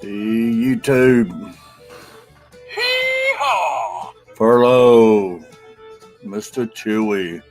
YouTube. Hee-haw! Furlough. Mr. Chewy.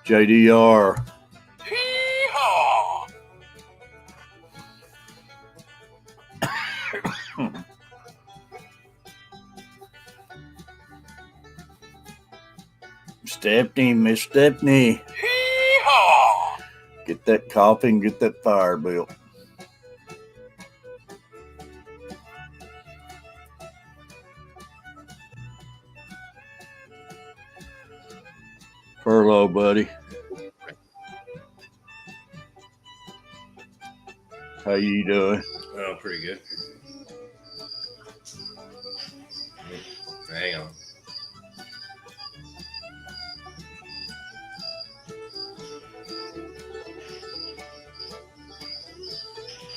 JDR. Hee-haw! Stepney, Miss Stepney. Hee-haw! Get that coffee and get that fire built. Furlough, buddy. How you doing? Oh, pretty good. Hang on.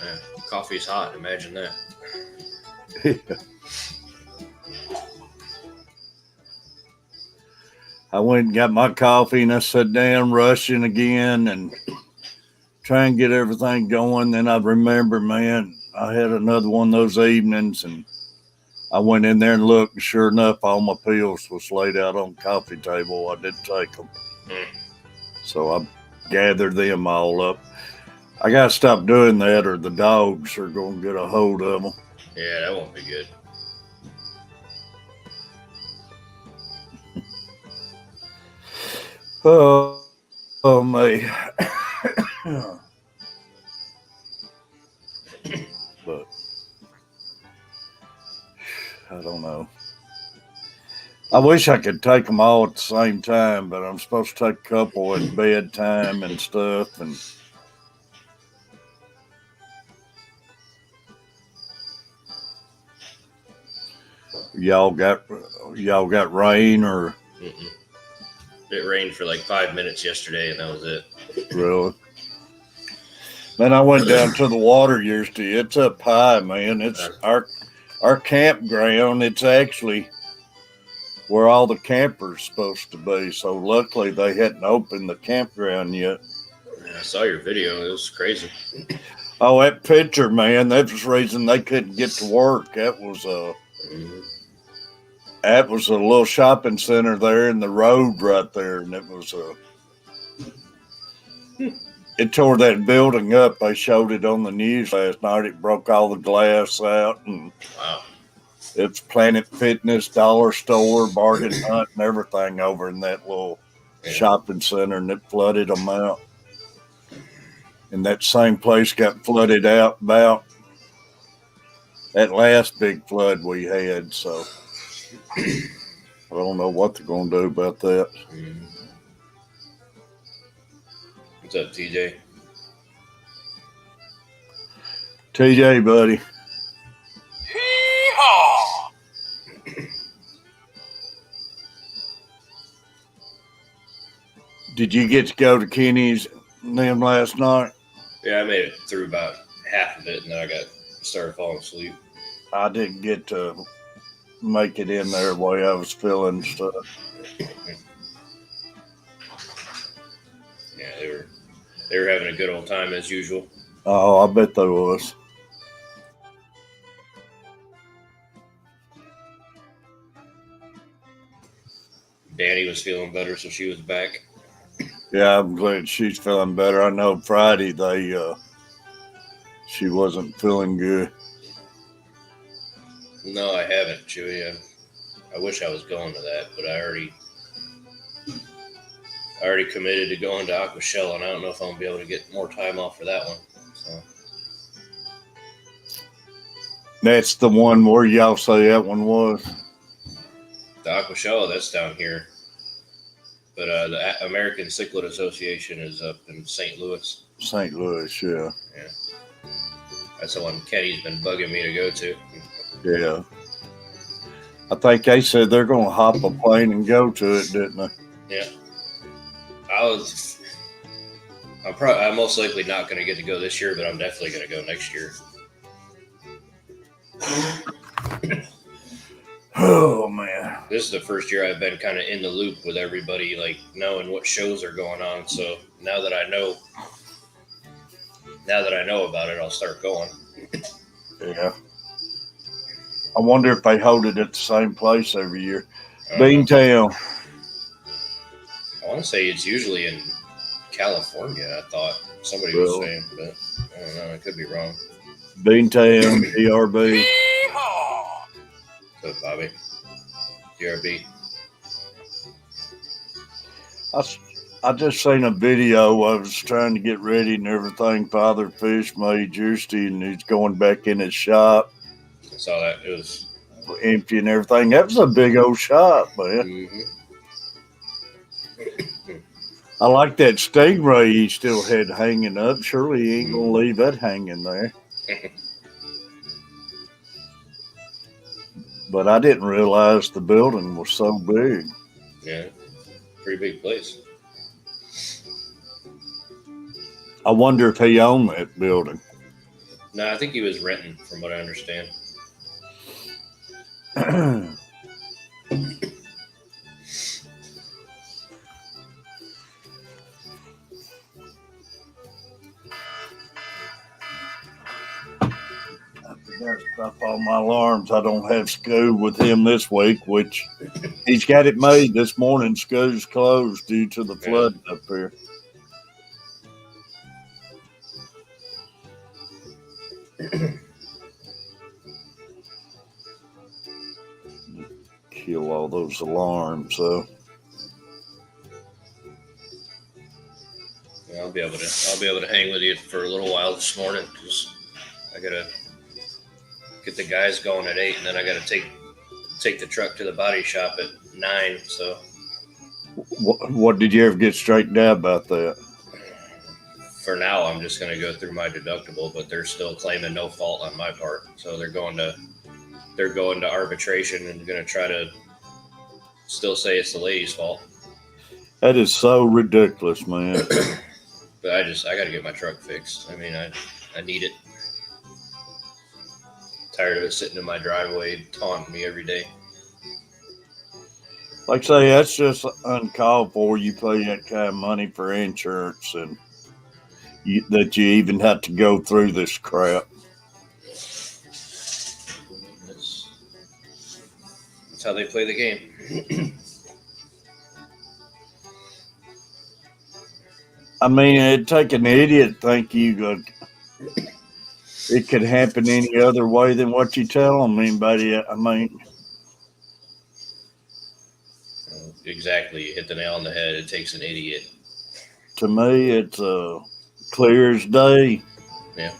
Man, coffee's hot. Imagine that. I went and got my coffee and I sat down rushing again and try and get everything going. Then I remember, man, I had another one of those evenings and I went in there and looked, and sure enough, all my pills was laid out on the coffee table. I didn't take them. So I gathered them all up. I got to stop doing that or the dogs are going to get a hold of them. Yeah, that won't be good. Oh me. But I don't know. I wish I could take them all at the same time, but I'm supposed to take a couple at bedtime and stuff. And y'all got rain or? Mm-mm. It rained for like 5 minutes yesterday, and that was it. Really? Man, I went down to the water yesterday. It's up high, man. It's our campground. It's actually where all the campers supposed to be. So luckily they hadn't opened the campground yet. I saw your video. It was crazy. Oh, that picture, man. That was the reason they couldn't get to work. That was That was a little shopping center there in the road right there, and it was it tore that building up. They showed it on the news last night. It broke all the glass out, and Wow. it's Planet Fitness, Dollar Store, Bargain Hunt, and everything over in that little shopping center, and it flooded them out. And that same place got flooded out about that last big flood we had, so I don't know what they're going to do about that. What's up, TJ? TJ, buddy. Hee-haw! Did you get to go to Kenny's and them last night? Yeah, I made it through about half of it, and then I started falling asleep. I didn't get to make it in there the way I was feeling stuff. Yeah, they were having a good old time as usual. Oh, I bet they was. Danny was feeling better, so she was back. Yeah, I'm glad she's feeling better. I know Friday she wasn't feeling good. No, I haven't, Chewy. I wish I was going to that, but I already committed to going to Aquashell, and I don't know if I'm gonna be able to get more time off for that one. So That's the one where y'all say that one was. the Aquashell, that's down here, but the American Cichlid Association is up in St. Louis. St. Louis, yeah. That's the one Kenny's been bugging me to go to. Yeah. I think they said they're going to hop a plane and go to it, didn't they? Yeah. I'm most likely not going to get to go this year, but I'm definitely going to go next year. Oh, man. This is the first year I've been kind of in the loop with everybody, like knowing what shows are going on. So now that I know about it, I'll start going. Yeah. I wonder if they hold it at the same place every year. I don't know. Beantown. I want to say it's usually in California. I thought somebody was Really? saying, but I don't know. I could be wrong. Beantown, DRB. Yeehaw! So Bobby, DRB. I just seen a video. I was trying to get ready and everything. Father Fish made Juicy, and he's going back in his shop, I saw that. It was. empty and everything. That was a big old shop, man. Mm-hmm. I like that stingray he still had hanging up. Surely he ain't gonna leave that hanging there. But I didn't realize the building was so big. Yeah, pretty big place. I wonder if he owned that building. No, I think he was renting, from what I understand. That's up all my alarms. I don't have school with him this week, which he's got it made this morning. School's closed due to the flood up here. Kill all those alarms. So Yeah, I'll be able to hang with you for a little while this morning because I gotta get the guys going at 8, and then I gotta take the truck to the body shop at 9. So what did you ever get straightened out about that? for now, I'm just gonna go through my deductible, but they're still claiming no fault on my part. So they're going to arbitration and gonna try to still say it's the lady's fault. That is so ridiculous, man. But I gotta get my truck fixed. I mean, I need it. Tired of it sitting in my driveway taunting me every day. Like I say, that's just uncalled for. You pay that kind of money for insurance, and that you even have to go through this crap. That's how they play the game. I mean, it'd take an idiot to think it could happen any other way than what you tell them. Anybody, I mean, Exactly. You hit the nail on the head. It takes an idiot. to me, it's clear as day. Yeah.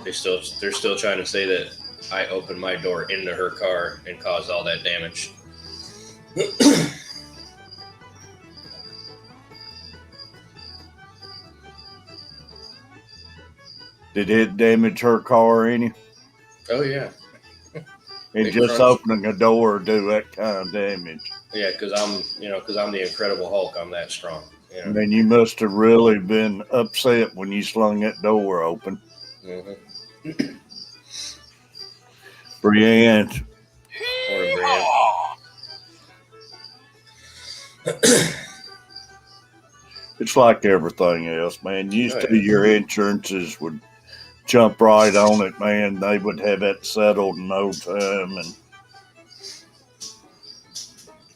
They're still trying to say that I opened my door into her car and caused all that damage. Did it damage her car any? Oh yeah. And Big just crunch. opening a door do that kind of damage. Yeah, because I'm the Incredible Hulk. I'm that strong. I mean, you must have really been upset when you slung that door open. Mm-hmm. Brienne. It's like everything else, man. Used to your insurances would jump right on it, man. They would have that settled in no time, and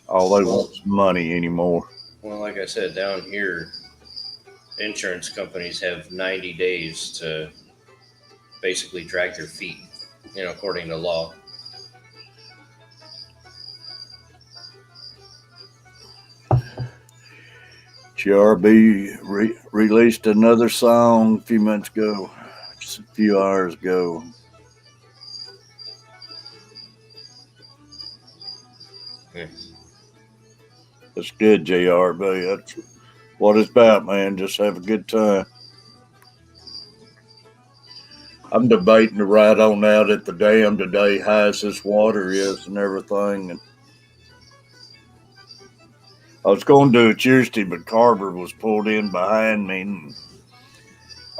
all they want is money anymore. Well, like I said, down here, insurance companies have 90 days to basically drag their feet, according to law. GRB released another song a few months ago, just a few hours ago. Yeah. That's good, JRB. what it's about, man. Just have a good time. I'm debating to ride on out at the dam today, high as this water is and everything. And I was going to do it Tuesday, but Carver was pulled in behind me, and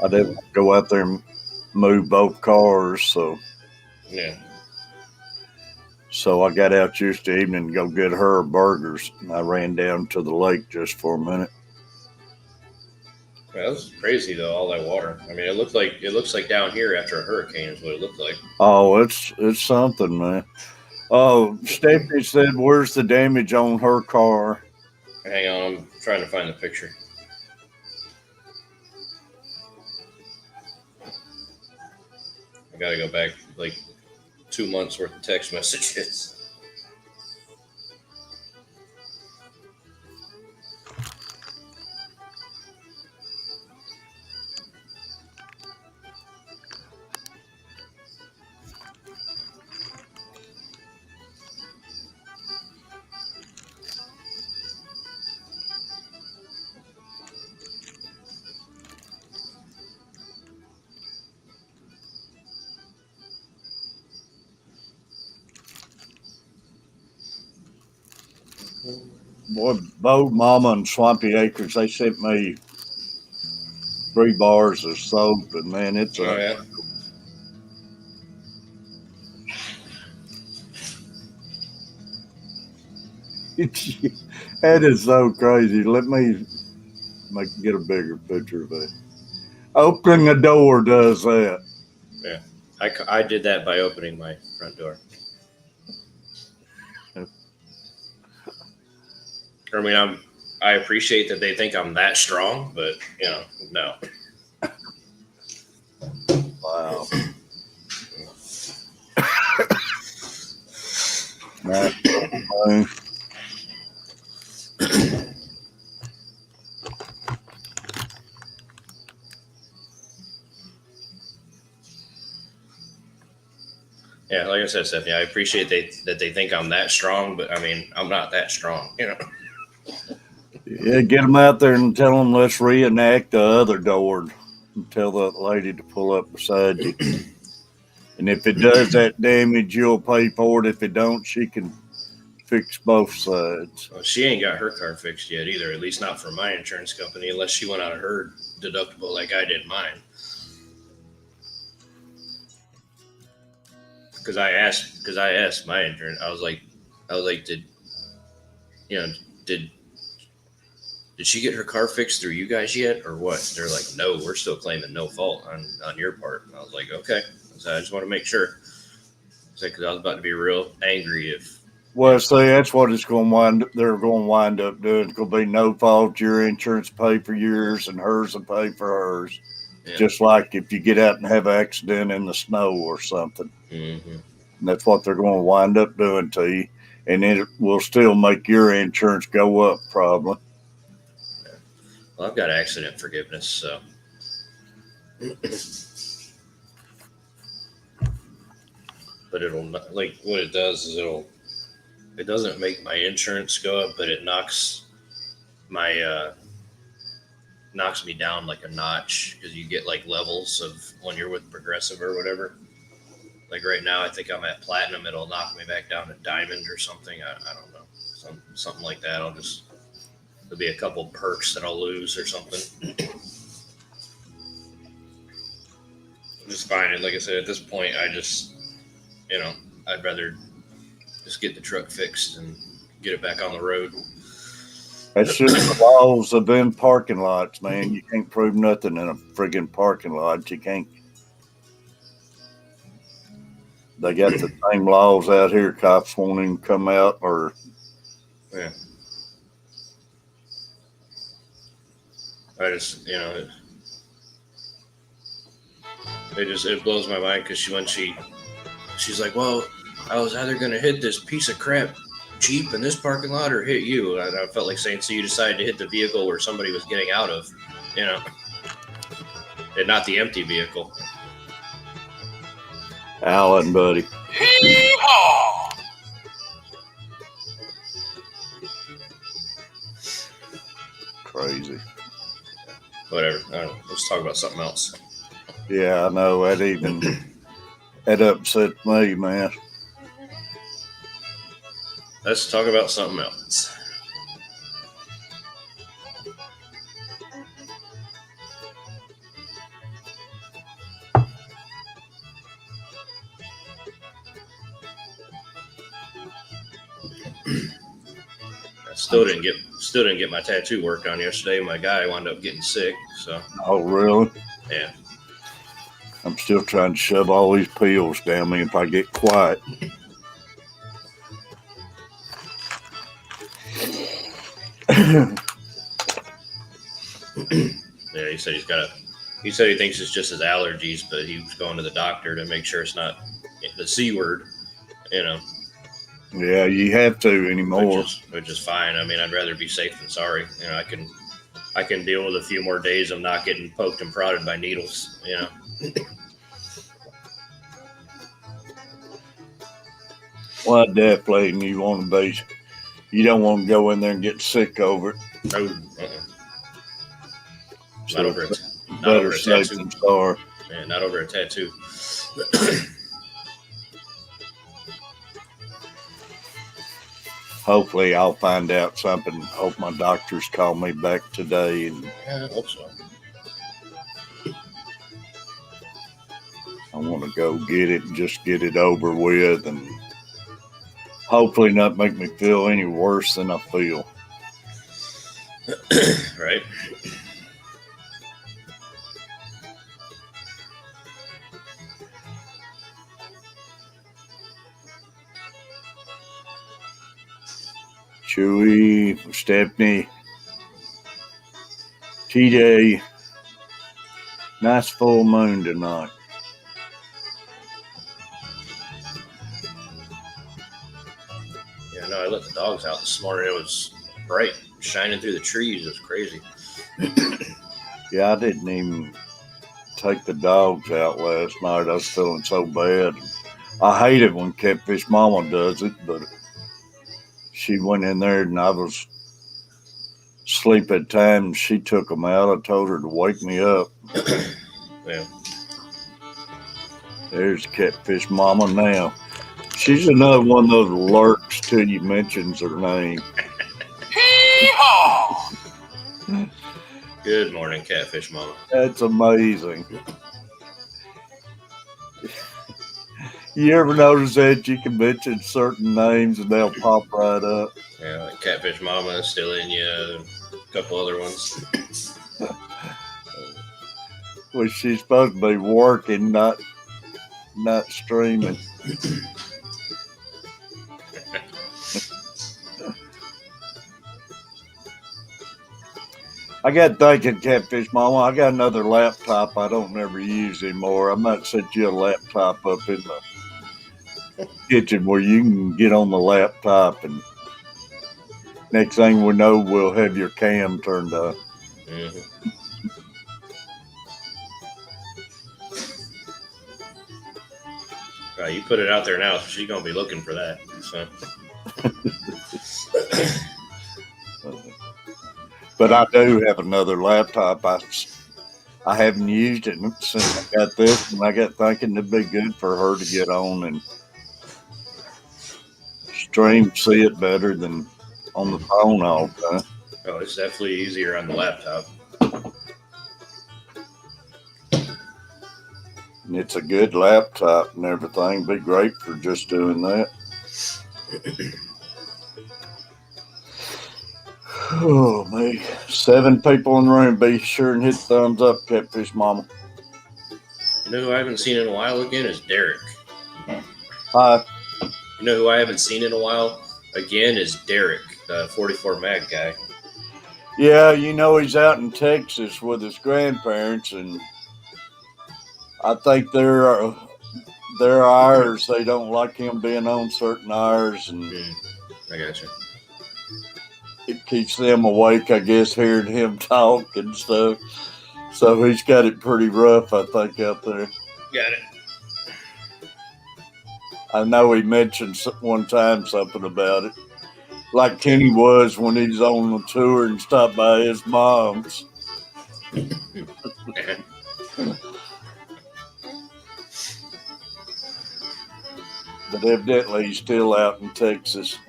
I didn't go out there and move both cars. Yeah. So I got out Tuesday evening to go get her burgers, and I ran down to the lake just for a minute. That was crazy though, all that water. I mean, it looks like down here after a hurricane is what it looked like. Oh, it's something, man. Oh, Stephanie said, "Where's the damage on her car?" Hang on, I'm trying to find the picture. I gotta go back like 2 months worth of text messages. Boy, Bo, Mama, and Swampy Acres, they sent me 3 bars of soap, and man, it's Oh yeah. that is so crazy. Let me get a bigger picture of it. Opening a door does that. Yeah. I did that by opening my front door. I mean, I appreciate that they think I'm that strong, but no. Wow. That's funny. Yeah, like I said, Stephanie, I appreciate that they think I'm that strong, but I mean, I'm not that strong. Yeah, get them out there and tell them let's reenact the other door. And tell that lady to pull up beside you. And if it does that damage, you'll pay for it. If it don't, she can fix both sides. Well, she ain't got her car fixed yet either. At least not for my insurance company, unless she went out of her deductible like I did mine. Because I asked my insurance. I was like, did she get her car fixed through you guys yet, or what? They're like, no, we're still claiming no fault on your part. And I was like, okay. So I just want to make sure. Because I was about to be real angry if. Well, see, that's what it's going to wind. They're going to wind up doing. It's going to be no fault. Your insurance pay for yours, and hers will pay for hers. Yeah. Just like if you get out and have an accident in the snow or something. Mm-hmm. And that's what they're going to wind up doing to you, and it will still make your insurance go up, probably. Yeah. Well, I've got accident forgiveness, so. But it'll like what it does is it doesn't make my insurance go up, but it knocks me down like a notch, because you get like levels of when you're with Progressive or whatever. Like right now, I think I'm at platinum. It'll knock me back down to diamond or something. I don't know, something like that. There'll be a couple perks that I'll lose or something. I'm just fine. And like I said, at this point, I'd rather just get the truck fixed and get it back on the road. That's just the laws of them parking lots, man. You can't prove nothing in a friggin' parking lot. You can't. They got the same laws out here. Cops won't even come out or. Yeah. I just, it blows my mind because she's like, well, I was either going to hit this piece of crap Jeep in this parking lot or hit you. And I felt like saying, so you decided to hit the vehicle where somebody was getting out of, and not the empty vehicle. Alan, buddy. Yeehaw! crazy. Whatever. I don't know. Let's talk about something else. Yeah, I know. That upset me, man. Let's talk about something else. Still didn't get my tattoo worked on yesterday. My guy wound up getting sick. So. Oh, really? Yeah. I'm still trying to shove all these pills down me if I get quiet. Yeah, he said he said he thinks it's just his allergies, but he was going to the doctor to make sure it's not the C word, Yeah, you have to anymore. Which is fine. I mean, I'd rather be safe than sorry. I can deal with a few more days of not getting poked and prodded by needles, Well, definitely, you don't want to go in there and get sick over it. No, So not over it. Better safe than sorry. Yeah, not over a tattoo. Hopefully, I'll find out something. Hope my doctors call me back today, and Yeah, I hope so. I want to go get it and just get it over with, and hopefully not make me feel any worse than I feel. Right. Chewy, Stephanie, TJ, nice full moon tonight. Yeah, no, I let the dogs out this morning. It was bright, shining through the trees. It was crazy. Yeah, I didn't even take the dogs out last night. I was feeling so bad. I hate it when Catfish Mama does it, but she went in there and I was asleep at times. She took them out. I told her to wake me up. Yeah. There's Catfish Mama now. She's another one of those lurks till you mentions her name. Hee-haw! Good morning, Catfish Mama. That's amazing. You ever notice that you can mention certain names and they'll pop right up? Yeah, like Catfish Mama, Still in Ya, a couple other ones. Well, she's supposed to be working, not streaming. I got thinking, Catfish Mama, I got another laptop I don't never use anymore. I might set you a laptop up in the kitchen where you can get on the laptop, and next thing we know, we'll have your cam turned on. Mm-hmm. You put it out there now, so she's gonna be looking for that. So. But I do have another laptop. I haven't used it since I got this, and I got thinking it'd be good for her to get on and see it better than on the phone all the time. Oh, it's definitely easier on the laptop. And it's a good laptop and everything. Be great for just doing that. Oh, me. 7 people in the room. Be sure and hit thumbs up, Catfish Mama. You know who I haven't seen in a while again is Derek. Hi. You know who I haven't seen in a while again is Derek, the 44 Mag guy. Yeah, he's out in Texas with his grandparents, and I think they're hours. They don't like him being on certain hours, and I gotcha. It keeps them awake, I guess, hearing him talk and stuff. So he's got it pretty rough, I think, out there. Got it. I know he mentioned one time something about it. like Kenny was when he was on the tour and stopped by his mom's. But evidently he's still out in Texas.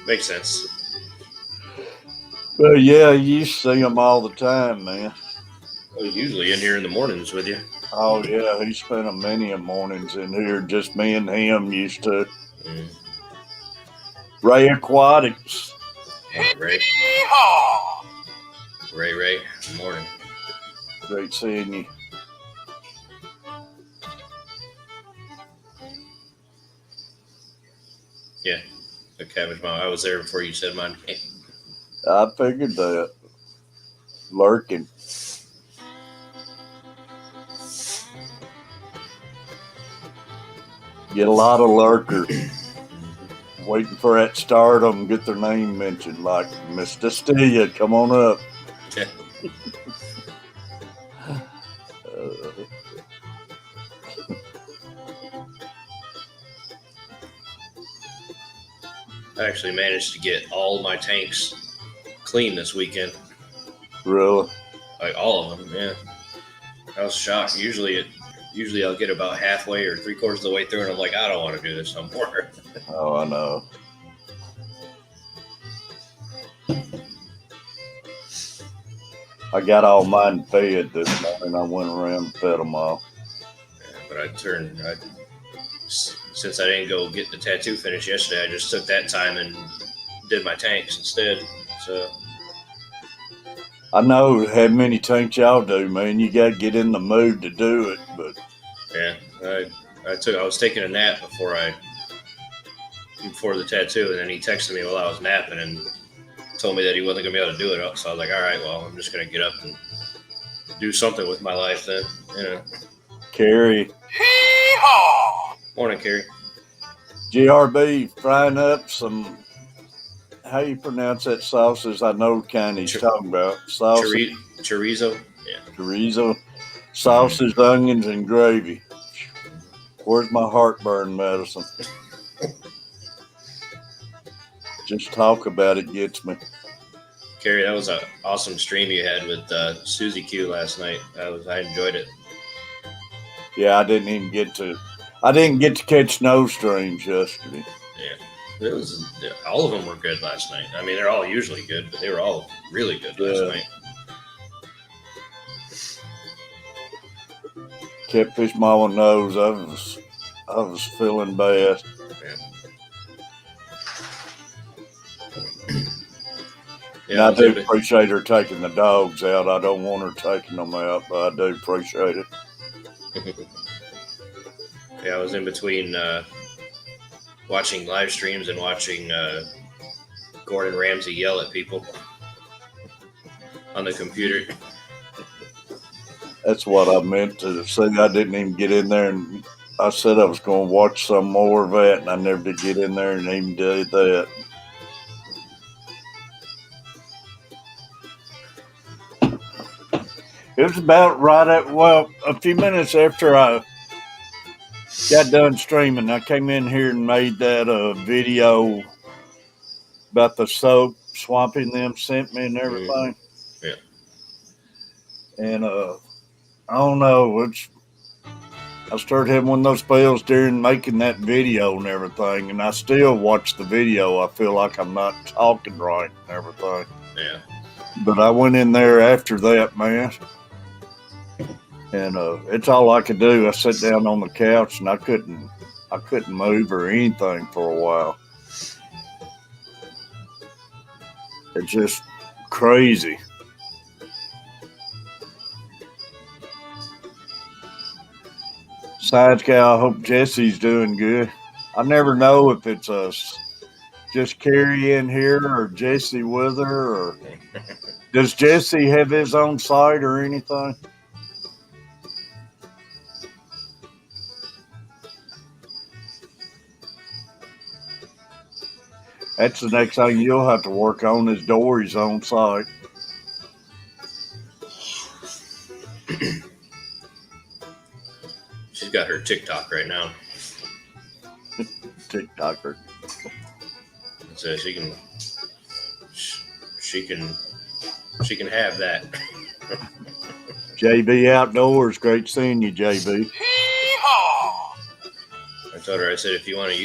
Makes sense. Well, yeah, you see him all the time, man. I was usually in here in the mornings with you. Oh, yeah, he spent a many mornings in here, just me and him used to. Mm. Ray Aquatics. Ray. Yeehaw! Ray. Good morning. Great seeing you. Yeah. The Cabbage Mom. I was there before you said my name. I figured that. Lurking. Get a lot of lurkers waiting for that stardom, get their name mentioned, like Mr. Stelia, come on up. Yeah. I actually managed to get all my tanks clean this weekend. Really? Like all of them, yeah. I was shocked. Usually I'll get about halfway or 3/4 of the way through and I'm like, I don't want to do this no more. Oh, I know. I got all mine fed this morning. I went around and fed them all. Yeah, but since I didn't go get the tattoo finished yesterday, I just took that time and did my tanks instead. So I know how many tanks y'all do, man. You got to get in the mood to do it. But yeah, I was taking a nap before the tattoo, and then he texted me while I was napping and told me that he wasn't gonna be able to do it. So I was like, all right, well, I'm just gonna get up and do something with my life then. You know. Carrie. Yeehaw! Morning, Carrie. GRB frying up some. How you pronounce that sauces? I know kind he's talking about. Sausage. Chorizo. Yeah. Chorizo. Sausage, onions, and gravy. Where's my heartburn medicine? Just talk about it gets me. Carrie, that was an awesome stream you had with Susie Q last night. I enjoyed it. Yeah, I didn't get to catch no streams yesterday. Yeah. All of them were good last night. I mean, they're all usually good, but they were all really good last night. Catfish Mama knows I was feeling bad. Yeah, I do appreciate her taking the dogs out. I don't want her taking them out, but I do appreciate it. Yeah, I was in between watching live streams and watching Gordon Ramsay yell at people on the computer. That's what I meant to say. I didn't even get in there, and I said I was going to watch some more of that, and I never did get in there and even did that. It was about a few minutes after I got done streaming, I came in here and made that video about the soap swamping them sent me and everything. Yeah. And I don't know, I started having one of those spells during making that video and everything, and I still watch the video. I feel like I'm not talking right and everything. Yeah. But I went in there after that, man. And it's all I could do. I sat down on the couch and I couldn't move or anything for a while. It's just crazy. Side cow, I hope Jesse's doing good. I never know if it's us. Just Carrie in here or Jesse with her, or does Jesse have his own site or anything? That's the next thing you'll have to work on is Dory's own site. She's got her TikTok right now. TikToker. So she can have that. JB Outdoors, great seeing you, JB. Hee-haw! I told her, I said, if you want to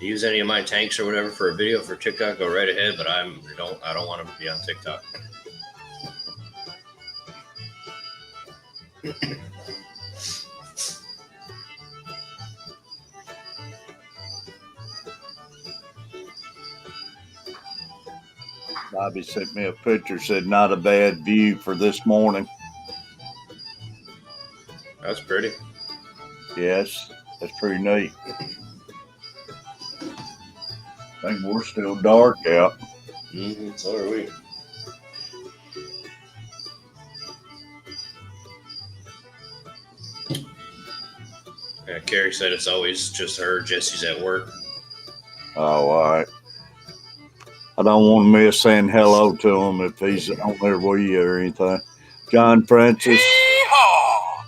use any of my tanks or whatever for a video for TikTok, go right ahead. But I don't want to be on TikTok. Bobby sent me a picture, said not a bad view for this morning. That's pretty. Yes, that's pretty neat. I think we're still dark out. So are we. Yeah, Carrie said it's always just her. Jesse's at work. Oh, all right. I don't want to miss saying hello to him if he's on there with you or anything. John Francis. Hee-haw!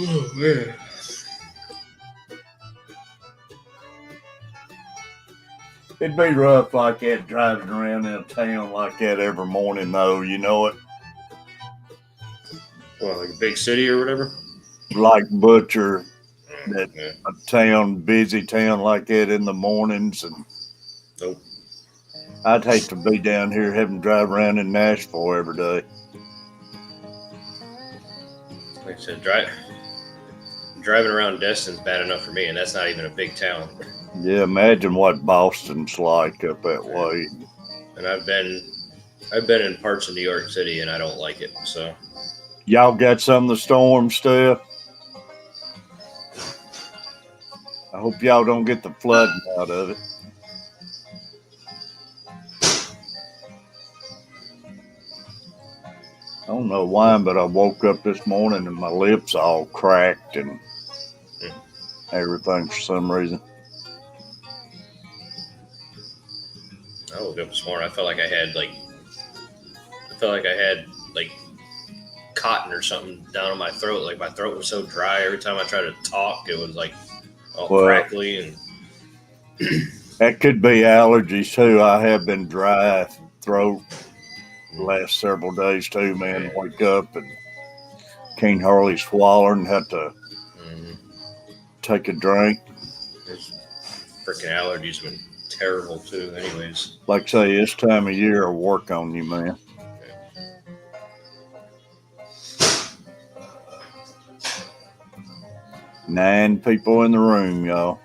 Oh, man. It'd be rough like that driving around in a town like that every morning, though. You know it? Well, like a big city or whatever? Like Butcher, that Yeah. a town, busy town like that in the mornings. And Nope. I'd hate to be down here having to drive around in Nashville every day. Like I said, driving around Destin's bad enough for me, and that's not even a big town. Yeah, imagine what Boston's like up that way. And I've been in parts of New York City, and I don't like it. So Y'all got some of the storm stuff? I hope y'all don't get the flooding out of it. I don't know why, but I woke up this morning and my lips all cracked and everything for some reason. I woke up this morning. I felt like I had cotton or something down in my throat. Like my throat was so dry. Every time I tried to talk, it was like all crackly and. That could be allergies too. I have been dry throat the last several days too, man. Wake up and can't hardly swallow and have to take a drink. There's freaking allergies been terrible too, anyways. Like I say, this time of year will work on you, man. 9 people in the room, y'all.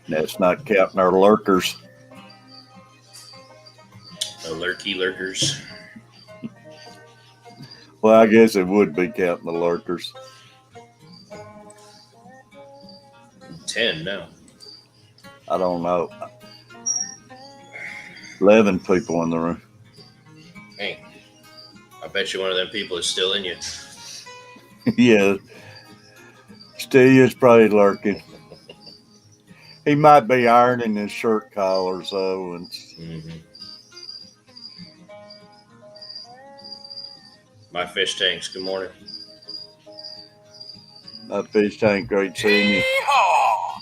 That's not counting our lurkers. The lurkers. Well, I guess it would be counting the lurkers. 10 now. I don't know. 11 people in the room. Hey, I bet you one of them people is still in you. Yeah. Steve's probably lurking. He might be ironing his shirt collars, though. And My fish tanks, good morning. My fish tank, great seeing you. Hee-haw!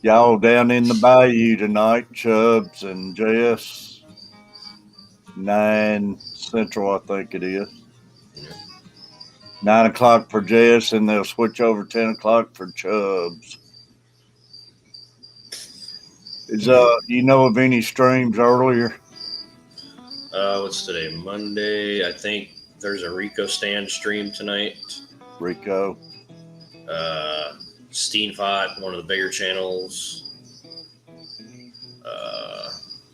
Y'all down in the bayou tonight, Chubbs and Jess. 9 Central, I think it is. 9 o'clock for Jess, and they'll switch over 10 o'clock for Chubbs. Is you know of any streams earlier? What's today? Monday. I think there's a Rico Stand stream tonight. Rico. Steen Fought, one of the bigger channels.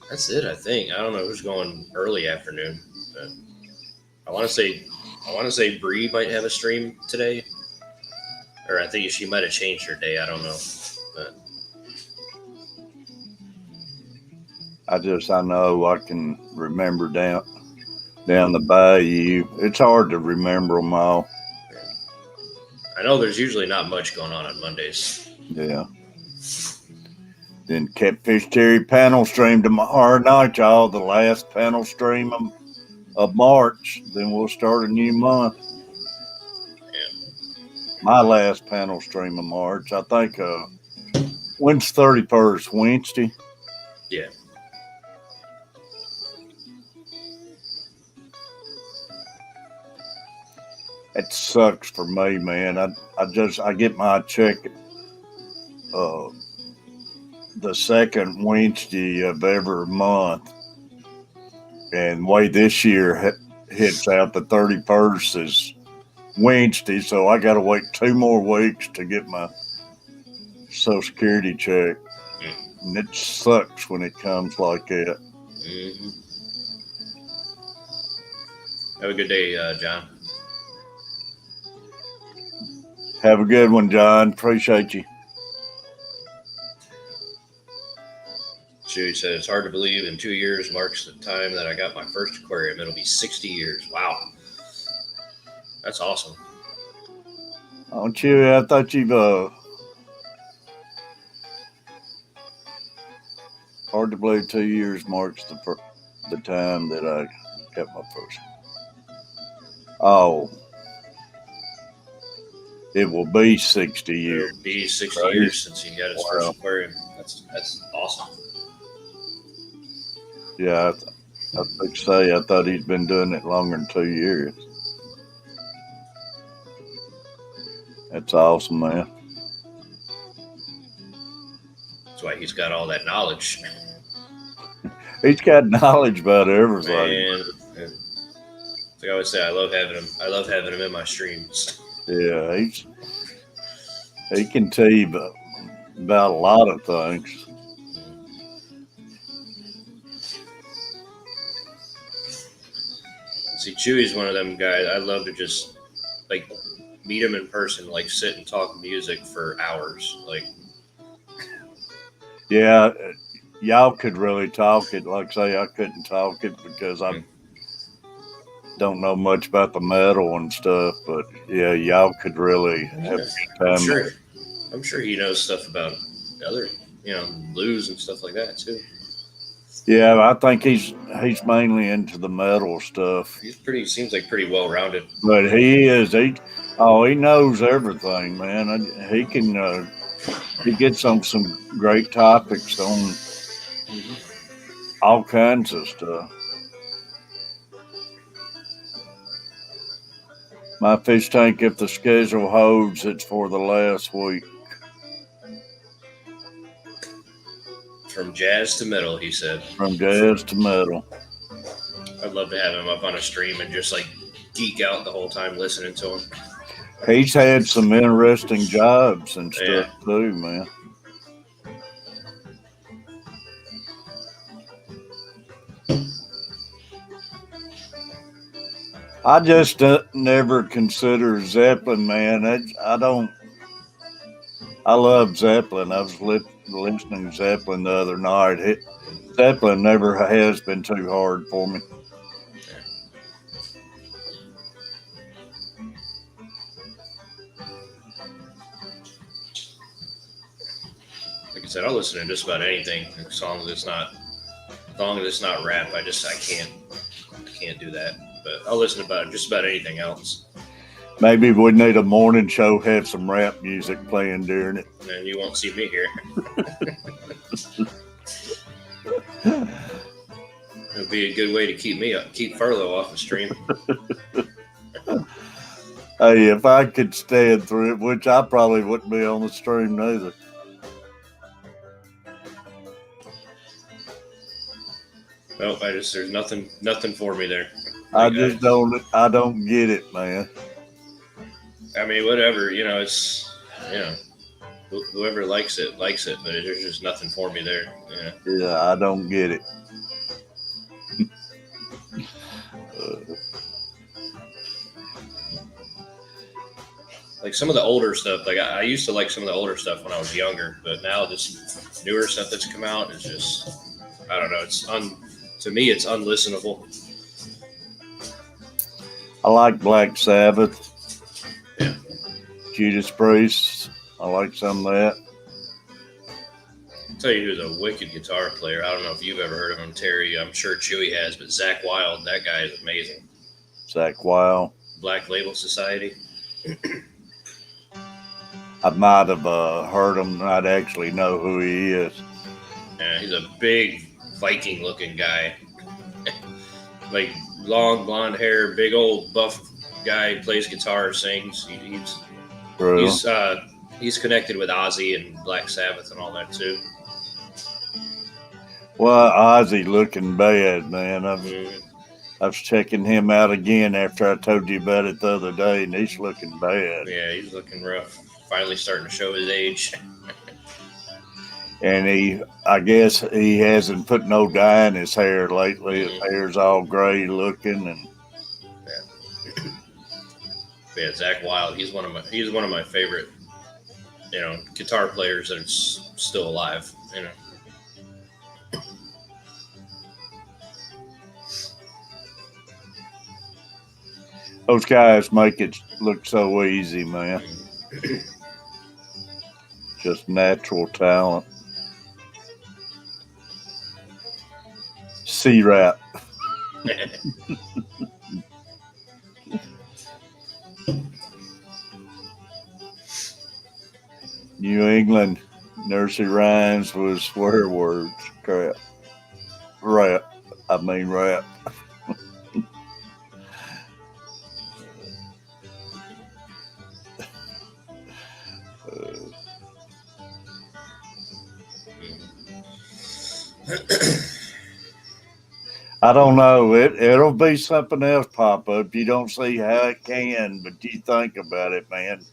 That's it, I think. I don't know who's going early afternoon, but I want to say Bree might have a stream today, or I think she might have changed her day. I don't know, but I know I can remember down the bayou. It's hard to remember them all. I know there's usually not much going on Mondays. Yeah. Then Catfish Terry panel stream tomorrow night, y'all. The last panel stream of March, then we'll start a new month. Yeah. My last panel stream of March, I think. When's 31st? Wednesday. Yeah. It sucks for me, man. I get my check uh, the second Wednesday of every month, and the way this year hits out, the 31st is Wednesday, so I got to wait 2 more weeks to get my Social Security check, and it sucks when it comes like that. Mm-hmm. Have a good day, John. Have a good one, John. Appreciate you. Chewy said, it's hard to believe in 2 years marks the time that I got my first aquarium. It'll be 60 years. Wow. That's awesome. Oh, Chewy, I thought you've hard to believe 2 years marks the time that I got my first. Oh, it will be 60 years. It'll be 60 Right. years since he got his Wow. first aquarium. That's awesome. Yeah, I think say I thought he's been doing it longer than 2 years. That's awesome, man. That's why he's got all that knowledge. He's got knowledge about everything. Man, like I always say, I love having him. I love having him in my streams. Yeah, he can tell you about a lot of things. See, Chewy's one of them guys. I love to just like meet him in person, like sit and talk music for hours. Like, Yeah, y'all could really talk it. Like say, I couldn't talk it because I don't know much about the metal and stuff. But yeah, y'all could really have a good time. I'm sure he knows stuff about other, blues and stuff like that too. Yeah, I think he's mainly into the metal stuff. Seems like pretty well rounded. But he knows everything, man. He gets on some great topics on all kinds of stuff. My fish tank, if the schedule holds, it's for the last week. From jazz to metal, he said. From jazz to metal. I'd love to have him up on a stream and just like geek out the whole time listening to him. He's had some interesting jobs and stuff too, man. I just never consider Zeppelin, man. I love Zeppelin. I was listening to Zeppelin the other night. Zeppelin never has been too hard for me. Like I said, I'll listen to just about anything as long as it's not rap. I can't do that. But I'll listen to just about anything else. Maybe we need a morning show, have some rap music playing during it. And you won't see me here. It'll be a good way to keep Furlough off the stream. Hey, if I could stand through it, which I probably wouldn't be on the stream neither. Well, there's nothing for me there. I don't get it, man. I mean, whatever, it's, whoever likes it, but there's just nothing for me there. Yeah, I don't get it. Like some of the older stuff, like I used to like some of the older stuff when I was younger, but now this newer stuff that's come out is just, I don't know, to me, it's unlistenable. I like Black Sabbath. Yeah. Judas Priest. I like some of that. tell you who's a wicked guitar player. I don't know if you've ever heard of him, Terry. I'm sure Chewy has, but Zach Wild, that guy is amazing. Zach Wild. Black Label Society. I might have heard him, not actually know who he is. Yeah, he's a big Viking-looking guy. Like long blonde hair, big old buff guy. Plays guitar, sings. Really? He's connected with Ozzy and Black Sabbath and all that too. Well, Ozzy looking bad, man. I was checking him out again after I told you about it the other day, and he's looking bad. Yeah, he's looking rough. Finally starting to show his age. And I guess he hasn't put no dye in his hair lately. His hair's all gray looking, and yeah, Zach Wild. He's one of my favorite, guitar players that's still alive. Those guys make it look so easy, man. Just natural talent. C-Rap. New England nursery rhymes was swear words. Crap. Rap. I mean rap. I don't know. It'll be something else pop up. You don't see how it can, but you think about it, man.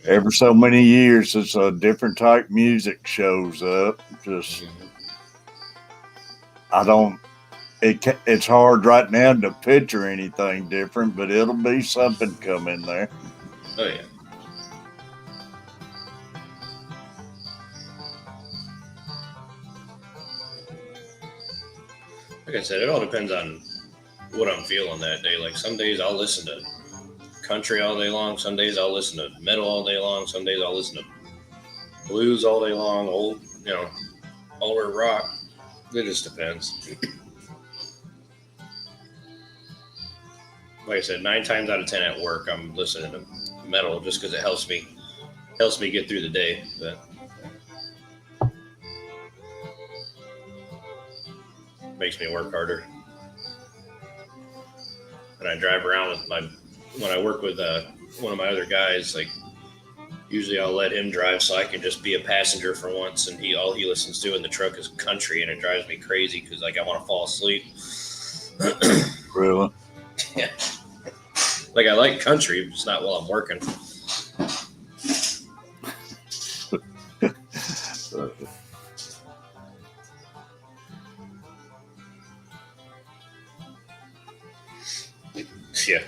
Every so many years, it's a different type music shows up. Just, it's hard right now to picture anything different, but it'll be something come in there. Oh, yeah. Like I said, it all depends on what I'm feeling that day. Like some days I'll listen to country all day long. Some days I'll listen to metal all day long. Some days I'll listen to blues all day long. Old, older rock. It just depends. Like I said, 9 times out of 10 at work, I'm listening to metal just because it helps me get through the day. But makes me work harder. And I drive around with when I work with one of my other guys, like usually I'll let him drive so I can just be a passenger for once, and all he listens to in the truck is country, and it drives me crazy because like I want to fall asleep. Really? Yeah. Like I like country, but it's not while I'm working. Yeah.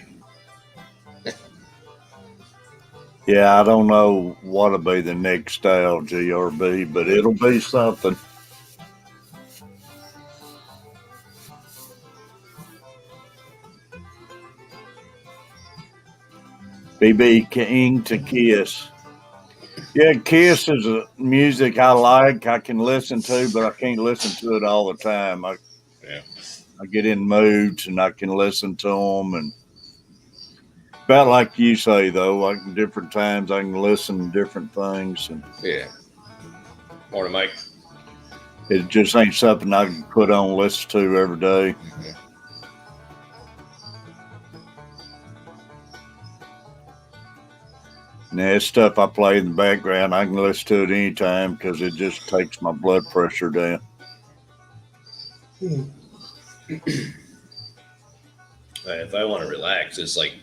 Yeah, I don't know what'll be the next style, GRB, but it'll be something. BB King to Kiss. Yeah, Kiss is a music I like. I can listen to, but I can't listen to it all the time. I get in moods and I can listen to them, and about like you say though, like different times I can listen to different things. And yeah. Morning, Mike. It just ain't something I can put on and listen to every day. Mm-hmm. Now, it's stuff I play in the background. I can listen to it anytime because it just takes my blood pressure down. If I want to relax, it's like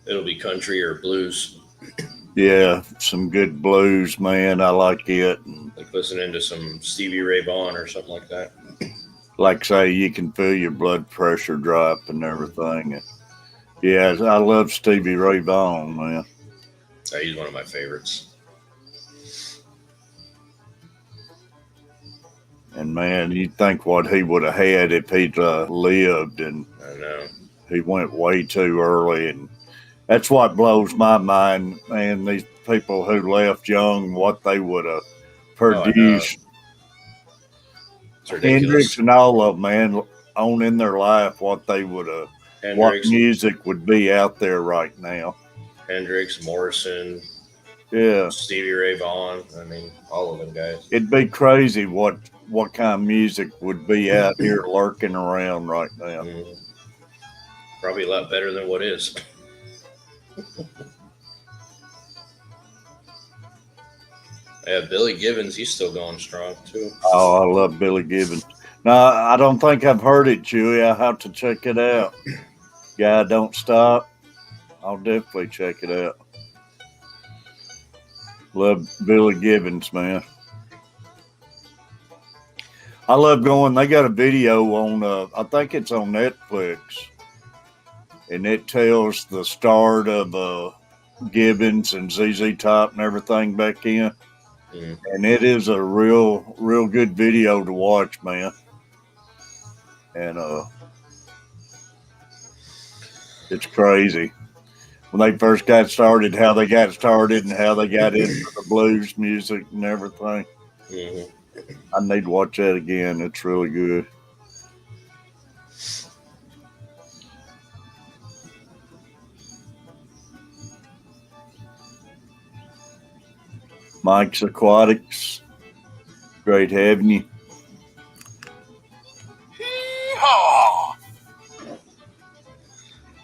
it'll be country or blues. Yeah, some good blues, man. I like it. Like listening to some Stevie Ray Vaughan or something like that. Like say, you can feel your blood pressure drop and everything. Yeah, I love Stevie Ray Vaughan, man. He's one of my favorites. And man, you think what he would have had if he'd lived, and I know he went way too early, and that's what blows my mind, man. These people who left young, what they would have produced. It's Hendrix ridiculous. and all of them, man, on in their life what they would what Hendrix, music would be out there right now. Morrison, Yeah, Stevie Ray Vaughan. I mean, all of them guys. it'd be crazy what kind of music would be out here lurking around right now. Mm, probably a lot better than what is. Yeah, Billy Gibbons, he's still going strong too. Oh, I love Billy Gibbons. No, I don't think I've heard it, Chewy. I have to check it out. Guy Don't Stop. I'll definitely check it out. Love Billy Gibbons, man. I love going. They got a video on. I think it's on Netflix, and it tells the start of Gibbons and ZZ Top and everything back in. Mm. And it is a real good video to watch, man. And it's crazy when they first got started, how they got started, and how they got into the blues music and everything. Mm-hmm. I need to watch that again. It's really good. Mike's Aquatics. Great having you. Hee-haw!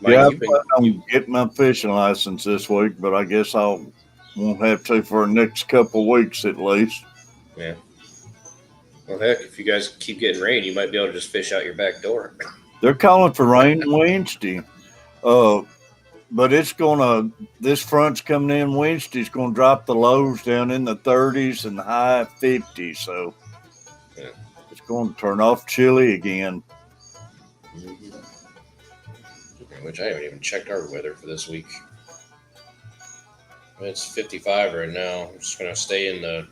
Mike, Yeah, I you've been, plan on getting my fishing license this week, but I guess I won't have to for the next couple of weeks at least. yeah. Well, heck, if you guys keep getting rain, you might be able to just fish out your back door. They're calling for rain Wednesday. But this front's coming in Wednesday. It's going to drop the lows down in the 30s and the high 50s. So Yeah. it's going to turn off chilly again. Mm-hmm. Which I haven't even checked our weather for this week. It's 55 right now. I'm just gonna stay in the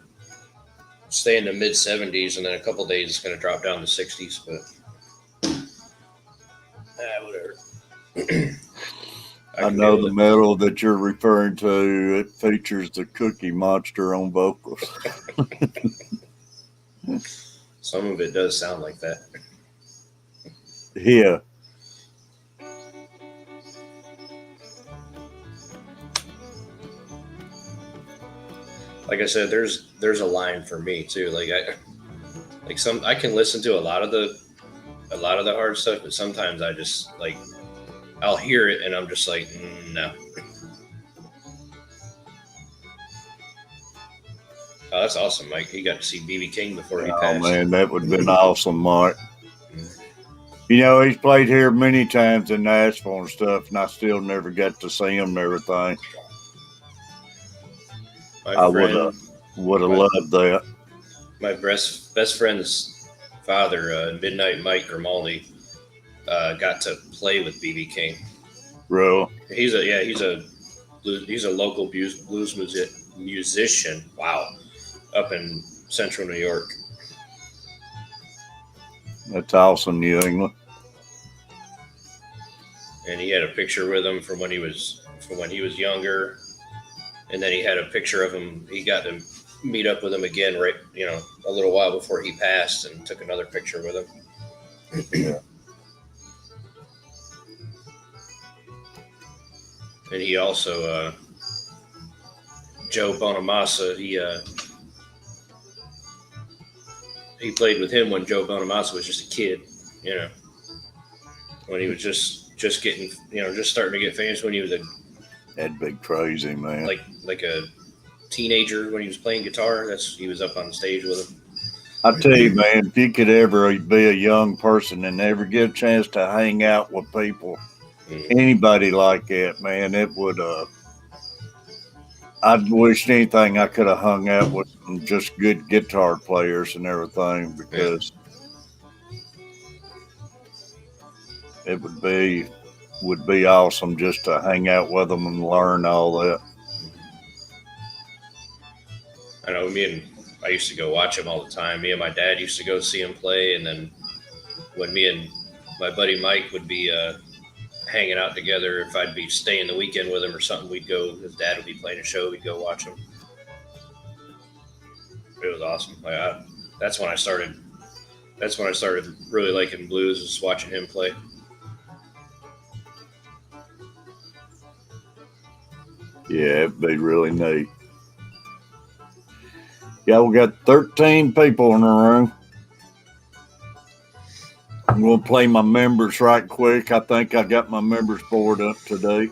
mid 70s, and then a couple days it's gonna drop down to 60s. But whatever. I know the metal that you're referring to. It features the Cookie Monster on vocals. Some of it does sound like that. Yeah. Like I said, there's a line for me too. I can listen to a lot of the hard stuff, but sometimes I just I'll hear it and I'm just like, no. Oh, that's awesome, Mike. He got to see BB King before he passed. Oh man, that would have been awesome, Mark. You know, he's played here many times in Nashville and stuff, and I still never got to see him and everything. I would have loved that. My best friend's father, Midnight Mike Grimaldi, got to play with BB King. Really? He's a local blues musician. Wow, up in Central New York. That's awesome, New England. And he had a picture with him from when he was younger. And then he had a picture of him. He got to meet up with him again, right? A little while before he passed, and took another picture with him. Yeah. And he also, Joe Bonamassa, he played with him when Joe Bonamassa was just a kid. When he was just getting, just starting to get famous. When he was That'd be crazy, man. like a teenager when he was playing guitar. He was up on stage with him. I tell you, man, if you could ever be a young person and ever get a chance to hang out with people, anybody like that, man, it would. I'd wish anything I could have hung out with some just good guitar players and everything, because it would be awesome just to hang out with them and learn all that. I know I used to go watch him all the time. Me and my dad used to go see him play, and then when me and my buddy Mike would be hanging out together, if I'd be staying the weekend with him or something, we'd go. His dad would be playing a show. We'd go watch him. It was awesome. That's when I started That's when I started really liking blues, was watching him play. Yeah, it'd be really neat. Yeah, we got 13 people in the room. I'm going to play my members right quick. I think I got my members board up today.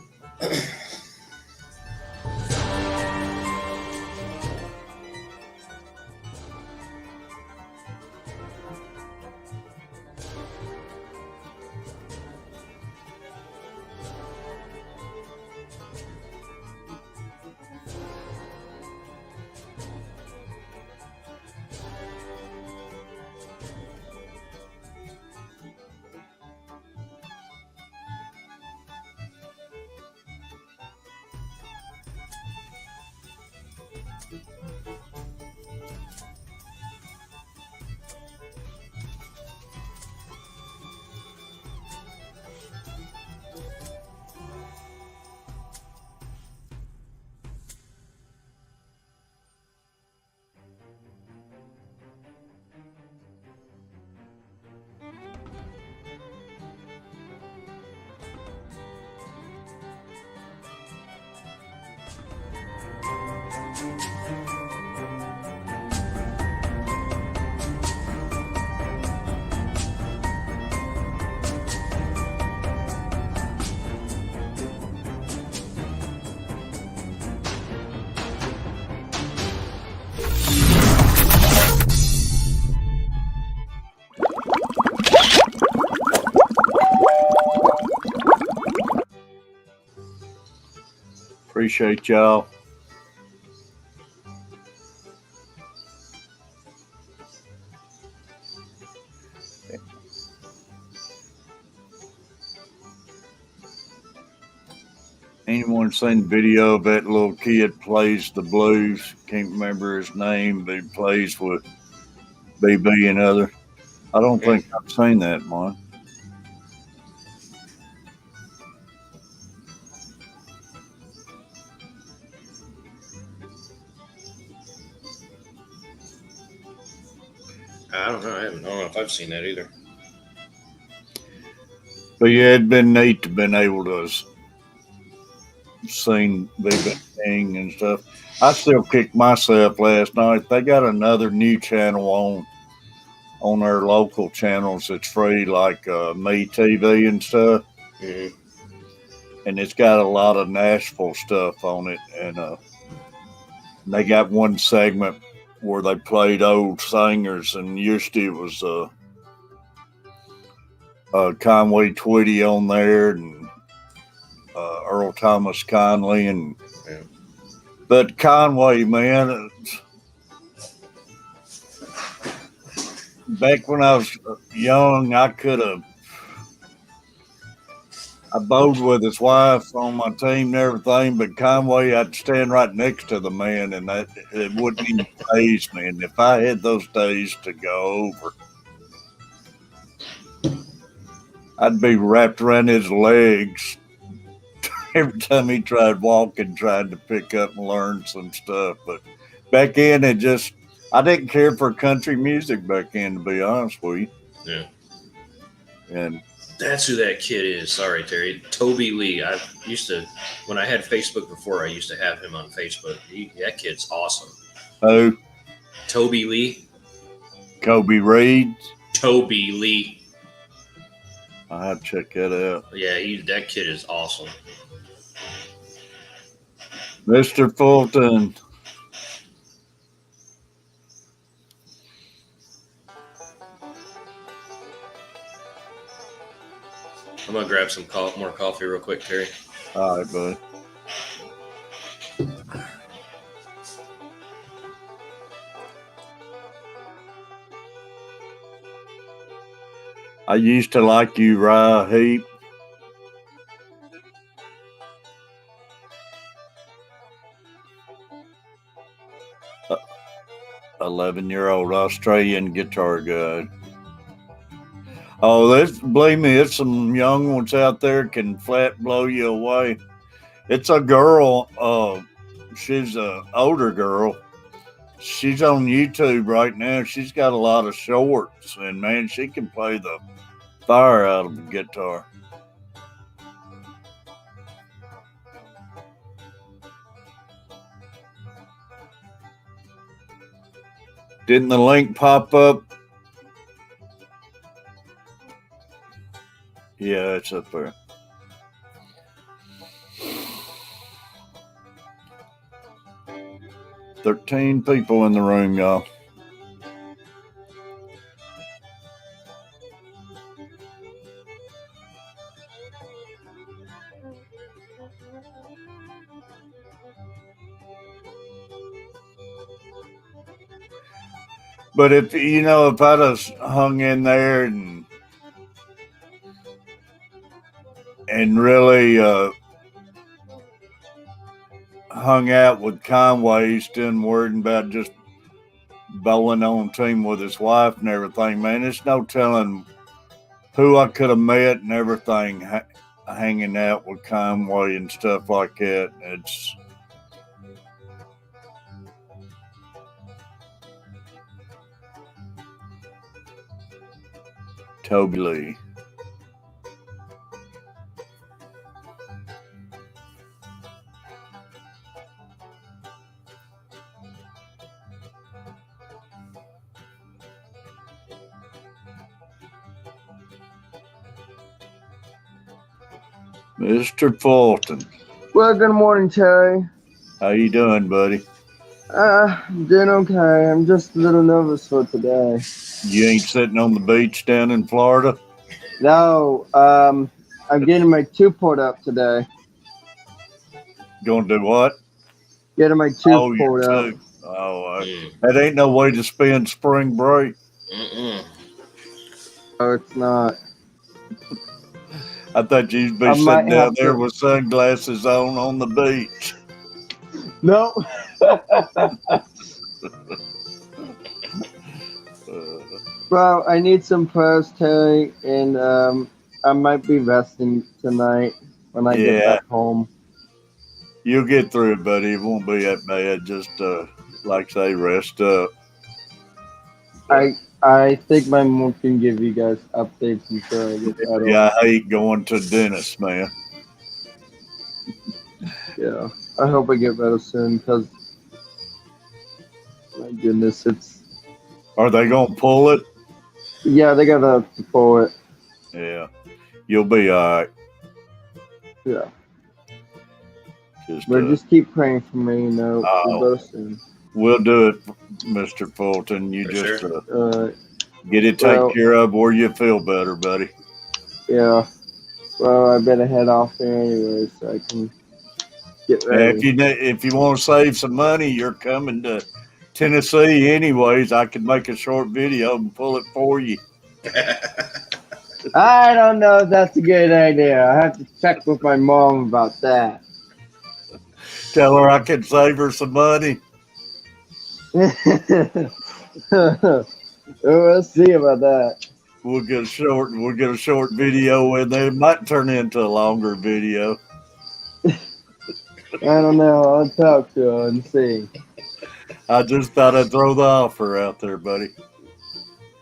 Appreciate y'all. Anyone seen the video of that little kid plays the blues? Can't remember his name, but he plays with BB and other. I don't think I've seen that one. I don't know. I don't know if I've seen that either. But yeah, it'd been neat to been able to sing BB King and stuff. I still kicked myself last night. They got another new channel on their local channels that's free, like Me TV and stuff. Mm-hmm. And it's got a lot of Nashville stuff on it. And they got one segment where they played old singers, and usually it was Conway Twitty on there, and Earl Thomas Conley, and Yeah. but Conway, man, back when I was young, I bowled with his wife on my team and everything, but Conway, I'd stand right next to the man, and that it wouldn't even faze me. And if I had those days to go over, I'd be wrapped around his legs every time he tried walking, trying to pick up and learn some stuff. But back then, I didn't care for country music back then, to be honest with you. Yeah. And That's who that kid is. Sorry, Terry. Toby Lee. I used to, when I had Facebook before, I used to have him on Facebook. That kid's awesome. oh, Toby Lee. Kobe Reed, Toby Lee. I have to check that out. Yeah, that kid is awesome. Mr. Fulton. I'm gonna grab some more coffee real quick, Terry. All right, bud. I used to like you, Rye Heap. Uh, 11-year-old Australian guitar guy. Oh, believe me, there's some young ones out there can flat blow you away. It's a girl. She's an older girl, She's on YouTube right now. She's got a lot of shorts, and man, she can play the fire out of the guitar. Didn't the link pop up? Yeah, it's up there. "13 people in the room, y'all." But if if I'd have hung in there and really hung out with Conway, instead of worrying about just bowling on team with his wife and everything, man, it's no telling who I could have met and everything hanging out with Conway and stuff like that. It's Toby Lee. Mr. Fulton. Well, good morning, Terry. How you doing, buddy? I'm doing okay. I'm just a little nervous for today. You ain't sitting on the beach down in Florida? No, I'm getting my tooth pulled up today. Going to do what? Getting my tooth pulled up. Tooth. Oh, that ain't no way to spend spring break. Mm-mm. Oh, it's not. I thought you'd be sitting down there with sunglasses on the beach. No. Well, I need some prayers, Terry, and I might be resting tonight when I get back home. You'll get through it, buddy. It won't be that bad. Just like say, rest up. I think my mom can give you guys updates until I get better. Yeah, I hate going to the dentist, man. Yeah, I hope I get better soon because, my goodness, it's... Are they going to pull it? Yeah, they got to pull it. Yeah, you'll be all right. Yeah. Just keep praying for me, get better soon. We'll do it, Mr. Fulton. You For just sure. get it taken care of where you feel better, buddy. Yeah. Well, I better head off there anyway so I can get ready. If you want to save some money, you're coming to Tennessee anyways. I could make a short video and pull it for you. I don't know if that's a good idea. I have to check with my mom about that. Tell her I can save her some money. We'll see about that. We'll get a short video in there. It might turn into a longer video. I don't know. I'll talk to her and see. I just thought I'd throw the offer out there, buddy.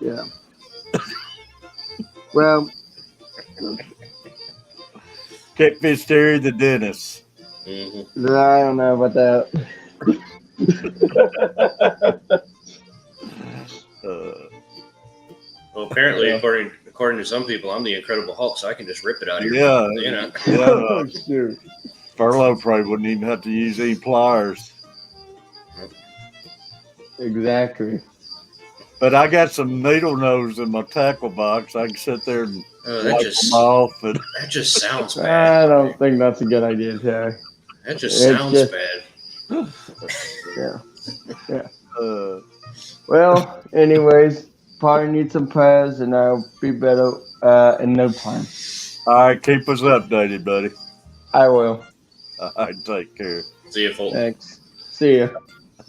Yeah. Well, Catfish Terry the dentist. Mm-hmm. I don't know about that. Well, apparently, according to some people, I'm the Incredible Hulk, so I can just rip it out of your Yeah. Oh, shoot. Furlough probably wouldn't even have to use any pliers. Exactly. But I got some needle nose in my tackle box. I can sit there and wipe them off. And that just sounds bad. I don't think that's a good idea, Terry. That just sounds bad. Yeah. Well, anyways, probably need some prayers, and I'll be better in no time. All right, keep us updated, buddy. I will. All right, take care. See you, Fulton. Thanks. See ya.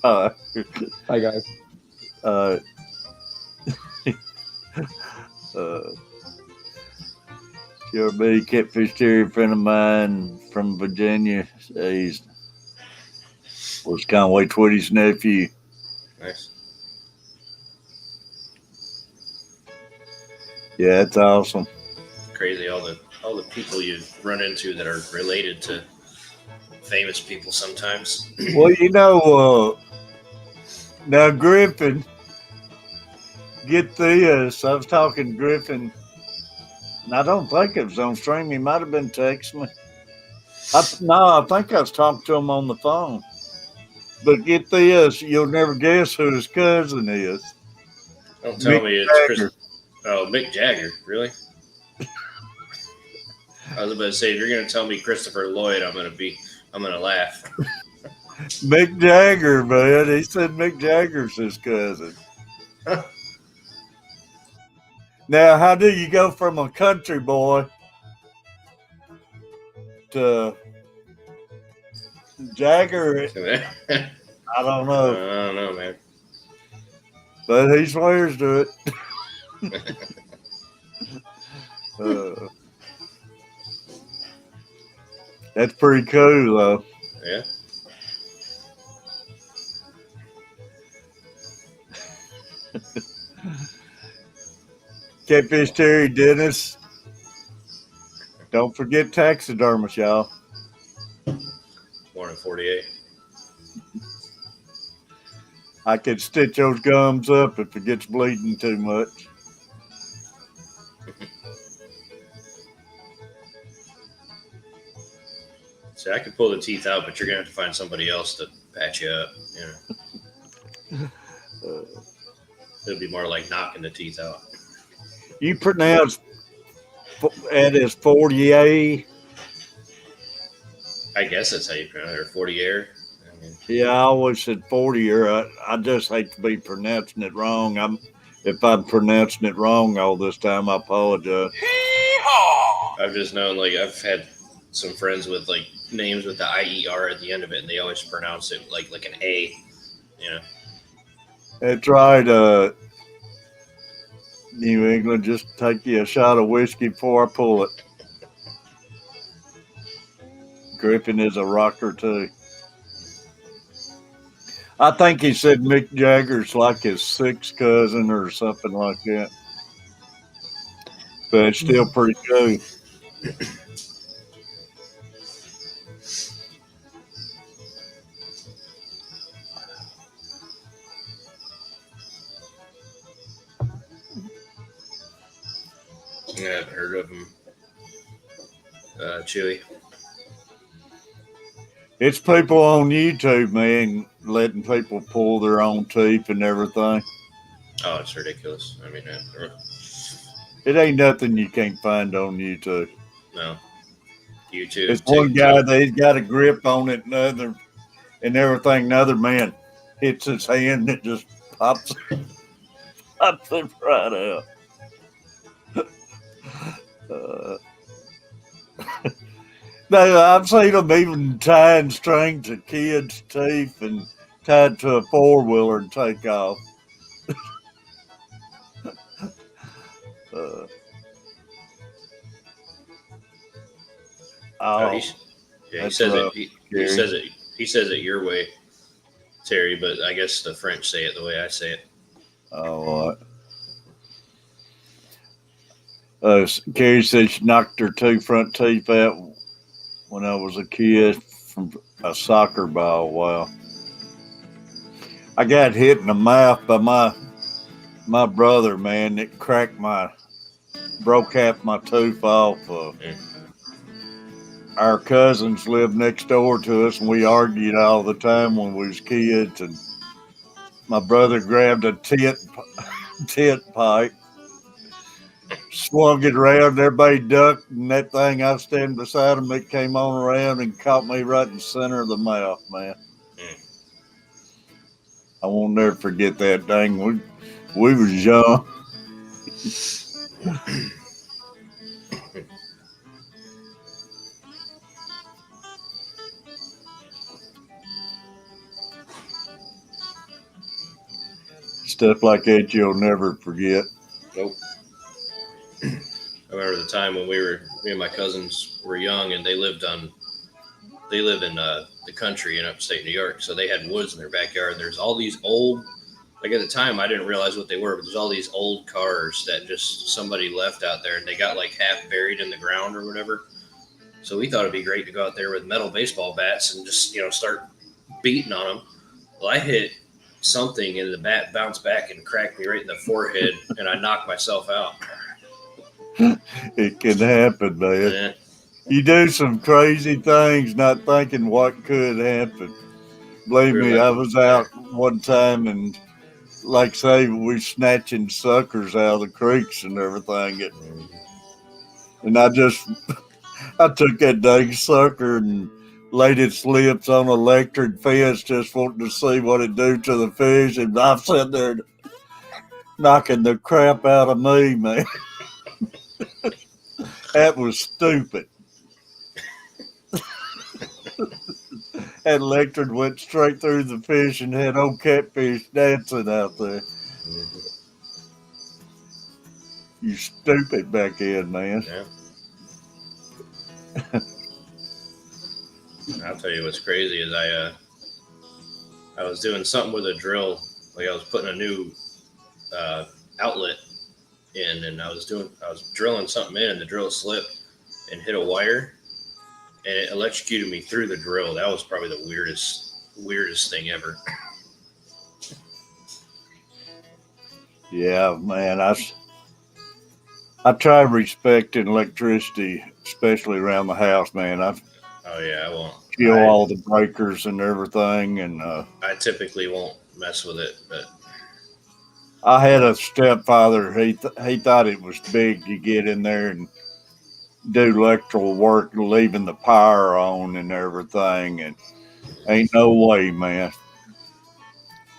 Bye, guys. Sure be Catfish Terry, a friend of mine from Virginia. He was Conway Twitty's nephew. Nice. Yeah, it's awesome. Crazy all the people you run into that are related to famous people sometimes. Well, now Griffin, get this. I was talking to Griffin, and I don't think it was on stream. He might have been texting me. No, I think I was talking to him on the phone. But get this, you'll never guess who his cousin is. Don't tell Mick me it's Chris. Jagger. Oh, Mick Jagger, really? I was about to say, if you're gonna tell me Christopher Lloyd, I'm gonna laugh. Mick Jagger, man. He said Mick Jagger's his cousin. Now, how do you go from a country boy to Jagger? I I don't know, don't know, man. but he swears to it. Uh, that's pretty cool, though. Yeah. Catfish Terry Dennis. Don't forget taxidermist, y'all. Born in '48. I could stitch those gums up if it gets bleeding too much. See, I could pull the teeth out, but you're gonna have to find somebody else to patch you up. It'd be more like knocking the teeth out. You pronounce it as 48. I guess that's how you pronounce it, or 40 air. Yeah, I always said 40, or I just hate to be pronouncing it wrong. If I'm pronouncing it wrong all this time, I apologize. Hee-haw! I've just known, like, I've had some friends with like names with the IER at the end of it, and they always pronounce it like an A. That's right. New England, just take you a shot of whiskey before I pull it. Griffin is a rocker too. I think he said Mick Jagger's like his sixth cousin or something like that. But it's still pretty cool. Yeah, I haven't heard of him. Chewy. It's people on YouTube, man, letting people pull their own teeth and everything. Oh, it's ridiculous. I mean, It ain't nothing you can't find on YouTube. no. YouTube. It's one guy that he's got a grip on it, and everything. Another man hits his hand, and it just pops it right out. No, I've seen them even tying string to kids' teeth and tied to a 4-wheeler and take off. He says it. He says it your way, Terry. But I guess the French say it the way I say it. Oh, Carrie said she knocked her 2 front teeth out when I was a kid from a soccer ball. Wow. I got hit in the mouth by my brother, man. It broke half my tooth off. Our cousins lived next door to us, and we argued all the time when we was kids. And my brother grabbed a tent pipe, swung it around, everybody ducked, and that thing, I was standing beside him, it came on around and caught me right in the center of the mouth, man. I won't never forget that thing. We was young. Stuff like that you'll never forget. Nope. I remember the time when me and my cousins were young, and they lived in the country in upstate New York. So they had woods in their backyard. There's all these old Like at the time, I didn't realize what they were, but there's all these old cars that just somebody left out there, and they got like half buried in the ground or whatever. So we thought it'd be great to go out there with metal baseball bats and just start beating on them. Well, I hit something, and the bat bounced back and cracked me right in the forehead, and I knocked myself out. It can happen, man. Yeah. You do some crazy things, not thinking what could happen. Believe We were me, like- I was out one time and, like say, we snatching suckers out of the creeks and everything. And I took that dang sucker and laid its lips on electric fish, just wanting to see what it do to the fish. And I'm sitting there knocking the crap out of me, man. That was stupid. That electric went straight through the fish and had old Catfish dancing out there. You stupid back end, man. Yeah. I'll tell you what's crazy is I was doing something with a drill, like I was putting a new outlet in, and I was drilling something in, and the drill slipped and hit a wire, and it electrocuted me through the drill. That was probably the weirdest thing ever. Yeah, man. I try respecting electricity, especially around the house, man. I Oh yeah, I won't. kill all the breakers and everything, and I typically won't mess with it, but I had a stepfather. He thought it was big to get in there and do electrical work, leaving the power on and everything. And ain't no way, man.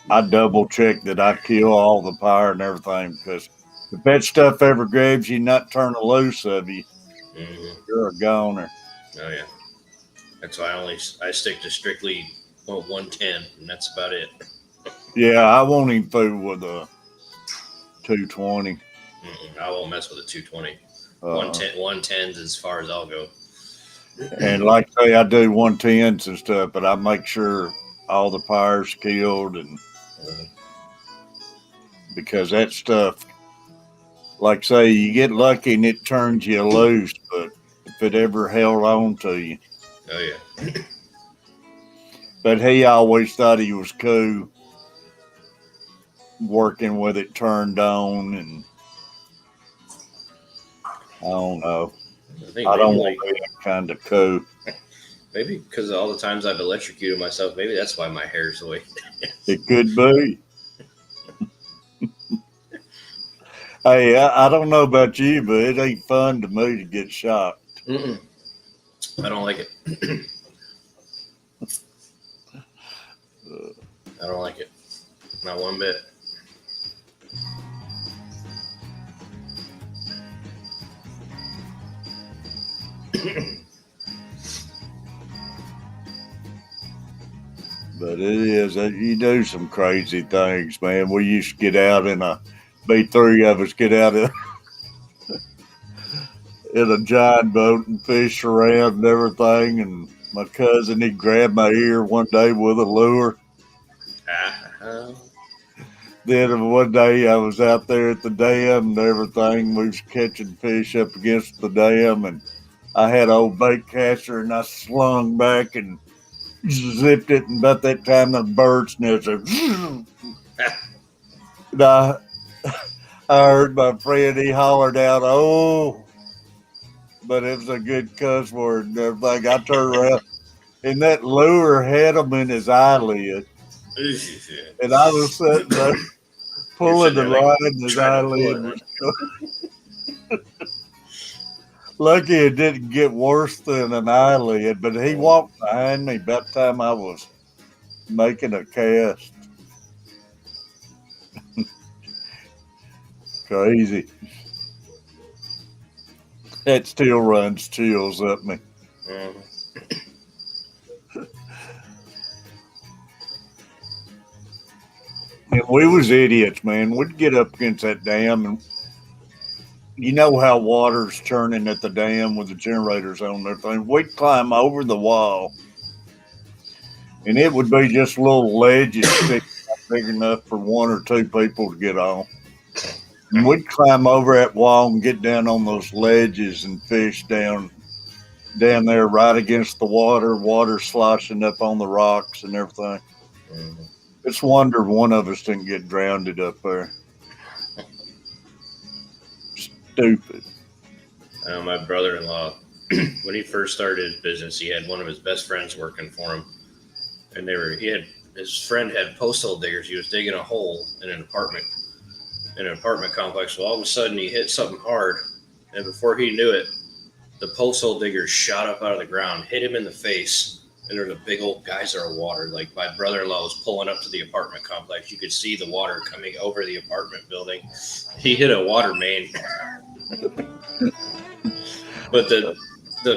I double checked that I kill all the power and everything, because if that stuff ever grabs you, not turning loose of you, you're a goner. oh yeah, that's why I stick to strictly 110, and that's about it. Yeah, I won't even fool with a 220. I won't mess with a 220. 110's as far as I'll go. And like I say, I do 110s and stuff, but I make sure all the power's killed, and because that stuff, like say, you get lucky and it turns you loose, but if it ever held on to you. Oh yeah. But he always thought he was cool working with it turned on, and I don't know. I don't want to be that kind of cool. Maybe because of all the times I've electrocuted myself, maybe that's why my hair's the way. It could be. Hey, I don't know about you, but it ain't fun to me to get shot. I don't like it. I don't like it. Not one bit. But it is, you do some crazy things, man. We used to get out be three of us get out in a giant boat and fish around and everything. And my cousin, he grabbed my ear one day with a lure. Then one day I was out there at the dam and everything. We was catching fish up against the dam, and I had an old bait catcher, and I slung back and zipped it, and about that time the bird's nest. And I heard my friend, he hollered out, "Oh," but it was a good cuss word and everything. I turned around, and that lure had him in his eyelid, and I was sitting there pulling the line, and his eyelid was lucky it didn't get worse than an eyelid, but he walked behind me about the time I was making a cast. Crazy. That still runs chills up me. And we was idiots, man. We'd get up against that dam, and you know how water's churning at the dam with the generators on there thing. We'd climb over the wall, and it would be just little ledges sticking out big enough for one or two people to get on. And we'd climb over that wall and get down on those ledges and fish down there right against the water sloshing up on the rocks and everything. Mm-hmm. It's a wonder one of us didn't get drowned up there. Stupid. My brother-in-law, when he first started his business, he had one of his best friends working for him, and his friend had postal diggers. He was digging a hole in an apartment complex. Well, all of a sudden he hit something hard, and before he knew it, the postal digger shot up out of the ground, hit him in the face, and there was a big old geyser of water. Like, my brother-in-law was pulling up to the apartment complex. You could see the water coming over the apartment building. He hit a water main. But the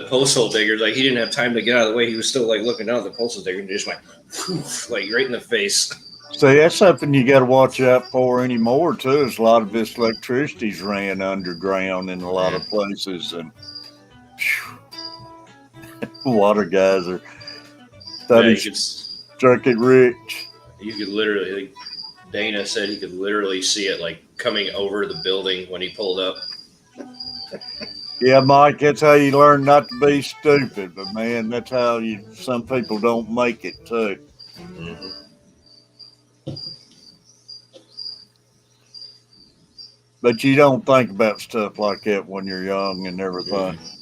postal digger, like, he didn't have time to get out of the way. He was still, like, looking down at the postal digger and just went, poof, like, right in the face. See, that's something you got to watch out for anymore, too, is a lot of this electricity's ran underground in a lot of places. And water geyser. Struck it rich. You could literally, like, Dana said he could literally see it, like, coming over the building when he pulled up. Yeah, Mike, that's how you learn not to be stupid. But, man, that's how some people don't make it, too. Mm-hmm. But you don't think about stuff like that when you're young and everything. Mm-hmm.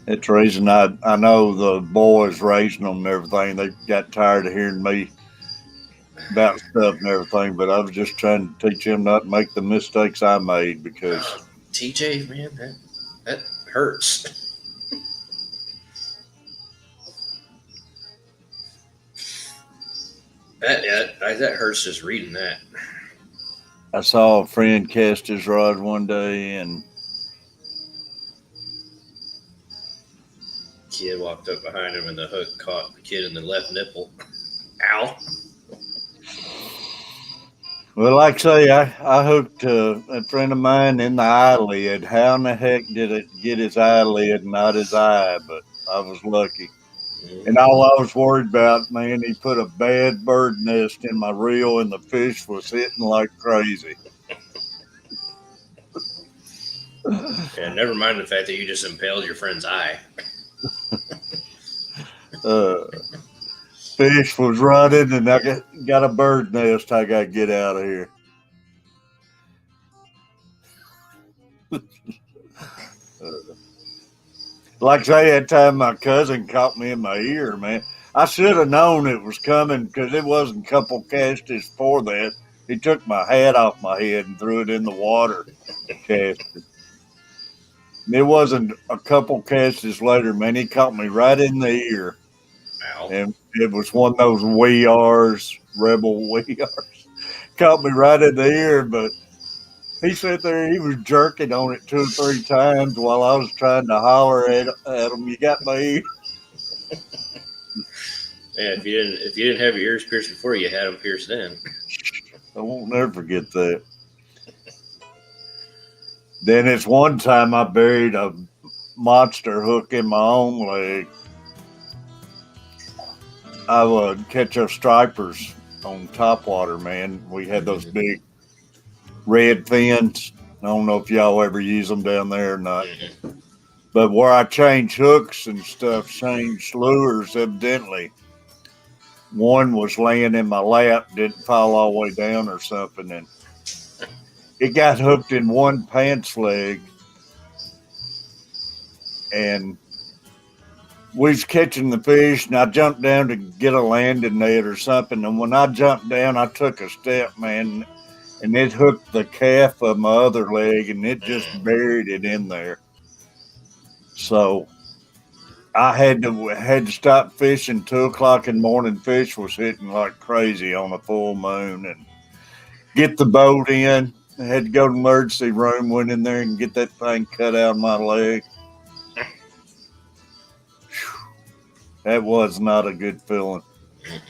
That's the reason I know the boys raising them and everything, they got tired of hearing me about stuff and everything, but I was just trying to teach them not to make the mistakes I made because... TJ, man, that hurts. That hurts just reading that. I saw a friend cast his rod one day and kid walked up behind him and the hook caught the kid in the left nipple. Ow. Well, like I say, I hooked a friend of mine in the eyelid. How in the heck did it get his eyelid and not his eye? But I was lucky. Mm-hmm. And all I was worried about, man, he put a bad bird nest in my reel and the fish was hitting like crazy. Yeah, never mind the fact that you just impaled your friend's eye. Fish was running and I got a bird nest. I got to get out of here. Like I say, that time my cousin caught me in my ear, man. I should have known it was coming because it wasn't a couple casts before that. He took my hat off my head and threw it in the water. Casted. It wasn't a couple casts later, man. He caught me right in the ear. Ow. And it was one of those wears, rebel wears. Caught me right in the ear, but he sat there, he was jerking on it 2 or 3 times while I was trying to holler at him, you got my ear. Yeah, if you didn't have your ears pierced before, you had them pierced then. I won't never forget that. Then it's one time I buried a monster hook in my own leg. I would catch those stripers on topwater, man. We had those big red fins. I don't know if y'all ever use them down there or not. But where I change hooks and stuff, change lures, evidently, one was laying in my lap, didn't fall all the way down or something, and it got hooked in one pants leg, and we was catching the fish, and I jumped down to get a landing net or something, and when I jumped down, I took a step, man, and it hooked the calf of my other leg, and it just buried it in there. So I had to stop fishing 2 o'clock in the morning. Fish was hitting like crazy on a full moon, and get the boat in. I had to go to the emergency room, went in there and get that thing cut out of my leg. That was not a good feeling. It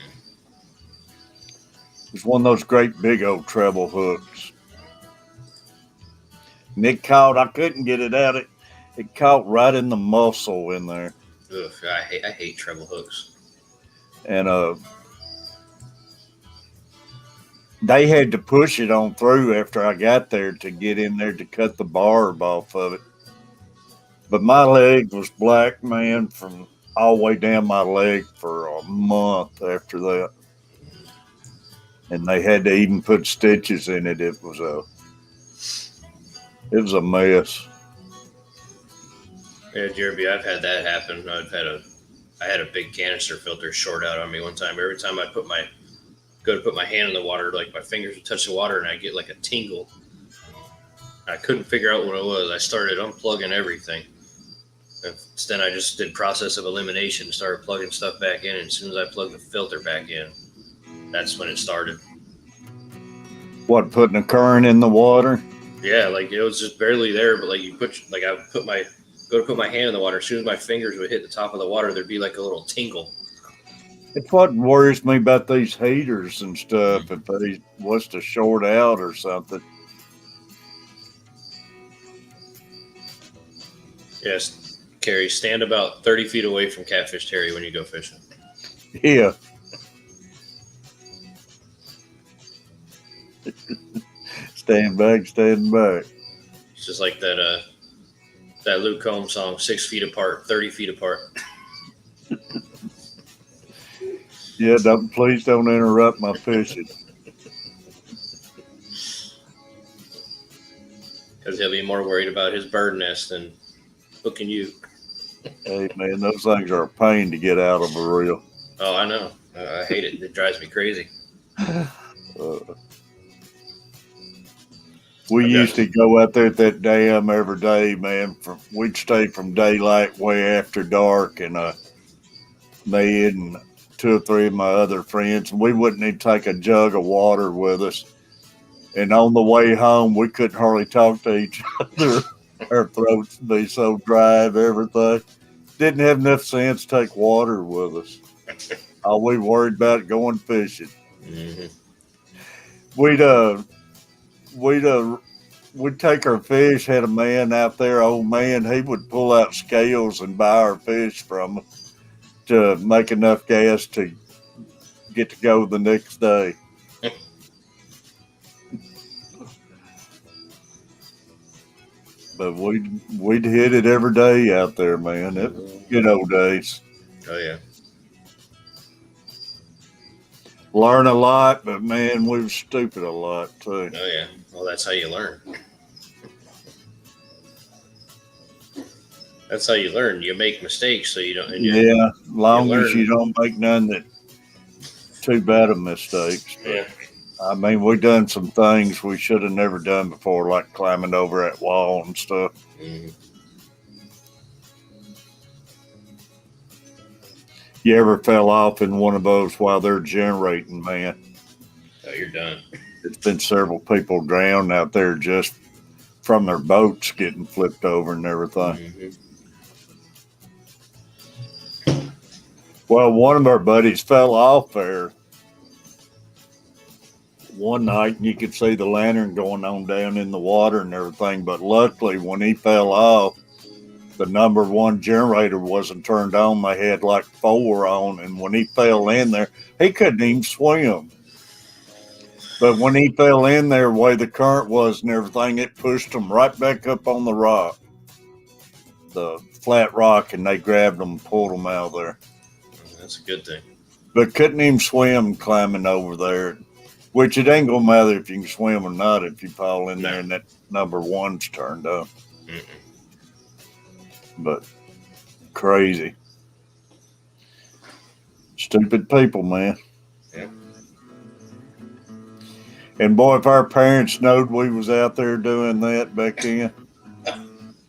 was one of those great big old treble hooks. And it caught, I couldn't get it out. It caught right in the muscle in there. Ugh, I hate treble hooks. And they had to push it on through after I got there to get in there to cut the barb off of it. But my leg was black, man, from all the way down my leg for a month after that. And they had to even put stitches in it. It was a mess. Yeah, Jeremy, I've had that happen. I had a big canister filter short out on me one time. Every time I go to put my hand in the water, like my fingers would touch the water, and I get like a tingle. I couldn't figure out what it was. I started unplugging everything. And then I just did process of elimination, started plugging stuff back in, and as soon as I plugged the filter back in, that's when it started. What, putting a current in the water? Yeah, like it was just barely there, but like I would go to put my hand in the water. As soon as my fingers would hit the top of the water, there'd be like a little tingle. It's what worries me about these heaters and stuff. If they was to short out or something. Yes, Carrie, stand about 30 feet away from Catfish Terry when you go fishing. Yeah. Stand back, stand back. It's just like that Luke Combs song, 6 feet apart, 30 feet apart. Yeah, please don't interrupt my fishing. Because he'll be more worried about his bird nest than hooking you. Hey, man, those things are a pain to get out of a reel. Oh, I know. I hate it. It drives me crazy. We used to go out there at that dam every day, man. We'd stay from daylight way after dark, and me and two or three of my other friends, and we wouldn't even take a jug of water with us. And on the way home, we couldn't hardly talk to each other. Our throats would be so dry and everything. Didn't have enough sense to take water with us. All we worried about going fishing. Mm-hmm. We'd take our fish. Had a man out there, old man. He would pull out scales and buy our fish from us to make enough gas to get to go the next day. But we'd hit it every day out there, man. It was good old days. Oh, yeah. Learn a lot, but man, we were stupid a lot too. Oh, yeah. Well, that's how you learn. That's how you learn. You make mistakes so you don't. Yeah, long as you don't make none that too bad of mistakes. But, yeah. I mean, we done some things we should have never done before, like climbing over that wall and stuff. Mm-hmm. You ever fell off in one of those while they're generating, man? Oh, you're done. It's been several people drowned out there just from their boats getting flipped over and everything. Mm-hmm. Well, one of our buddies fell off there one night, and you could see the lantern going on down in the water and everything. But luckily, when he fell off, the number one generator wasn't turned on. They had like 4 on, and when he fell in there, he couldn't even swim. But when he fell in there, the way the current was and everything, it pushed him right back up on the rock, the flat rock, and they grabbed him and pulled him out of there. That's a good thing. But couldn't even swim climbing over there. Which it ain't gonna matter if you can swim or not if you fall in there and that number one's turned on. Mm-mm. But crazy. Stupid people, man. Yeah. And boy, if our parents knowed we was out there doing that back then.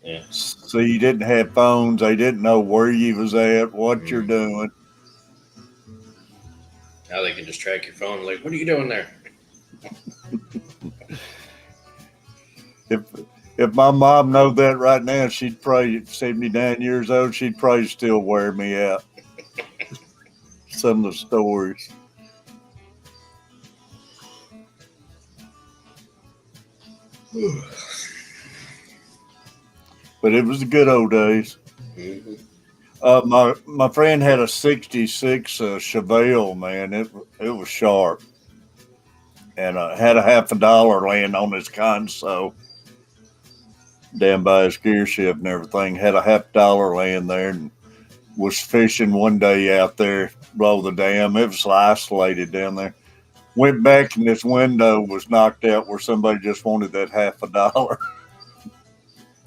Yeah. So you didn't have phones. They didn't know where you was at, what you're doing. Now they can just track your phone. Like, what are you doing there? If my mom knowed that right now, she'd probably, at 79 years old, she'd probably still wear me out. Some of the stories. But it was the good old days. Mm-hmm. My friend had a '66 Chevelle. Man, it was sharp, and had a $50 laying on his console, down by his gear shift and everything. Had a $50 laying there, and was fishing one day out there below the dam. It was isolated down there. Went back and this window was knocked out where somebody just wanted that $50. Well,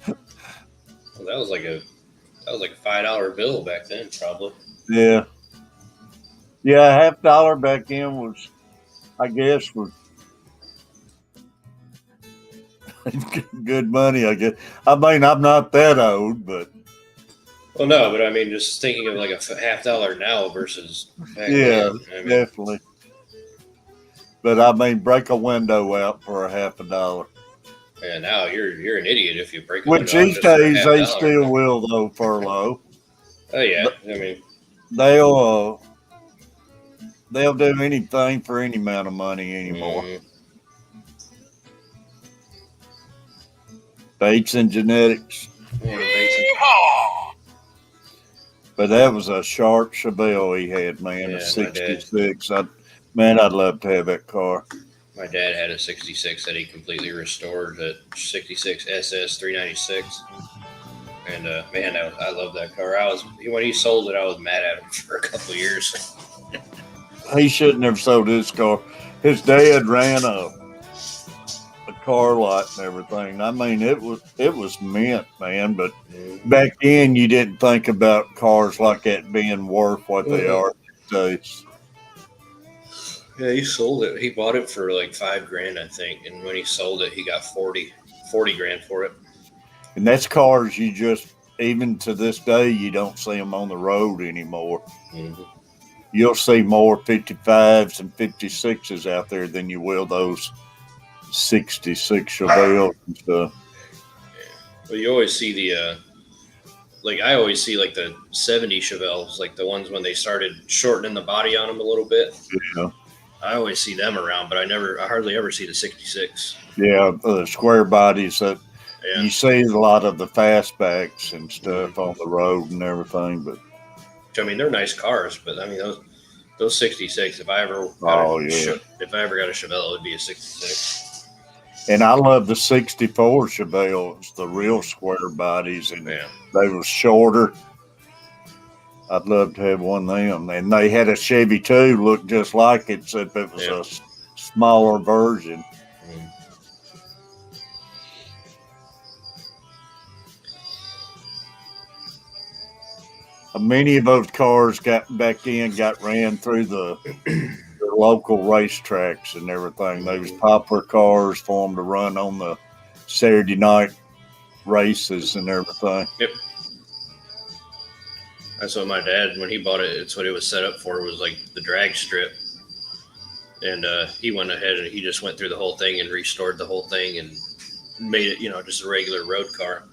that was like a $5 bill back then, probably. Yeah. Yeah, $50 back then was, I guess, was good money, I guess. I mean, I'm not that old, but Well, no, but I mean, just thinking of like a $50 now versus back yeah, then. I mean, definitely. But I mean, break a window out for a $50. yeah, now you're an idiot if you break a Which window out these just for a days they $50. still will though, furlough. Oh yeah, I mean, They'll do anything for any amount of money anymore. Baits and genetics. Yeah, basically. Yeehaw! But that was a sharp Chevelle he had, man. Yeah, A my dad. '66. I'd love to have that car. My dad had a '66 that he completely restored, a '66 SS 396. And man, I love that car. When he sold it, I was mad at him for a couple of years. He shouldn't have sold his car. His dad ran a car lot and everything. I mean, it was mint, man. But back then, you didn't think about cars like that being worth what they are these days. Yeah, he sold it. He bought it for like $5,000, I think. And when he sold it, he got 40 grand for it. And that's cars you just, even to this day, you don't see them on the road anymore. Mm-hmm. You'll see more 55s and 56s out there than you will those 66 Chevelles and stuff. Well, you always see the, I always see like the 70 Chevelles, like the ones when they started shortening the body on them a little bit. Yeah. I always see them around, but I hardly ever see the 66. Yeah, the square bodies that Yeah. you see a lot of the fastbacks and stuff on the road and everything. But I mean, they're nice cars, but I mean those 66. If I ever got a Chevelle, it would be a 66. and I love the 64 Chevelles, the real square bodies, and Yeah. they were shorter. I'd love to have one of them. And they had a Chevy too, looked just like it, except it was a smaller version. Many of those cars got ran through the local racetracks and everything. They was popular cars for them to run on the Saturday night races and everything. Yep. That's what my dad, when he bought it, it's what it was set up for, was like the drag strip. And he went ahead and he just went through the whole thing and restored the whole thing and made it, just a regular road car.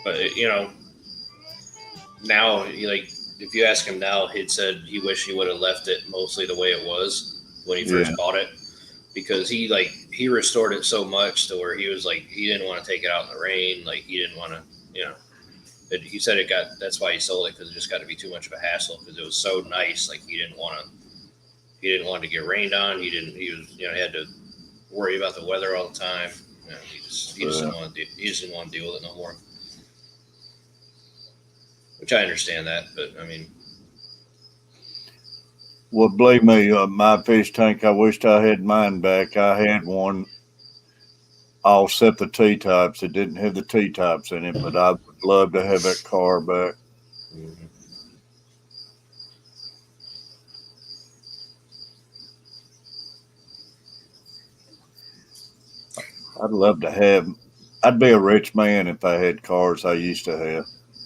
But, now, if you ask him now, he'd said he wished he would have left it mostly the way it was when he first bought it. Because he restored it so much to where he was like, he didn't want to take it out in the rain. Like, he didn't want to, he said that's why he sold it, because it just got to be too much of a hassle, because it was so nice. Like, he didn't want to get rained on. He had to worry about the weather all the time. He just didn't want to deal with it no more. Which I understand that, but I mean, well, believe me, my fish tank, I wished I had mine back. I had one all set the T-types. It didn't have the T-types in it, but I would love to have that car back. Mm-hmm. I'd be a rich man if I had cars I used to have.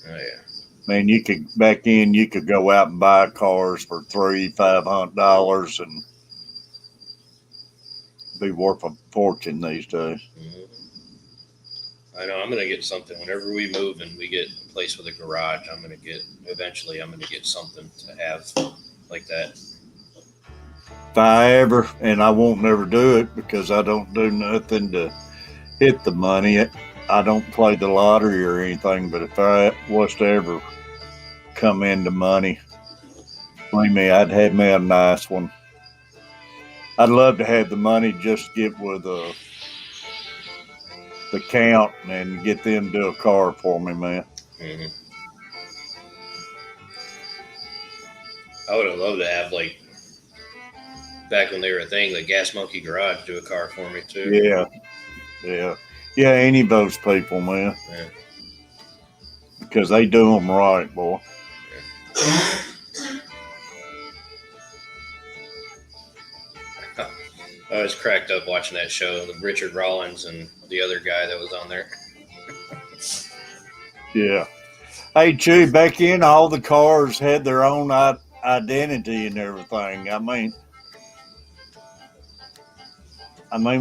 Oh yeah. Man, you could go out and buy cars for $300-$500 and be worth a fortune these days. Mm-hmm. I know. I'm gonna get something whenever we move and we get a place with a garage. Eventually I'm gonna get something to have like that. If I won't never do it because I don't do nothing to hit the money. I don't play the lottery or anything, but if I was to ever come into money, believe me, I'd have me a nice one. I'd love to have the money just get with the count and get them to do a car for me, man. Hmm. I would have loved to have, like, back when they were a thing, the Gas Monkey Garage do a car for me too. Yeah, yeah, yeah. Any of those people, man, Yeah. because they do them right, boy. I was cracked up watching that show, the Richard Rollins and the other guy that was on there. Yeah. Hey, Chew, back in, all the cars had their own identity and everything. I mean,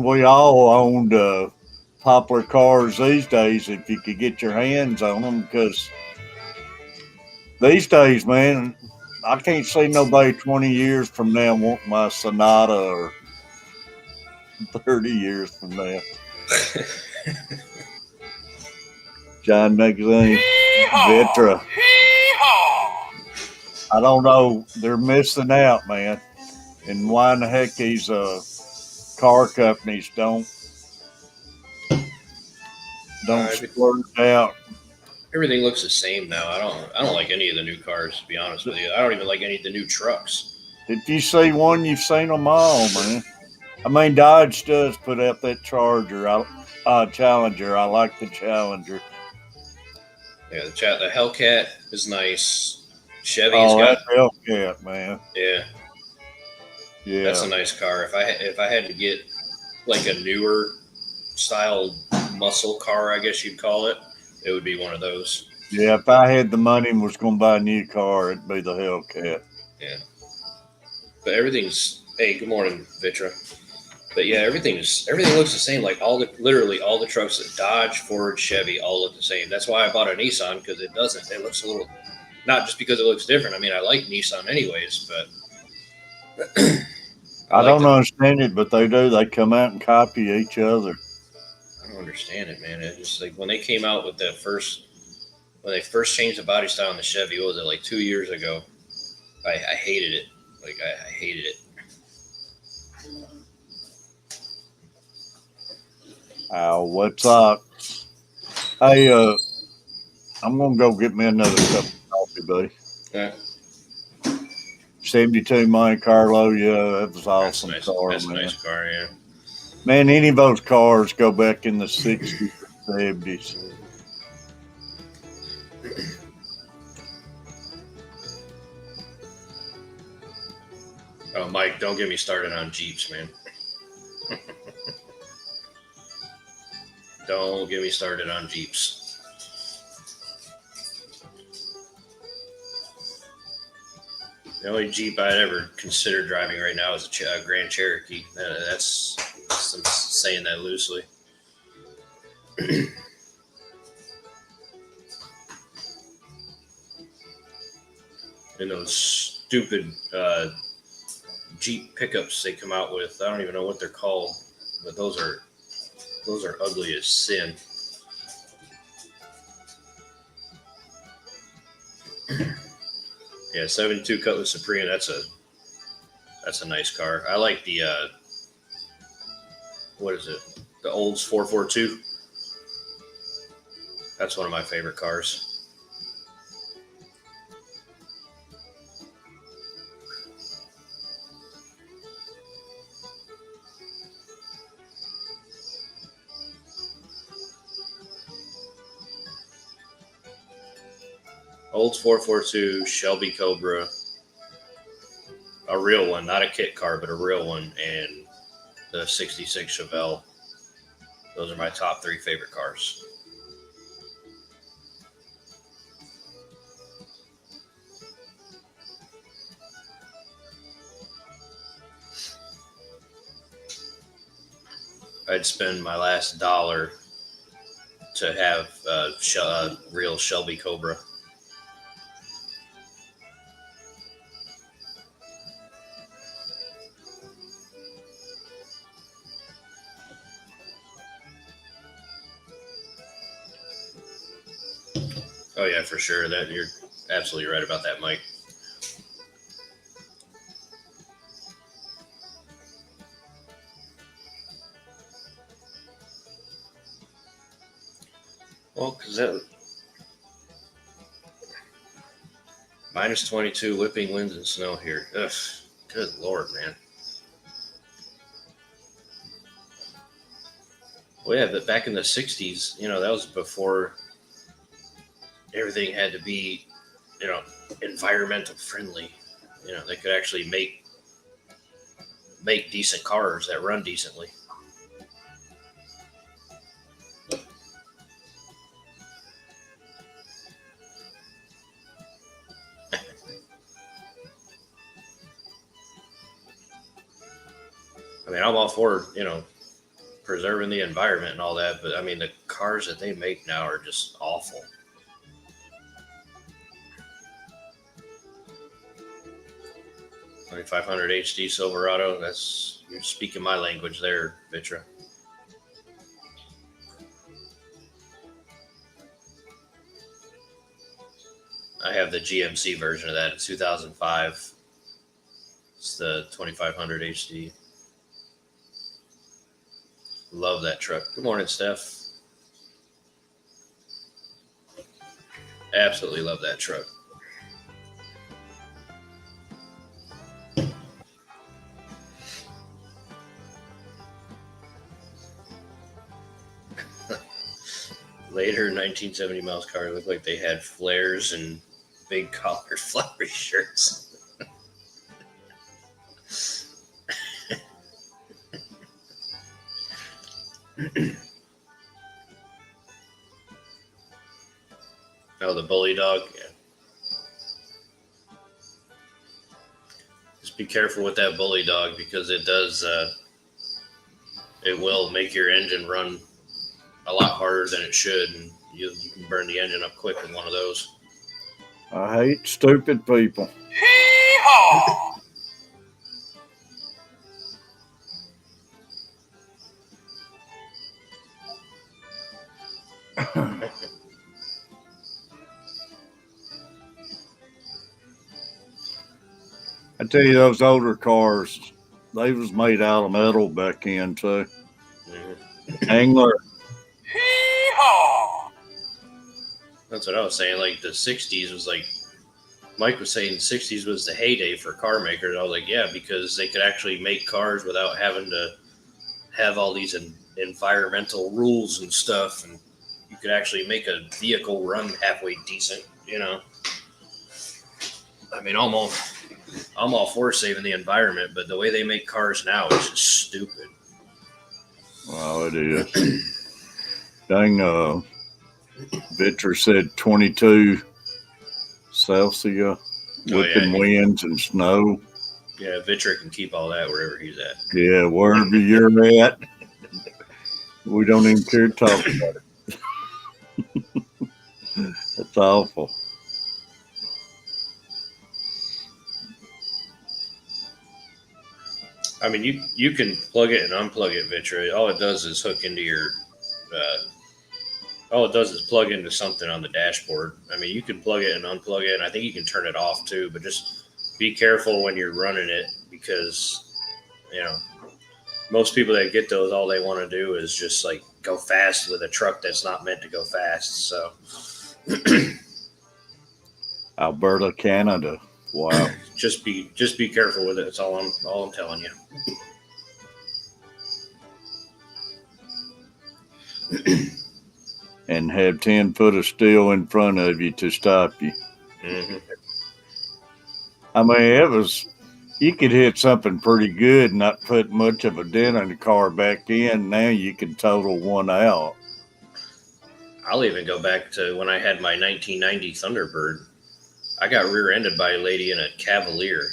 we all owned popular cars these days if you could get your hands on them. Because these days, man, I can't see nobody 20 years from now wanting my Sonata or 30 years from now. John Magazine, Vitra. I don't know. They're missing out, man. And why in the heck these car companies don't splurge out? Everything looks the same now. I don't like any of the new cars, to be honest with you. I don't even like any of the new trucks. If you see one, you've seen them all, man. I mean, Dodge does put out that Challenger. I like the Challenger. Yeah, the Hellcat is nice. Chevy's Oh, got, that Hellcat, man. yeah, Yeah, that's a nice car. If I had to get like a newer style muscle car, I guess you'd call it, it would be one of those. yeah. If I had the money and was going to buy a new car, it'd be the Hellcat. Yeah, but everything's. Hey, good morning, Vitra. But yeah, everything looks the same. Like literally all the trucks that Dodge, Ford, Chevy all look the same. That's why I bought a Nissan, because it doesn't. It looks a little, not just because it looks different. I mean, I like Nissan anyways, but I like don't understand it, but they do. They come out and copy each other. I don't understand it, man. It's just like when they came out with when they first changed the body style on the Chevy. What was it, like 2 years ago? I hated it. Like I hated it. What's up? Hey, I'm gonna go get me another cup of coffee, buddy. Yeah. 72 Monte Carlo, yeah, that was awesome That's car, That's man. a nice car, yeah. Man, any of those cars go back in the 60s or 70s. Oh, Mike, don't get me started on Jeeps, man. Don't get me started on Jeeps. The only Jeep I'd ever consider driving right now is a Grand Cherokee. That's I'm saying that loosely. And those stupid Jeep pickups they come out with, I don't even know what they're called, but those are ugly as sin. Yeah, 72 Cutlass Supreme. That's a nice car. I like the what is it? The Olds 442. That's one of my favorite cars. Olds 442, Shelby Cobra, a real one, not a kit car, but a real one, and the 66 Chevelle. Those are my top 3 favorite cars. I'd spend my last dollar to have a real Shelby Cobra. Oh yeah, for sure. That you're absolutely right about that, Mike. Well, because that minus 22, whipping winds and snow here. Ugh, good Lord, man. Well, yeah, but back in the 60s, that was before everything had to be, environmental friendly. They could actually make decent cars that run decently. I mean, I'm all for, preserving the environment and all that, but I mean, the cars that they make now are just awful. $2,500 HD Silverado. You're speaking my language there, Vitra. I have the GMC version of that. It's 2005. It's the 2500 HD. Love that truck. Good morning, Steph. Absolutely love that truck. Later 1970 miles car looked like they had flares and big collared flowery shirts. Oh, the bully dog. Yeah. Just be careful with that bully dog because it does. It will make your engine run a lot harder than it should, and you can burn the engine up quick with one of those. I hate stupid people. Hee-haw! I tell you, those older cars, they was made out of metal back then too. Mm-hmm. Angler. Hee-haw! That's what I was saying. Like the 60s was like, Mike was saying 60s was the heyday for car makers. I was like, yeah, because they could actually make cars without having to have all these environmental rules and stuff. And you could actually make a vehicle run halfway decent, I mean, I'm all for saving the environment, but the way they make cars now is just stupid. Well, it is. Dang, Victor said 22 Celsius, whipping winds and snow. Yeah, Vitra can keep all that wherever he's at. Yeah, wherever you're at. We don't even care to talk about it. That's awful. I mean, you can plug it and unplug it, Vitra. All it does is hook into your. All it does is plug into something on the dashboard. I mean, you can plug it and unplug it, and I think you can turn it off too. But just be careful when you're running it because, most people that get those, all they want to do is just like go fast with a truck that's not meant to go fast. So, Alberta, Canada. Wow. just be careful with it. That's all I'm telling you. And have 10 foot of steel in front of you to stop you. Mm-hmm. I mean, you could hit something pretty good and not put much of a dent in the car back in. Now you can total one out. I'll even go back to when I had my 1990 Thunderbird. I got rear-ended by a lady in a Cavalier,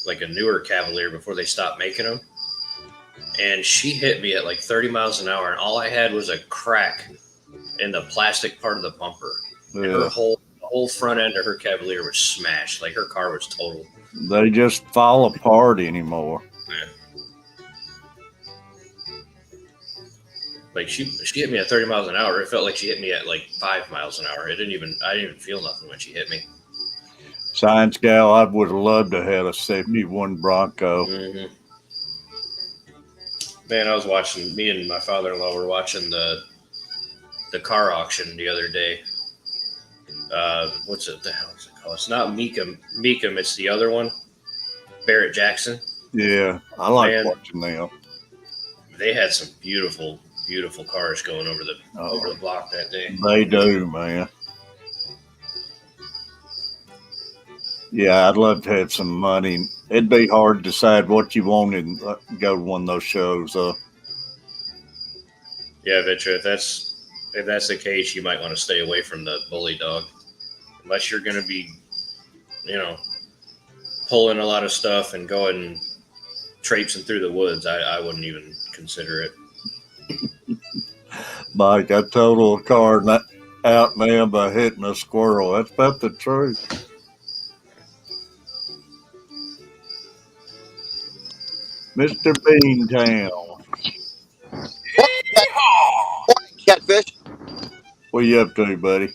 like a newer Cavalier before they stopped making them. And she hit me at like 30 miles an hour, and all I had was a crack in the plastic part of the bumper. And the whole front end of her Cavalier was smashed. Like her car was total. They just fall apart anymore. Yeah. Like she hit me at 30 miles an hour. It felt like she hit me at like 5 miles an hour. I didn't even feel nothing when she hit me. Science gal, I would have loved to have had a 71 Bronco. Mm-hmm. Man, I was watching. Me and my father-in-law were watching the car auction the other day. What's it? The hell is it called? It's not Meekum. It's the other one. Barrett Jackson. Yeah, I like watching them. They had some beautiful cars going over the block that day. They do, man. Yeah, I'd love to have some money. It'd be hard to decide what you wanted and go to one of those shows. Yeah, Vitra, if that's the case, you might want to stay away from the bully dog, unless you're going to be, pulling a lot of stuff and going traipsing through the woods. I wouldn't even consider it. Mike, I totaled a car out now by hitting a squirrel. That's about the truth. Mr. Beantown. Catfish. What you up to, buddy?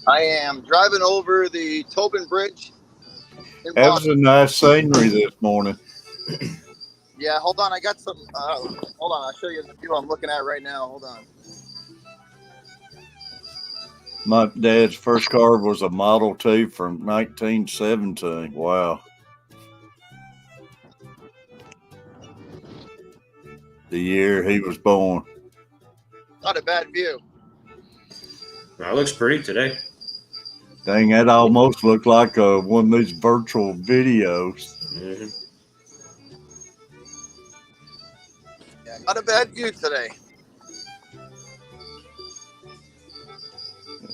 I am driving over the Tobin Bridge. That was a nice scenery this morning. Yeah, hold on. I got some. Hold on. I'll show you the view I'm looking at right now. Hold on. My dad's first car was a Model T from 1917. Wow. The year he was born. Not a bad view. That looks pretty today. Dang, that almost looked like one of these virtual videos. Mm-hmm. Yeah, not a bad view today.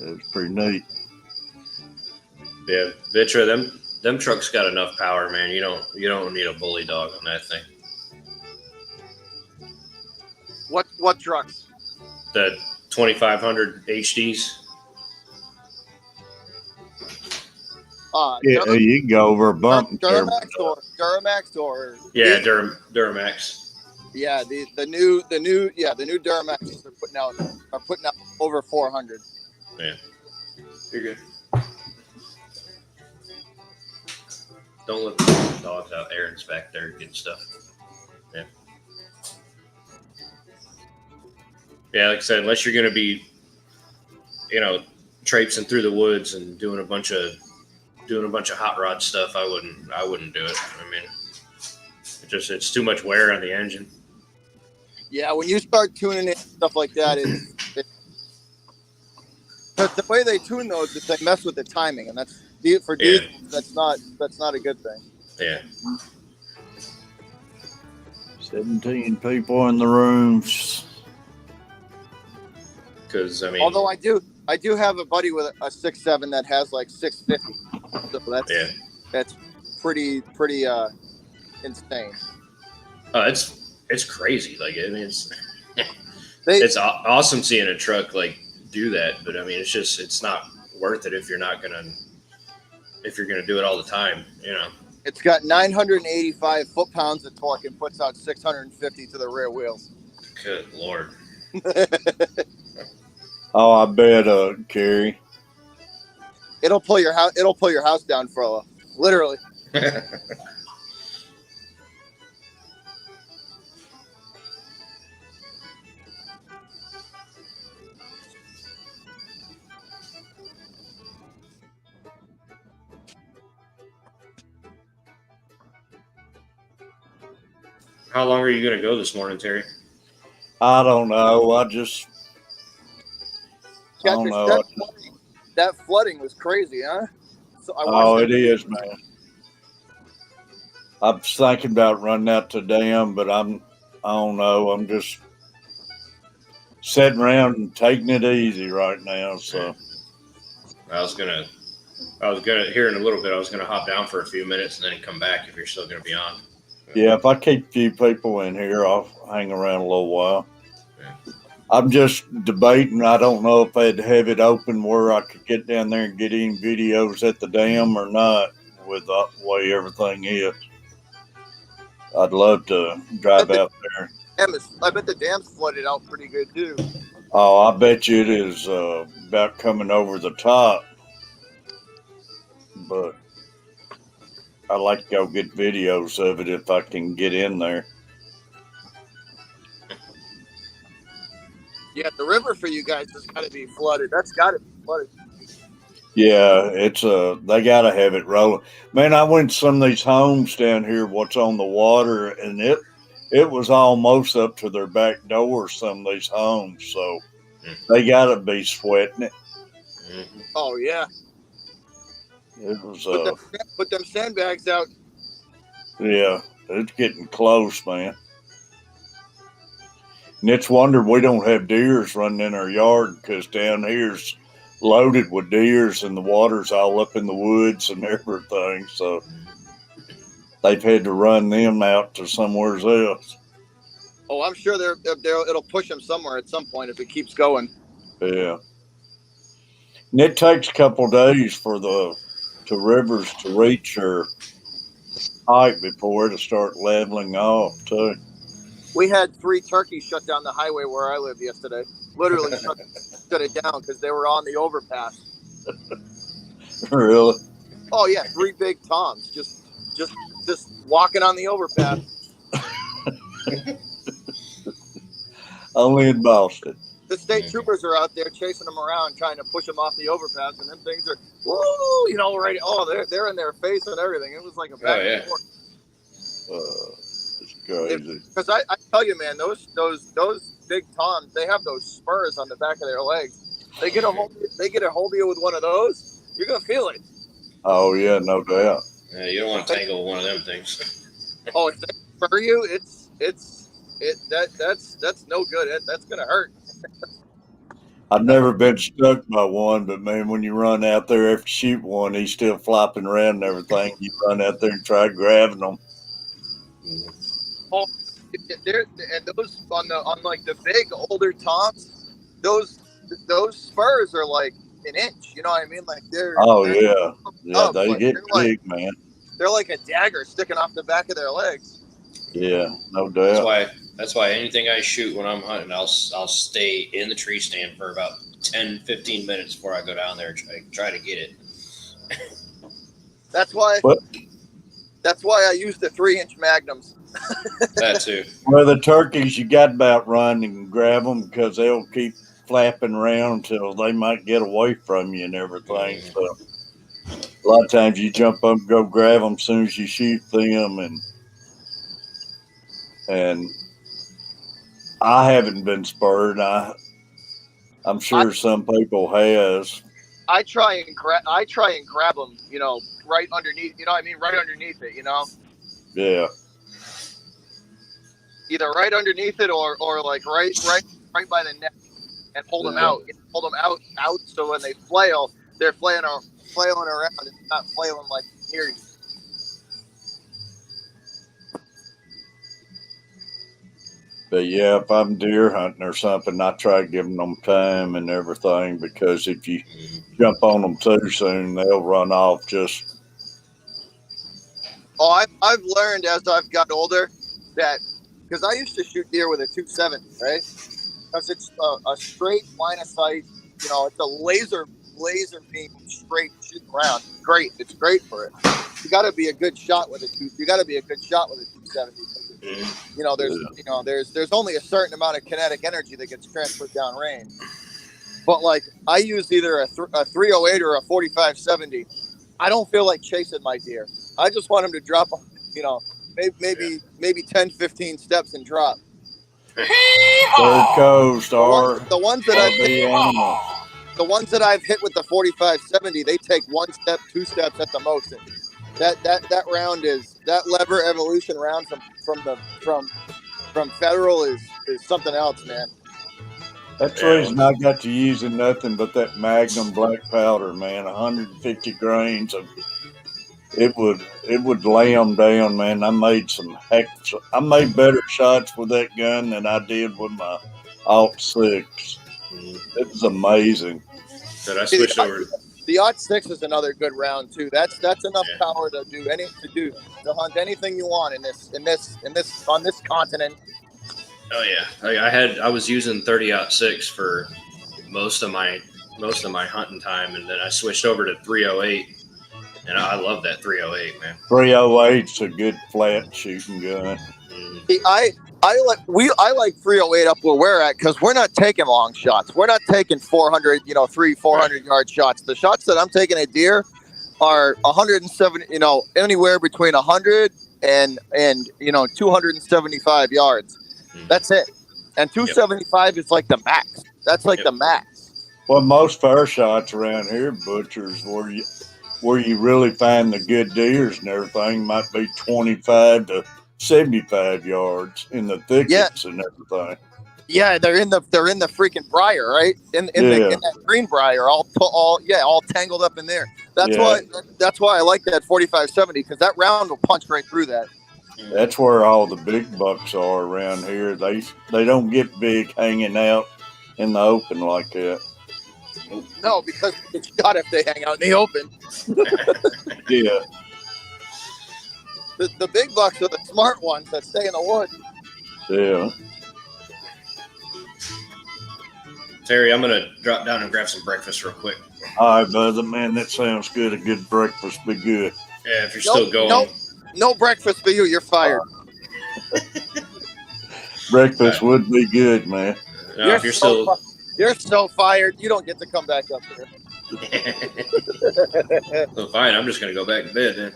It was pretty neat. Yeah, Vitra, them trucks got enough power, man. You don't need a bully dog on that thing. What trucks? The 2500 HDs. Yeah, you can go over a bump. Duramax or yeah, Duramax. Yeah, the new Duramax are putting out over 400. Yeah, you're good. Don't let the dogs out. Aaron's back there getting stuff. Yeah. Yeah, like I said, unless you're going to be, traipsing through the woods and doing a bunch of hot rod stuff, I wouldn't do it. I mean, it's too much wear on the engine. Yeah, when you start tuning in stuff like that, but the way they tune those is they mess with the timing, and that's for diesel. Yeah. That's not a good thing. Yeah. 17 people in the rooms. Because although I do have a buddy with a 6.7 that has like 650, so that's pretty insane. It's crazy. Like it's awesome seeing a truck like do that, but I mean it's not worth it if you're gonna do it all the time. It's got 985 foot-pounds of torque and puts out 650 to the rear wheels. Good Lord. Oh, I bet, Carrie. It'll pull your house down, fella. Literally. How long are you going to go this morning, Terry? I don't know. I don't know. That flooding was crazy, huh? It is, man. I was thinking about running out to dam, but I don't know. I'm just sitting around and taking it easy right now. So I was gonna here in a little bit. I was gonna hop down for a few minutes and then come back if you're still gonna be on. Yeah, if I keep a few people in here, I'll hang around a little while. Yeah. I'm just debating. I don't know if I'd have it open where I could get down there and get any videos at the dam or not with the way everything is. I'd love to drive out there. I bet the dam's flooded out pretty good too. Oh, I bet you it is about coming over the top. But I like to go get videos of it if I can get in there. Yeah, the river for you guys has got to be flooded. That's got to be flooded. Yeah, it's they gotta have it rolling. Man, I went to some of these homes down here, what's on the water, and it was almost up to their back door, some of these homes, so they gotta be sweating it. Oh yeah. It was Put them sandbags out. yeah, it's getting close, man. And it's wonder we don't have deers running in our yard because down here's loaded with deers and the water's all up in the woods and everything. So they've had to run them out to somewhere else. Oh, I'm sure it'll push them somewhere at some point if it keeps going. Yeah. And it takes a couple days for the rivers to reach their height before it'll start leveling off too. We had 3 turkeys shut down the highway where I live yesterday. Literally shut it down because they were on the overpass. Really? Oh yeah, 3 big toms just walking on the overpass. Only in Boston. The state troopers are out there chasing them around, trying to push them off the overpass, and them things are, whoa, you know, right? Oh, they're in their face and everything. It was like a back and forth. It's crazy. Because I tell you, man, those big toms, they have those spurs on the back of their legs. They get a hold of you with one of those, you're gonna feel it. Oh yeah, no doubt. Yeah, you don't want to tangle with one of them things. Oh, if they spur you, that's no good. That's gonna hurt. I've never been stuck by one, but man, when you run out there after shoot one, he's still flopping around and everything. You run out there and try grabbing them. Oh, and those on like the big older toms, those spurs are like an inch. You know what I mean? Like they're they get big, like, man. They're like a dagger sticking off the back of their legs. Yeah, no doubt. That's why anything I shoot when I'm hunting, I'll stay in the tree stand for about 10-15 minutes before I go down there and try to get it. That's why I use the 3-inch magnums. That too. Well, the turkeys, you got about run and grab them because they'll keep flapping around until they might get away from you and everything. So a lot of times you jump up and go grab them as soon as you shoot them, and I haven't been spurred. I'm sure some people has. I try and grab them, you know, right underneath. You know what I mean? Right underneath it, you know. Yeah. Either right underneath it or like right by the neck, and hold them out. Hold them out. So when they flail, they're flailing around and not flailing like near you. But yeah, if I'm deer hunting or something, I try giving them time and everything because if you jump on them too soon, they'll run off. Just I've learned as I've got older that because I used to shoot deer with a 270, right? Because it's a straight line of sight. You know, it's a laser beam straight shooting around. Great, it's great for it. You got to be a good shot with a 270. You know, there's only a certain amount of kinetic energy that gets transferred downrange. But like I use either a 308 or a 4570. I don't feel like chasing my deer. I just want them to drop, you know, maybe 10, 15 steps and drop. Third Coast are the ones that I've hit with the 4570, they take 1 step, 2 steps at the most. That round is that lever evolution round from Federal is something else, man. That's the reason I got to using nothing but that Magnum black powder, man. 150 grains of it would lay them down, man. I made better shots with that gun than I did with my Alt 6. It was amazing. Did I switch over? The Alt 6 is another good round too. That's enough power to hunt anything you want on this continent. Oh yeah, I was using 30-06 for most of my hunting time, and then I switched over to 308, and I love that 308, man. 308's a good flat shooting gun. Mm. See, I like 308 up where we're at because we're not taking long shots. We're not taking 400, 400 yard shots. The shots that I'm taking at deer are 170, anywhere between 100 and 275 yards. Mm. That's it. And 275 is like the max. That's like the max. Well, most fair shots around here, butchers, where you really find the good deers and everything, might be 25 to 75 yards in the thickets and everything. Yeah, they're in the freaking briar, right? In that green briar, all tangled up in there. That's why I like that 4570 because that round will punch right through that. That's where all the big bucks are around here. They don't get big hanging out in the open like that. No, because they get shot if they hang out in the open. Yeah. The big bucks are the smart ones that stay in the woods. Yeah. Terry, I'm gonna drop down and grab some breakfast real quick. All right, brother, man, that sounds good. A good breakfast be good. Yeah, if you're still going. No breakfast for you. You're fired. Breakfast would be good, man. No, if you're still. You're so fired. You don't get to come back up here. Well, fine. I'm just gonna go back to bed then.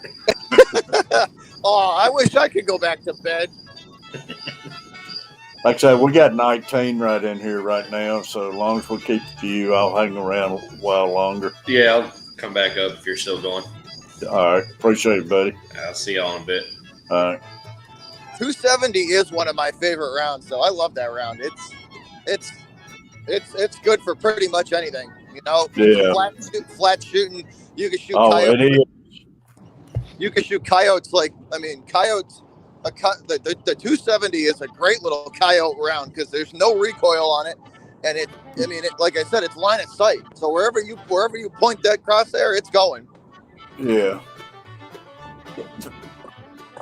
Oh, I wish I could go back to bed. Like I said, we got 19 right in here right now, so as long as we keep a few, I'll hang around a while longer. Yeah, I'll come back up if you're still going. All right. Appreciate it, buddy. I'll see y'all in a bit. All right. 270 is one of my favorite rounds, so I love that round. It's good for pretty much anything, Yeah. Flat shooting. You can shoot coyotes. It is. You can shoot coyotes coyotes. The 270 is a great little coyote round because there's no recoil on it, and like I said, it's line of sight. So wherever you point that crosshair, it's going. Yeah.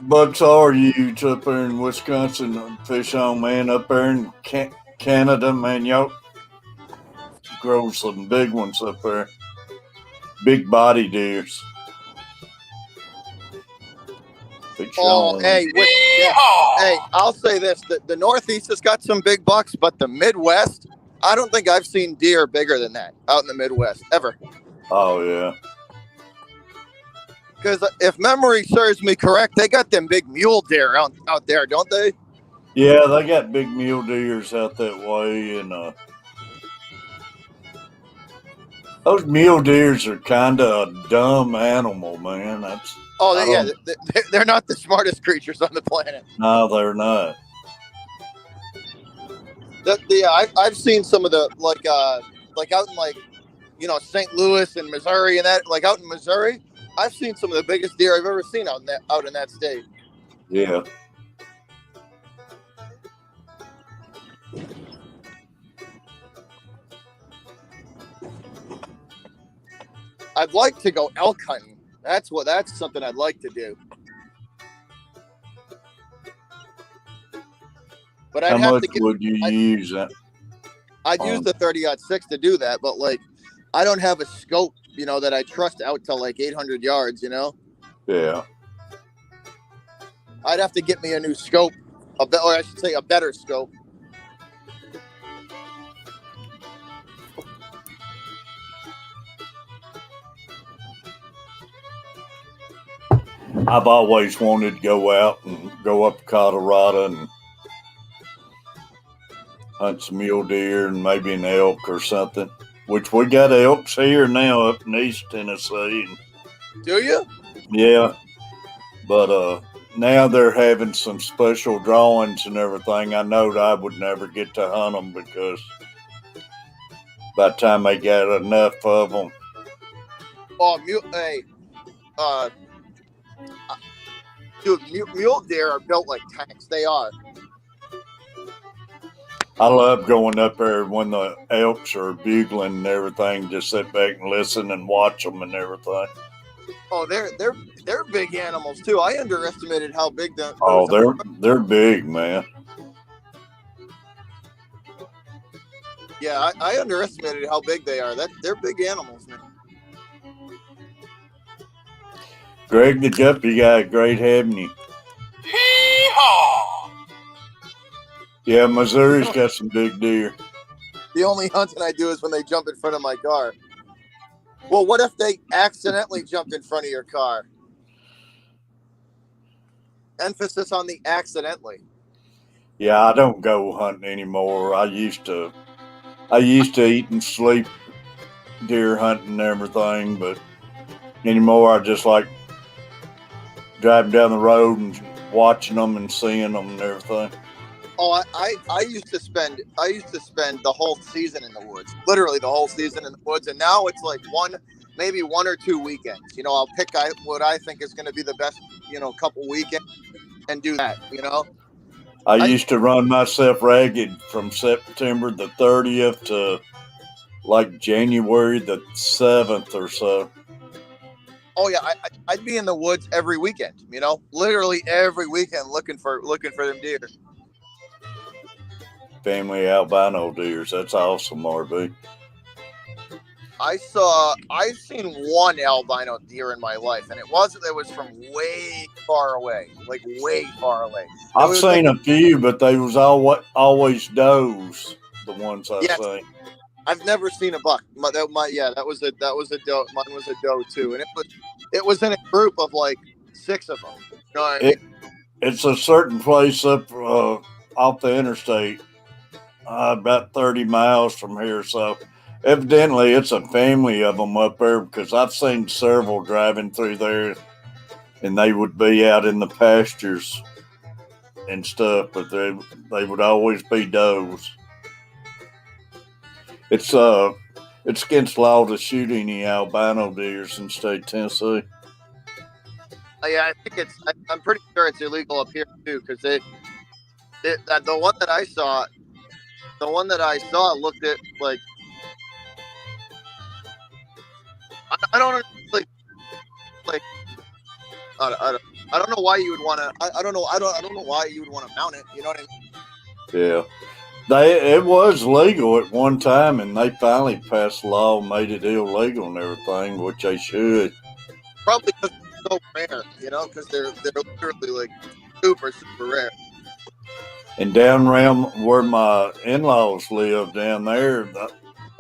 Bucks are huge up there in Wisconsin. Fish on, man. Up there in Canada, man, y'all grow some big ones up there. Big body deers. Hey, I'll say this: the Northeast has got some big bucks, but the Midwest, I don't think I've seen deer bigger than that out in the Midwest ever. Oh yeah. Because if memory serves me correct, they got them big mule deer out there, don't they? Yeah, they got big mule deers out that way, and those mule deers are kind of a dumb animal, man. They're not the smartest creatures on the planet. No, they're not. I've seen some of the like out in St. Louis and Missouri and that, like out in Missouri, I've seen some of the biggest deer I've ever seen out in that state. Yeah. I'd like to go elk hunting. That's something I'd like to do. But how much would you use that? I'd use the 30-06 to do that, but I don't have a scope, that I trust out to 800 yards, Yeah. I'd have to get me a new scope, or I should say a better scope. I've always wanted to go out and go up to Colorado and hunt some mule deer and maybe an elk or something. Which we got elks here now up in East Tennessee. Do you? Yeah. But now they're having some special drawings and everything. I know that I would never get to hunt them because by the time they got enough of them. Oh, dude, mule deer are built like tanks. They are. I love going up there when the elks are bugling and everything. Just sit back and listen and watch them and everything. Oh, they're big animals too. I underestimated how big they're big, man. Yeah, I underestimated how big they are. They're big animals, man. Greg the Guppy guy, great having you. Hee-haw! Yeah, Missouri's got some big deer. The only hunting I do is when they jump in front of my car. Well, what if they accidentally jumped in front of your car? Emphasis on the accidentally. Yeah, I don't go hunting anymore. I used to eat and sleep deer hunting and everything, but anymore I just like driving down the road and watching them and seeing them and everything. Oh, I used to spend the whole season in the woods, literally the whole season in the woods, and now it's like maybe 1 or 2 weekends. I'll pick what I think is going to be the best, couple weekends and do that. I used to run myself ragged from September the 30th to like January the 7th or so. Oh yeah, I'd be in the woods every weekend. Literally every weekend looking for them deer. Family albino deers. That's awesome, RB. I've seen one albino deer in my life, and it was from way far away, like way far away. I've seen a few, but they was always does. The ones I've seen. I've never seen a buck. That was a doe. Mine was a doe too, and it was in a group of like 6 of them. You know what I mean? It's a certain place up off the interstate, about 30 miles from here. So evidently it's a family of them up there, because I've seen several driving through there, and they would be out in the pastures and stuff, but they would always be does. It's against law to shoot any albino deers in state of Tennessee. Yeah, I think I'm pretty sure it's illegal up here too, because the one that I saw looked at like I don't like I don't know why you would want to. I don't know why you would want to mount it. You know what I mean? Yeah. It was legal at one time, and they finally passed a law and made it illegal and everything, which they should. Probably because they're so rare, because they're literally like super rare. And down around where my in-laws live down there,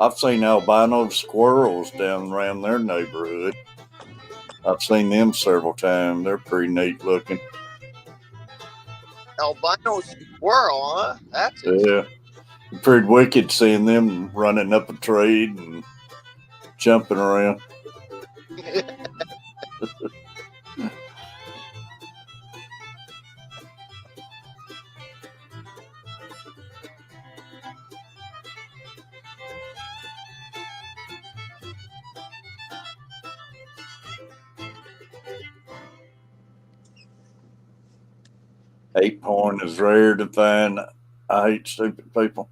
I've seen albino squirrels down around their neighborhood. I've seen them several times. They're pretty neat looking. Albino squirrel, huh? That's it. Yeah. Pretty wicked seeing them running up a tree and jumping around. Acorn is rare to find. I hate stupid people.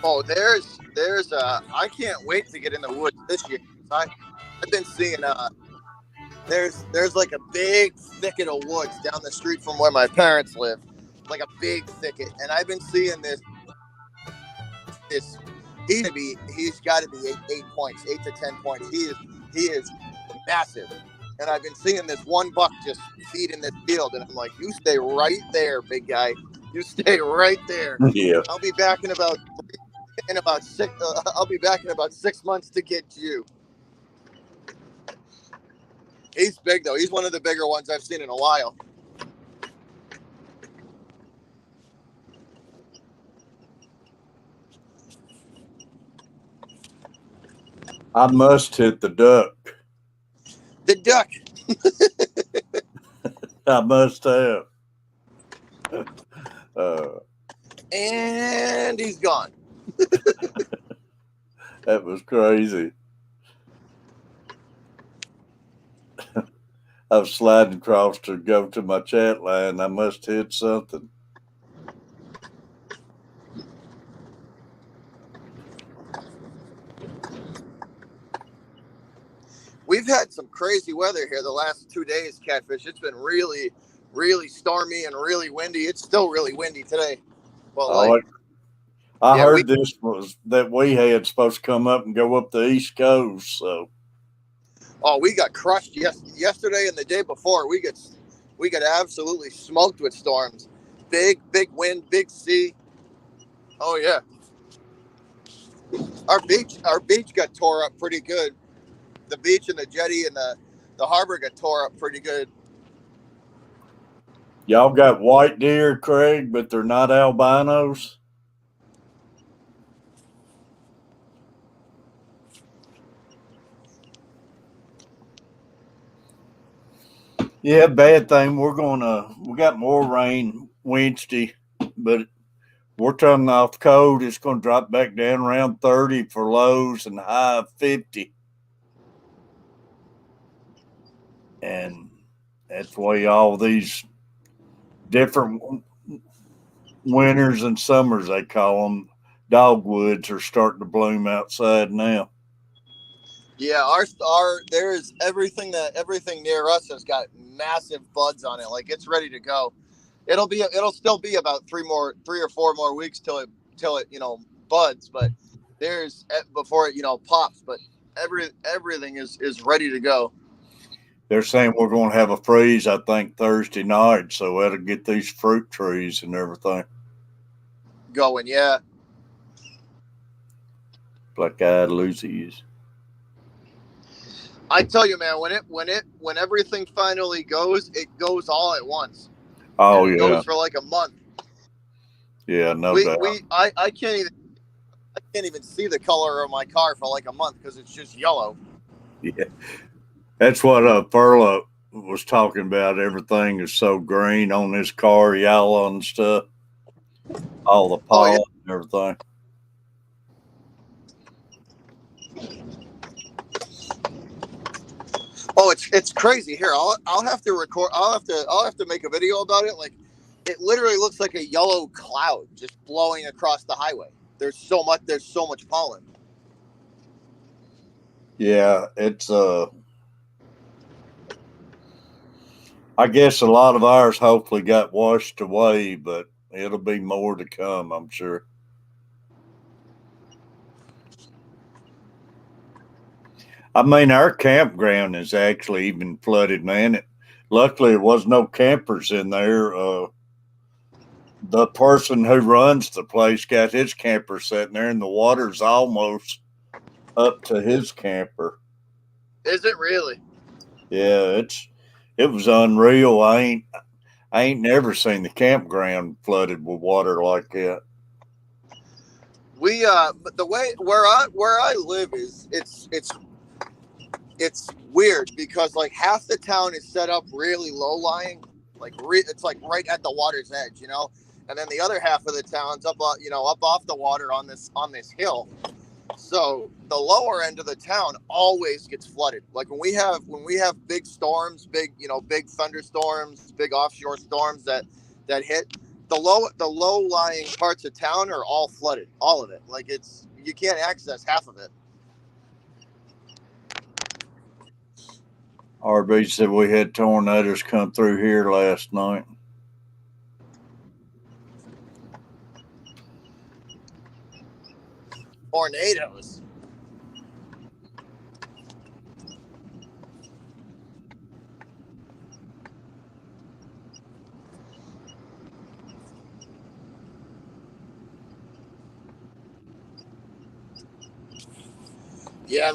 Oh, there's I can't wait to get in the woods this year. I've been seeing there's like a big thicket of woods down the street from where my parents live, like a big thicket, and I've been seeing this. He's got to be 8 points, 8 to 10 points. He is massive, and I've been seeing this one buck just feeding this field, and I'm like, you stay right there, big guy. You stay right there. Yeah. I'll be back in about 6 months to get you. He's big though. He's one of the bigger ones I've seen in a while. I must hit the duck. The duck. I must have. And he's gone. That was crazy. I was sliding across to go to my chat line. I must hit something. We've had some crazy weather here the last 2 days, Catfish. It's been really, really stormy and really windy. It's still really windy today. Well, I Yeah, heard this was that we had supposed to come up and go up the East Coast. So we got crushed yesterday and the day before. We got absolutely smoked with storms. Big wind, big sea. Oh yeah. Our beach got tore up pretty good. The beach and the jetty and the harbor got tore up pretty good. y'all got white deer, Craig, but they're not albinos. Yeah, bad thing. We got more rain Wednesday, but we're turning off cold. It's gonna drop back down around 30 for lows and high of 50. And that's the way all these different winters and summers, they call them, dogwoods are starting to bloom outside now. Yeah, our there's everything near us has got massive buds on it. Like it's ready to go. It'll still be about 3 or 4 more weeks till it buds, but there's before it pops. But everything is ready to go. They're saying we're going to have a freeze, I think, Thursday night, so that'll get these fruit trees and everything. Going, yeah. Black-eyed Lucy's. I tell you, man, when everything finally goes, it goes all at once. Oh and it yeah, goes for like a month. yeah, no doubt. I can't even see the color of my car for like a month because it's just yellow. Yeah, that's what Perla was talking about. Everything is so green on this car, yellow and stuff. All the pollen and everything. Oh, it's crazy. Here, I'll have to record. I'll have to make a video about it. Like, it literally looks like a yellow cloud just blowing across the highway. There's so much pollen. Yeah, it's I guess a lot of ours hopefully got washed away, but it'll be more to come, I'm sure. I mean, our campground is actually even flooded, man. Luckily, there was no campers in there. The person who runs the place got his camper sitting there, and the water's almost up to his camper. Is it really? Yeah, it was unreal. I ain't never seen the campground flooded with water like that. But the way where I live is it's weird because like half the town is set up really low lying, like it's like right at the water's edge, and then the other half of the town's up off the water on this hill. So the lower end of the town always gets flooded. Like when we have big storms, big thunderstorms, big offshore storms that hit, the low lying parts of town are all flooded, all of it. Like you can't access half of it. RB said we had tornadoes come through here last night. Tornadoes. Yeah,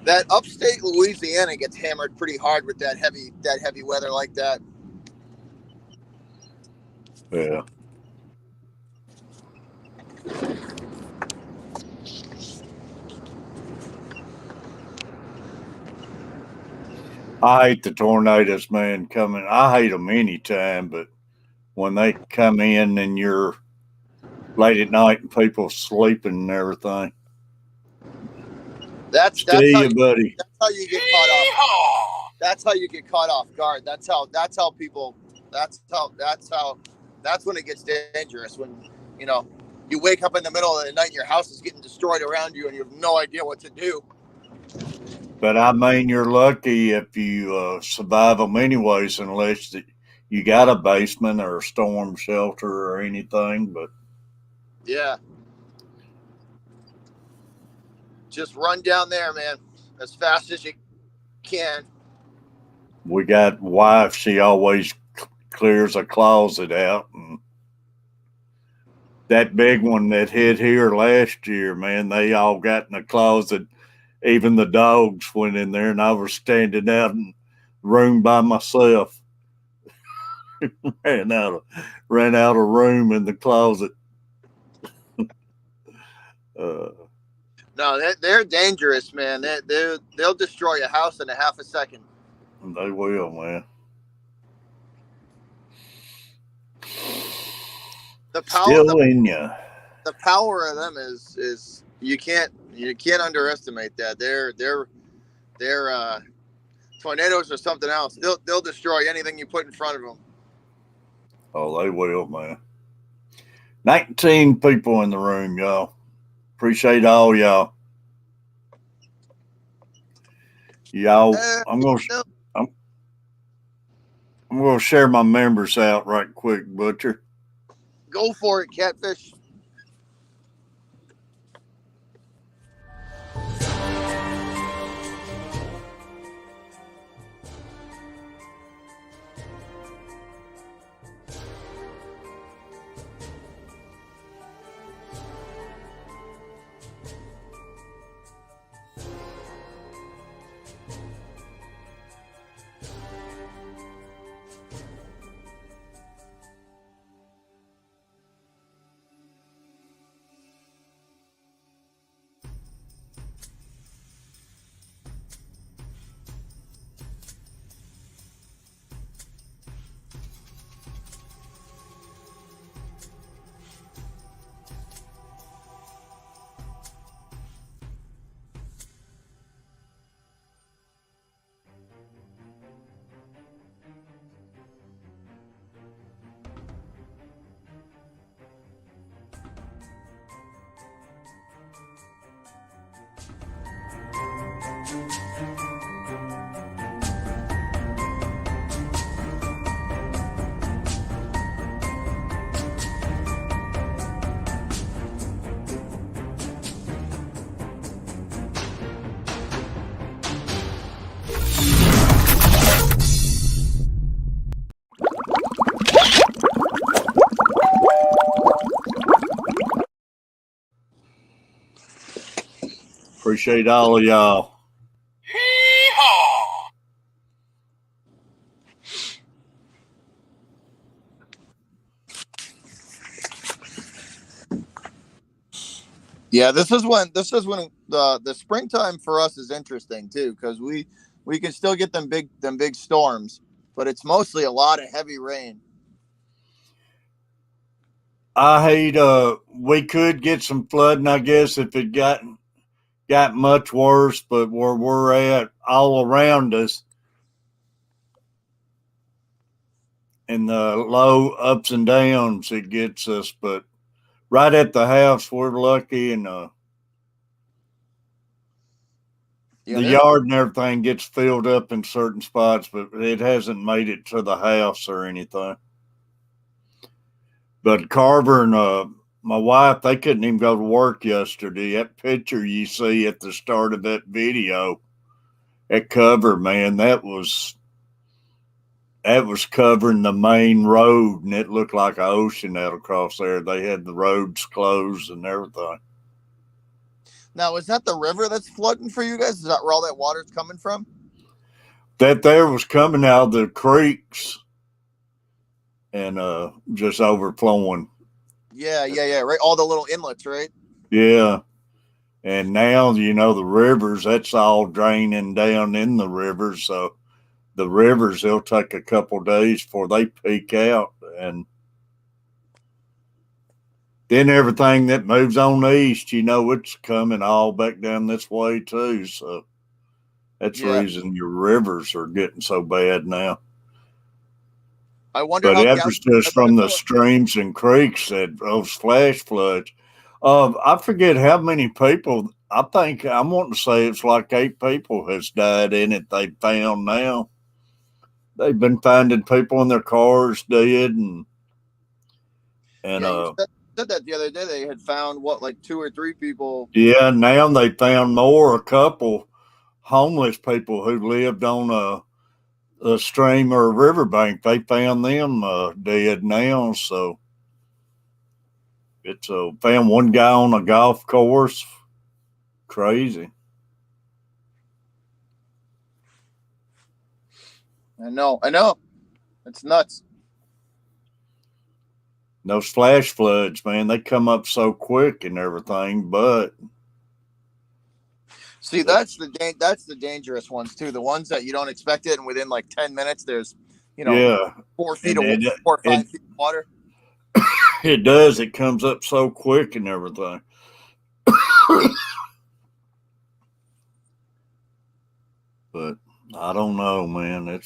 that upstate Louisiana gets hammered pretty hard with that heavy weather like that. Yeah. I hate the tornadoes, man, coming. I hate them anytime, but when they come in and you're late at night and people sleeping and everything. That's See how you, buddy. That's how you get caught off. That's how you get caught off guard. That's how people. That's when it gets dangerous. When you wake up in the middle of the night and your house is getting destroyed around you and you have no idea what to do. But I mean, you're lucky if you survive them anyways, unless you got a basement or a storm shelter or anything. But Yeah. just run down there, man, as fast as you can. We got wife. She always clears a closet out, and that big one that hit here last year, man, they all got in the closet. Even the dogs went in there, and I was standing out in the room by myself. ran out of room in the closet. No, they're dangerous, man. They'll destroy a house in a half a second. They will, man. The power, Still in ya. the power of them is you can't underestimate that. They're tornadoes or something else. They'll destroy anything you put in front of them. Oh, they will, man. 19 people in the room, y'all. Appreciate all y'all. Y'all, I'm gonna share my members out right quick, Butcher. Go for it, Catfish. Appreciate all of y'all. Hee-haw! Yeah, this is when the springtime for us is interesting too, because we can still get them big storms, but it's mostly a lot of heavy rain. I hate we could get some flooding, I guess, if it got much worse, but where we're at all around us in the low ups and downs, it gets us. But right at the house, we're lucky, and the yard and everything gets filled up in certain spots, but it hasn't made it to the house or anything. But Carver and my wife, they couldn't even go to work yesterday. That picture you see at the start of that video, that cover, man, that was covering the main road, and it looked like an ocean out across there. They had the roads closed and everything. Now, is that the river that's flooding for you guys? Is that where all that water's coming from? That there was coming out of the creeks and just overflowing. Yeah, right. All the little inlets, right? Yeah. And now, the rivers, that's all draining down in the rivers. So the rivers, they'll take a couple days before they peak out. And then everything that moves on east, it's coming all back down this way too. So that's the reason your rivers are getting so bad now. I wonder. But that was just from the streams and creeks, those flash floods. I forget how many people. I think I'm wanting to say it's like 8 people has died in it. They found now. They've been finding people in their cars dead, and you said that the other day. They had found like 2 or 3 people. Yeah, now they found more, a couple homeless people who lived on a stream or a riverbank. They found them dead now. So it's found one guy on a golf course. Crazy. I know. It's nuts. Those flash floods, man, they come up so quick and everything, but See, that's the dangerous ones too. The ones that you don't expect it, and within like 10 minutes, there's yeah, 4 feet and of 4 or 5 feet of water. it does. It comes up so quick and everything. But I don't know, man.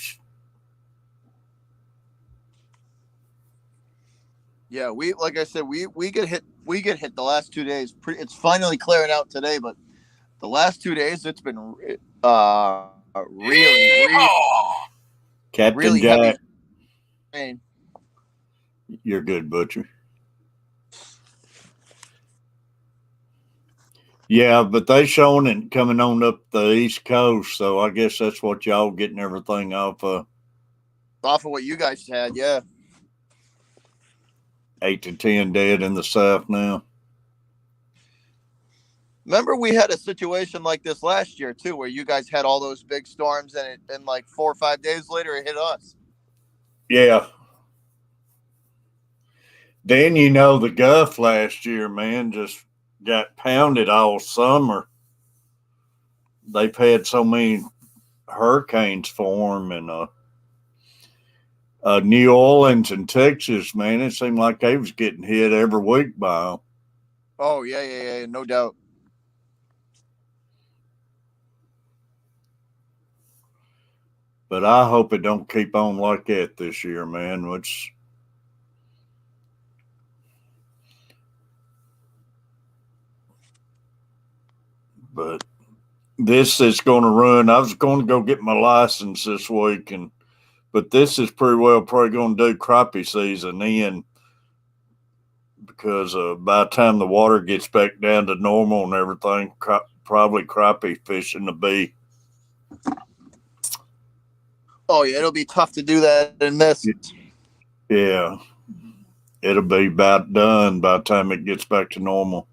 Yeah, like I said, we get hit. We get hit the last 2 days. It's finally clearing out today, but the last 2 days it's been really Captain really Jack, heavy rain. you're good, Butcher. Yeah, but they showing it coming on up the East Coast, so I guess that's what y'all getting everything off of. Off of what you guys had, yeah. 8 to 10 dead in the South now. Remember, we had a situation like this last year too, where you guys had all those big storms, and like 4 or 5 days later, it hit us. Yeah. Then the Gulf last year, man, just got pounded all summer. They've had so many hurricanes form, and New Orleans and Texas, man, it seemed like they was getting hit every week by them. Oh yeah, no doubt. But I hope it don't keep on like that this year, man. But this is going to run. I was going to go get my license this week, but this is probably going to do crappie season in, because by the time the water gets back down to normal and everything, probably crappie fishing to be. Oh yeah, it'll be tough to do that in this. Yeah, it'll be about done by the time it gets back to normal.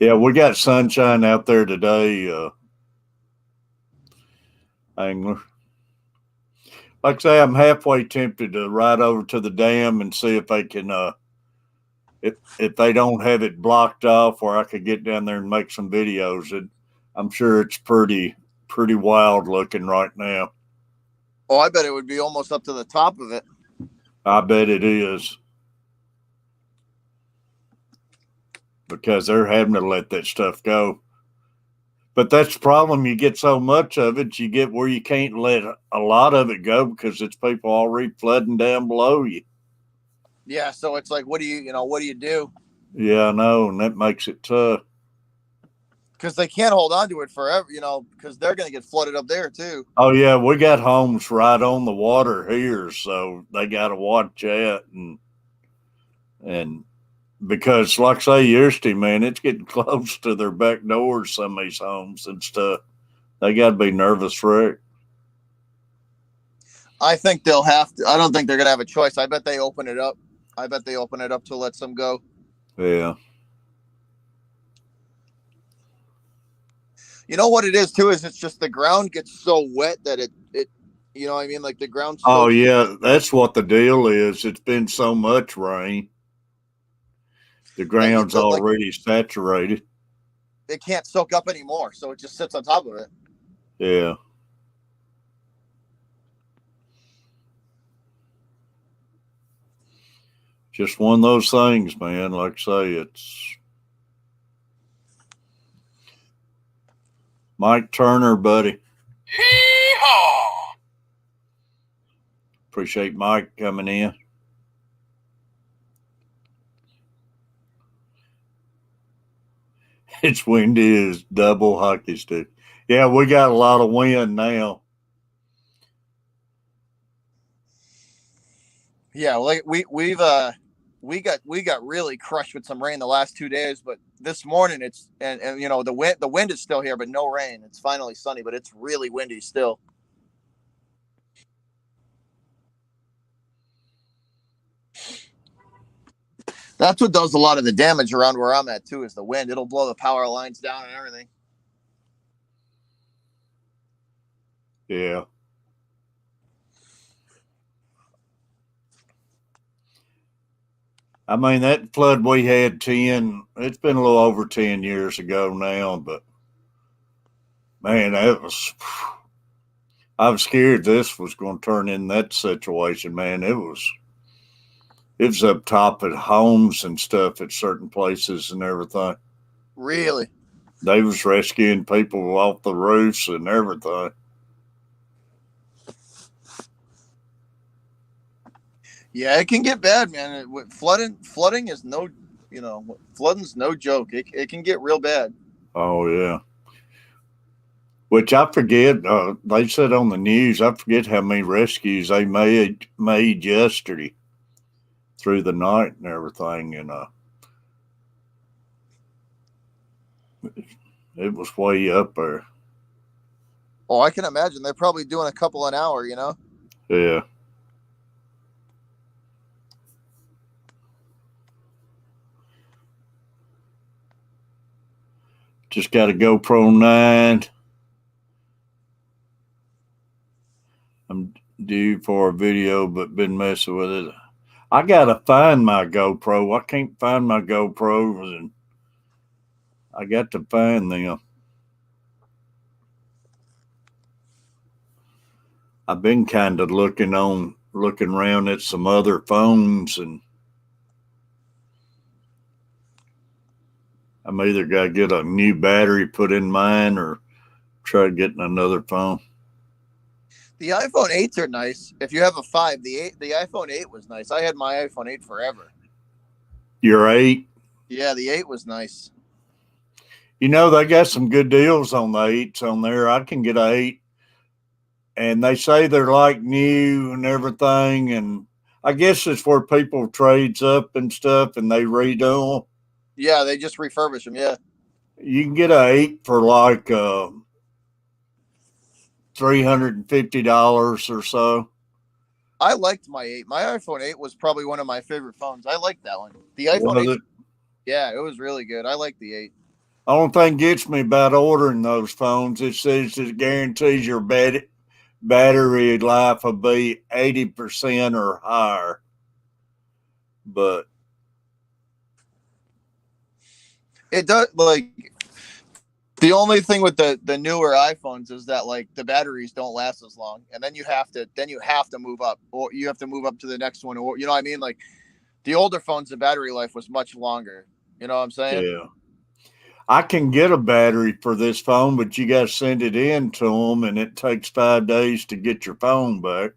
Yeah, we got sunshine out there today, angler. Like I say, I'm halfway tempted to ride over to the dam and see if they can, if they don't have it blocked off, where I could get down there and make some videos. I'm sure it's pretty wild looking right now. Oh, I bet it would be almost up to the top of it. I bet it is. Because they're having to let that stuff go. But that's the problem. You get so much of it, you get where you can't let a lot of it go because it's people already flooding down below you. Yeah, so it's like, what do you do? Yeah, I know, and that makes it tough. Because they can't hold on to it forever, because they're going to get flooded up there too. Oh yeah, we got homes right on the water here, so they got to watch that, and because, like I say, yesterday, man, it's getting close to their back doors, some of these homes and stuff. They got to be nervous wreck. I think they'll have to. I don't think they're going to have a choice. I bet they open it up. To let some go. Yeah. You know what it is too, is it's just the ground gets so wet that it you know what I mean? Like the ground. Oh yeah, that's what the deal is. It's been so much rain. The ground's already saturated. It can't soak up anymore, so it just sits on top of it. Yeah. Just one of those things, man. Like I say, it's Mike Turner, buddy. Hee-haw! Appreciate Mike coming in. It's windy as double hockey stick. Yeah, we got a lot of wind now. Yeah, like we got really crushed with some rain the last 2 days, but this morning it's and you know the wind is still here, but no rain. It's finally sunny, but it's really windy still. That's what does a lot of the damage around where I'm at too, is the wind. It'll blow the power lines down and everything. Yeah. I mean, that flood we had it's been a little over 10 years ago now, but man, I was scared this was going to turn in that situation, man. It was up top at homes and stuff at certain places and everything. Really? They was rescuing people off the roofs and everything. Yeah, it can get bad, man. Flooding is flooding's no joke. It can get real bad. Oh yeah. Which I forget. They said on the news. I forget how many rescues they made yesterday through the night and everything, and it was way up there. Oh, I can imagine they're probably doing a couple an hour. Yeah. Just got a GoPro 9. I'm due for a video, but been messing with it. I gotta find my GoPro. I can't find my GoPros, and I got to find them. I've been kind of looking around at some other phones, and I'm either got to get a new battery put in mine or try getting another phone. The iPhone 8s are nice. If you have a 5, the iPhone 8 was nice. I had my iPhone 8 forever. Your 8? Yeah, the 8 was nice. They got some good deals on the 8s on there. I can get an 8, and they say they're like new and everything, and I guess it's where people trades up and stuff, and they redo them. Yeah, they just refurbish them. Yeah, you can get an 8 for like $350 or so. I liked my 8. My iPhone 8 was probably one of my favorite phones. I liked that one. The iPhone 8. Yeah, it was really good. I like the 8. Only thing gets me about ordering those phones, it says it guarantees your battery life will be 80% or higher. But it does, like, the only thing with the newer iPhones is that like the batteries don't last as long, and then you have to move up, or you have to move up to the next one, or you know what I mean? Like the older phones, the battery life was much longer. You know what I'm saying? yeah. I can get a battery for this phone, but you got to send it in to them, and it takes 5 days to get your phone back.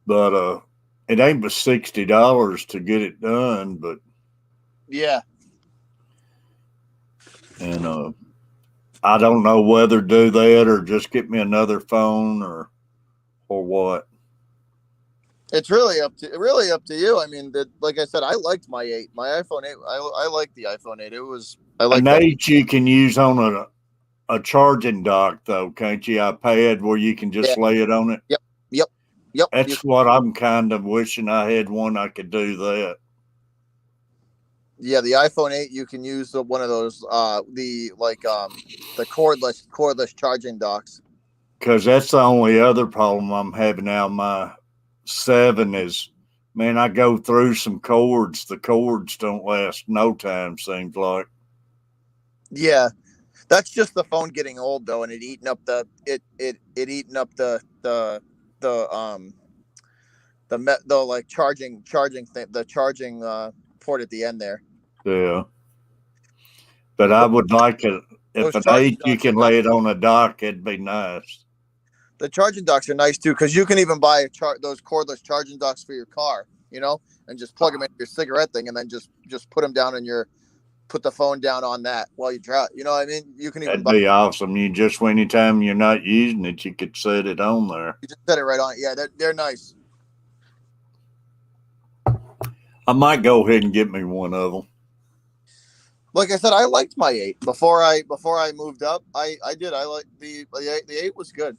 But it ain't but $60 to get it done. But yeah, and I don't know whether do that or just get me another phone or what. it's really up to you. I mean, like I said, I liked my 8, my iPhone 8. I liked the iPhone 8. I like an 8 you can use on a charging dock though, can't you? iPad where you can just lay it on it. Yep. That's what I'm kind of wishing I had one I could do that. Yeah, the iPhone 8 you can use one of those the cordless charging docks. Because that's the only other problem I'm having out. My 7 is, man, I go through some cords. The cords don't last no time, seems like. Yeah, that's just the phone getting old though, and it eating up the like charging thing, the charging port at the end there. Yeah. But I would like it if an 8 you can lay it on a dock, it'd be nice. The charging docks are nice too, because you can even buy those cordless charging docks for your car, and just plug them in your cigarette thing, and then just put them down put the phone down on that while you drive. You know what I mean? You can even that'd be awesome. You just anytime you're not using it, you could set it on there. You just set it right on. Yeah, they're nice. I might go ahead and get me one of them. Like I said, I liked my 8 before I moved up. I did. I like the 8 was good.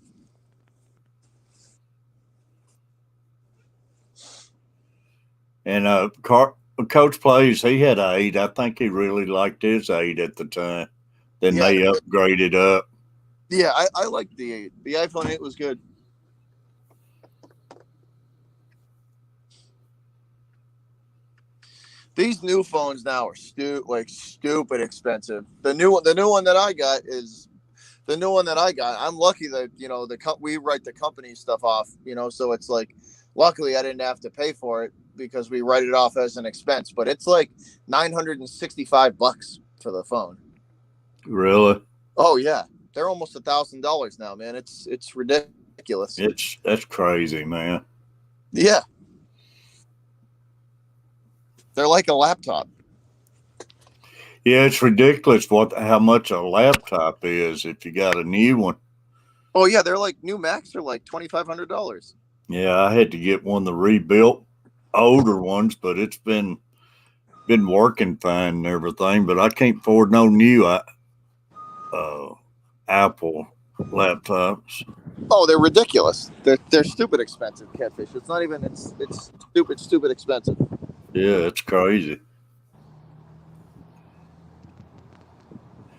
And Coach Plays, he had an 8. I think he really liked his 8 at the time. Then Yeah. they upgraded up. Yeah, I liked the 8. The iPhone 8 was good. These new phones now are stupid expensive. The new one that I got is the new one that I got. I'm lucky that we write the company stuff off. So it's like, luckily I didn't have to pay for it because we write it off as an expense. But it's like $965 for the phone. Really? Oh yeah, they're almost $1,000 now, man. It's ridiculous. That's crazy, man. Yeah, they're like a laptop. Yeah, it's ridiculous how much a laptop is if you got a new one. Oh yeah, they're like new Macs are like $2,500. Yeah, I had to get one of the rebuilt older ones, but it's been working fine and everything. But I can't afford no new Apple laptops. Oh, they're ridiculous. They're stupid expensive, Catfish. It's not even. It's stupid expensive. Yeah, it's crazy.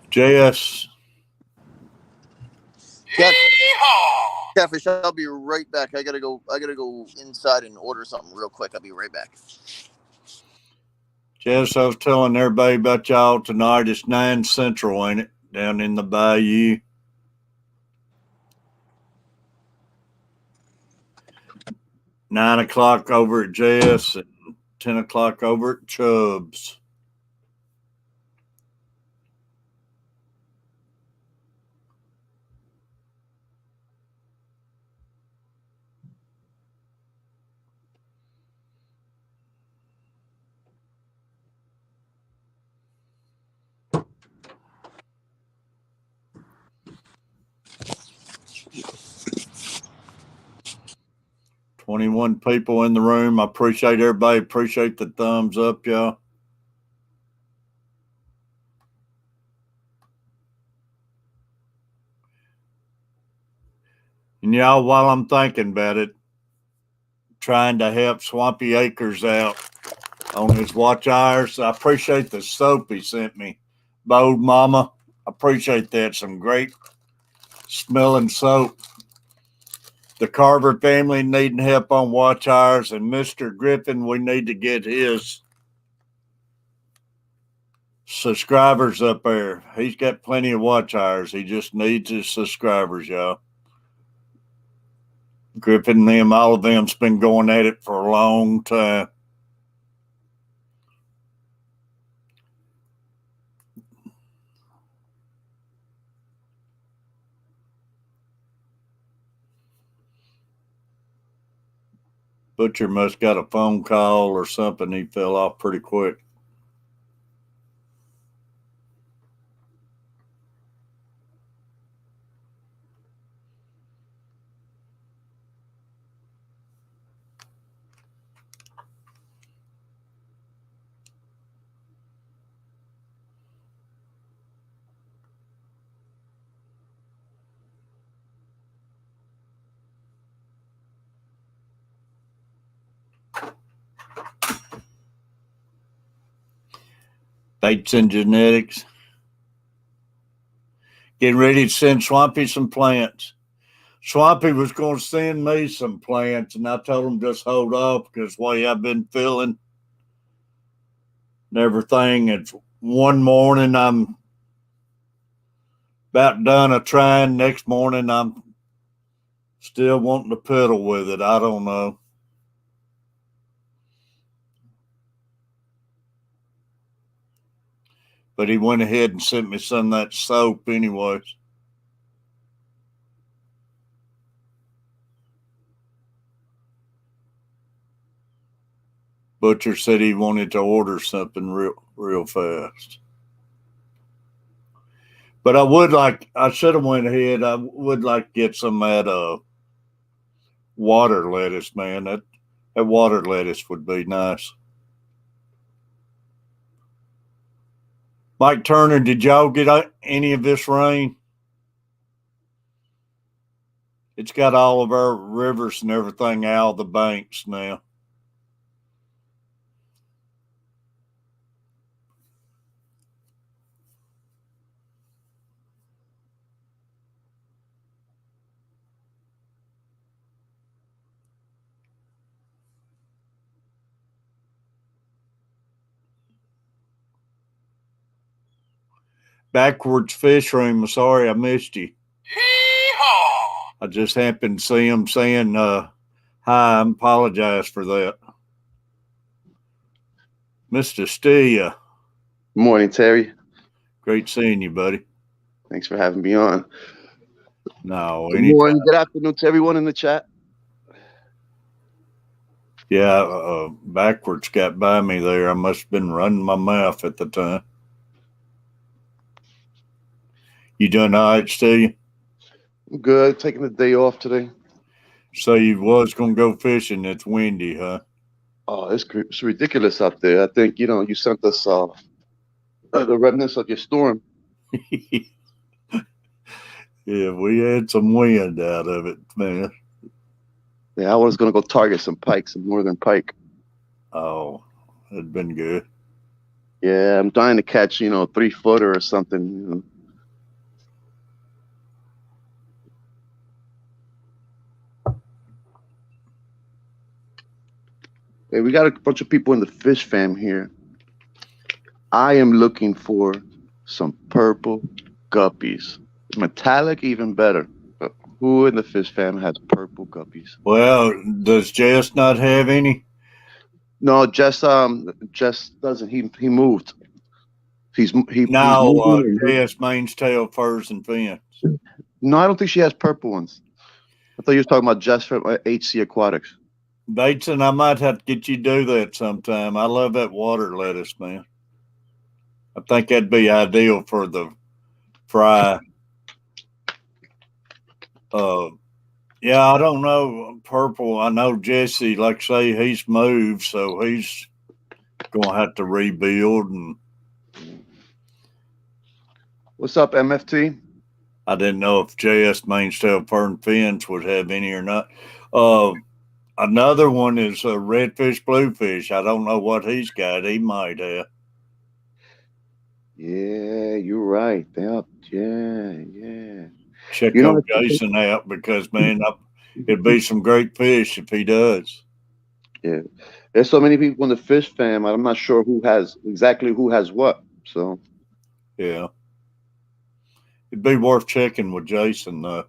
JS. Catfish, I'll be right back. I gotta go inside and order something real quick. I'll be right back. Jess, I was telling everybody about y'all tonight. It's 9 Central, ain't it? Down in the bayou. Nine o'clock over at Jess and 10 o'clock over at Chubb's. "21 people in the room. I appreciate everybody. Appreciate the thumbs up, y'all. And y'all, while I'm thinking about it, trying to help Swampy Acres out on his watch hours. I appreciate the soap he sent me. Bode Mama, I appreciate that. Some great smelling soap. The Carver family needing help on watch hours, and Mr. Griffin, we need to get his subscribers up there. He's got plenty of watch hours. He just needs his subscribers, y'all. Griffin and them, all of them's been going at it for a long time. Butcher must got a phone call or something. He fell off pretty quick. Bates and Genetics. Getting ready to send Swampy some plants. Swampy was going to send me some plants, and I told him just hold off because the way I've been feeling and everything. It's one morning I'm about done a trying. Next morning I'm still wanting to piddle with it. I don't know. But he went ahead and sent me some of that soap anyways. Butcher said he wanted to order something real fast. But I should have went ahead. I would like to get some of that water lettuce, man. That water lettuce would be nice. Mike Turner, did y'all get any of this rain? It's got all of our rivers and everything out of the banks now. Backwards Fish Room, sorry I missed you. Hee-haw! I just happened to see him saying hi. I apologize for that. Mr. Steele. Morning, Terry. Great seeing you, buddy. Thanks for having me on. No, Good anytime. morning, good afternoon to everyone in the chat. Yeah, backwards got by me there. I must have been running my mouth at the time. You doing all right, Steele? I'm good. Taking the day off today. So you was going to go fishing. It's windy, huh? Oh, it's ridiculous out there. I think, you sent us the remnants of your storm. Yeah, we had some wind out of it, man. Yeah, I was going to go target some pike, some northern pike. Oh, it'd been good. Yeah, I'm dying to catch, 3-footer or something. Hey, we got a bunch of people in the fish fam here. I am looking for some purple guppies. Metallic, even better. But who in the fish fam has purple guppies? Well, does Jess not have any? No, Jess doesn't. He moved. He's No, moving. Jess Main's Tail Furs and Fins. No, I don't think she has purple ones. I thought you were talking about Jess from HC Aquatics. Bateson, I might have to get you to do that sometime. I love that water lettuce, man. I think that'd be ideal for the fry. Yeah, I don't know. Purple, I know Jesse, like I say, he's moved, so he's going to have to rebuild. And What's up, MFT? I didn't know if JS Mainstail Fern Fins would have any or not. Another one is Redfish Bluefish. I don't know what he's got. He might have. Yeah, you're right. Yeah. Check old Jason out because, man, it'd be some great fish if he does. Yeah. There's so many people in the fish fam. I'm not sure who has what. So. Yeah. It'd be worth checking with Jason, though.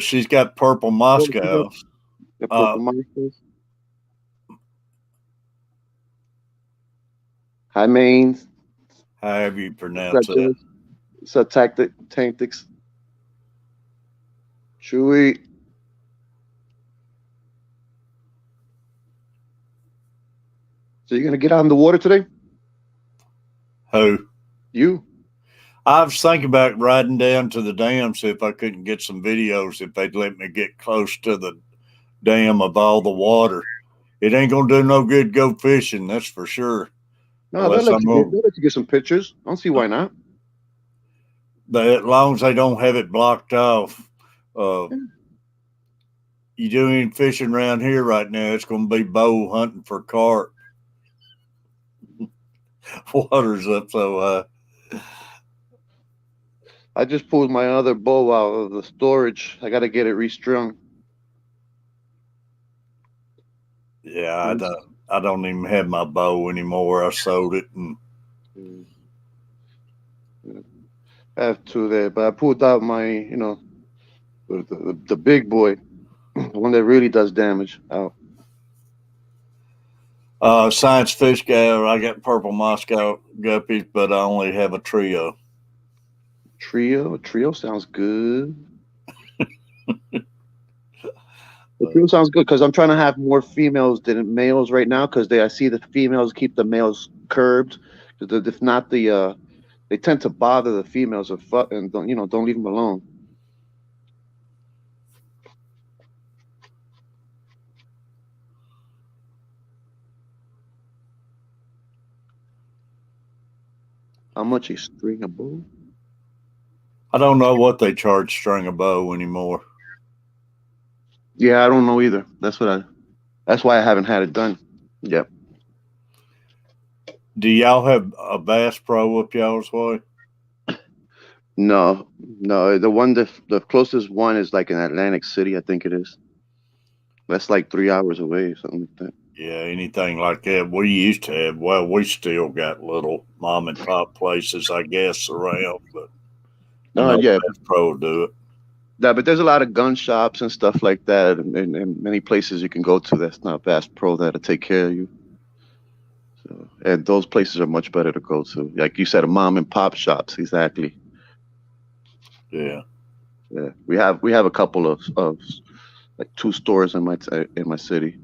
She's got purple Moscow. Purple Moscow. High mains. However you pronounce that. It's a tactics. Chewy. So you're gonna get out in the water today? Who? You. I was thinking about riding down to the dam, see if I couldn't get some videos, if they'd let me get close to the dam of all the water. It ain't going to do no good go fishing, that's for sure. No, they'll let you get some pictures. I don't see why not. As long as they don't have it blocked off. You do any fishing around here right now, it's going to be bow hunting for carp. Water's up so high. I just pulled my other bow out of the storage. I got to get it restrung. Yeah, I don't even have my bow anymore. I sold it. And I have two there, but I pulled out my, the big boy, the one that really does damage out. Science Fish Guy, I got purple Moscow guppies, but I only have a trio. Trio sounds good. The trio sounds good because I'm trying to have more females than males right now because I see the females keep the males curbed. If not, they tend to bother the females and don't leave them alone. How much a string of bow? I don't know what they charge string a bow anymore. Yeah, I don't know either. That's why I haven't had it done. Yep. Do y'all have a Bass Pro up y'all's way? No. The closest one is like in Atlantic City, I think it is. That's like 3 hours away, something like that. Yeah, anything like that. We used to have. Well, we still got little mom and pop places, I guess, around, but I know Yeah. Bass Pro will do it. Yeah, but there's a lot of gun shops and stuff like that, and many places you can go to that's not Bass Pro that'll take care of you. So, and those places are much better to go to. Like you said, a mom and pop shops, exactly. Yeah. Yeah, we have a couple of like 2 stores in my city.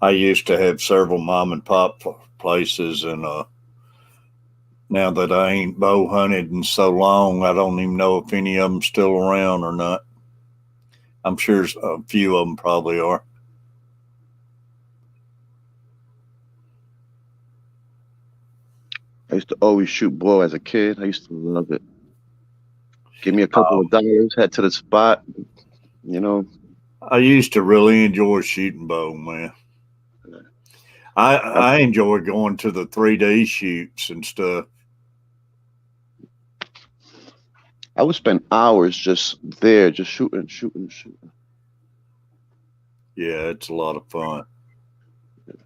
I used to have several mom and pop places, and now that I ain't bow hunted in so long, I don't even know if any of them still around or not. I'm sure a few of them probably are. I used to always shoot bow as a kid. I used to love it. Give me a couple of dollars, head to the spot. You know. I used to really enjoy shooting bow, man. I enjoy going to the 3D shoots and stuff. I would spend hours just there, just shooting. Yeah, it's a lot of fun.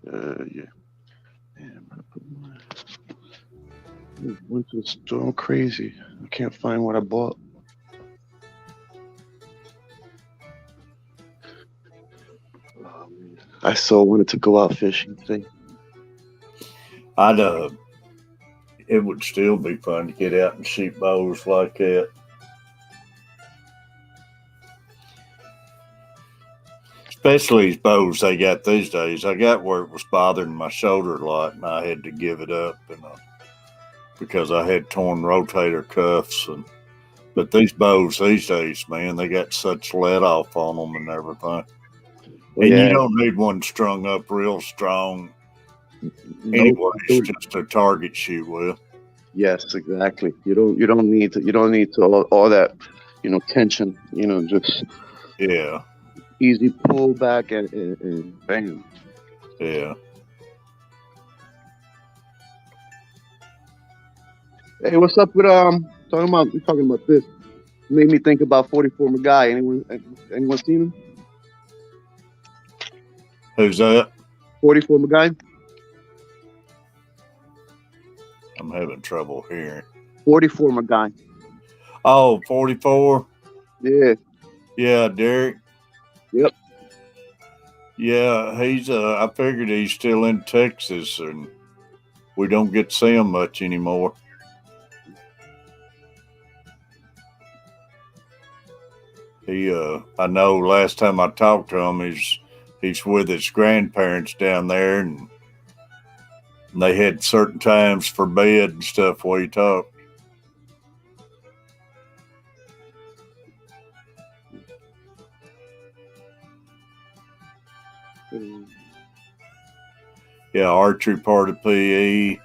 Yeah. Damn, I went to the store. I'm crazy. I can't find what I bought. I so wanted to go out fishing today. It would still be fun to get out and shoot bows like that. Especially these bows they got these days. I got where it was bothering my shoulder a lot, and I had to give it up, because I had torn rotator cuffs. But these bows these days, man, they got such let off on them and everything. And you don't need one strung up real strong. Anyway, it's just a target shoot with. Yes, exactly. You don't need to all that, tension. Just easy pull back and bang. Yeah. Hey, what's up with we're talking about this. Made me think about 44 McGuy. Anyone seen him? Who's that? 44 McGuy. I'm having trouble hearing. 44 McGuy. Oh, 44? Yeah. Yeah, Derek. Yep. Yeah, he's I figured he's still in Texas, and we don't get to see him much anymore. I know last time I talked to him, he's with his grandparents down there, and they had certain times for bed and stuff where he talked. Yeah, archery part of PE,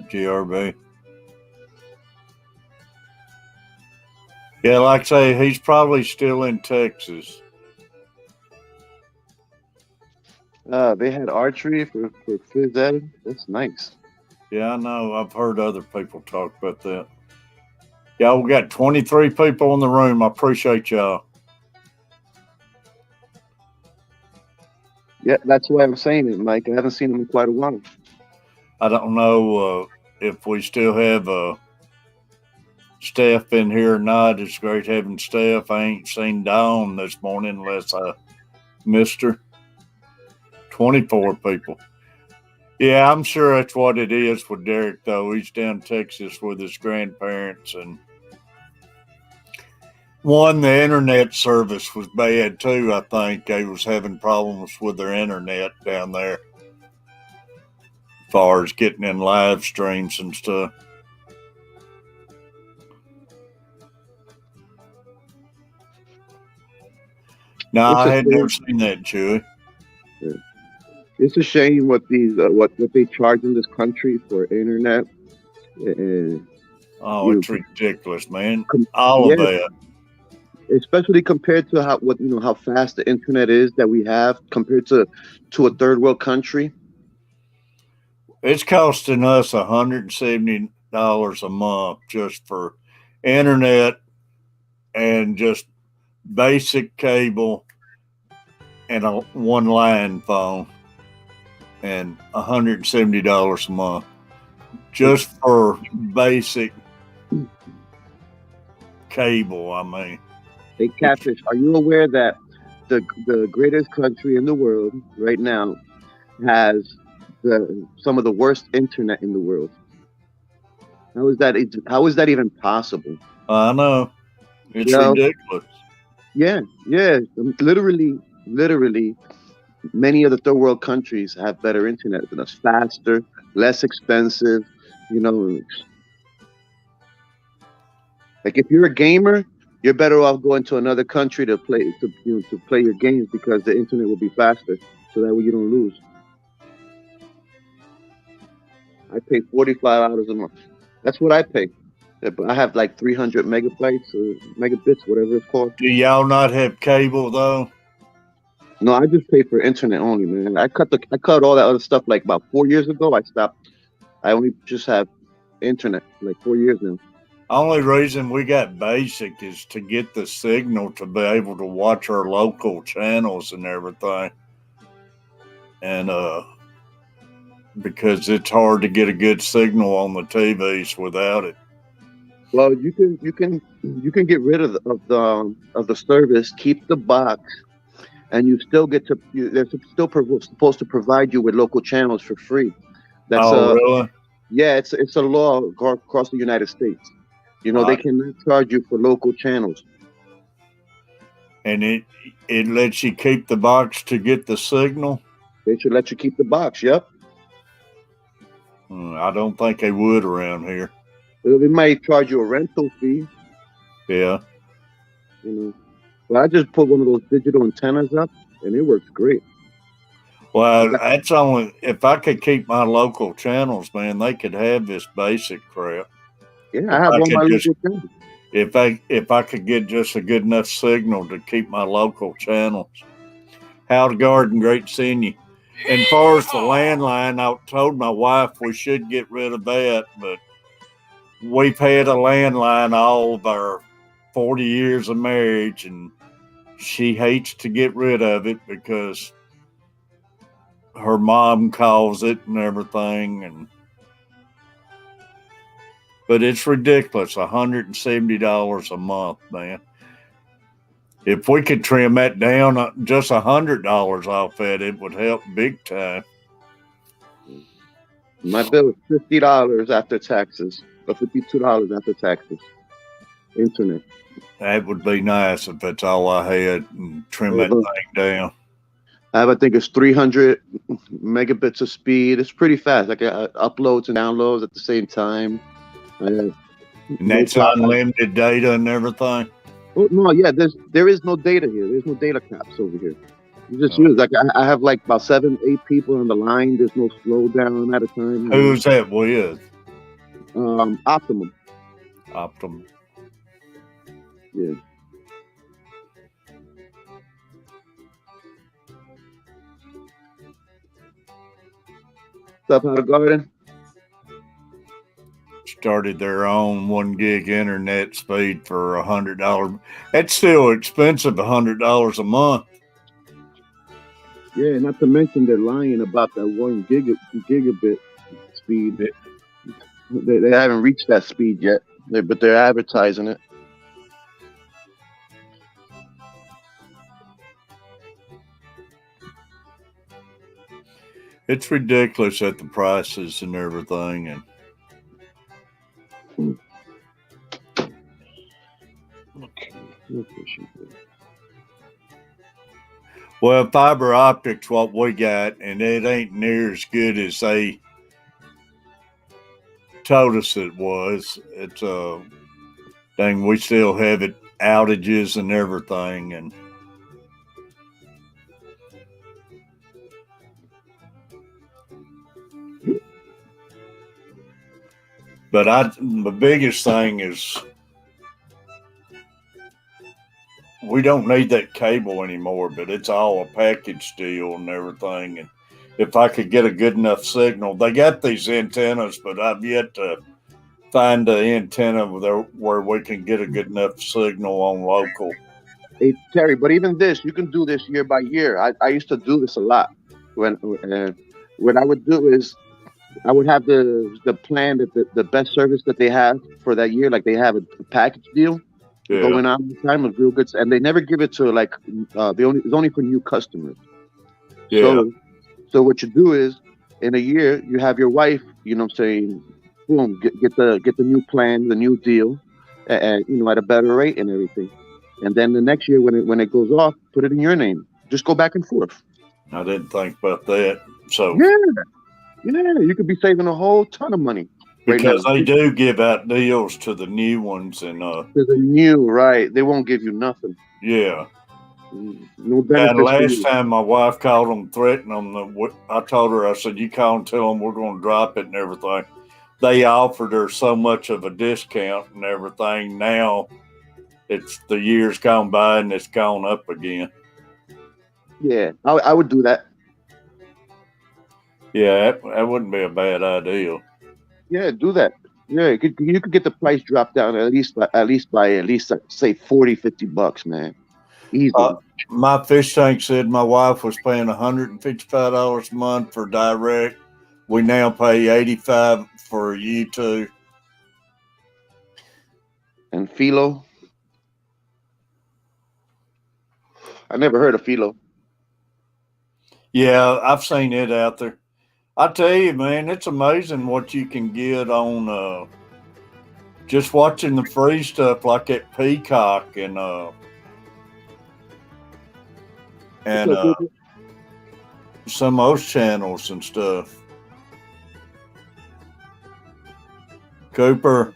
GRB. Yeah, like I say, he's probably still in Texas. They had archery for phys ed. That's nice. Yeah, I know. I've heard other people talk about that. Y'all, we got 23 people in the room. I appreciate y'all. Yeah, that's why I'm saying it, Mike. I haven't seen him in quite a while. I don't know if we still have Steph in here or not. It's great having Steph. I ain't seen Dawn this morning unless I missed her. 24 people. Yeah, I'm sure that's what it is with Derek, though. He's down in Texas with his grandparents. And the internet service was bad, too, I think. They was having problems with their internet down there as far as getting in live streams and stuff. No, I had never seen that, Chewy. Yeah. It's a shame what they charge in this country for internet. Oh, You it's ridiculous, man. com- All of yeah, that. especially compared to how fast the internet is that we have compared to a third world country. It's costing us $170 a month just for internet and just basic cable and a one line phone, and $170 a month just for basic cable. I mean, Hey, Catfish, are you aware that the greatest country in the world right now has some of the worst internet in the world? How is that? How is that even possible? I know it's Well, ridiculous. yeah, yeah. Literally, many of the third world countries have better internet than us, faster, less expensive. You know, like if you're a gamer, you're better off going to another country to play your games because the internet will be faster, so that way you don't lose. I pay $45 a month. That's what I pay. Yeah, but I have like 300 megabytes or megabits, whatever it's called. Do y'all not have cable though? No, I just pay for internet only, man. I cut all that other stuff like about 4 years ago. I stopped. I only just have internet for like 4 years now. Only reason we got basic is to get the signal to be able to watch our local channels and everything. And because it's hard to get a good signal on the TVs without it. Well, you can get rid of the service, keep the box, and you still get to. They're still supposed to provide you with local channels for free. That's Oh, really? yeah, it's a law across the United States. You know, they I, cannot charge you for local channels. and it lets you keep the box to get the signal. They should let you keep the box. Yep. I don't think they would around here. They might charge you a rental fee. Yeah. You know, but I just put one of those digital antennas up, and it works great. Well, that's only if I could keep my local channels, man. They could have this basic crap. Yeah, I If have I all my could just local channels. if I could get just a good enough signal to keep my local channels. How the garden, great seeing you. And far as the landline, I told my wife we should get rid of that, but we've had a landline all of our 40 years of marriage, and she hates to get rid of it because her mom calls it and everything. But it's ridiculous, $170 a month, man. If we could trim that down just $100 off that, it would help big time. My bill is $50 after taxes, or $52 after taxes. Internet. That would be nice if that's all I had, and trim that Uh, thing down. I think it's 300 megabits of speed. It's pretty fast. Like uploads and downloads at the same time. And No that's problem. unlimited data and everything. Oh no, yeah. There is no data here. There's no data caps over here. You just Oh. use like I have like about 7, 8 people on the line. There's no slowdown at a time. Who's that with? Optimum. Optum. Yeah. Stuff out of garden. Started their own 1 gig internet speed for $100. That's still expensive, $100 a month. Yeah, not to mention they're lying about that gigabit speed. They haven't reached that speed yet, but they're advertising it. It's ridiculous at the prices and everything. And well, fiber optics, what we got, and it ain't near as good as they told us it was. It's dang, we still have it outages and everything, and But the biggest thing is we don't need that cable anymore, but it's all a package deal and everything. And if I could get a good enough signal, they got these antennas, but I've yet to find an antenna where we can get a good enough signal on local. Hey, Terry, but even this, you can do this year by year. I used to do this a lot. What I would do is I would have the plan that the best service that they have for that year, like they have a package deal Yeah. going on all the time with real good, and they never give it to like it's only for new customers. Yeah. So what you do is in a year you have your wife, you know what I'm saying, boom, get the new plan, the new deal, and you know, at a better rate and everything. And then the next year when it goes off, put it in your name. Just go back and forth. I didn't think about that. So Yeah, you could be saving a whole ton of money. Because they do give out deals to the new ones, and to the new, right? They won't give you nothing. Yeah. No benefits. Last time my wife called them, threatening them. I told her, I said, "You call and tell them we're going to drop it and everything." They offered her so much of a discount and everything. Now it's the years gone by and it's gone up again. Yeah, I would do that. Yeah, that wouldn't be a bad idea. Yeah, do that. Yeah, you could get the price dropped down at least say $40-$50, man. Easily. My fish tank said my wife was paying $155 a month for direct. We now pay $85 for YouTube. And Philo? I never heard of Philo. Yeah, I've seen it out there. I tell you, man, it's amazing what you can get on just watching the free stuff like at Peacock and some of those channels and stuff. Cooper.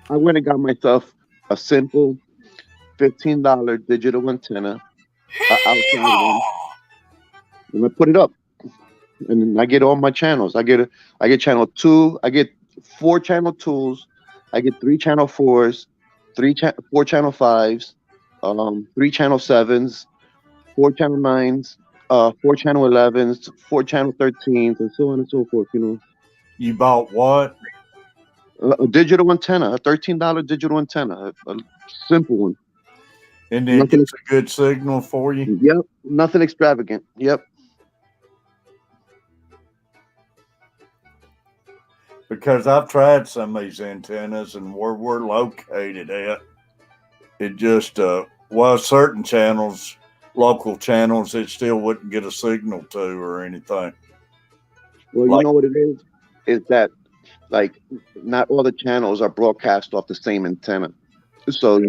I went and got myself a simple $15 digital antenna. And I put it up. And I get all my channels. I get channel 2. I get 4 channel 2s. I get 3 channel 4s, 4 channel 5s, 3 channel 7s, 4 channel 9s, 4 channel 11s, 4 channel 13s, and so on and so forth. You know. You bought what? A digital antenna, a $13 digital antenna, a simple one. And it gets a good signal for you? Yep, nothing extravagant. Yep. Because I've tried some of these antennas and where we're located at, it just, certain channels, local channels, it still wouldn't get a signal to or anything. Well, you know what it is that, like, not all the channels are broadcast off the same antenna. So,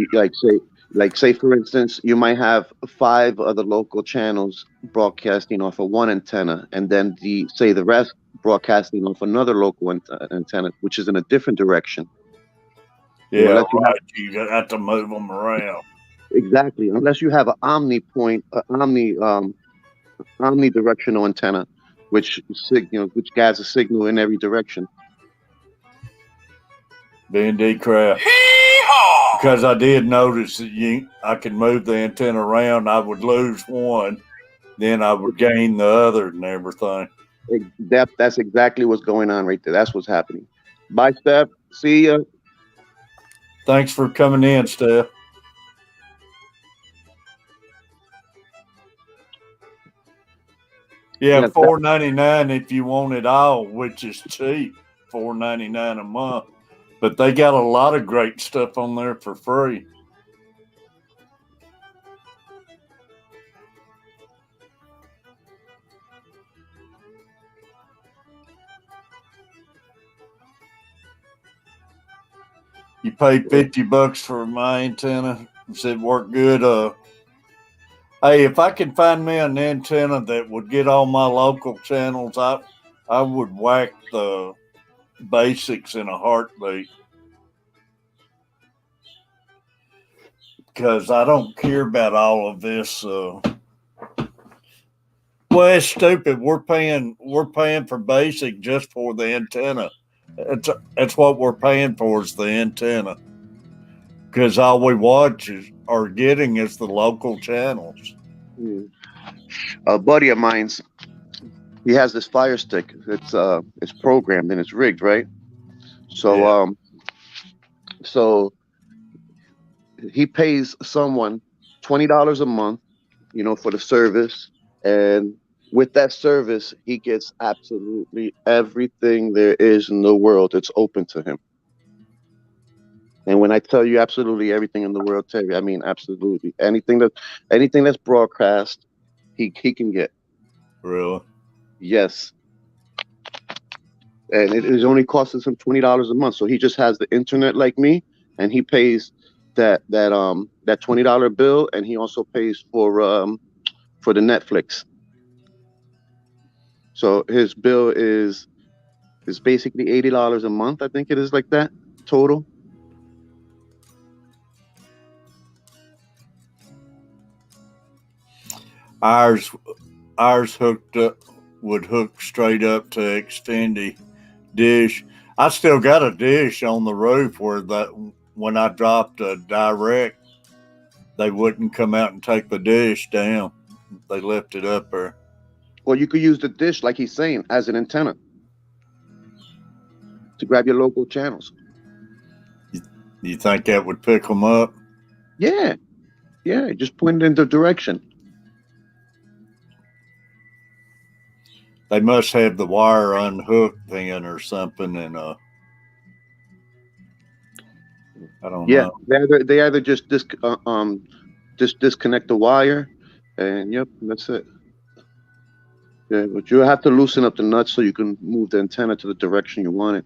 say for instance, you might have 5 other local channels broadcasting off of one antenna, and then the rest broadcasting off another local antenna, which is in a different direction. Yeah, you have to move them around. Exactly, unless you have an omnidirectional antenna, which guides a signal in every direction. B&D crap. Because I did notice that I could move the antenna around. I would lose one, then I would gain the other and everything. That's exactly what's going on right there. That's what's happening. Bye, Steph. See ya. Thanks for coming in, Steph. Yeah, $4.99 if you want it all, which is cheap. $4.99 a month. But they got a lot of great stuff on there for free. You paid $50 for my antenna. Said work good. Hey, if I could find me an antenna that would get all my local channels, I would whack the basics in a heartbeat. Because I don't care about all of this. Well, it's stupid. We're paying for basic just for the antenna. It's what we're paying for is the antenna. Because all we watch are getting is the local channels. Yeah. A buddy of mine's, he has this Fire Stick. It's programmed and it's rigged, right? So Yeah. so he pays someone $20 a month, for the service, and with that service, he gets absolutely everything there is in the world. It's open to him. And when I tell you absolutely everything in the world, Terry, I mean absolutely anything that's broadcast, he can get. Really? Yes. And it is only costing him $20 a month. So he just has the internet like me, and he pays that $20 bill, and he also pays for the Netflix. So his bill is basically $80 a month. I think it is like that total. Ours would hook straight up to Xfinity dish. I still got a dish on the roof where when I dropped a direct, they wouldn't come out and take the dish down. They left it up there. Well, you could use the dish, like he's saying, as an antenna to grab your local channels. You think that would pick them up? Yeah. Just point it in the direction. They must have the wire unhooked then or something, and I don't know. They either just disconnect the wire, and yep, that's it. Yeah, but you have to loosen up the nuts so you can move the antenna to the direction you want it.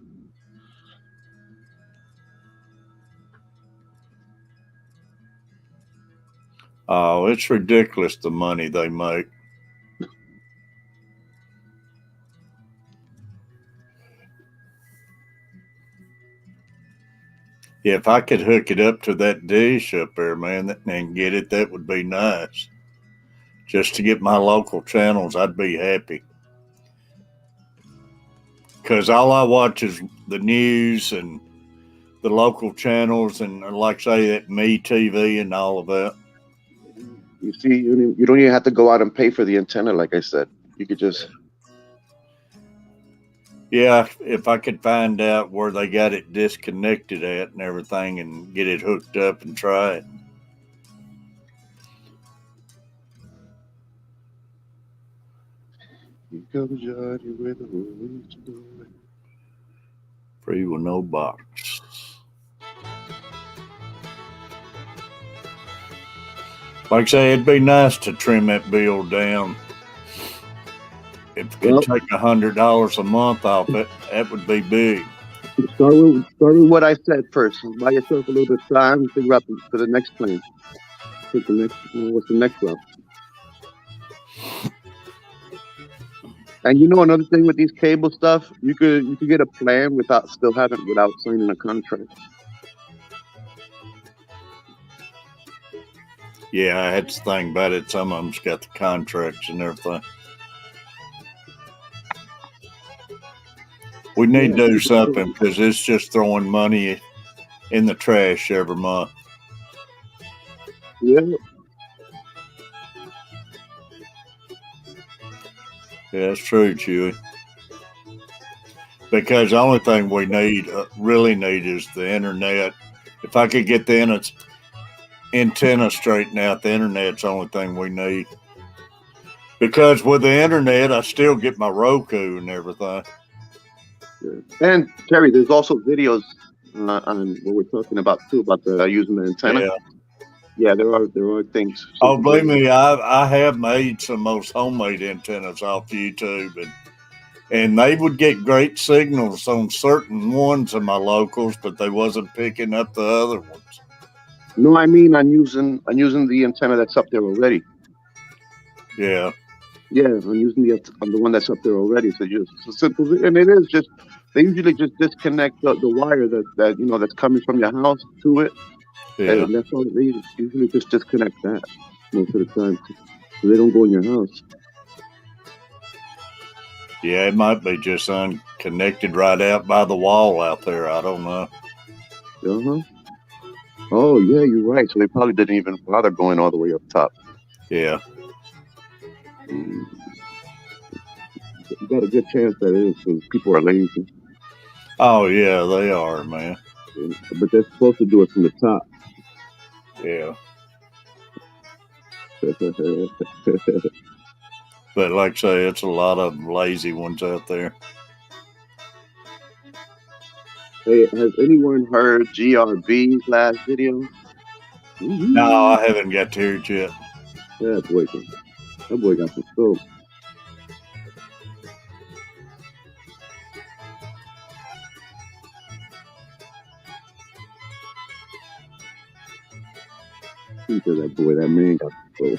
Oh, it's ridiculous the money they make. Yeah, if I could hook it up to that dish up there, man, and get it, that would be nice. Just to get my local channels, I'd be happy. Because all I watch is the news and the local channels, and like say that Me TV and all of that. You see, you don't even have to go out and pay for the antenna, like I said. You could just. Yeah, if I could find out where they got it disconnected at and everything and get it hooked up and try it. Free with no box. Like I say, it'd be nice to trim that bill down. If you could take $100 a month off it, that would be big. Start with what I said first. Buy yourself a little bit of time and figure out for the next plan. What's the next route? And another thing with these cable stuff, you could get a plan without signing a contract. Yeah, I had to think about it. Some of them's got the contracts and everything. We need to do something because it's just throwing money in the trash every month. Yeah. Yeah, that's true, Chewy. Because the only thing we really need is the internet. If I could get the antenna straightened out, the internet's the only thing we need. Because with the internet, I still get my Roku and everything. And Terry, there's also videos on what we're talking about too, about using the antenna. Yeah, there are things. Oh, believe me, I have made some of those homemade antennas off YouTube, and they would get great signals on certain ones of my locals, but they wasn't picking up the other ones. No, I mean I'm using the antenna that's up there already. Yeah. Yeah, I'm using the one that's up there already. So just a simple, and it is just they usually just disconnect the wire that's coming from your house to it. Yeah. And that's all they usually just disconnect that most of the time, so they don't go in your house. Yeah, it might be just unconnected right out by the wall out there. I don't know. Uh-huh. Oh, yeah, you're right. So they probably didn't even bother going all the way up top. Yeah. Mm, you got a good chance that it is because people are lazy. Oh yeah, they are, man. But they're supposed to do it from the top. Yeah. But like I say, it's a lot of lazy ones out there. Hey, has anyone heard GRB's last video? No, Mm-hmm. I haven't got to hear it yet. That boy got some soul. He said that man got some soul.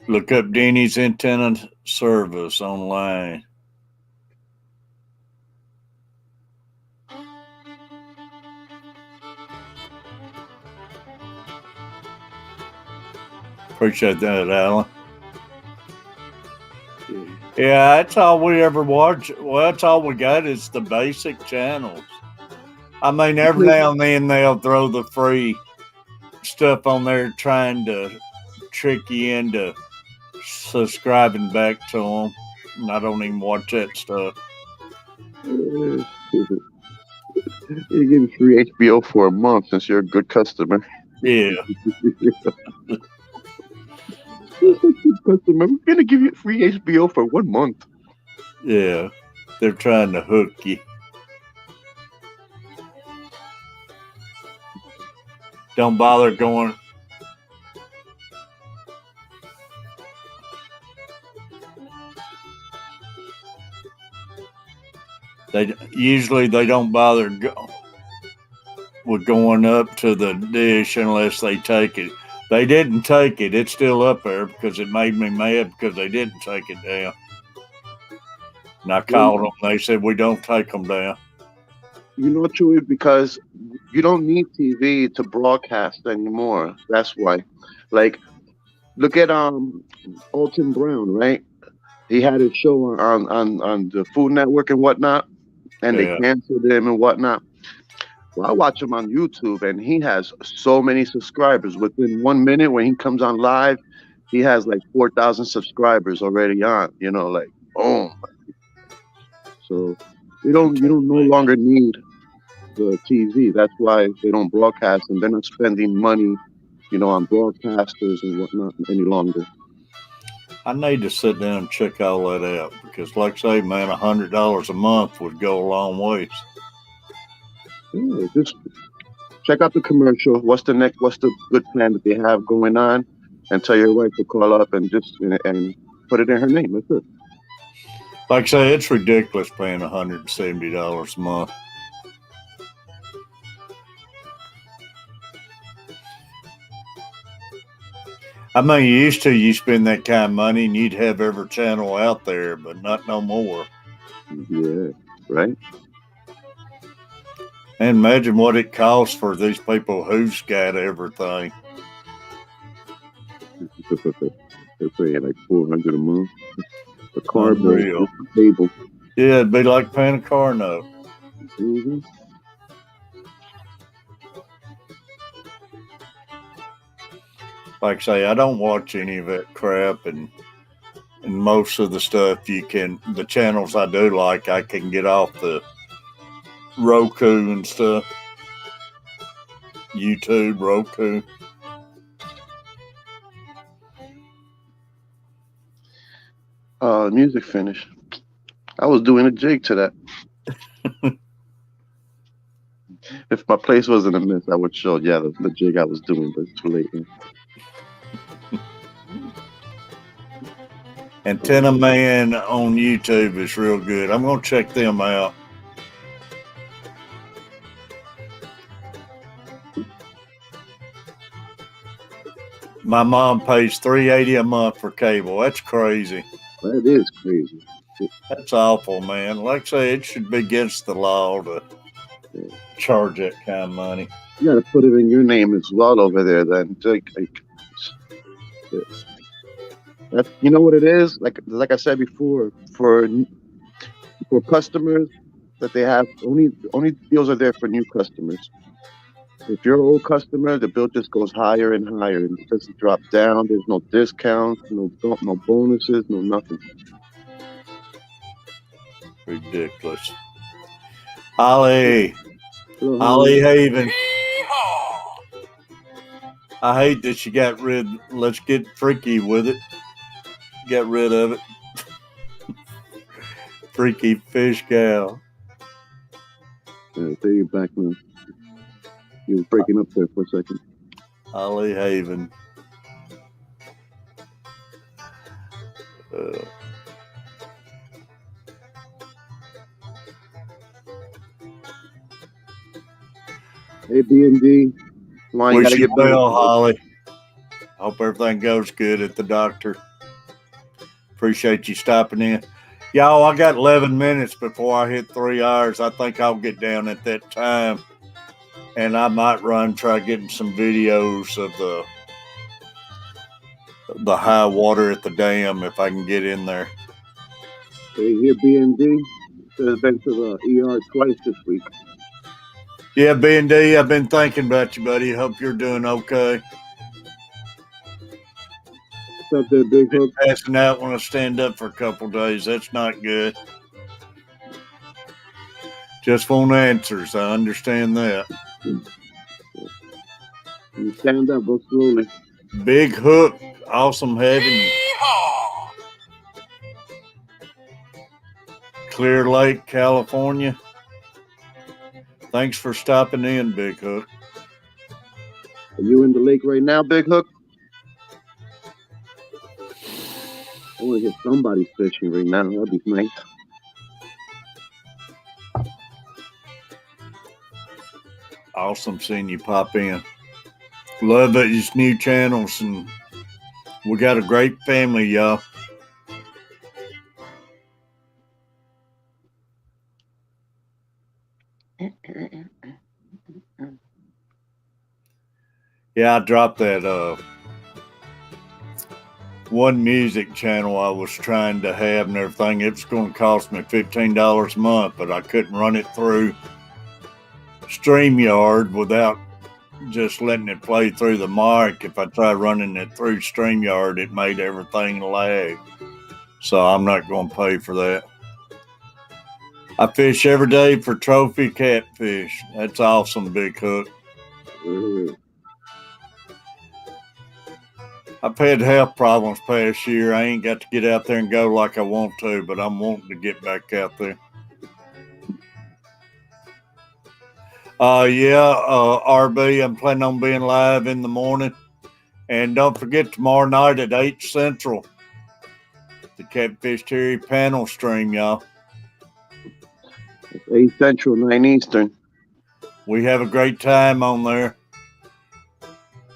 Look up Denny's antenna service online. Appreciate that, Alan. Yeah, that's all we ever watch. Well, that's all we got is the basic channels. I mean, every now and then they'll throw the free stuff on there trying to trick you into subscribing back to them. And I don't even watch that stuff. You're getting free HBO for a month since you're a good customer. Yeah. You're a good customer. We're gonna give you free HBO for 1 month. Yeah. They're trying to hook you. Don't bother going. They don't bother with going up to the dish unless they take it. They didn't take it. It's still up there because it made me mad because they didn't take it down. And I called them. They said we don't take them down. You know, Chewy, because you don't need TV to broadcast anymore. That's why. Like, look at Alton Brown, right? He had his show on the Food Network and whatnot, and they Yeah. canceled him and whatnot. Well, I watch him on YouTube, and he has so many subscribers. Within 1 minute, when he comes on live, he has like 4,000 subscribers already on. You know, like boom. So you don't no longer need the TV. That's why they don't broadcast, and they're not spending money, on broadcasters and whatnot any longer. I need to sit down and check all that out because, like I say, man, $100 a month would go a long ways. Yeah, just check out the commercial. What's the good plan that they have going on, and tell your wife to call up and just and put it in her name. That's it. Like I say, it's ridiculous paying $170 a month. I mean, you spend that kind of money and you'd have every channel out there, but not no more. Yeah, right. And imagine what it costs for these people who's got everything. They're paying like $400 a month. The car Unreal. bill, the cable. Yeah, it'd be like paying a car note. Mm-hmm. Like I say, I don't watch any of that crap, and most of the stuff the channels I do like, I can get off the Roku and stuff. YouTube, Roku. Music finished. I was doing a jig to that. If my place wasn't a mess, I would show the jig I was doing, but it's too late. Antenna Man on YouTube is real good. I'm gonna check them out. My mom pays $380 a month for cable. That's crazy. That is crazy. That's awful, man. Like I say, it should be against the law to charge that kind of money. You got to put it in your name as well over there. Then, That's, you know what it is. Like I said before, for customers that they have only deals are there for new customers. If you're an old customer, the bill just goes higher and higher, and it doesn't drop down. There's no discounts, no bonuses, no nothing. Ridiculous. Holly Hello, Holly. Haven. Yeehaw! I hate that she got rid. Let's get freaky with it. Get rid of it. Freaky fish gal. Yeah, there you're back now. You was breaking up there for a second. Holly Haven. Hey, B&D. Come on, you Wish gotta you get better. well, Holly. Hope everything goes good at the doctor. Appreciate you stopping in. Y'all, I got 11 minutes before I hit 3 hours. I think I'll get down at that time. And I might try getting some videos of the high water at the dam if I can get in there. Hey, here, B&D. Has been to the ER twice this week. Yeah, B&D, I've been thinking about you, buddy. Hope you're doing okay. What's up there, Big Hook? Passing out when I stand up for a couple days. That's not good. Just want answers. I understand that. You stand up, go slowly. Big Hook, awesome having you. Yeehaw! Clear Lake, California. Thanks for stopping in, Big Hook. Are you in the lake right now, Big Hook? I want to hear somebody fishing right now. That'd be nice. Awesome seeing you pop in. Love these new channels, and we got a great family, y'all. Yeah, I dropped that one music channel I was trying to have and everything. It was going to cost me $15 a month, but I couldn't run it through StreamYard without just letting it play through the mic. If I tried running it through StreamYard, it made everything lag. So I'm not going to pay for that. I fish every day for trophy catfish. That's awesome, Big Hook. I've had health problems past year. I ain't got to get out there and go like I want to, but I'm wanting to get back out there. RB, I'm planning on being live in the morning. And don't forget tomorrow night at 8 Central, the Catfish Terry panel stream, y'all. 8 Central, 9 Eastern. We have a great time on there.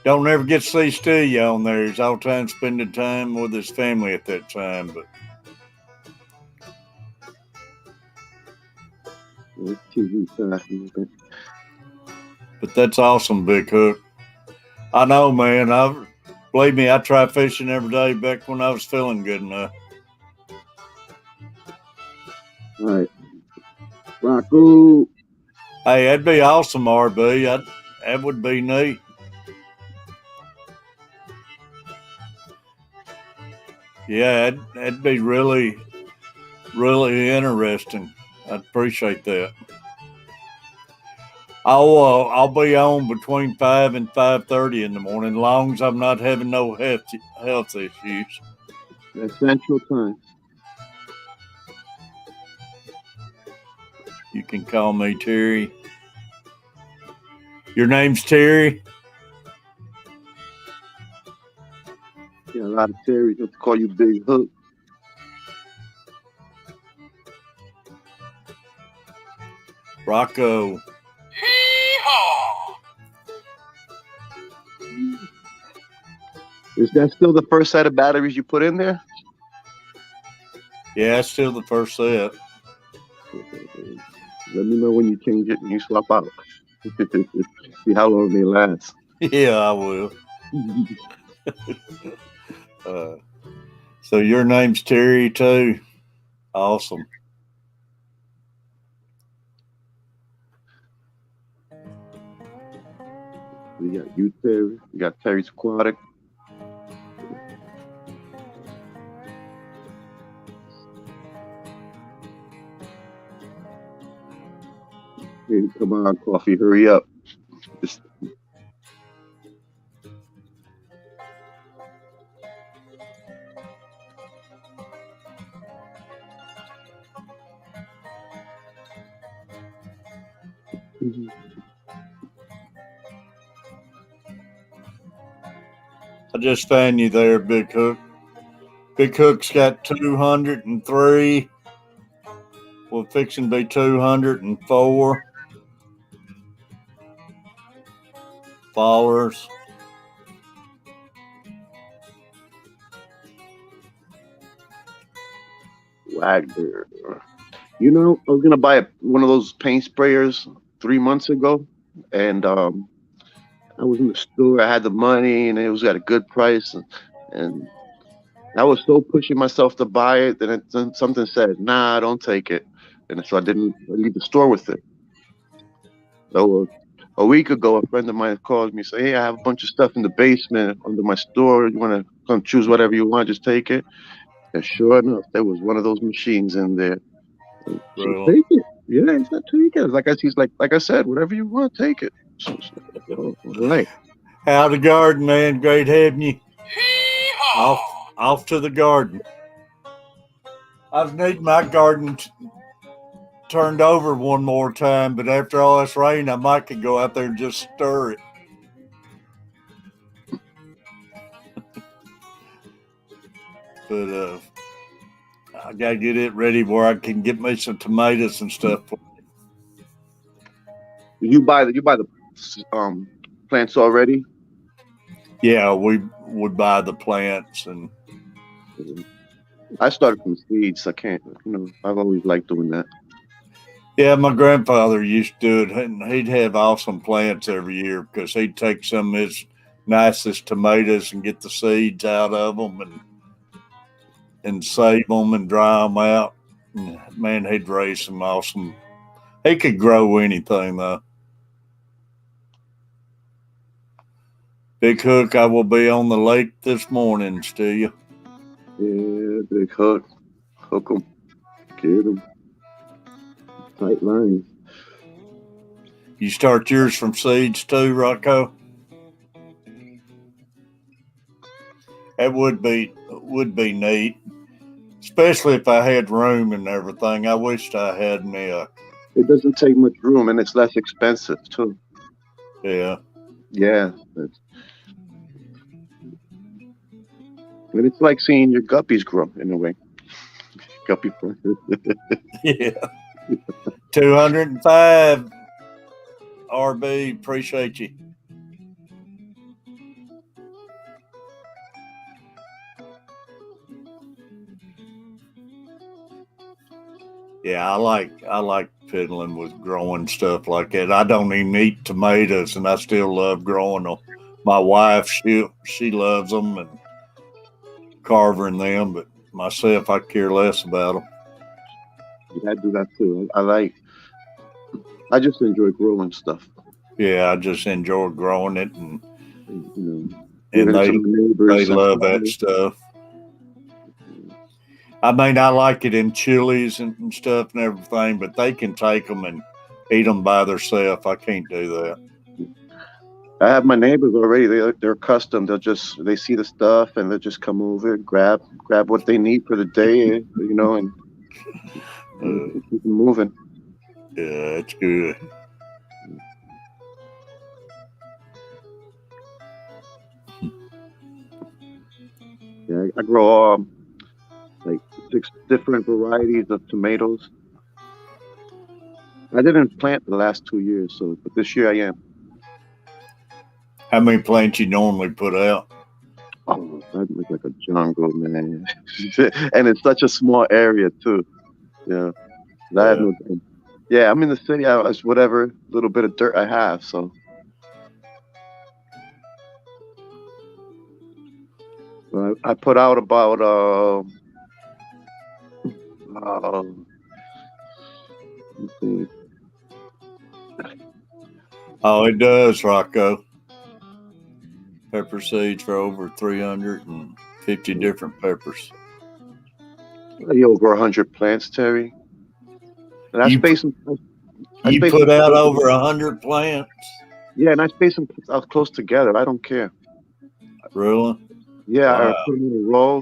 Don't ever get to see Steve on there. He's all the time spending time with his family at that time. But that's awesome, Big Hook. I know, man. Believe me, I try fishing every day back when I was feeling good enough. All right. Rocco. Hey, that'd be awesome, RB. That would be neat. Yeah, that'd be really, really interesting. I'd appreciate that. I'll be on between 5 and 5:30 in the morning, as long as I'm not having no health issues. That's Central Time. You can call me Terry. Your name's Terry? Yeah, a lot of Terrys have to call you Big Hook. Rocco. Yeehaw! Is that still the first set of batteries you put in there? Yeah, it's still the first set. Let me know when you change it and you swap out. See how long they last. Yeah, I will. So your name's Terry too. Awesome. We got you, Terry. We got Terry's Aquatic. Hey, come on, coffee, hurry up. Just- I just found you there, Big Hook. Big Hook's got 203. Well, fixing to be 204 followers. Wagner. You know, I was gonna buy one of those paint sprayers 3 months ago, and I was in the store. I had the money, and it was at a good price, and I was so pushing myself to buy it that then something said, "Nah, don't take it," and so I didn't leave the store with it. So a week ago, a friend of mine called me, and said, "Hey, I have a bunch of stuff in the basement under my store. You want to come choose whatever you want? Just take it." And sure enough, there was one of those machines in there. So Really? take it. Yeah, he's not take it. Like I said, whatever you want, take it. So, all right. Out of the garden, man. Great having you. Off, Hee-haw! off to the garden. I was needing my garden turned over one more time, but after all this rain, I might could go out there and just stir it. But I gotta get it ready where I can get me some tomatoes and stuff. You buy the plants already? Yeah, we would buy the plants and I started from seeds. I can't. I've always liked doing that. yeah, my grandfather used to do it, and he'd have awesome plants every year because he'd take some of his nicest tomatoes and get the seeds out of them and save them and dry them out. And man, he'd raise some awesome. He could grow anything though. Big Hook, I will be on the lake this morning, still. Yeah, big hook, hook 'em, get 'em, tight lines. You start yours from seeds too, Rocco? That would be neat, especially if I had room and everything. I wished I had me a It doesn't take much room, and it's less expensive too. yeah. Yeah, and it's like seeing your guppies grow in a way. Guppy friend. Yeah. 205 RB, appreciate you. Yeah, I like fiddling with growing stuff like that. I don't even eat tomatoes, and I still love growing them. My wife, she loves them and carving them, but myself, I care less about them. Yeah, I do that too. I just enjoy growing stuff. Yeah, I just enjoy growing it, and You know, and giving it to my they neighbors and love that stuff. I mean, I like it in chilies and stuff and everything, but they can take them and eat them by themselves. I can't do that. I have my neighbors already. They're accustomed. They see the stuff and they'll just come over, grab what they need for the day, and keep it moving. Yeah, it's good. Yeah, I grow like 6 different varieties of tomatoes. I didn't plant the last 2 years, but this year I am. How many plants you normally put out? Oh, that looks like a jungle, man. And it's such a small area too. Yeah, I have Yeah. no. Yeah, I'm in the city. It's whatever little bit of dirt I have. So I put out about let's see, Oh, it does, Rocco. Pepper seeds for over 350 different peppers. over 100 plants, Terry. And I You spaced them. You spaced put them out close over together. 100 plants. Yeah, and I spaced them out close together. I don't care. Really? Yeah, I Wow. put them in a row,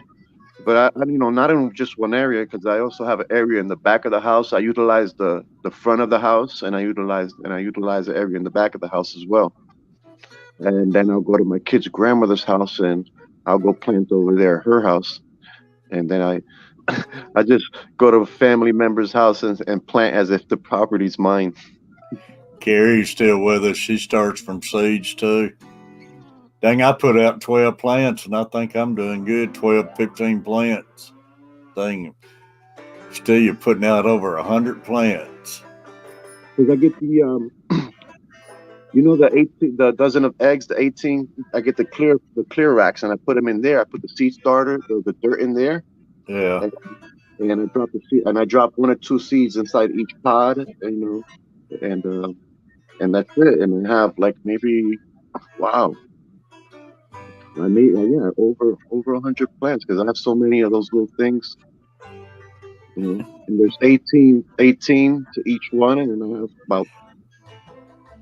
but not in just one area because I also have an area in the back of the house. I utilize the front of the house, and I utilize the area in the back of the house as well. And then I'll go to my kid's grandmother's house, and I'll go plant over there at her house. And then I just go to a family member's house and plant as if the property's mine. Carrie's still with us. She starts from seeds too. Dang, I put out 12 plants and I think I'm doing good. 12, 15 plants. Dang, still you're putting out over 100 plants. Because I get the the dozen of eggs, the 18. I get the clear racks, and I put them in there. I put the seed starter, the dirt in there, Yeah. and I drop the seed, and I drop 1 or 2 seeds inside each pod, and and that's it. And I have like maybe, wow, I made over 100 plants because I have so many of those little things. And there's 18 to each one, and then I have about.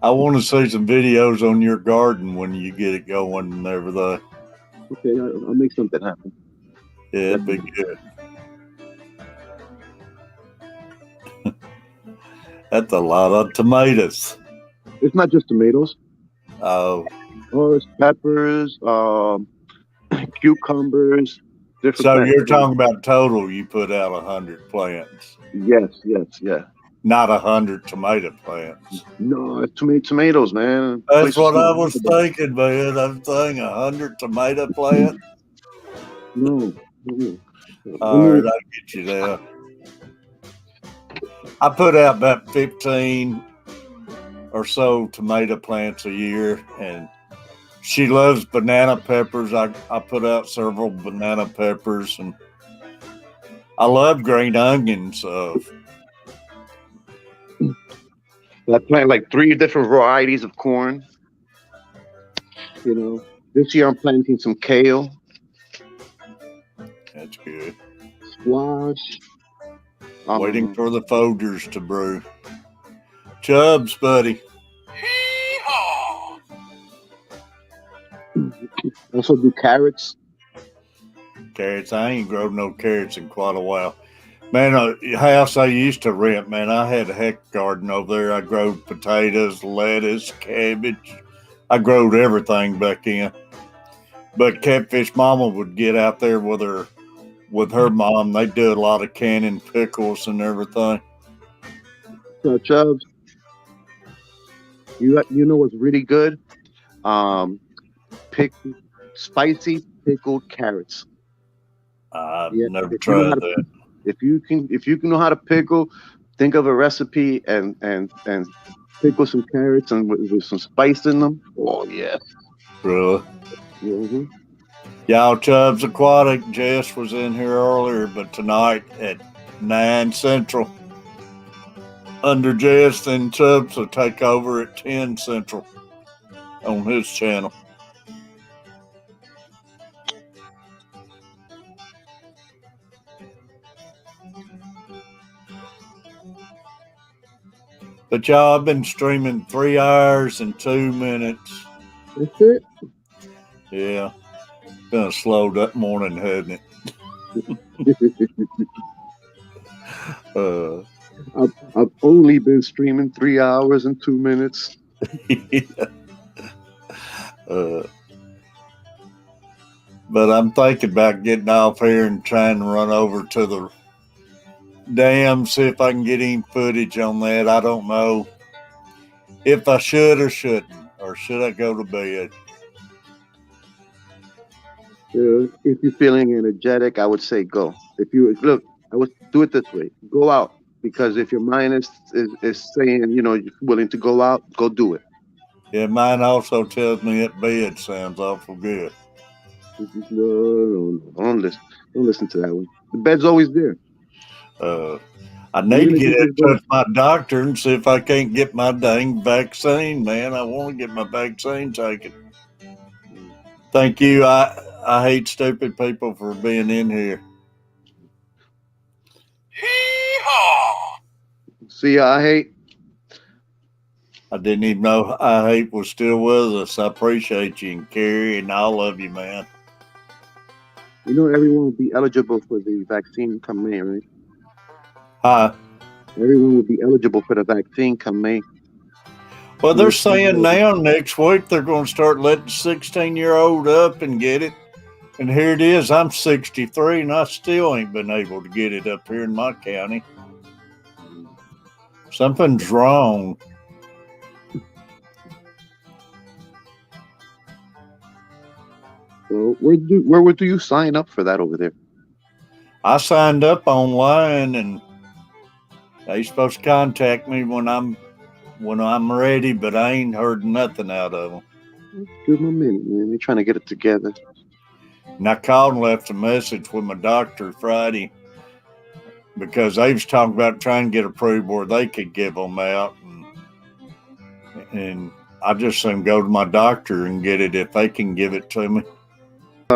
I want to see some videos on your garden when you get it going and everything. Okay, I'll make something happen. Yeah, it'd be good. That's a lot of tomatoes. It's not just tomatoes. Oh, It's peppers, cucumbers, different. so plants. you're talking about total you put out 100 plants, Yes, yeah. not 100 tomato plants. No, it's too many tomatoes, man. That's Places what I don't was have that. thinking, man. I'm saying 100 tomato plants. No. All right, I'll get you there. I put out about 15 or so tomato plants a year, and she loves banana peppers. I put out several banana peppers, and I love green onions. I plant like 3 different varieties of corn. This year I'm planting some kale, That's good. squash. Waiting for the Folgers to brew. Chubbs, buddy. Hee-haw! Also do carrots. Carrots. I ain't grown no carrots in quite a while. Man, a house I used to rent, man, I had a heck garden over there. I growed potatoes, lettuce, cabbage. I growed everything back in. But Catfish Mama would get out there with her mom. They do a lot of canning pickles and everything. So Chubbs, you know what's really good? Spicy pickled carrots. I've Yeah, never if you know tried how to that. If you can know how to pickle, think of a recipe and pickle some carrots and with some spice in them. Oh yeah. Really? Mm-hmm. Y'all, Chubbs Aquatic. Jess was in here earlier, but tonight at 9 Central. Under Jess, then Chubbs will take over at 10 Central on his channel. But y'all, I've been streaming 3 hours and 2 minutes. That's it. Yeah. Been a slow morning, hasn't it? I've only been streaming 3 hours and 2 minutes. But I'm thinking about getting off here and trying to run over to the dam, see if I can get any footage on that. I don't know if I should or shouldn't, or should I go to bed? If you're feeling energetic, I would say go. If you look, I would do it this way: go out, because if your mind is saying you're willing to go out, go do it. Yeah, mine also tells me that bed sounds awful good. No. Don't listen to that one. The bed's always there. I You're need to gonna get get in this touch dose. with my doctor and see if I can't get my dang vaccine, man. I want to get my vaccine taken. Thank you. I hate stupid people for being in here. Hee-haw! See, I hate. I didn't even know I hate was still with us. I appreciate you and Carrie and all of you, man. You know, everyone will be eligible for the vaccine come May, right? Hi. Everyone will be eligible for the vaccine come May. Well, they're No, saying now next week they're going to start letting 16-year-old up and get it. And here it is. I'm 63 and I still ain't been able to get it up here in my county. Something's wrong. So where do you sign up for that over there? I signed up online and they supposed to contact me when I'm ready, but I ain't heard nothing out of them. Give them a minute, man. They're trying to get it together. And I called and left a message with my doctor Friday because they was talking about trying to get approved where they could give them out, and I just said go to my doctor and get it if they can give it to me.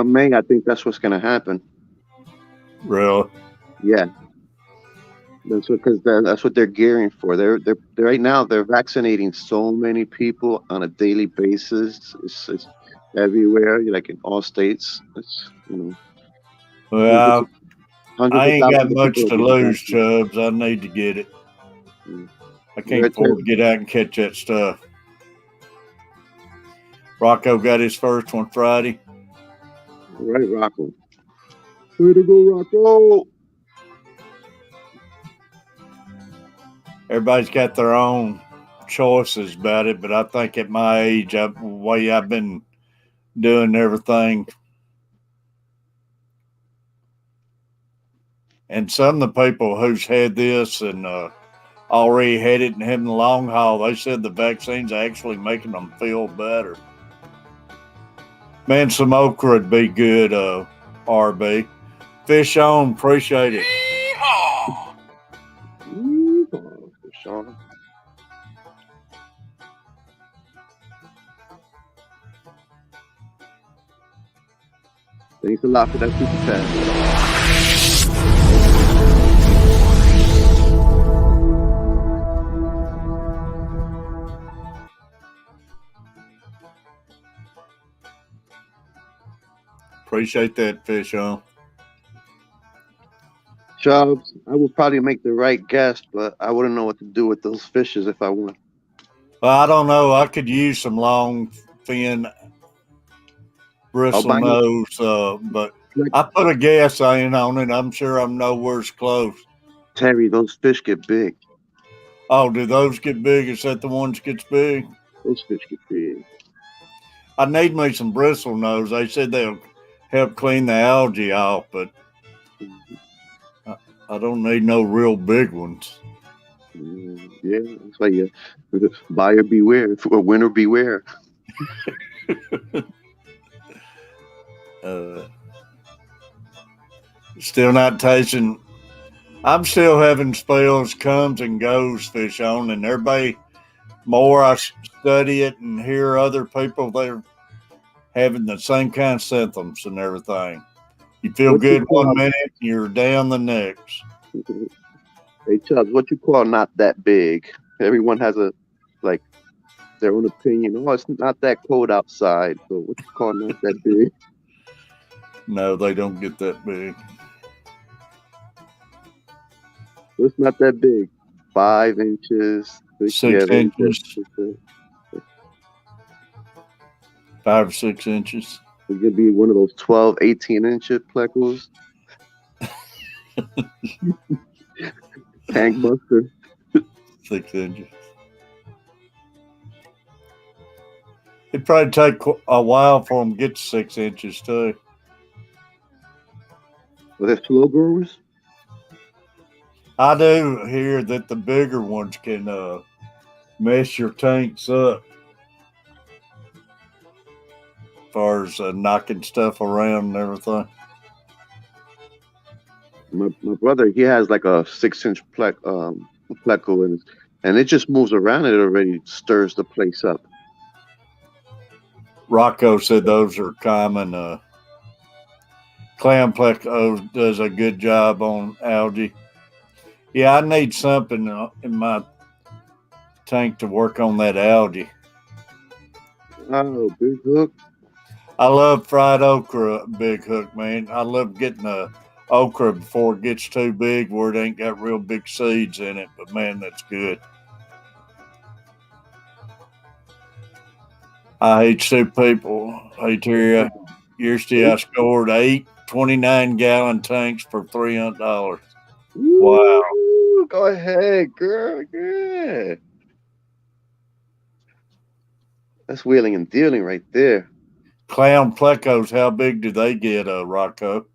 May, I think that's what's gonna happen. Really? Yeah, that's what they're gearing for. They're right now they're vaccinating so many people on a daily basis. It's everywhere, like in all states. It's Well, hundreds I of ain't got thousands of much people are to getting lose, vaccinated. Chubbs. I need to get it. Mm. I can't Right, afford to get out and catch that stuff. Rocco got his first one Friday. all right, Rocco. Way to go, Rocco! Everybody's got their own choices about it, but I think at my age, the way I've been doing everything, and some of the people who's had this and already had it and having the long haul, they said the vaccine's actually making them feel better. Man, some okra would be good, RB. Fish on, appreciate it. Hee-haw! Sean. Thanks a lot for that super chat. Appreciate that, Fish on. Chubbs, I would probably make the right guess, but I wouldn't know what to do with those fishes if I won. Well, I don't know. I could use some long fin bristle buy you- nose, but I put a gas in on it. I'm sure I'm nowhere close. Terry, those fish get big. Oh, do those get big? Is that the ones gets big? Those fish get big. I need me some bristle nose. They said they'll help clean the algae off, but I don't need no real big ones. Yeah, it's like buyer beware, or winner beware. Still not tasting. I'm still having spells, comes and goes, Fish on, and everybody. More I study it and hear other people, they're having the same kind of symptoms and everything. You feel What you good call- one minute, you're down the next. Hey Chubbs, what you call not that big? Everyone has their own opinion. Oh, it's not that cold outside. So what you call not that big? No, they don't get that big. It's not that big. 5 inches. 6 yeah, inches. 5 or 6 inches. It could be one of those 12, 18-inch plecos. Tank buster. 6 inches. It'd probably take a while for them to get to 6 inches too. Were they slow growers? I do hear that the bigger ones can mess your tanks up. far as knocking stuff around and everything. My brother, he has like a 6-inch pleco, and it just moves around. It already stirs the place up. Rocco said those are common. Clam pleco does a good job on algae. Yeah, I need something in my tank to work on that algae. Oh, big hook. I love fried okra, Big Hook, man. I love getting the okra before it gets too big where it ain't got real big seeds in it. But man, that's good. I hate soup people. Hey, Terry, yesterday I scored 8 29-gallon tanks for $300. Wow. Ooh, go ahead, girl. Good. That's wheeling and dealing right there. Clown plecos, how big do they get, Rocco?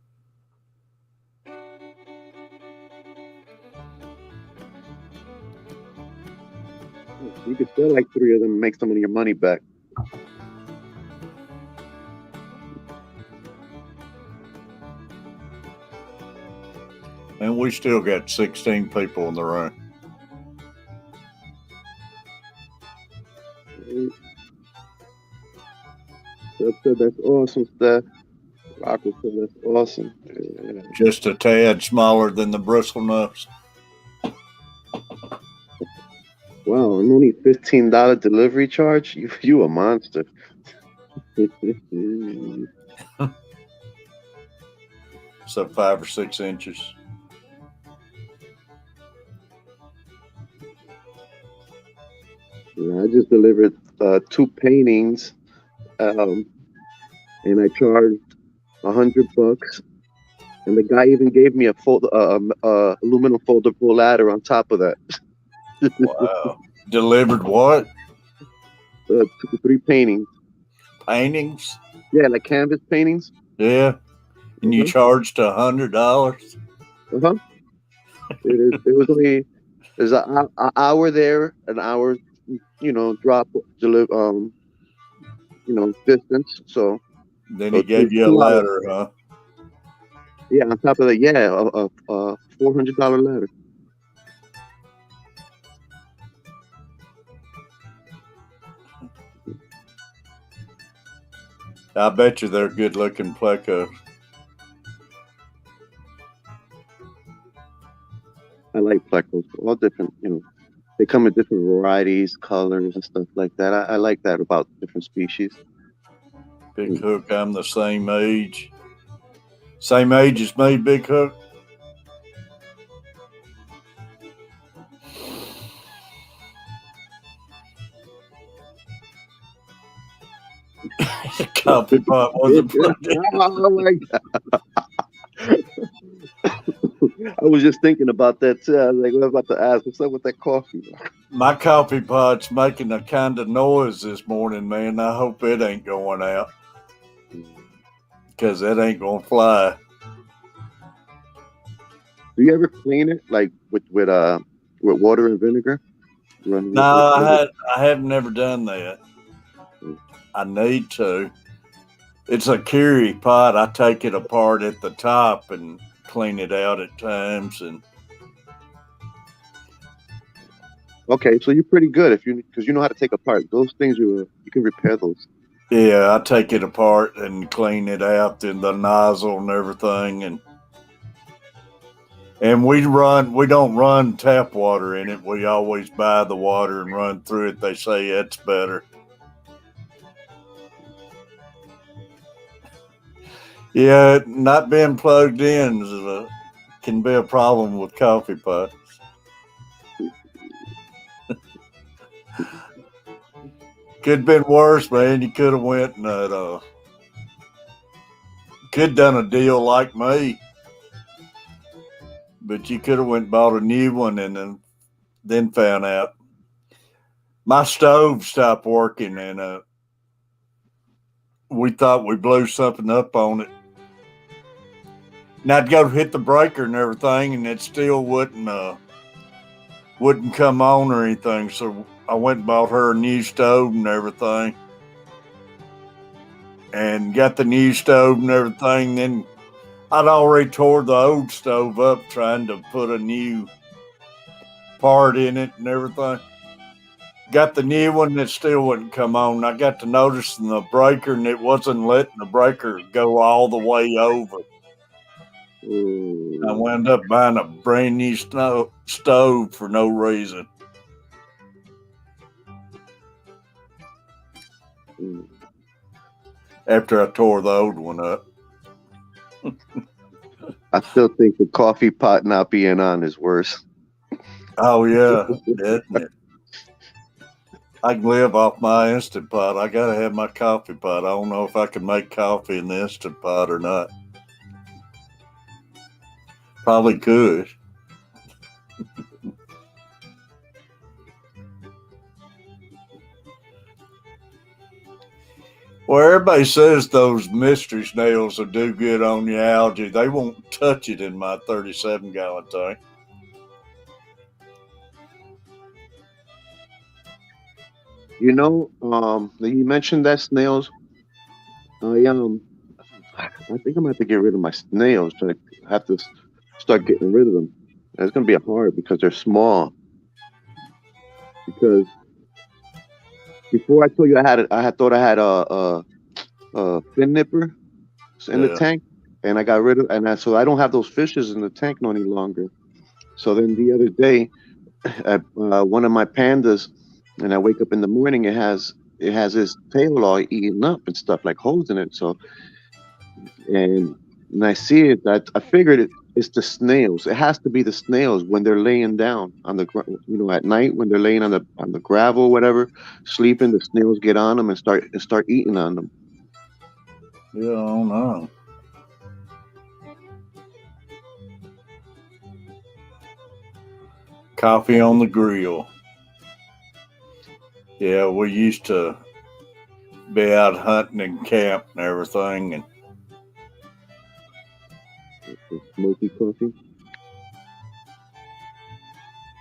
You could sell like 3 of them and make some of your money back. And we still got 16 people in the room. That's awesome, Steph. Rocco said that's awesome. Yeah. Just a tad smaller than the bristle nuts. Wow, and only $15 delivery charge? You a monster. So 5 or 6 inches. Yeah, I just delivered 2 paintings, and I charged $100. And the guy even gave me a aluminum foldable ladder on top of that. Wow. Delivered what? 3 paintings. Paintings? Yeah, like canvas paintings. Yeah. And you charged $100? Uh-huh. It was only there's an hour there, an hour, drop distance. So Then he gave you a 2 hours. ladder, huh? Yeah, on top of that, yeah, a $400 ladder. I bet you they're good looking plecos. I like plecos, all different, they come in different varieties, colors, and stuff like that. I like that about different species. Big Hook, I'm the same age. Same age as me, Big Hook. The coffee pot wasn't plugged in. I like that. I was just thinking about that too. I was like, what about to ask? What's up with that coffee? My coffee pot's making a kind of noise this morning, man. I hope it ain't going out. Because that ain't going to fly. Do you ever clean it like with water and vinegar? No, I have never done that. I need to. It's a Keurig pot. I take it apart at the top and clean it out at times. And okay, so you're pretty good because you know how to take apart those things. You can repair those. yeah, I take it apart and clean it out and the nozzle and everything. And we don't run tap water in it. We always buy the water and run through it. They say it's better. Yeah, not being plugged in can be a problem with coffee pots. Could have been worse, man. You could have went and could have done a deal like me. But you could have went and bought a new one and then found out. My stove stopped working and we thought we blew something up on it. And I'd go to hit the breaker and everything, and it still wouldn't come on or anything. So I went and bought her a new stove and everything. and got the new stove and everything. Then I'd already tore the old stove up trying to put a new part in it and everything. Got the new one that still wouldn't come on. I got to noticing the breaker and it wasn't letting the breaker go all the way over. I wound up buying a brand new stove for no reason. After I tore the old one up. I still think the coffee pot not being on is worse. Oh yeah, isn't it? I can live off my Instant Pot. I gotta have my coffee pot. I don't know if I can make coffee in the Instant Pot or not. Probably could. Well, everybody says those mystery snails will do good on your algae. They won't touch it in my 37-gallon tank. You know, you mentioned that snails. I think I'm gonna have to get rid of my snails. So I have to start getting rid of them. And it's gonna be hard because they're small. Because before I told you I thought I had a fin nipper in the tank, and I got rid of, so I don't have those fishes in the tank no any longer. So then the other day, one of my pandas, and I wake up in the morning, it has its tail all eaten up and stuff, like holes in it. So, and I see it, I figured it's the snails. It has to be the snails when they're laying down on the at night when they're laying on the gravel or whatever, sleeping. The snails get on them and start eating on them. Yeah, I don't know. Coffee on the grill. Yeah, we used to be out hunting and camp and everything, and Smoky coffee.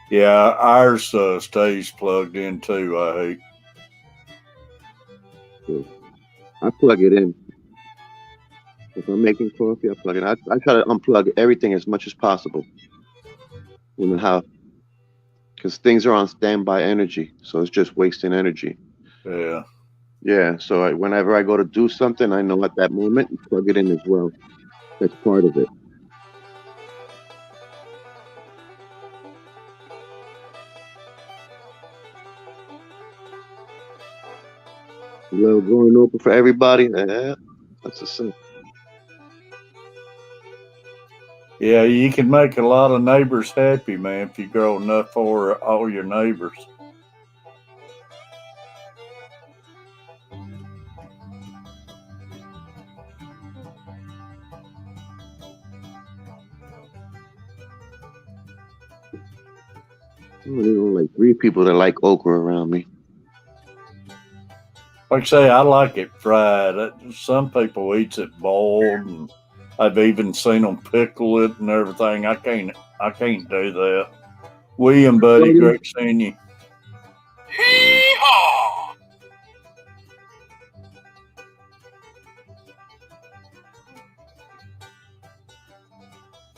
yeah, ours stays plugged in too. I hate. So I plug it in. If I'm making coffee, I plug it in. I try to unplug everything as much as possible in the house because things are on standby energy, so it's just wasting energy. Yeah. Yeah, so whenever I go to do something, I know at that moment, plug it in as well. That's part of it. A little going open for everybody. Yeah, that's a sin. Yeah, you can make a lot of neighbors happy, man, if you grow enough for all your neighbors. There's only like 3 people that like okra around me. Like I say, I like it fried. Some people eats it boiled, and I've even seen them pickle it and everything. I can't do that. William, buddy, great seeing you. Hee-haw!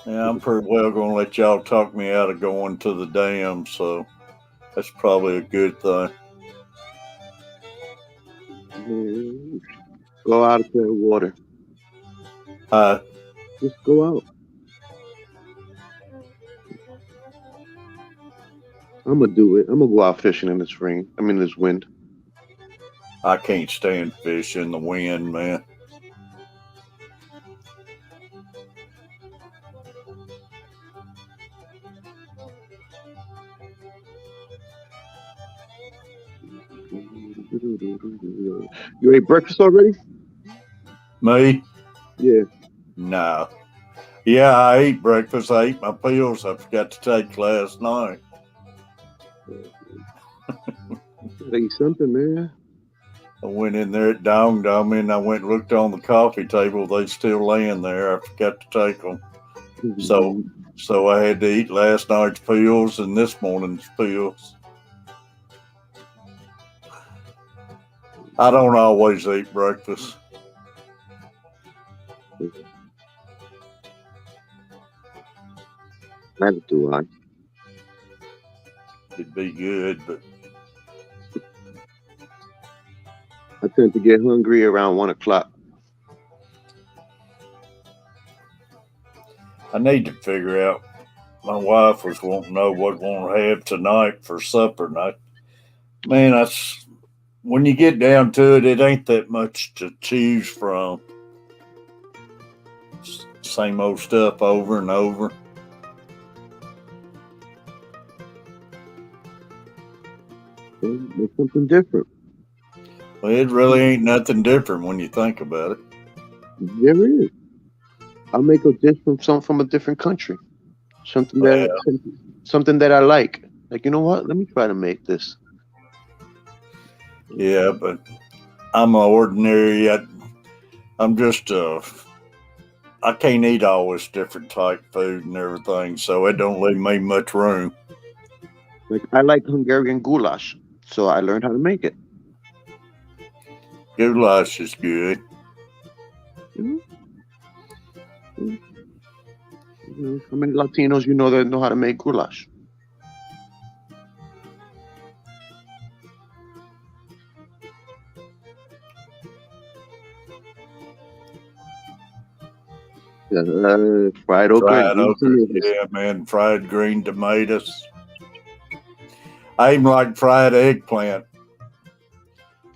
Yeah, I'm pretty well going to let y'all talk me out of going to the dam, so that's probably a good thing. Go out to the water. Just go out. I'm gonna do it. I'm gonna go out fishing in this rain. This wind. I can't stand fish in the wind, man. You ate breakfast already? Me? Yeah. No. Yeah, I ate breakfast. I ate my pills I forgot to take last night. Eat something, man. I went in there, it dawned on me, and I went and looked on the coffee table. They still laying there. I forgot to take them. So I had to eat last night's pills and this morning's pills. I don't always eat breakfast. Neither do I. It'd be good, but I tend to get hungry around 1 o'clock. I need to figure out. My wife was wanting to know what we're going to have tonight for supper. And man, when you get down to it, it ain't that much to choose from. Same old stuff over and over. Make something different. Well, it really ain't nothing different when you think about it. There is. I'll make a dish from a different country. Something Well, something that I like. Like, you know what? Let me try to make this. yeah, but I'm ordinary. I'm just I can't eat all this different type food and everything, so it don't leave me much room. Like, I like Hungarian goulash, so I learned how to make it. Goulash is good. You know, how many Latinos you know that know how to make goulash? Fried okra. Fried okra, yeah, man. Fried green tomatoes. I even like fried eggplant.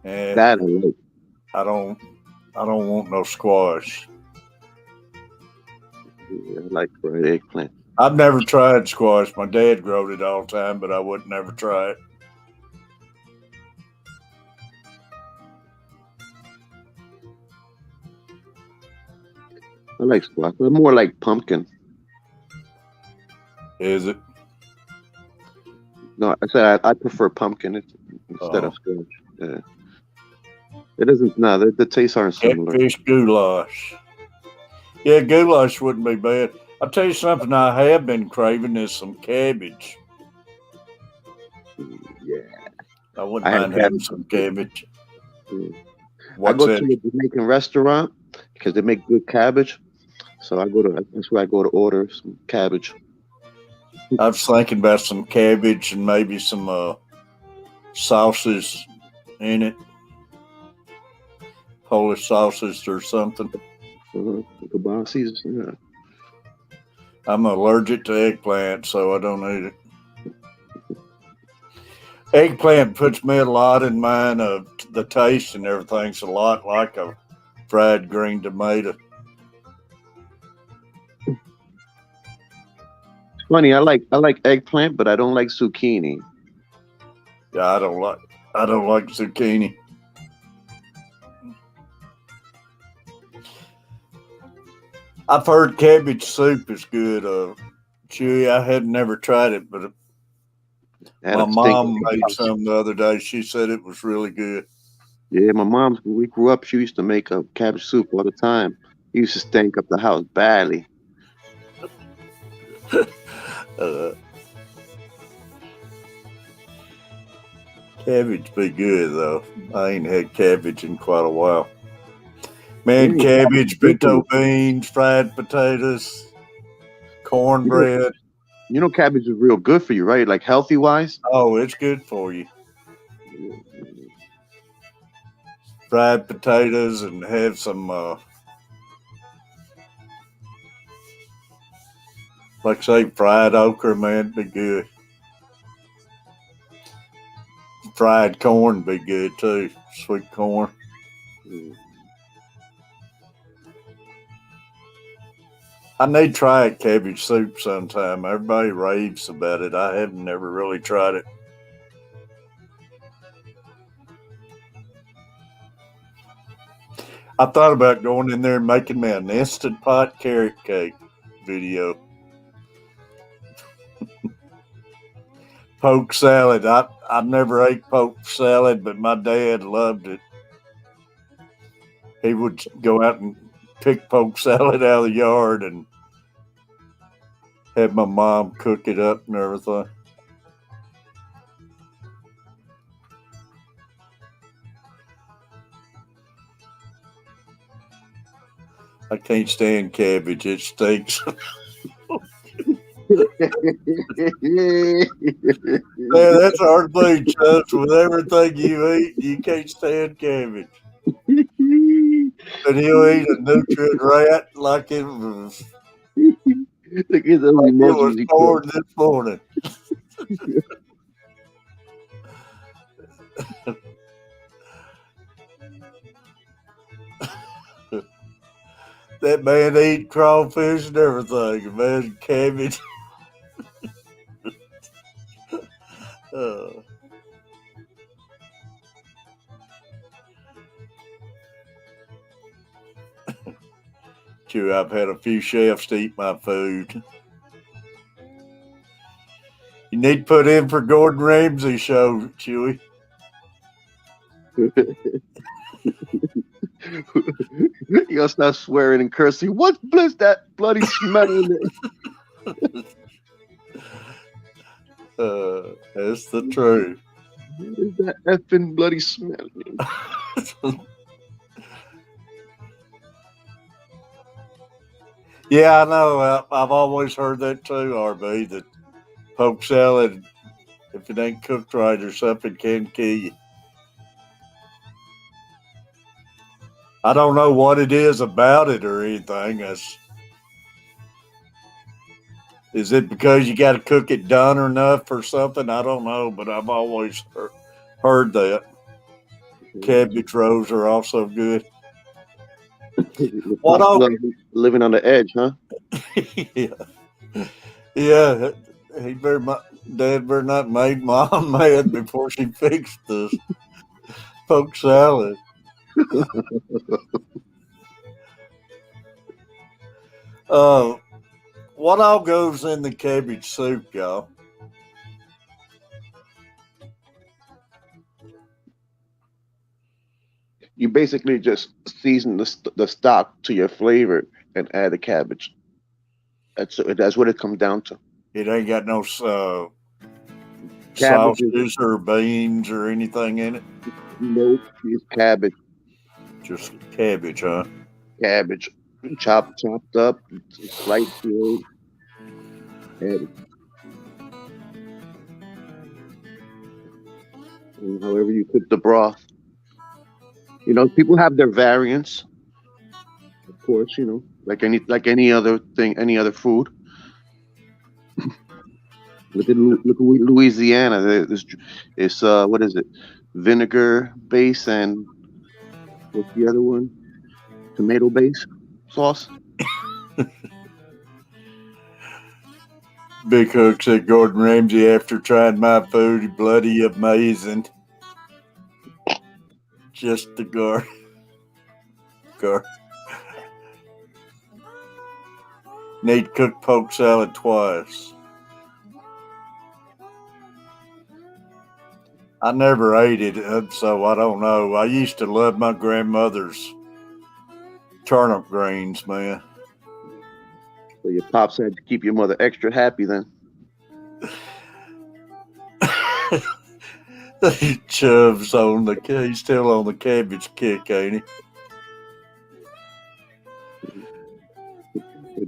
And That I like. I don't want no squash. Yeah, I like fried eggplant. I've never tried squash. My dad growed it all the time, but I would never try it. I like squash, but more like pumpkin. Is it? No, I said I prefer pumpkin instead of squash. Yeah. It doesn't. No, the tastes aren't similar. Catfish goulash. Yeah, goulash wouldn't be bad. I'll tell you something I have been craving is some cabbage. Yeah. I wouldn't mind having some cabbage. Yeah. What's I go that? to a Jamaican restaurant because they make good cabbage. So that's where I go to order some cabbage. I was thinking about some cabbage and maybe some sauces in it. Polish sauces or something. Kibasi's, yeah. I'm allergic to eggplant, so I don't eat it. Eggplant puts me a lot in mind of the taste and everything's a lot like a fried green tomato. It's funny. I like eggplant, but I don't like zucchini. Yeah, I don't like zucchini. I've heard cabbage soup is good. Chewy, I had never tried it, but my mom made some the other day. She said it was really good. Yeah, my mom, when we grew up, she used to make a cabbage soup all the time. It used to stink up the house badly. Cabbage be good though. I ain't had cabbage in quite a while. Man, cabbage, pinto beans, fried potatoes, cornbread. You know, cabbage is real good for you, right? Like healthy wise. Oh, it's good for you. Fried potatoes and have some, like say, fried okra, man, be good. Fried corn be good too. Sweet corn. I need to try cabbage soup sometime. Everybody raves about it. I have never really tried it. I thought about going in there and making me an Instant Pot carrot cake video. Poke salad. I never ate poke salad, but my dad loved it. He would go out and pick poke salad out of the yard and have my mom cook it up and everything. I can't stand cabbage. It stinks. Man, that's hard to beat, Chubbs. With everything you eat, you can't stand cabbage. But he'll eat a nutrient rat like it was, Look at those like it was emojis he put. born this morning. That man eat crawfish and everything. Man, cabbage. Uh, Chew, I've had a few chefs to eat my food. You need to put in for Gordon Ramsay show, Chewy. You'll start swearing and cursing. What is that bloody smell in it? That's the truth. What is that effing bloody smell? Yeah, I know. I've always heard that too, RB, that poke salad, if it ain't cooked right or something, can kill you. I don't know what it is about it or anything. Is it because you got to cook it done enough or something? I don't know, but I've always heard that. Cabbage rolls are also good. What else? Living on the edge, huh? Yeah, he Dad better not make Mom mad before she fixed this poke salad. What all goes in the cabbage soup, y'all? You basically just season the stock to your flavor and add the cabbage. That's what it comes down to. It ain't got no Cabbage sausages or beans or anything in it. Nope, it's cabbage. Just cabbage, huh? Cabbage, chopped up, sliced through. And however you cook the broth. People have their variants, of course. Like any other thing, any other food. Look at Louisiana. It's what is it? Vinegar base and what's the other one? Tomato base sauce. Big Hook said Gordon Ramsay after trying my food, bloody amazing. Just the gar. Need cooked poke salad twice. I never ate it, so I don't know. I used to love my grandmother's turnip greens, man. So your pops had to keep your mother extra happy then. Chubb's he's still on the cabbage kick, ain't he?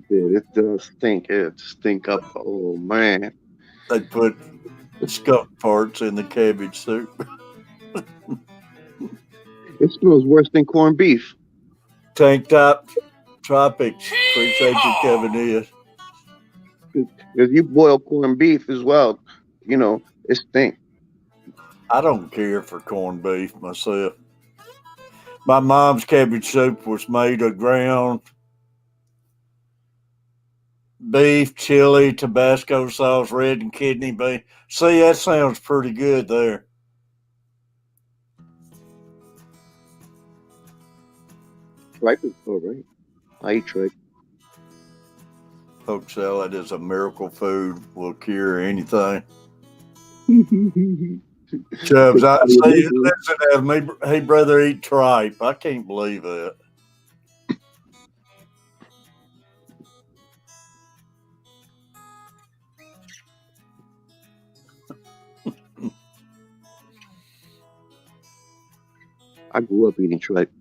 It does stink. It stink up. Oh man. They put skunk parts in the cabbage soup. It smells worse than corned beef. Tank Top Tropics. Appreciate you coming in. If you boil corned beef as well, it stinks. I don't care for corned beef myself. My mom's cabbage soup was made of ground beef, chili, Tabasco sauce, red and kidney bean. See, that sounds pretty good there. Tripe is all right. I eat tripe. Poke salad is a miracle food. Will cure anything. Chubbs, I say, listen to me. Hey, brother, eat tripe. I can't believe that. I grew up eating tripe.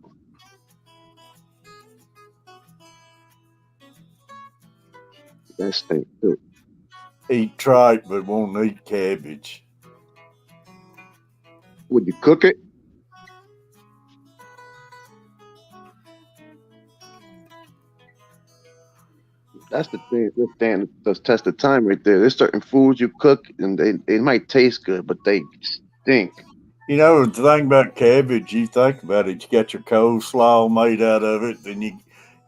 That stink too. Eat tripe, but won't eat cabbage. Would you cook it? That's the thing. This stand does test of time right there. There's certain foods you cook and they might taste good, but they stink. You know, the thing about cabbage, you think about it, you got your coleslaw made out of it, then you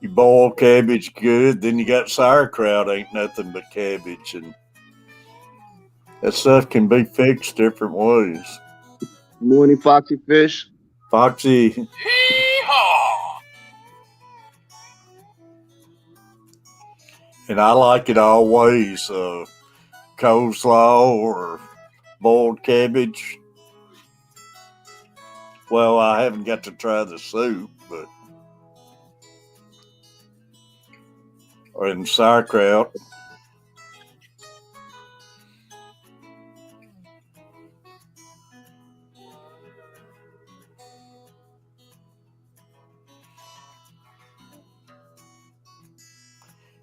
boil cabbage good, then you got sauerkraut, ain't nothing but cabbage, and that stuff can be fixed different ways. Morning, Foxy Fish. Foxy, Hee-haw! and I like it all ways, coleslaw or boiled cabbage. Well, I haven't got to try the soup, but or in sauerkraut.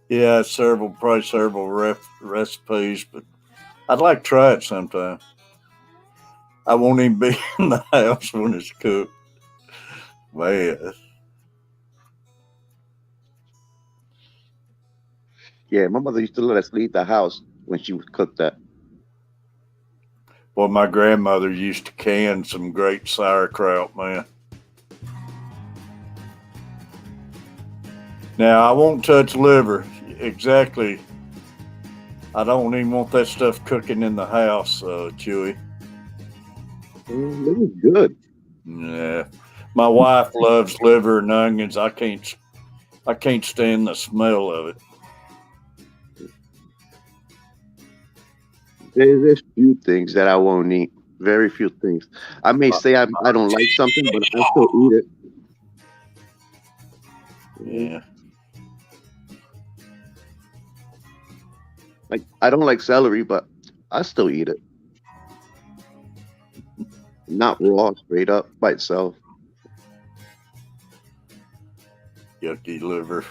Yeah, probably several recipes, but I'd like to try it sometime. I won't even be in the house when it's cooked. Man, Yeah, my mother used to let us leave the house when she would cook that. well, my grandmother used to can some great sauerkraut, man. Now, I won't touch liver. Exactly. I don't even want that stuff cooking in the house, Chewy. It was good. Yeah. My wife loves liver and onions. I can't stand the smell of it. There's few things that I won't eat. Very few things. I may say I don't like something, but I still eat it. Yeah. Like I don't like celery, but I still eat it. Not raw, straight up by itself. Yucky liver.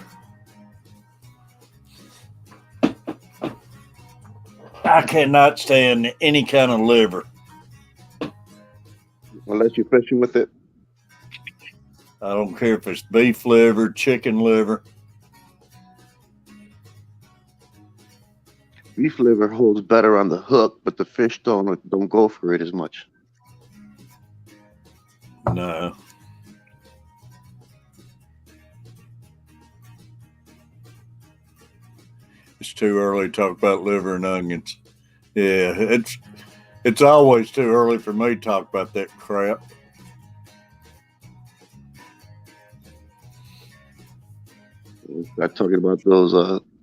I cannot stand any kind of liver. Unless you're fishing with it. I don't care if it's beef liver, chicken liver. Beef liver holds better on the hook, but the fish don't go for it as much. No. It's too early to talk about liver and onions. Yeah, it's always too early for me to talk about that crap. I'm talking about those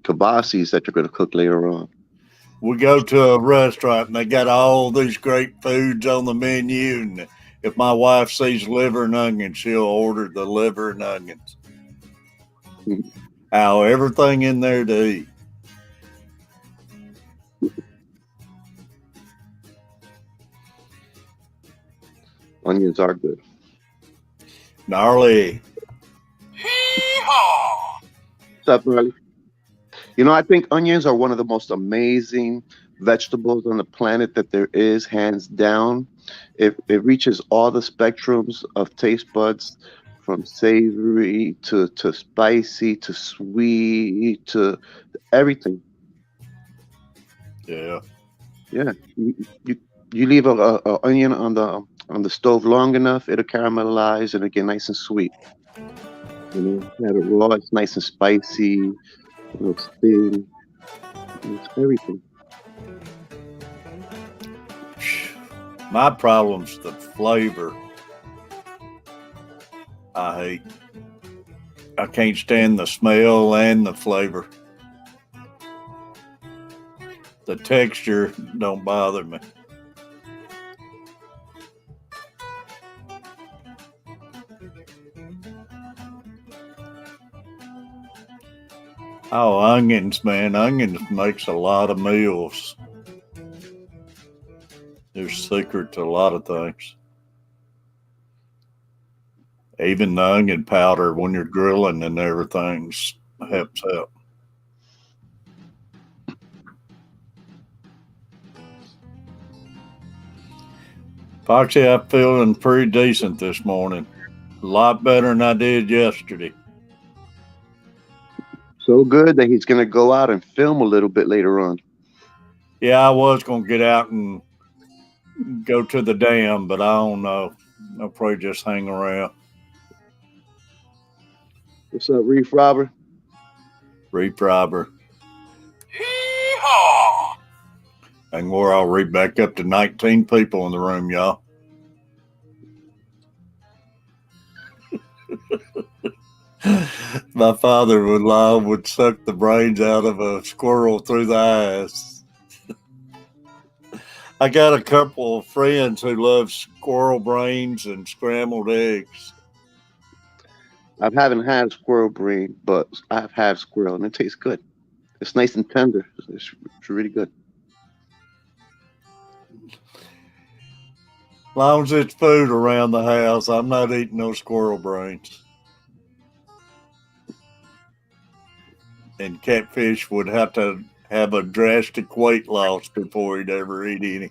kibasis that you're going to cook later on. We go to a restaurant and they got all these great foods on the menu, and if my wife sees liver and onions, she'll order the liver and onions. Everything in there to eat. Onions are good. Gnarly. Hee-haw! What's up, Riley? You know, I think onions are one of the most amazing vegetables on the planet that there is, hands down. It reaches all the spectrums of taste buds, from savory to spicy to sweet to everything. Yeah. Yeah, you leave a onion on the stove long enough, it'll caramelize and it'll get nice and sweet. You know, had it raw, it's nice and spicy. Sting, it's everything. My problem's the flavor. I hate. I can't stand the smell and the flavor. The texture don't bother me. Oh, onions, man. Onions makes a lot of meals. There's secret to a lot of things. Even the onion powder when you're grilling and everything helps out. Foxy, I'm feeling pretty decent this morning. A lot better than I did yesterday. So good that he's gonna go out and film a little bit later on. Yeah, I was going to get out and go to the dam, but I don't know. I'll probably just hang around. What's up, Reef Robber? Reap Robber. Yeehaw! And we're all read back up to 19 people in the room, y'all. My father-in-law would suck the brains out of a squirrel through the eyes. I got a couple of friends who love squirrel brains and scrambled eggs. I haven't had squirrel brain, but I've had squirrel, and it tastes good. It's nice and tender. It's really good. As long as it's food around the house, I'm not eating no squirrel brains. And Catfish would have to have a drastic weight loss before he'd ever eat any.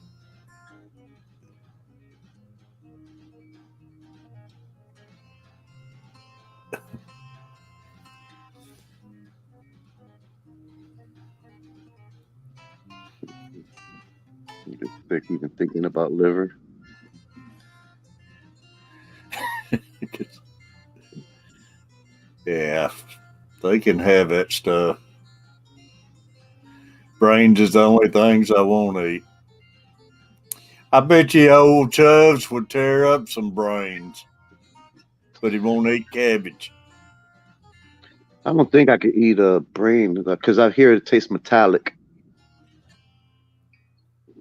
Even thinking about liver. Yeah, they can have that stuff. Brains is the only things I won't eat. I bet you old Chubbs would tear up some brains, but he won't eat cabbage. I don't think I could eat a brain because I hear it tastes metallic.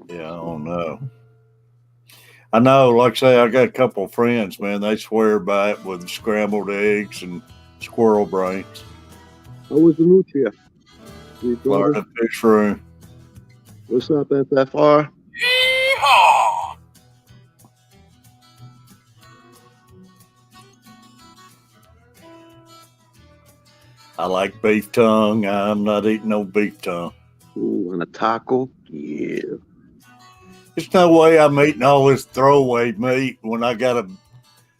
Yeah, I don't know. I know, like I say, I got a couple of friends, man. They swear by it with scrambled eggs and squirrel brains. How was the nutria? Florida Fish Room. What's up, FFR? Yeehaw! I like beef tongue. I'm not eating no beef tongue. Ooh, and a taco? Yeah. There's no way I'm eating all this throwaway meat when I got a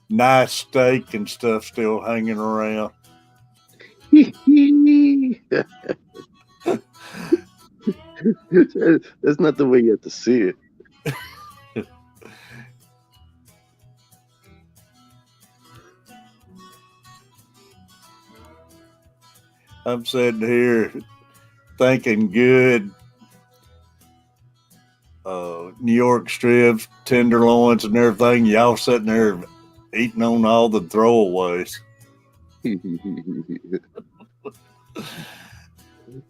nice steak and stuff still hanging around. That's not the way you have to see it. I'm sitting here thinking good New York strips, tenderloins, and everything. Y'all sitting there eating on all the throwaways.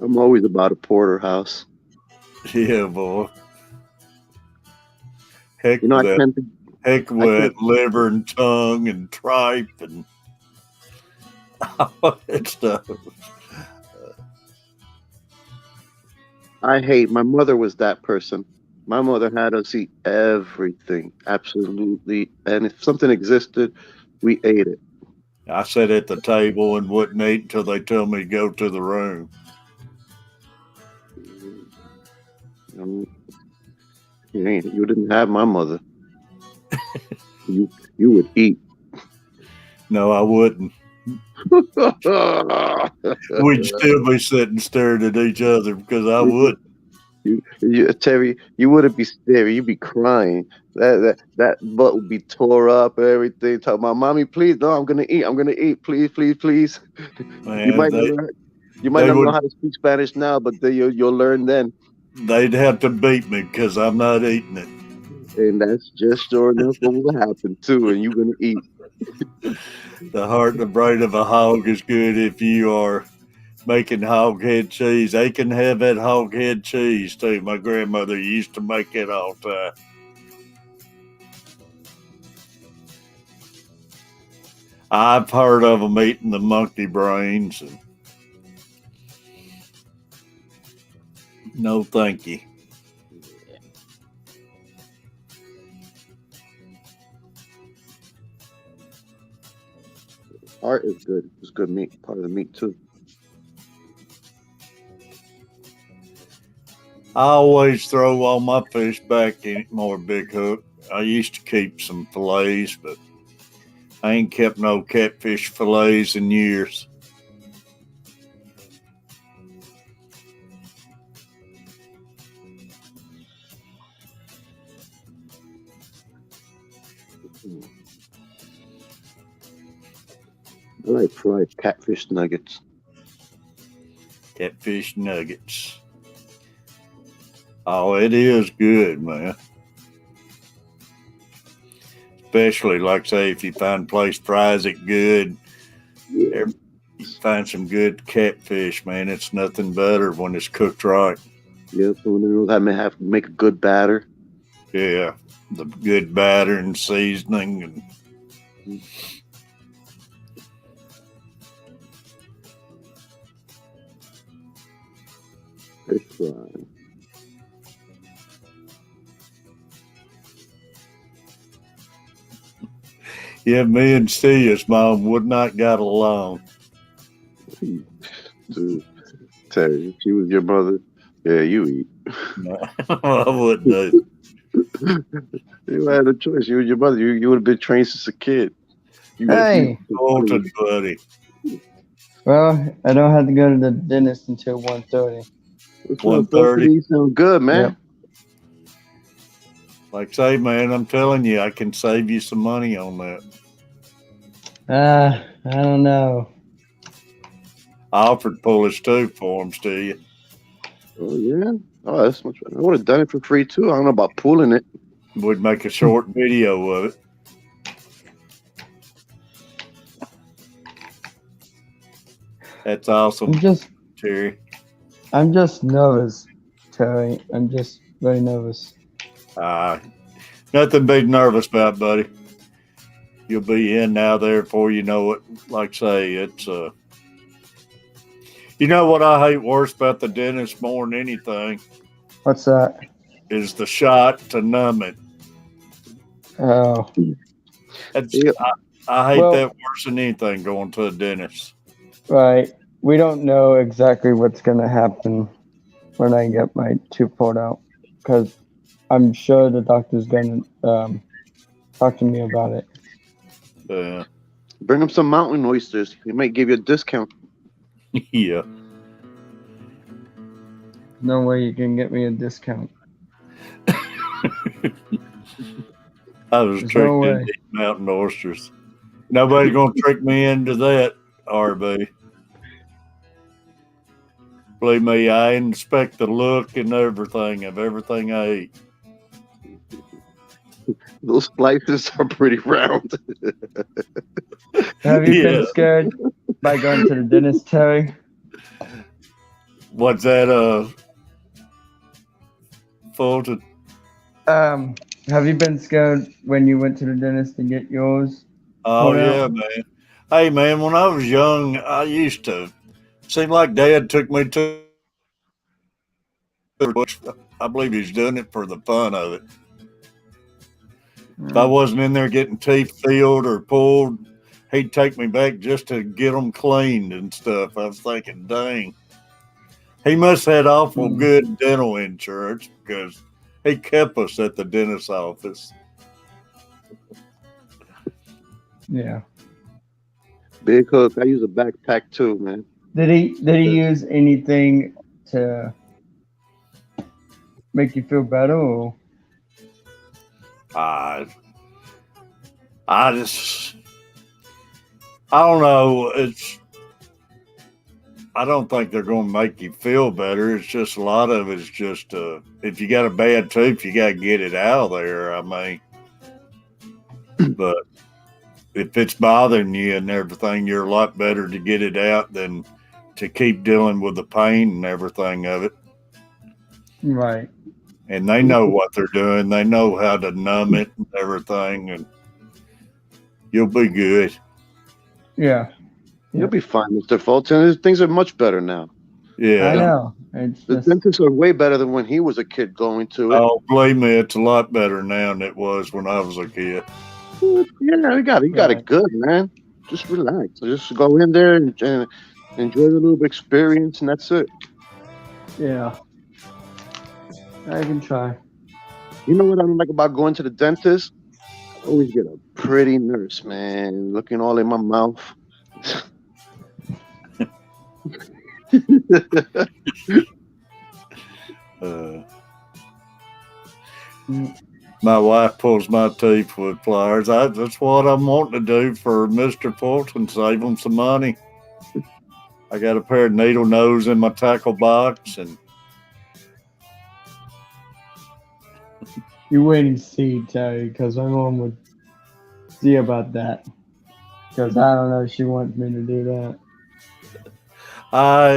I'm always about a porterhouse. Yeah, boy. Heck You know, with I that, tend to. heck with that liver and tongue and tripe and all that stuff. I hate. My mother was that person. My mother had us eat everything, absolutely, and if something existed, we ate it. I sat at the table and wouldn't eat until they told me to go to the room. You didn't have my mother. you would eat. No, I wouldn't. We'd still be sitting staring at each other because I wouldn't. Terry, you wouldn't be staring. You'd be crying. That butt would be tore up and everything. Talk about, mommy, please, no, I'm gonna eat. I'm gonna eat. Please, please, please. Man, you might not know how to speak Spanish now, but you'll learn then. They'd have to beat me because I'm not eating it. And that's just sure enough what will happen too. And you're gonna eat. The heart and the brain of a hog is good if you are making hog head cheese. They can have that hog head cheese too. My grandmother used to make it all the time. I've heard of them eating the monkey brains. And no, thank you. Heart is good. It's good meat. Part of the meat too. I always throw all my fish back anymore, Big Hook. I used to keep some fillets, but I ain't kept no catfish fillets in years. I like fried catfish nuggets. Catfish nuggets. Oh, it is good, man. Especially, like say, if you find a place fries it good, Yeah. you find some good catfish, man. It's nothing better when it's cooked right. Yeah, so when they know that may have to make a good batter. Yeah, the good batter and seasoning and Fish fry. yeah, me and Steve's mom would not got along. Dude, Terry, if she was your mother, yeah, you eat. No, I wouldn't do. You had a choice. You and your mother. You would have been trained since a kid. You would Hey, Bolted, buddy. well, I don't have to go to the dentist until 1:30. 1:30. You sound good, man. Like say, man, I'm telling you, I can save you some money on that. I don't know. I offered Polish tooth for him, Steve. Oh yeah. Oh, that's much better. I would have done it for free too. I don't know about pulling it. Would make a short video of it. That's awesome, Terry. I'm just nervous, Terry. I'm just very nervous. Nothing to be nervous about, buddy. You'll be in now there before you know it. Like say, it's you know what I hate worse about the dentist more than anything What's that? is the shot to numb it. Oh, That's, Yeah. I hate Well- that worse than anything going to a dentist. right. We don't know exactly what's going to happen when I get my tooth pulled out because I'm sure the doctor's going to talk to me about it. Bring him some mountain oysters. He might give you a discount. Yeah. No way you can get me a discount. I was There's tricked no way. into eating mountain oysters. Nobody's going to trick me into that, RB. Believe me, I inspect the look and everything of everything I eat. Those slices are pretty round. Have you Yeah. been scared by going to the dentist, Terry? What's that? Fulton? Have you been scared when you went to the dentist to get yours? Oh, Pulled out? yeah, man. Hey, man, when I was young, I used to seem like Dad took me to, which I believe he's doing it for the fun of it. If I wasn't in there getting teeth filled or pulled, he'd take me back just to get them cleaned and stuff. I was thinking, dang, he must have had awful good dental insurance because he kept us at the dentist's office. Yeah. Big hook. I use a backpack too, man. Did he use anything to make you feel better? Or? I don't know. I don't think they're going to make you feel better. It's just a lot of it's just if you got a bad tooth, you got to get it out of there. I mean, but if it's bothering you and everything, you're a lot better to get it out than to keep dealing with the pain and everything of it. Right. And they know what they're doing. They know how to numb it and everything, and you'll be good. Yeah. You'll be fine, Mr. Fulton. Things are much better now. Yeah. I know. It's The just, dentists are way better than when he was a kid going to it. Oh, believe me, it's a lot better now than it was when I was a kid. Yeah, you got it good, man. Just relax. Just go in there and enjoy the little experience, and that's it. yeah. I can try. You know what I don't like about going to the dentist? I always get a pretty nurse, man, looking all in my mouth. Uh, Mm. my wife pulls my teeth with pliers. That's what I'm wanting to do for Mr. Fulton, save him some money. I got a pair of needle nose in my tackle box, and You wait and see, Terry, because my mom would see about that. Because I don't know if she wants me to do that.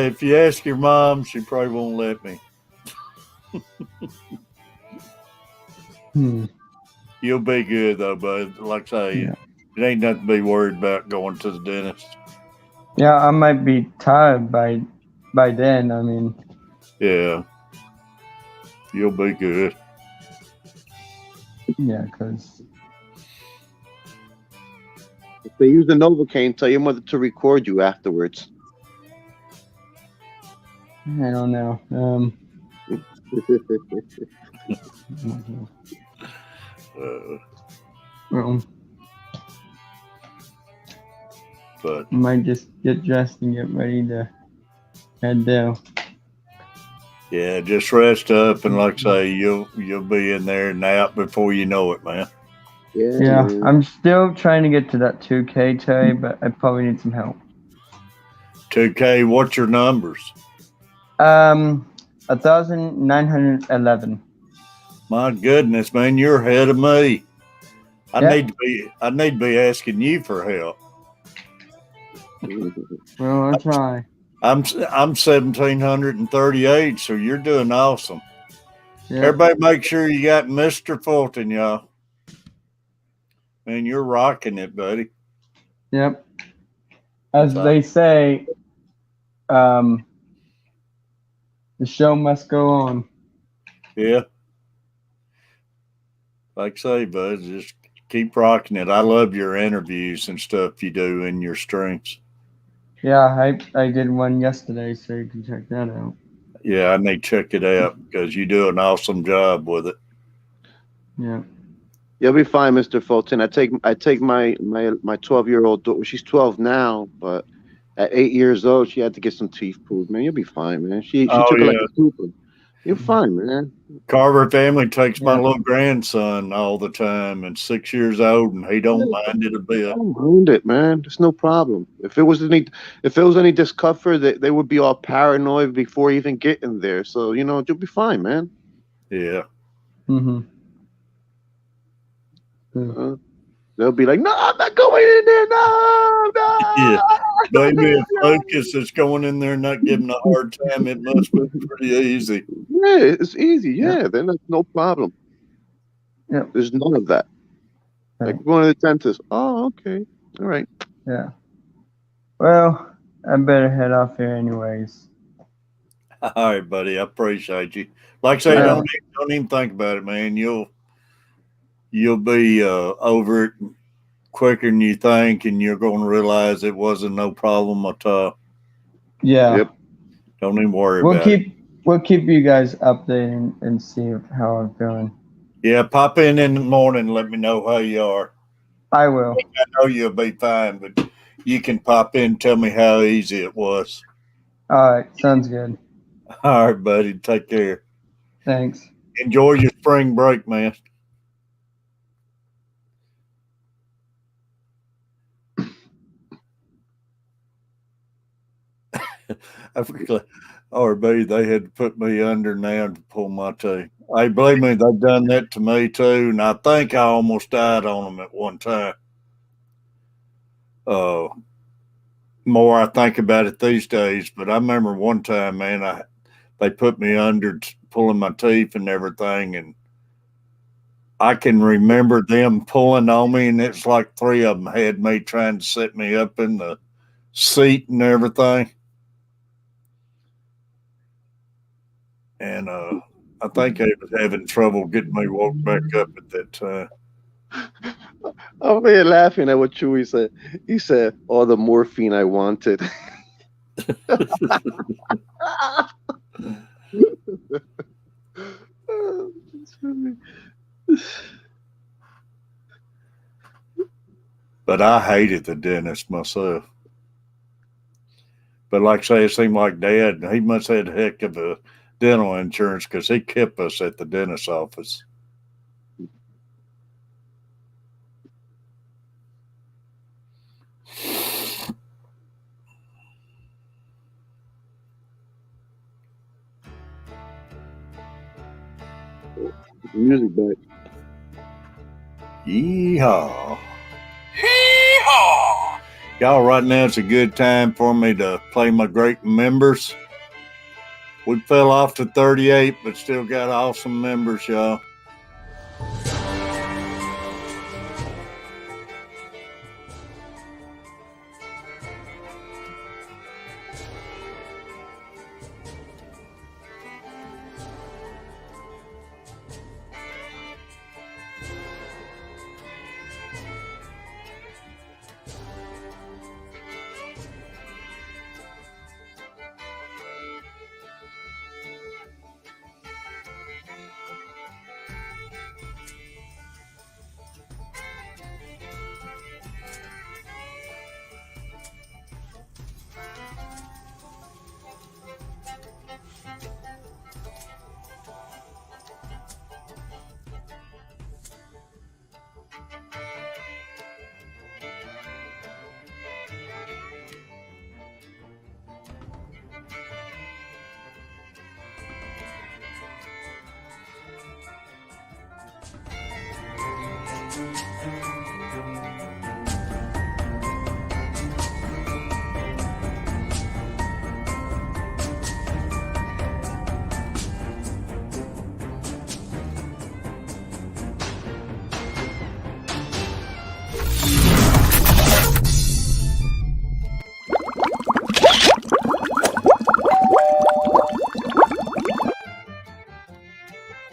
if you ask your mom, she probably won't let me. Hmm. You'll be good though, bud. Like I say, Yeah. it ain't nothing to be worried about going to the dentist. Yeah, I might be tired by then. I mean, Yeah, you'll be good. yeah, because If they use the Novocaine, tell your mother to record you afterwards. I don't know. Uh, Well, but I might just get dressed and get ready to head there. yeah, just rest up and like I say, you'll be in there and out before you know it, man. Yeah, Yeah, man. I'm still trying to get to that 2K, Terry, but I probably need some help. 2K, what's your numbers? 1,911. My goodness, man, you're ahead of me. I Yep. need to be asking you for help. Well, I'll try. I'm 1738, so you're doing awesome. Yep. Everybody, make sure you got Mr. Fulton, y'all. Man, you're rocking it, buddy. Yep. As So, they say, the show must go on. yeah, like I say, bud, just keep rocking it. I love your interviews and stuff you do in your streams. Yeah, I did one yesterday, so you can check that out. Yeah, I need to check it out because you do an awesome job with it. Yeah. You'll be fine, Mr. Fulton. I take my 12-year-old daughter. She's 12 now, but at 8 years old, she had to get some teeth pulled. Man, you'll be fine, man. She Oh took it like yeah, a super. You're fine, man. Carver family takes my Yeah. little grandson all the time, and 6 years old, and he don't mind it a I bit. don't mind it, man. There's no problem. If it was any discomfort, they would be all paranoid before even getting there. So you'll be fine, man. Yeah, Mm-hmm. They'll be like, "No, I'm not going in there. No, yeah. no." Baby, if Lucas is going in there and not giving a hard time, it must be pretty easy. Yeah, it's easy. Yeah. Yeah, then that's no problem. Yep. There's none of that. Like Right. going to the dentist. Oh, okay. All right. Yeah. Well, I better head off here anyways. All right, buddy. I appreciate you. Like I say, Yeah. don't even think about it, man. You'll be over it quicker than you think, and you're going to realize it wasn't no problem at all. Yeah. Yep. Don't even worry We'll about it. keep you guys updated and see how I'm feeling. Yeah, pop in the morning. And let me know how you are. I will. I know you'll be fine, but you can pop in and tell me how easy it was. All right. Sounds good. All right, buddy. Take care. Thanks. Enjoy your spring break, man. I forgot. Or buddy, they had to put me under now to pull my teeth. Hey, believe me, they've done that to me too, and I think I almost died on them at one time. More I think about it these days, but I remember one time, man, they put me under pulling my teeth and everything, and I can remember them pulling on me, and it's like three of them had me trying to set me up in the seat and everything. And I think they was having trouble getting me woke back up at that time. I'm here laughing at what Chewy said. He said, "All the morphine I wanted." But I hated the dentist myself. But like I say, it seemed like Dad, he must have had a heck of a dental insurance because he kept us at the dentist's office. Music back. Yeehaw. Hee-haw! Y'all, right now it's a good time for me to play my great members. We fell off to 38, but still got awesome members, y'all.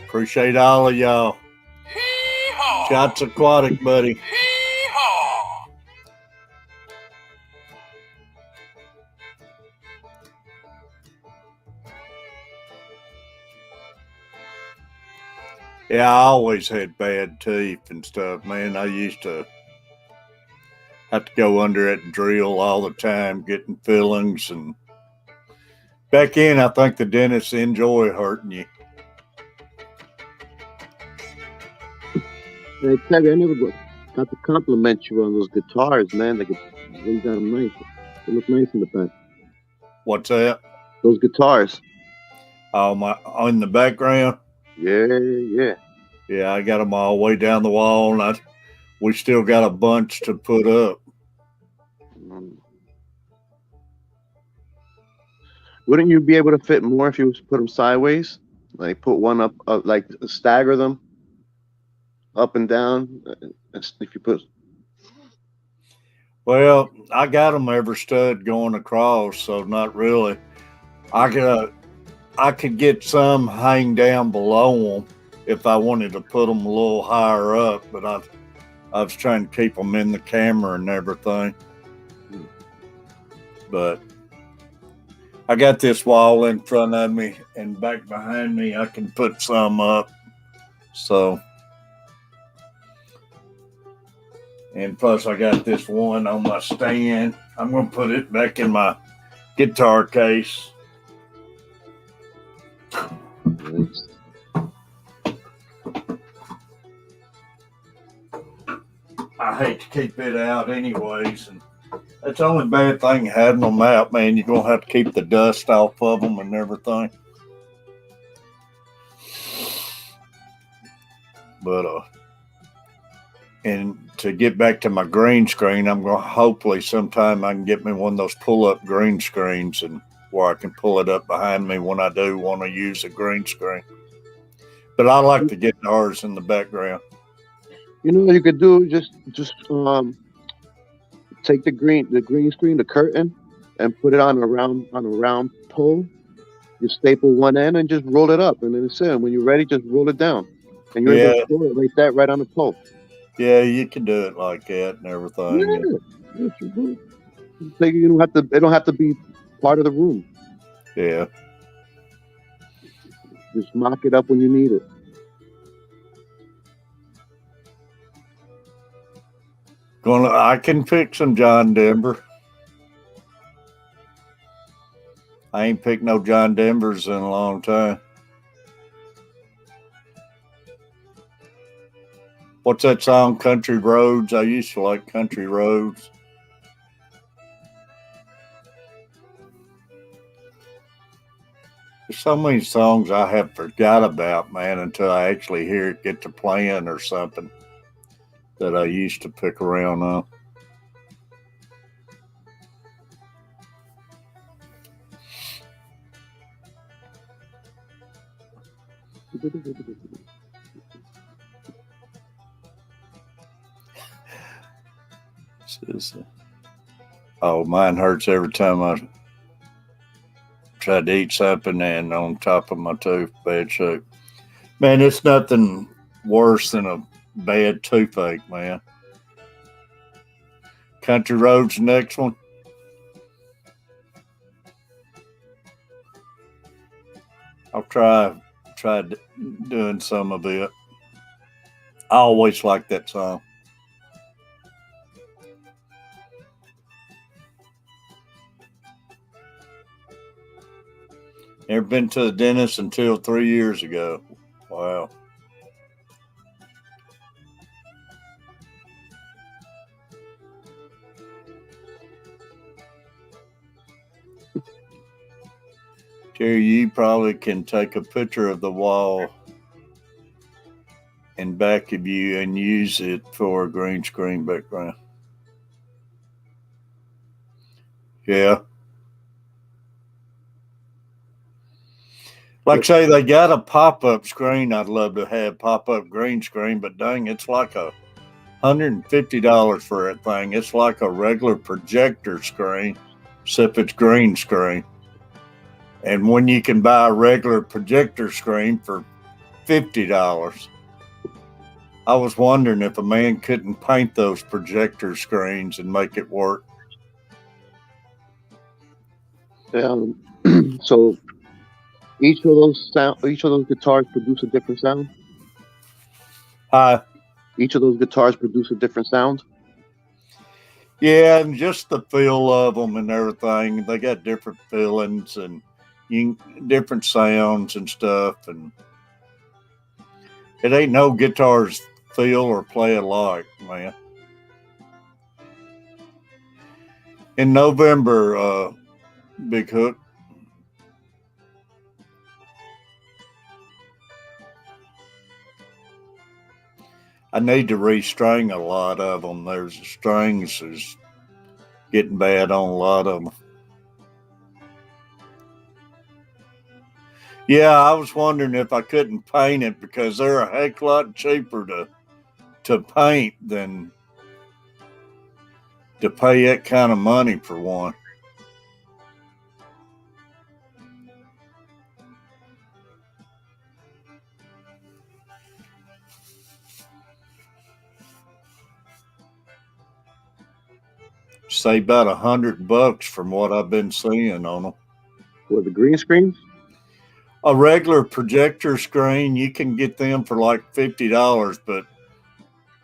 Appreciate all of y'all. Hee-haw! Shots aquatic, buddy. Hee-haw! Yeah, I always had bad teeth and stuff, man. I used to have to go under that drill all the time, getting fillings. And back in, I think the dentists enjoy hurting you. Hey, Terry, I never got to compliment you on those guitars, man. You got them nice. They look nice in the back. What's that? Those guitars. Oh, in the background? Yeah. Yeah, I got them all the way down the wall, and we still got a bunch to put up. Wouldn't you be able to fit more if you put them sideways? Like put one up, like stagger them up and down. If you put. Well, I got them every stud going across, so not really. I could get some hang down below them if I wanted to put them a little higher up, but I was trying to keep them in the camera and everything. But I got this wall in front of me, and back behind me I can put some up. So, and plus I got this one on my stand. I'm going to put it back in my guitar case. Nice. I hate to keep it out anyways, and that's the only bad thing having them out, man. You're going to have to keep the dust off of them and everything. But, and to get back to my green screen, I'm going to hopefully sometime I can get me one of those pull-up green screens and where I can pull it up behind me when I do want to use a green screen. But I like the guitars in the background. You know what you could do? Just take the green screen, the curtain, and put it on a round pole. You staple one end and just roll it up, and then it's in. When you're ready, just roll it down, and you're able to store it like that right on the pole. Yeah, you can do it like that and everything. Yeah. You don't have to. It don't have to be part of the room. Yeah. Just mock it up when you need it. I can pick some John Denver. I ain't picked no John Denvers in a long time. What's that song, Country Roads? I used to like Country Roads. There's so many songs I have forgot about, man, until I actually hear it get to playing or something that I used to pick around on. Oh, mine hurts every time I try to eat something and on top of my tooth, bad shape. Man, it's nothing worse than a bad toothache, man. Country Roads, next one. I'll try doing some of it. I always like that song. Never been to the dentist until 3 years ago. Wow. Jerry, you probably can take a picture of the wall in back of you and use it for a green screen background. Yeah. Like say they got a pop-up screen. I'd love to have pop-up green screen, but dang, it's like $150 for that thing. It's like a regular projector screen, except it's green screen. And when you can buy a regular projector screen for $50, I was wondering if a man couldn't paint those projector screens and make it work. So each of those guitars produce a different sound. Each of those guitars produce a different sound. Yeah, and just the feel of them and everything. They got different feelings and different sounds and stuff. And it ain't no guitars feel or play alike, man. In November, Big Hook. I need to restring a lot of them. There's strings is getting bad on a lot of them. Yeah, I was wondering if I couldn't paint it because they're a heck lot cheaper to paint than to pay that kind of money for one. Say about $100 from what I've been seeing on them. With the green screens? A regular projector screen, you can get them for like $50, but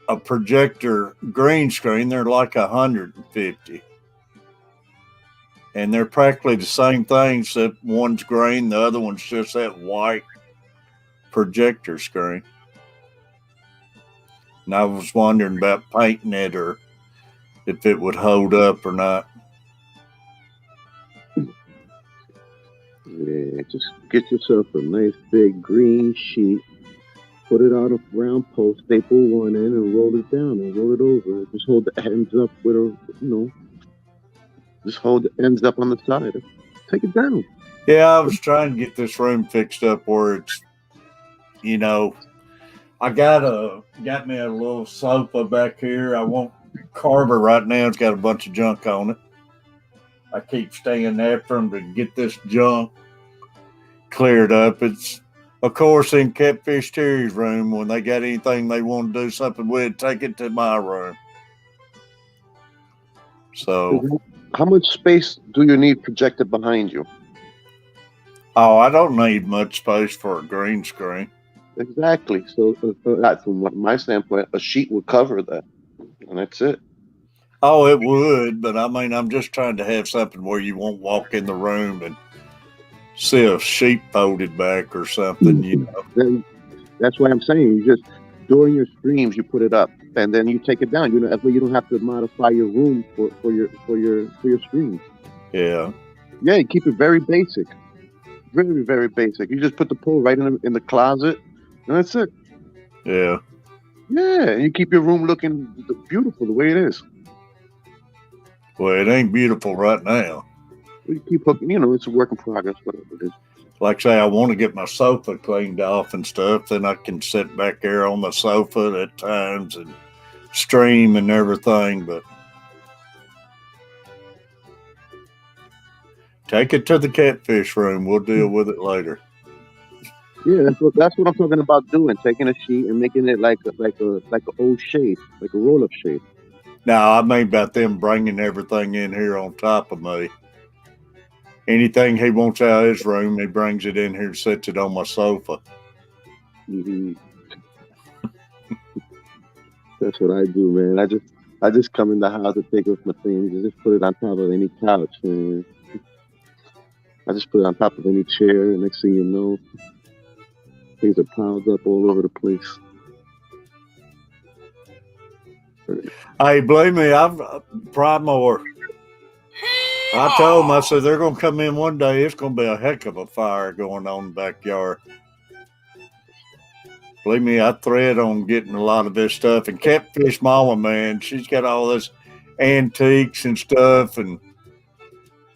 a projector green screen, they're like $150. And they're practically the same thing, except one's green, the other one's just that white projector screen. And I was wondering about painting it or if it would hold up or not. Yeah, just get yourself a nice big green sheet, put it on a round post, staple one in, and roll it down and roll it over. Just hold the ends up with just hold the ends up on the side. Take it down. Yeah, I was trying to get this room fixed up where it's, I got me a little sofa back here. I want Carver right now. It's got a bunch of junk on it. I keep staying after him to get this junk cleared up. It's, of course, in Catfish Terry's room. When they got anything they want to do something with, take it to my room. So, how much space do you need projected behind you? Oh, I don't need much space for a green screen. Exactly. So, from my standpoint, a sheet would cover that, and that's it. Oh, it would, but I mean, I'm just trying to have something where you won't walk in the room and see a sheet folded back or something. You know. Then that's why I'm saying you just during your streams you put it up and then you take it down. You know, that way you don't have to modify your room for your streams. Yeah. Yeah, you keep it very basic, very very basic. You just put the pole right in the closet, and that's it. Yeah. Yeah, and you keep your room looking beautiful the way it is. Well, it ain't beautiful right now. You keep hooking. You know, it's a work in progress, whatever it is. Like say, I want to get my sofa cleaned off and stuff. Then I can sit back there on the sofa at times and stream and everything. But take it to the catfish room. We'll deal with it later. Yeah, that's what I'm talking about doing. Taking a sheet and making it like a old shade, like a roll up shade. Now, I mean about them bringing everything in here on top of me. Anything he wants out of his room, he brings it in here and sets it on my sofa. Mm-hmm. That's what I do, man. I just come in the house and take off my things and just put it on top of any couch, man. I just put it on top of any chair, and next thing you know, things are piled up all over the place. Hey, believe me, I've Primor. I told him, I said, they're going to come in one day. It's going to be a heck of a fire going on in the backyard. Believe me, I thread on getting a lot of this stuff. And Catfish Mama, man, she's got all this antiques and stuff, and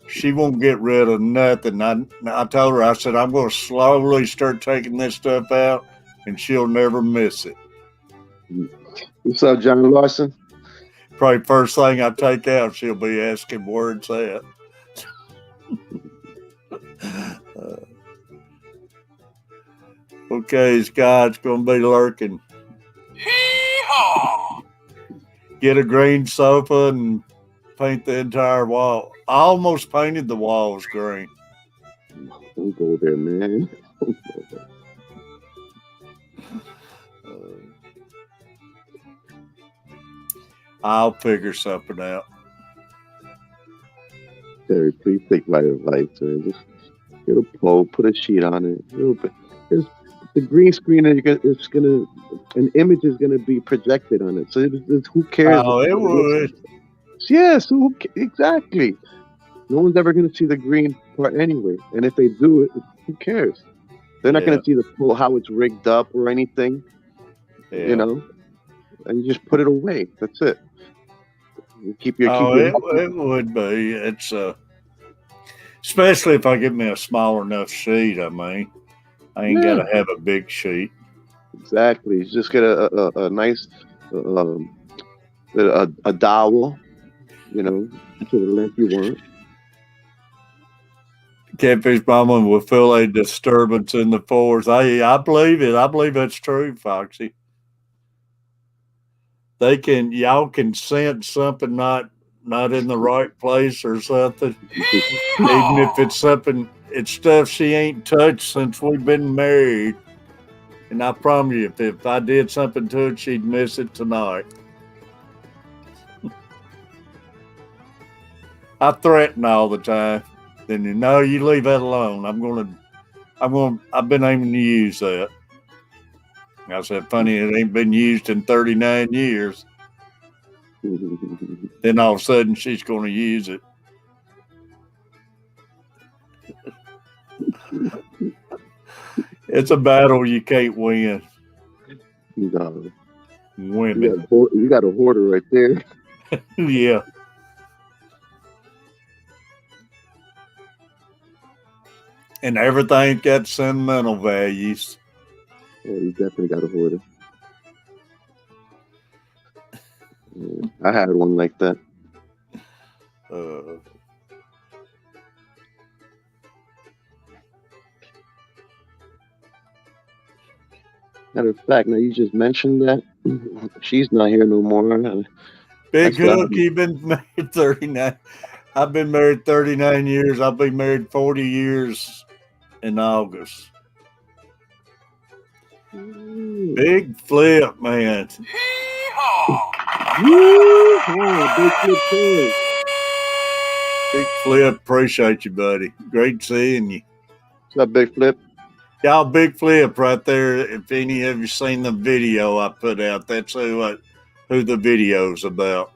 she won't get rid of nothing. I told her, I said, I'm going to slowly start taking this stuff out, and she'll never miss it. What's up, John Larson? Probably first thing I take out, she'll be asking where it's at. Okay, Scott's going to be lurking. Hee-haw! Get a green sofa and paint the entire wall. I almost painted the walls green. Don't go there, man. I'll figure something out. Terry, please take my advice, man. Just get a pole, put a sheet on it. The green screen is gonna, an image is gonna be projected on it. So who cares? Oh, it would. Yeah, so exactly. No one's ever gonna see the green part anyway. And if they do it, who cares? They're not gonna see the pole, how it's rigged up or anything. Yeah. You know, and you just put it away. That's it. You keep your. It would be. It's especially if I get me a small enough sheet. I mean, I ain't got to have a big sheet. Exactly. You just get a nice a dowel, you know, to the length you want. Catfish Mama will feel a disturbance in the force. I believe it. I believe that's true, Foxy. Y'all can sense something not in the right place or something. Even if it's stuff she ain't touched since we've been married. And I promise you, if I did something to it, she'd miss it tonight. I threaten all the time. Then you leave that alone. I've been aiming to use that. I said, funny, it ain't been used in 39 years. Then all of a sudden, she's going to use it. It's a battle you can't win. No. Women. You got a hoarder right there. Yeah. And everything's got sentimental values. Yeah, you definitely got a hoarder. Yeah, I had one like that. Matter of fact, now you just mentioned that she's not here no more. Big Hook, you've been married 39. I've been married 39 years. I'll be married 40 years in August. Big flip, man. Hee-haw! Yeehaw, big flip too. Big Flip, appreciate you, buddy. Great seeing you. What's up, big flip? Y'all, Big Flip right there. If any of you seen the video I put out, that's who the video's about.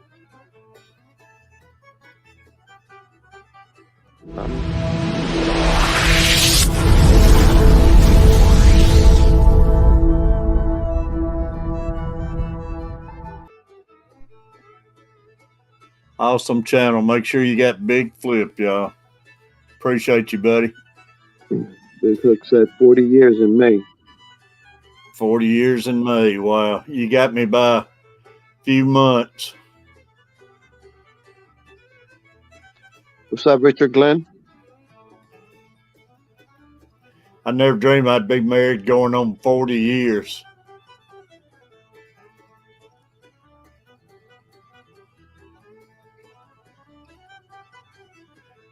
Awesome channel. Make sure you got Big Flip, y'all. Appreciate you, buddy. Big Hook said 40 years in May. 40 years in May. Wow. You got me by a few months. What's up, Richard Glenn? I never dreamed I'd be married going on 40 years.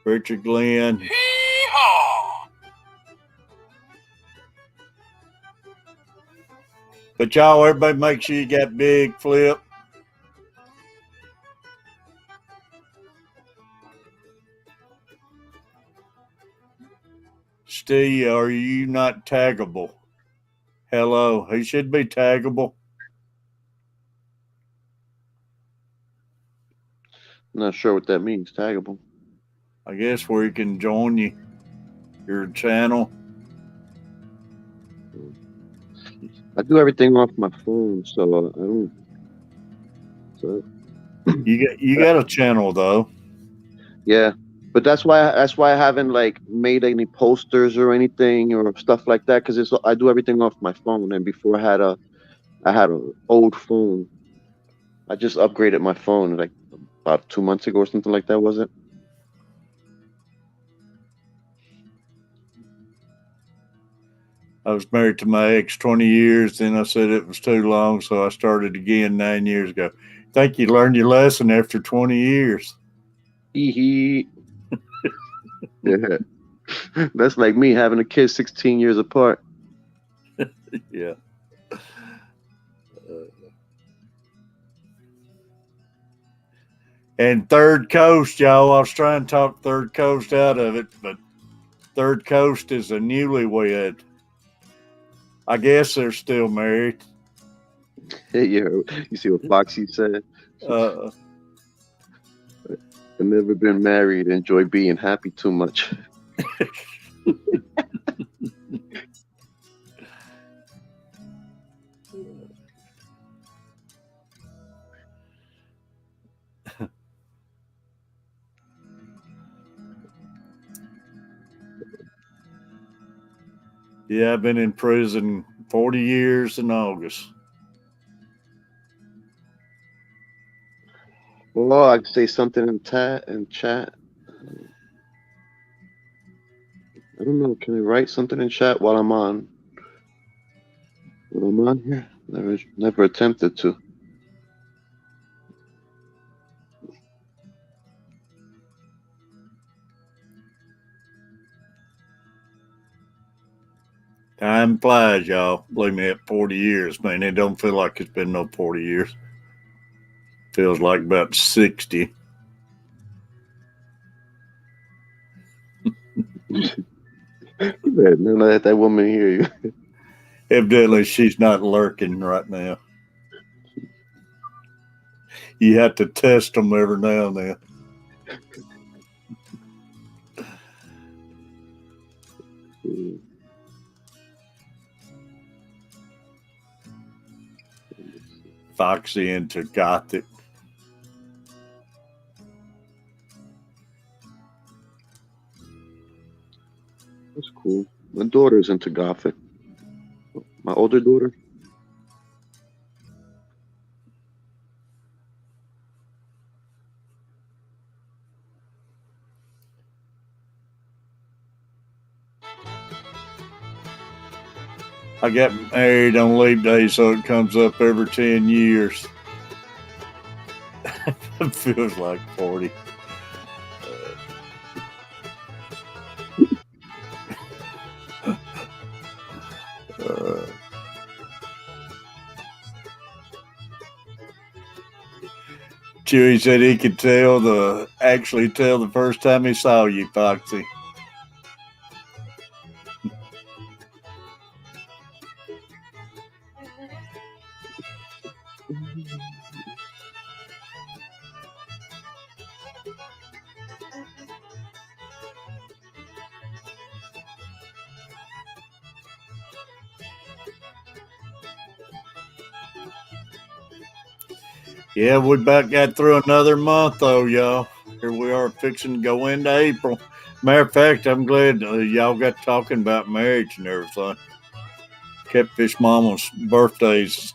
Richard Glenn. Hee-haw! But y'all, everybody make sure you got Big Flip. Steve, are you not taggable? Hello, he should be taggable. I'm not sure what that means, taggable. I guess where he can join your channel. I do everything off my phone, so I don't. So You got a channel though. yeah, but that's why I haven't like made any posters or anything or stuff like that because I do everything off my phone. And before I had an old phone. I just upgraded my phone like about 2 months ago or something like that. Was it? I was married to my ex 20 years. Then I said it was too long, so I started again 9 years ago. Think you learned your lesson after 20 years. Hee. Yeah. That's like me having a kid 16 years apart. Yeah. And Third Coast, y'all, I was trying to talk Third Coast out of it, but Third Coast is a newlywed. I guess they're still married. Yeah, you see what Foxy said? Uh, I've never been married. Enjoy being happy too much. yeah, I've been in prison 40 years in August. Well, I'd say something in chat. I don't know. Can I write something in chat while I'm on here? Never attempted to. Time flies, y'all. Believe me, at 40 years, man, it don't feel like it's been no 40 years. Feels like about 60. Don't let that woman hear you. Evidently, she's not lurking right now. You have to test them every now and then. Foxy into Gothic. That's cool. My daughter's into Gothic. My older daughter. I got married on leap day, so it comes up every 10 years. It feels like 40. Chewy said he could actually tell the first time he saw you, Foxy. Yeah, we about got through another month, though, y'all. Here we are fixing to go into April. Matter of fact, I'm glad y'all got talking about marriage and everything. Catfish Mama's birthday's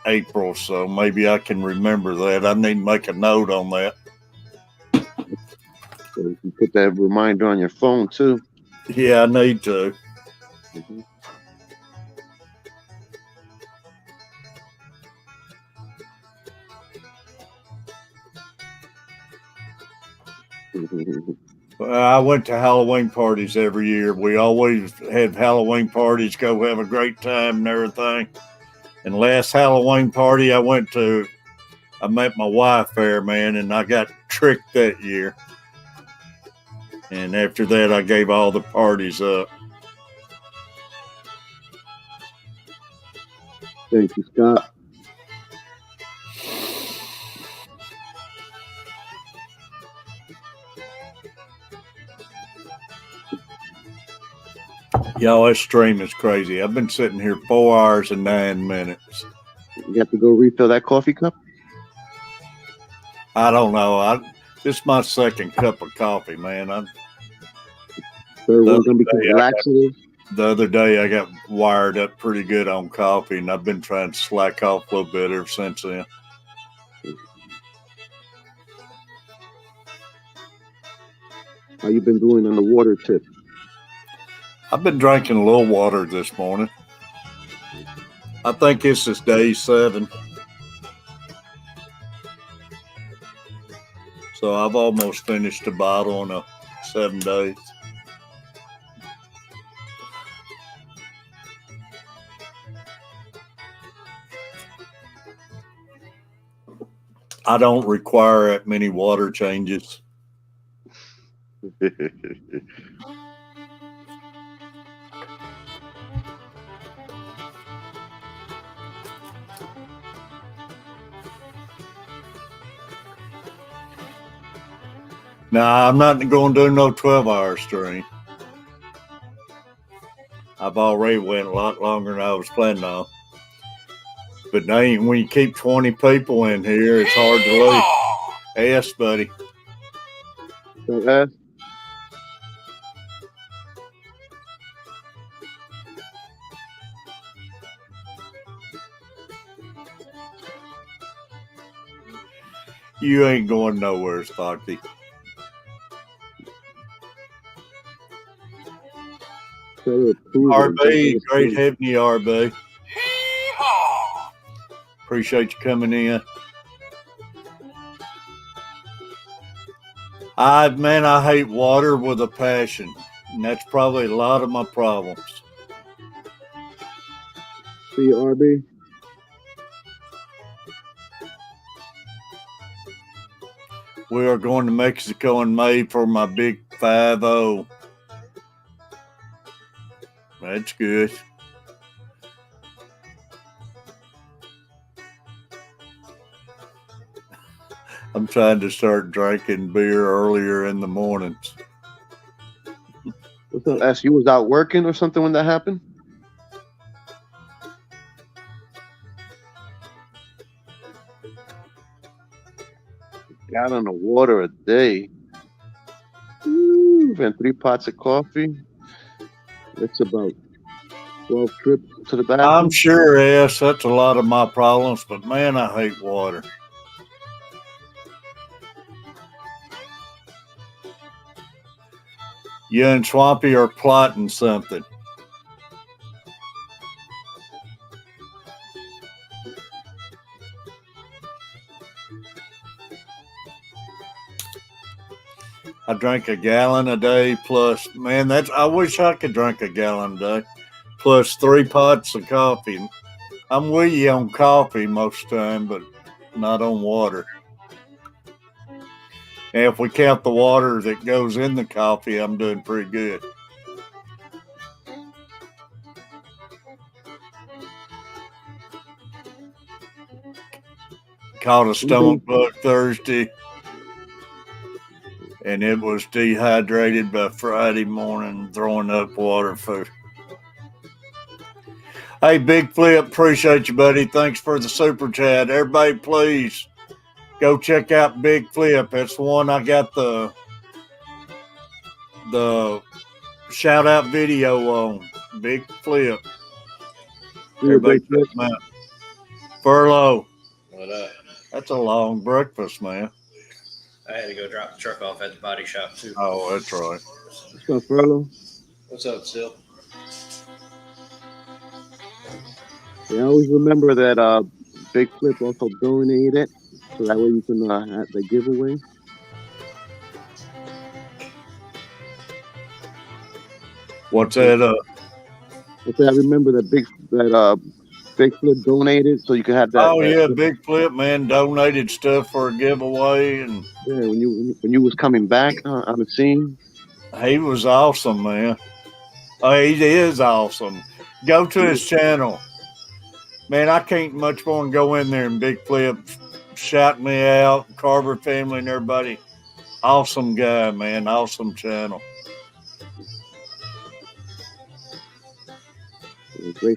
April, so maybe I can remember that. I need to make a note on that. So you can put that reminder on your phone too. Yeah, I need to. Mhm. Well, I went to Halloween parties every year. We always had Halloween parties, go have a great time and everything. And last Halloween party I went to, I met my wife there, man, and I got tricked that year. And after that, I gave all the parties up. Thank you, Scott. Y'all, this stream is crazy. I've been sitting here 4 hours and 9 minutes. You have to go refill that coffee cup? I don't know. This is my second cup of coffee, man. Third The one's gonna be other day, laxative. The other day, I got wired up pretty good on coffee, and I've been trying to slack off a little bit ever since then. How you been doing on the water tip? I've been drinking a little water this morning. I think this is day 7. So I've almost finished a bottle in 7 days. I don't require that many water changes. Nah, I'm not going to do no 12-hour stream. I've already went a lot longer than I was planning on. But dang, when you keep 20 people in here, it's hard to leave. Yes, buddy. You ain't going nowhere, Stocky. RB, great having you, RB. Hee-haw! Appreciate you coming in. I hate water with a passion. And that's probably a lot of my problems. See you, RB. We are going to Mexico in May for my big 5-0. That's good. I'm trying to start drinking beer earlier in the mornings. What's up, S? You was out working or something when that happened? Gallon of water a day. And 3 pots of coffee. That's about 12 trips to the bathroom. I'm sure, yes, that's a lot of my problems, but man, I hate water. You and Swampy are plotting something. I drink a gallon a day plus, man, I wish I could drink a gallon a day plus 3 pots of coffee. I'm with you on coffee most of the time, but not on water. And if we count the water that goes in the coffee, I'm doing pretty good. Caught a stomach bug Thursday, and it was dehydrated by Friday morning, throwing up water food. Hey, Big Flip, appreciate you, buddy. Thanks for the super chat. Everybody, please go check out Big Flip. That's the one I got the shout out video on. Big Flip. Everybody, check him out. Furlough. What up? That's a long breakfast, man. I had to go drop the truck off at the body shop too. Oh, that's right. What's up, Furlough? What's up, Still? Yeah, I always remember that Big Flip also donated, so that way you can have the giveaway. What's that? I remember that Big Flip donated, so you can have that. Oh yeah, Big Flip, man, donated stuff for a giveaway, and yeah, when you was coming back on the scene, he was awesome, man. Oh, he is awesome. Go to his channel, man. I can't much more than go in there and Big Flip shout me out, Carver family and everybody. Awesome guy, man. Awesome channel.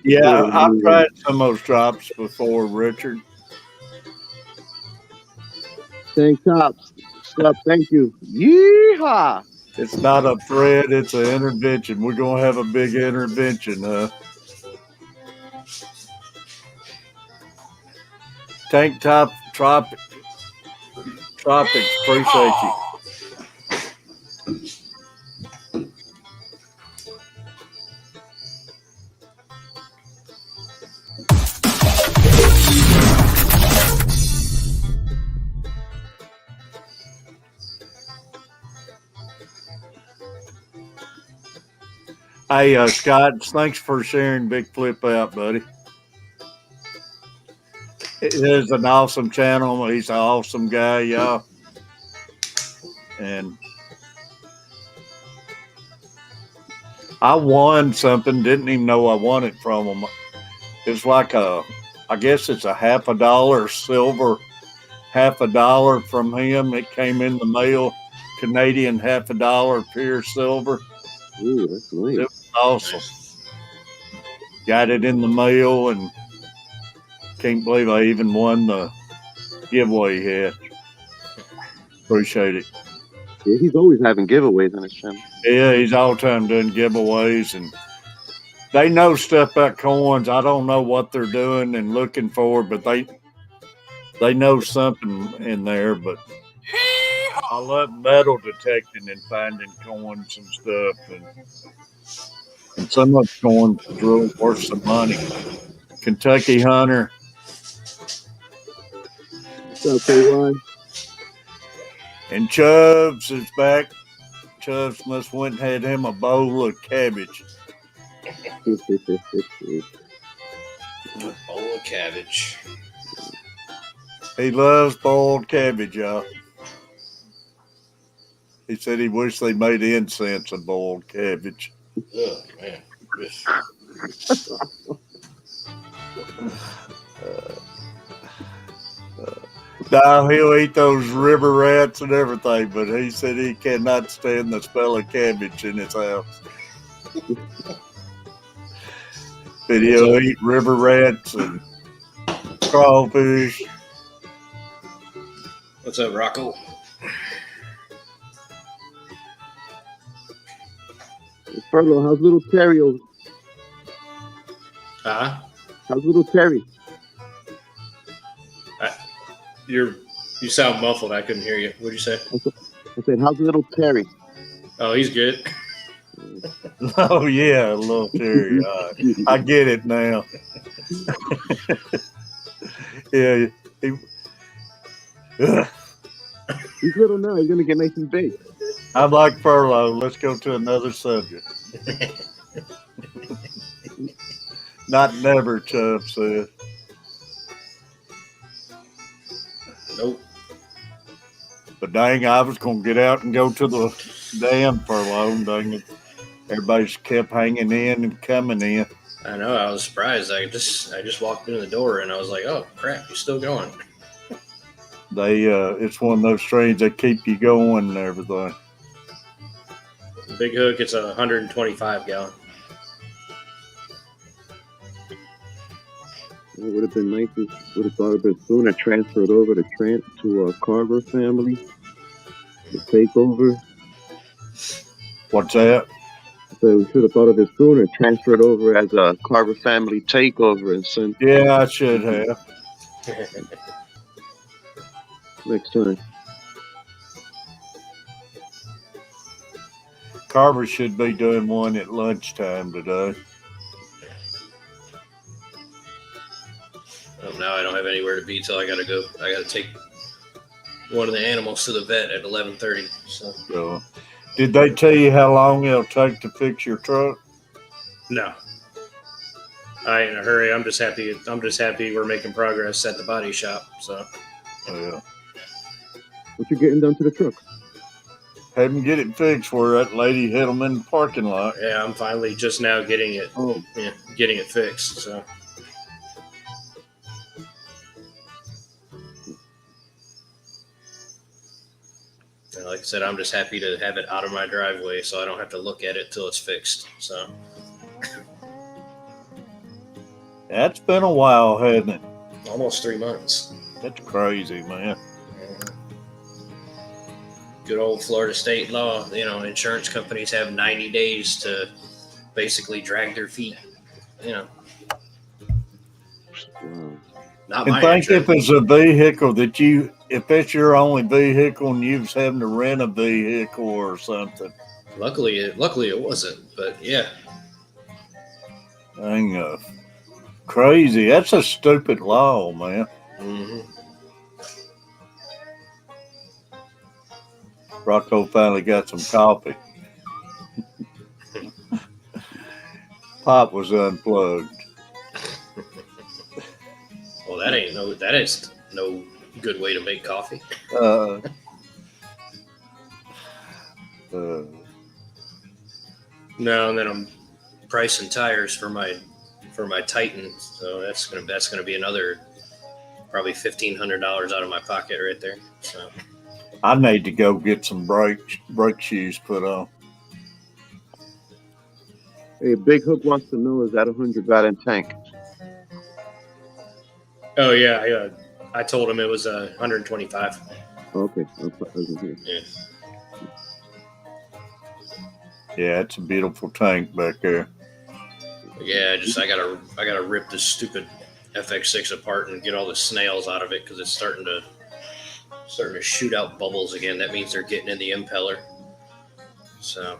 Yeah, I've tried some of those drops before, Richard. Tank tops. Stop, thank you. Yeehaw! It's not a thread, it's an intervention. We're going to have a big intervention, Tank top, Tropics, appreciate you. Hey, Scott, thanks for sharing Big Flip out, buddy. It is an awesome channel. He's an awesome guy, y'all. And I won something, didn't even know I won it from him. It's like I guess it's a $50 silver, $50 from him. It came in the mail, Canadian $50 pure silver. Ooh, that's nice. It was awesome. Got it in the mail and can't believe I even won the giveaway here. Appreciate it. Yeah, he's always having giveaways on his channel. Yeah, he's all the time doing giveaways, and they know stuff about coins. I don't know what they're doing and looking for, but they know something in there. But I love metal detecting and finding coins and stuff, and some of the coins is really worth some money. Kentucky Hunter. What's up, KY? And Chubbs is back. Chubbs must went and had him a bowl of cabbage. Bowl of cabbage. He loves boiled cabbage, y'all. He said he wished they made incense of boiled cabbage. Oh, man. Now he'll eat those river rats and everything, but he said he cannot stand the smell of cabbage in his house. But he'll eat river rats and crawfish. What's up, Rocco? Furlough, how's little Terry over? Huh? How's little Terry? You sound muffled. I couldn't hear you. What'd you say? I said, how's little Terry? Oh, he's good. Oh, yeah, little Terry. I get it now. Yeah. He's little now. He's going to get nice and big. I'm like Furlough. Let's go to another subject. Not never, Chubb said. Nope. But dang, I was going to get out and go to the dam for a loan. Dang it. Everybody just kept hanging in and coming in. I know. I was surprised. I just walked in the door and I was like, "Oh crap, you're still going." It's one of those trains that keep you going and everything. Big Hook, it's 125 gallon. It would have been nice if would have thought of it sooner. Transferred over to a Carver family. The takeover. What's that? So we should have thought of it sooner. Transferred over as a Carver family takeover and sent Yeah, I should have. next time. Carver should be doing one at lunchtime today. Well, now I don't have anywhere to be till I gotta go. I gotta take one of the animals to the vet at 11:30. So, did they tell you how long it'll take to fix your truck? No, I ain't in a hurry. I'm just happy. We're making progress at the body shop. So Yeah. What you getting done to the truck? Have them get it fixed where that lady hit them in the parking lot. yeah, I'm finally just now getting it. Oh, Yeah, getting it fixed. So. And like I said, I'm just happy to have it out of my driveway so I don't have to look at it till it's fixed. So That's been a while, hasn't it? almost 3 months. That's crazy, man. Good old Florida state law. Insurance companies have 90 days to basically drag their feet. wow. Not And my think insurance. if it's a vehicle if that's your only vehicle and you was having to rent a vehicle or something. Luckily it wasn't. But yeah, Dang, crazy. That's a stupid law, man. mm-hmm. Rocco finally got some coffee. Pop was unplugged. Well, that is no good way to make coffee. Uh, No, and then I'm pricing tires for my Titan, so that's gonna be another probably $1,500 out of my pocket right there. So I need to go get some brake shoes put on. Hey, Big Hook wants to know, is that a 100-gallon tank? oh yeah, I told him it was 125. Okay. I wasn't here. Yeah. Yeah, it's a beautiful tank back there. Yeah, I gotta rip this stupid FX6 apart and get all the snails out of it because it's starting to shoot out bubbles again. That means they're getting in the impeller. So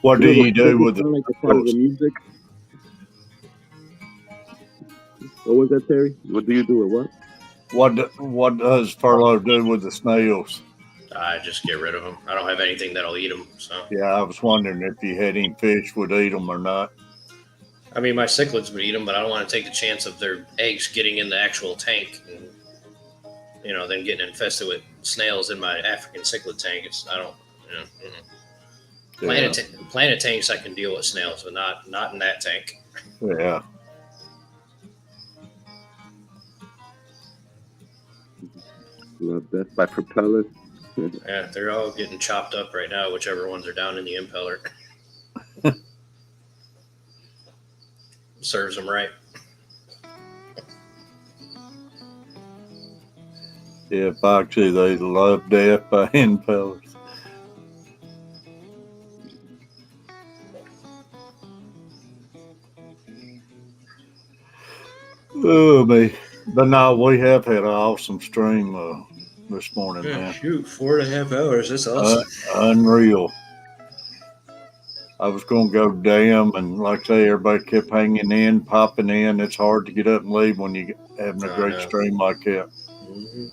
What do you do with Sound like the part of the music? What was that, Terry? What do you do with what? what does Furlough do with the snails? I just get rid of them. I don't have anything that'll eat them. So Yeah, I was wondering if you had any fish would eat them or not. I mean, my cichlids would eat them, but I don't want to take the chance of their eggs getting in the actual tank and then getting infested with snails in my African cichlid tank. Planet tanks I can deal with snails, but not in that tank. Yeah. Love Death by Propellers. Yeah, they're all getting chopped up right now, whichever ones are down in the impeller. Serves them right. Yeah, Foxy, they love death by impellers. Oh, me. But no, we have had an awesome stream this morning, man. Shoot, 4.5 hours. That's awesome. Unreal. I was going to go damn, and like I say, everybody kept hanging in, popping in. It's hard to get up and leave when you're having a great stream like that. Mm-hmm.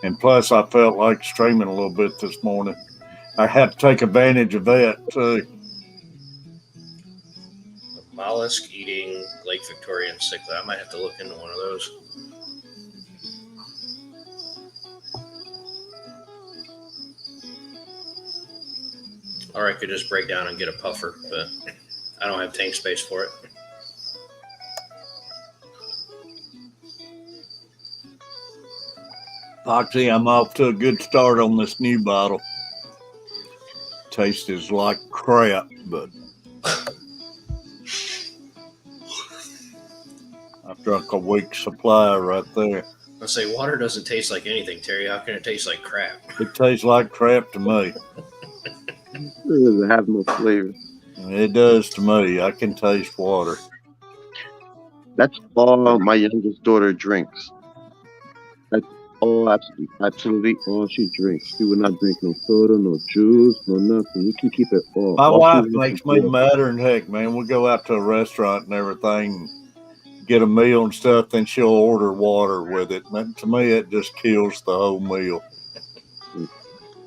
And plus, I felt like streaming a little bit this morning. I had to take advantage of that, too. Mollusk eating Lake Victorian cichlid. I might have to look into one of those. Or I could just break down and get a puffer, but I don't have tank space for it. Foxy, I'm off to a good start on this new bottle. Tastes like crap, but I've drunk a week's supply right there. I say water doesn't taste like anything, Terry. How can it taste like crap? It tastes like crap to me. It doesn't have no flavor. It does to me. I can taste water. That's all my youngest daughter drinks. That's all, absolutely all she drinks. She would not drink no soda, no juice, no nothing. You can keep it all. My all wife she makes wants me is madder than heck, man. We go out to a restaurant and everything, get a meal and stuff, then she'll order water with it. And to me, it just kills the whole meal.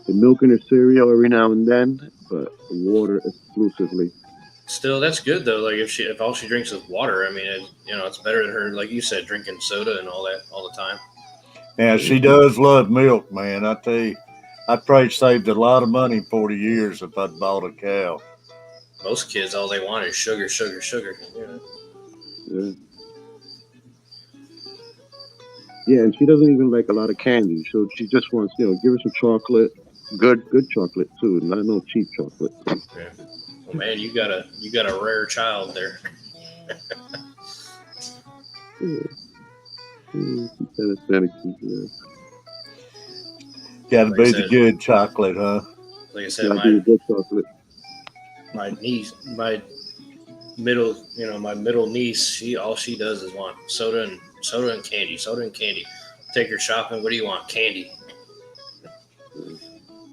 the milk in her cereal every now and then, but water exclusively. Still, that's good though. Like if all she drinks is water, I mean, it's better than her, like you said, drinking soda and all that all the time. Now, she does love milk, man. I tell you, I'd probably saved a lot of money in 40 years if I'd bought a cow. Most kids, all they want is sugar, sugar, sugar. Yeah. Yeah, and she doesn't even like a lot of candy. So she just wants, give her some chocolate, good chocolate too, not no cheap chocolate. Yeah. Well, man, you got a rare child there. Yeah. Yeah. Got to Like I be the said- good chocolate, huh? Like I said, Gotta be good chocolate. my niece, my middle niece, all she does is want soda and candy, soda and candy. Take her shopping. What do you want? Candy.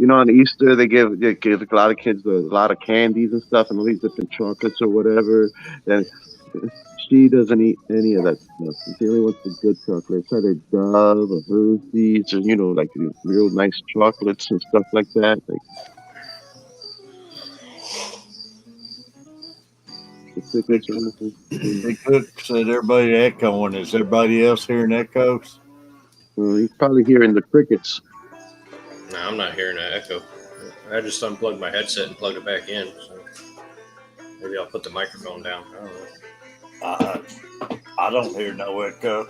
On Easter they give a lot of kids a lot of candies and stuff and all these different chocolates or whatever. And she doesn't eat any of that stuff. She only wants the good chocolate. It's either Dove or Hershey's or like the real nice chocolates and stuff like that. Like specifics or anything. Big Cook said everybody echoing. Is everybody else hearing echoes? He's probably hearing the crickets. No, I'm not hearing an echo. I just unplugged my headset and plugged it back in. So maybe I'll put the microphone down. I don't know. I don't hear no echo.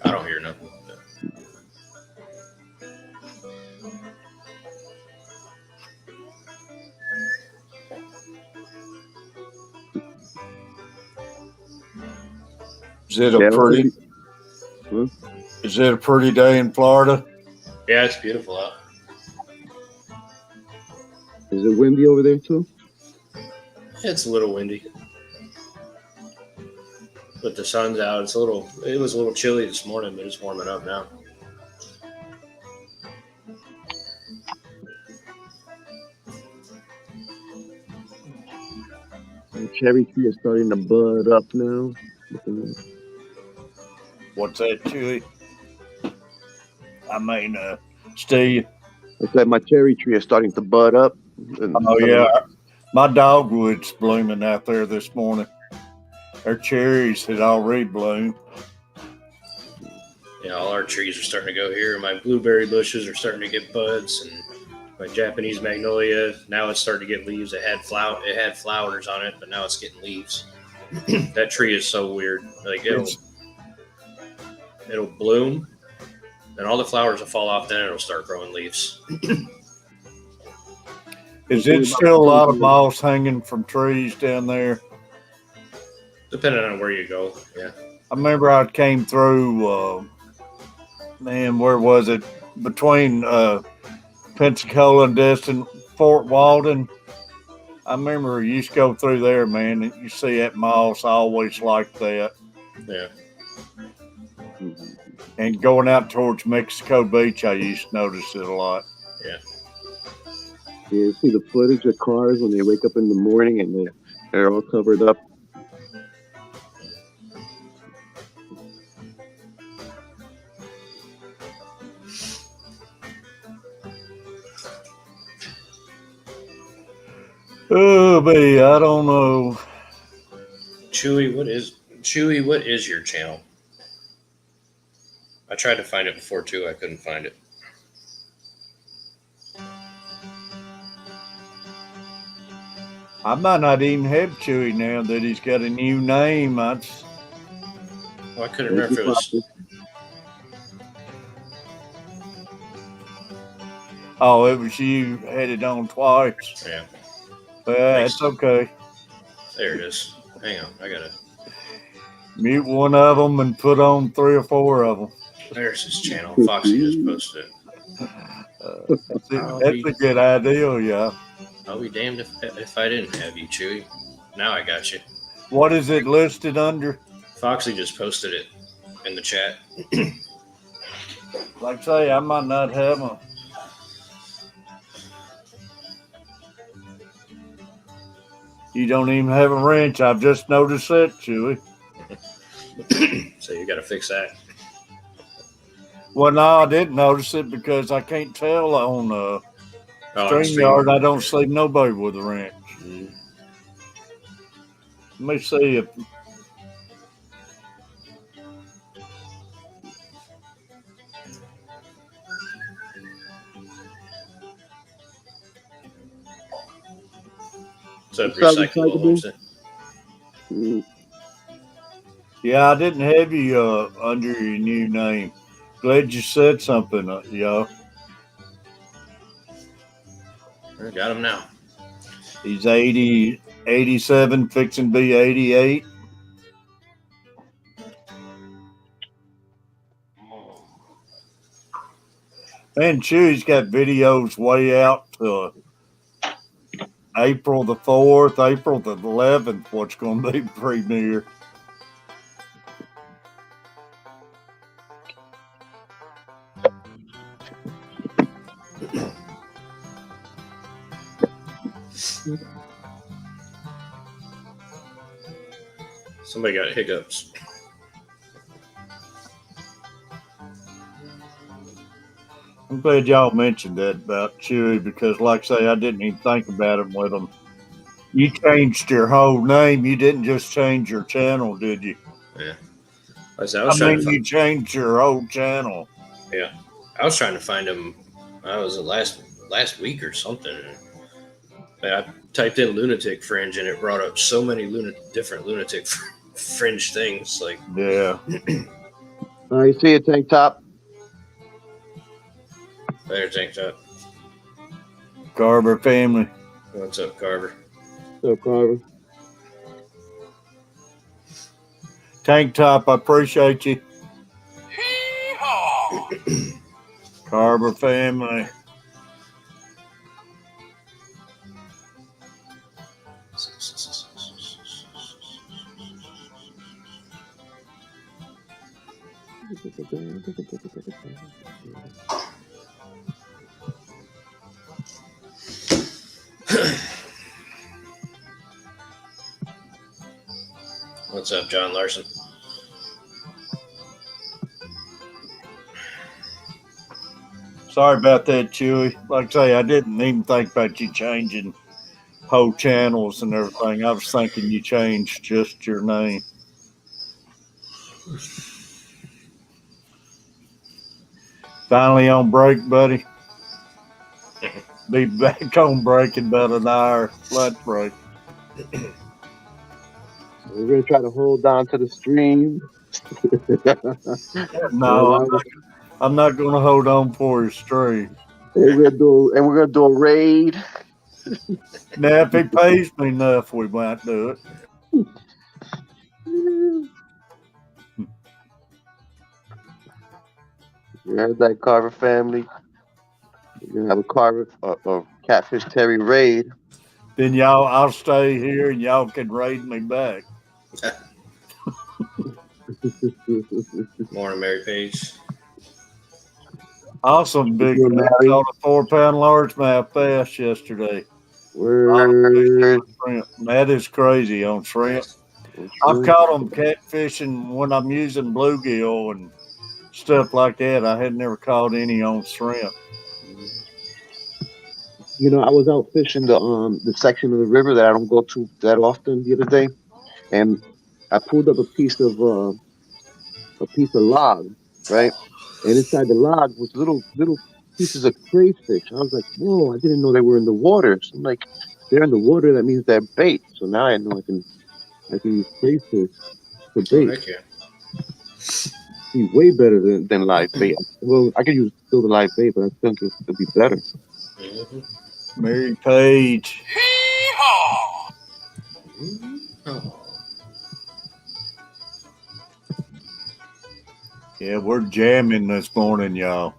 I don't hear nothing. Is it a pretty? Huh? Is it a pretty day in Florida? Yeah, it's beautiful out. Is it windy over there too? It's a little windy, but the sun's out. It was a little chilly this morning, but it's warming up now. The cherry tree is starting to bud up now. What's that, Chewy? I mean, Steve. It's like my cherry tree is starting to bud up. Oh yeah, my dogwood's blooming out there this morning. Their cherries had already bloomed. Yeah, all our trees are starting to go here. My blueberry bushes are starting to get buds, and my Japanese magnolia, now it's starting to get leaves. It had flowers on it, but now it's getting leaves. That tree is so weird. Like it'll bloom, then all the flowers will fall off, then it'll start growing leaves. Is it still a lot of moss hanging from trees down there? Depending on where you go, yeah. I remember I came through, where was it? Between Pensacola and Destin, Fort Walden. I remember you used to go through there, man, and you see that moss. I always liked that. Yeah. And going out towards Mexico Beach, I used to notice it a lot. Yeah. You see the footage of cars when they wake up in the morning and they're all covered up. Oh, baby, I don't know. Chewy, what is your channel? I tried to find it before too. I couldn't find it. I might not even have Chewy now that he's got a new name. Well, I couldn't remember if it was. Oh, it was you had it on twice. Yeah. Well, it's okay. There it is. Hang on, I gotta. Mute one of them and put on 3 or 4 of them. There's his channel. Foxy just posted it. That's a good idea, yeah. I'll be damned if I didn't have you, Chewy. Now I got you. What is it listed under? Foxy just posted it in the chat. Like I say, I might not have them. You don't even have a wrench. I've just noticed that, Chewy. So you got to fix that. Well, no, I didn't notice it because I can't tell on StreamYard. I don't see nobody with a wrench. Mm. Let me see if. So recyclable. Yeah, I didn't have you under your new name. Glad you said something, y'all. I got him now. He's 80, 87, fixing to be 88. Man, Chewy's got videos way out to April the 4th, April the 11th, what's going to be premiere. Somebody got hiccups. I'm glad y'all mentioned that about Chewy because, like I say, I didn't even think about him with him. You changed your whole name. You didn't just change your channel, did you? Yeah. You changed your whole channel. Yeah. I was trying to find him. I was last week or something. I typed in lunatic fringe and it brought up so many different lunatic fringe things. Like, yeah. You see a tank top? There, tank top. Carver family. What's up, Carver? What's up, Carver? Tank top, I appreciate you. Carver family. What's up, John Larson? Sorry about that, Chewy. Like I say, I didn't even think about you changing whole channels and everything. I was thinking you changed just your name. Finally on break, buddy. Be back on break in about an hour. Lunch break. We're going to try to hold on to the stream. No, I'm not going to hold on for your stream. We're going to do a raid. Now, if he pays me enough, we might do it. You heard that, Carver family? We're going to have a Carver or Catfish Terry raid. Then I'll stay here and y'all can raid me back. Morning, Mary Page. Awesome, big man. Caught a 4-pound largemouth bass yesterday. Word. That is crazy on shrimp. I've caught them catfishing when I'm using bluegill and stuff like that. I had never caught any on shrimp. You know, I was out fishing the section of the river that I don't go to that often the other day, and I pulled up a piece of log, right? And inside the log was little pieces of crayfish. I was like, whoa! I didn't know they were in the waters. I'm like, they're in the water, that means they're bait. So now I know I can use crayfish for Oh, bait. heck yeah. Be way better than live bait. Well, I could use still the live bait, but I think it'll be better. Mhm. Mary Page. Hee-haw! Oh. Yeah, we're jamming this morning, y'all.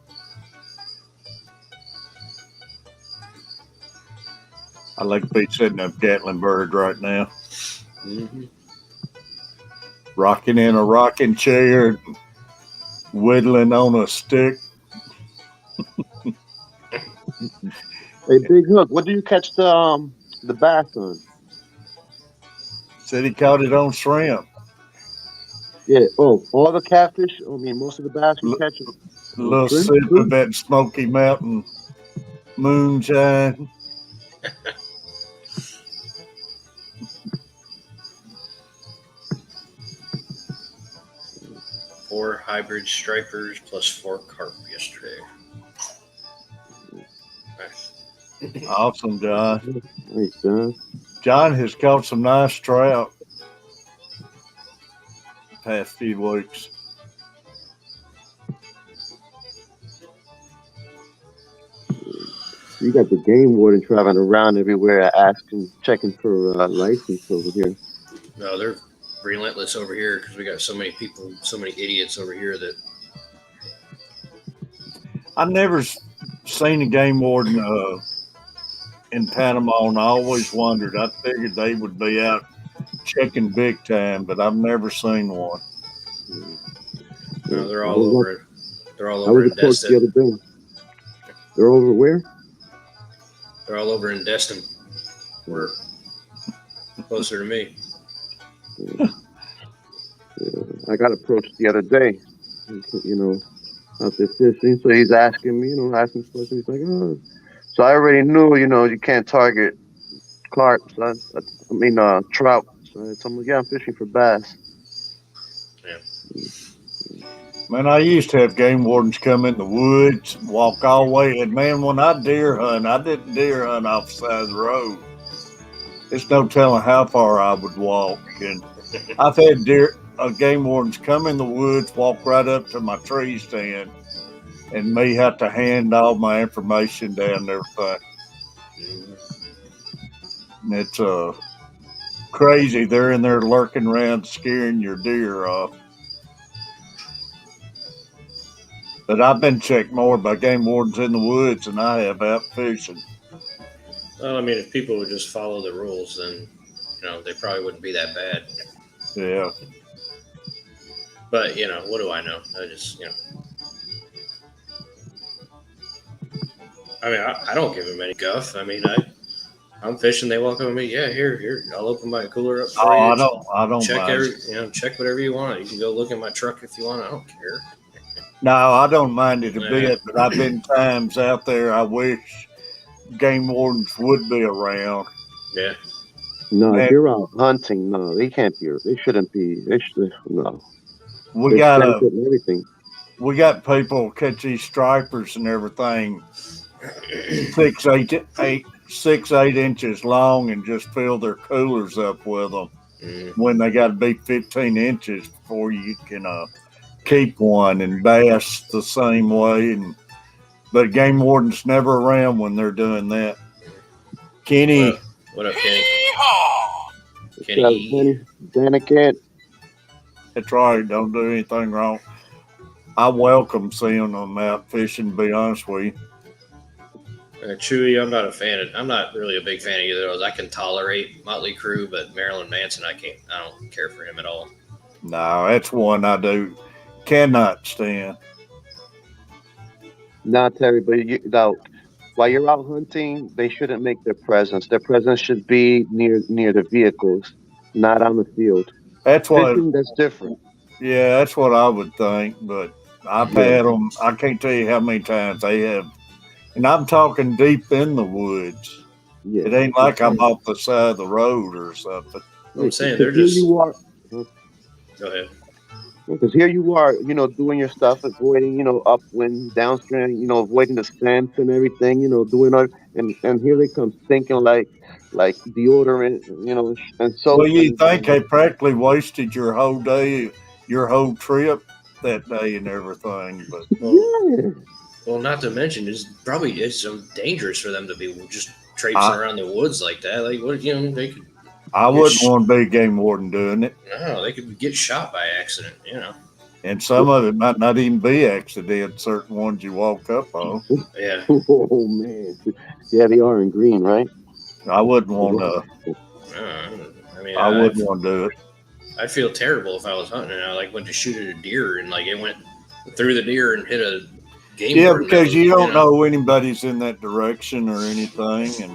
I like to be sitting up Gatlinburg right now, Mhm. rocking in a rocking chair, whittling on a stick. Hey, Big Hook, what do you catch the bass on? Said he caught it on shrimp. Yeah. Oh, all the catfish. I mean, most of the bass you L- catch A on little shrimp sip of too. that Smoky Mountain moonshine. 4 hybrid stripers plus 4 carp yesterday. Nice. Awesome, John. Nice, John. John has caught some nice trout past few weeks. You got the game warden traveling around everywhere, asking, checking for license over here. No, they're relentless over here because we got so many people, so many idiots over here that I've never seen a game warden in Panama, and I always wondered. I figured they would be out checking big time, but I've never seen one. no, they're I all was over. They're all I over was in approached the Destin. other day. They're over where? They're all over in Destin. We're closer to me. Yeah, I got approached the other day. You know, out there fishing. So he's asking me, asking questions. He's like, oh. So I already knew, you can't target carp. So I mean, trout. So I told him, yeah, I'm fishing for bass. Yeah. Man, I used to have game wardens come in the woods, walk all the way. And man, when I deer hunt, I didn't deer hunt off the side of the road. It's no telling how far I would walk. And I've had game wardens come in the woods, walk right up to my tree stand, and me have to hand all my information down there. And it's crazy. They're in there lurking around, scaring your deer off. But I've been checked more by game wardens in the woods than I have out fishing. Well, I mean, if people would just follow the rules, then they probably wouldn't be that bad. Yeah. But what do I know? I just I mean, I don't give them any guff. I mean, I'm fishing. They walk over to me. Yeah, here. I'll open my cooler up for Oh, you. I don't check mind. check whatever you want. You can go look in my truck if you want. I don't care. No, I don't mind it a Yeah. bit, but I've been times out there I wish game wardens would be around. Yeah. No, Man, if you're out hunting, no, they can't be. They shouldn't be. No. we There's got benefit in everything. we got people catch these stripers and everything 6, 8 inches long and just fill their coolers up with them when they got to be 15 inches before you can keep one. And bass the same way. But game warden's never around when they're doing that. Kenny. What up, Kenny? Hee-haw! Kenny. Danica. That's right. Don't do anything wrong. I welcome seeing them out fishing, to be honest with you. Chewy, I'm not really a big fan of either of those. I can tolerate Motley Crue, but Marilyn Manson, I don't care for him at all. No, that's one I cannot stand. Not Terry, but while you're out hunting, they shouldn't make their presence. Their presence should be near the vehicles, not on the field. That's what. Fishing, that's different. Yeah, that's what I would think. But I've had them. I can't tell you how many times they have, and I'm talking deep in the woods. Yeah. It ain't like I'm off the side of the road or something. I'm saying they're just. You are. Go ahead. Because here you are, doing your stuff, avoiding, upwind, downstream, avoiding the scents and everything, doing all, and here they come thinking like like deodorant, and soap. Well, you And think they practically wasted your whole day, your whole trip that day and everything, but yeah, Well, not to mention, it's so dangerous for them to be just traipsing I, around the woods like that. Like, what, they could I get, wouldn't want to be a game warden doing it. no, they could get shot by accident. And some of it might not even be accident, certain ones you walk up on. Yeah. oh man, yeah, they are in green, right? I wouldn't want to, I mean, I wouldn't want to do it. I'd feel terrible if I was hunting and I went to shoot at a deer and it went through the deer and hit a game Yeah, warden. because you don't know anybody's in that direction or anything. And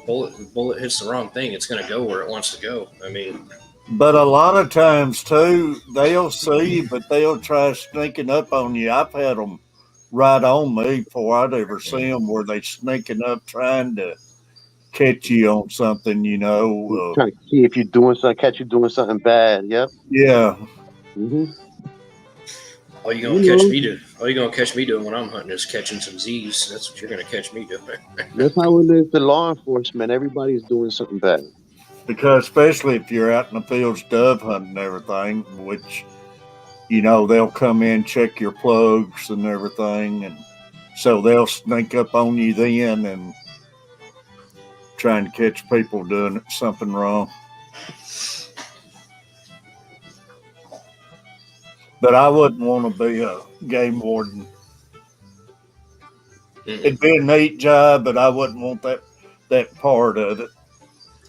bullet hits the wrong thing, it's going to go where it wants to go. I mean, but a lot of times too, they'll see you, but they'll try sneaking up on you. I've had them right on me before I'd ever see them, where they sneaking up trying to catch you on something. Trying to see if you're doing something, catch you doing something bad. Yep. Yeah. hmm all you gonna catch me doing when I'm hunting is catching some Z's. That's what you're gonna catch me doing. That's how it is to law enforcement. Everybody's doing something bad. Because especially if you're out in the fields dove hunting and everything, which, they'll come in, check your plugs and everything. And so they'll sneak up on you then and trying to catch people doing something wrong. But I wouldn't want to be a game warden. It'd be a neat job, but I wouldn't want that part of it.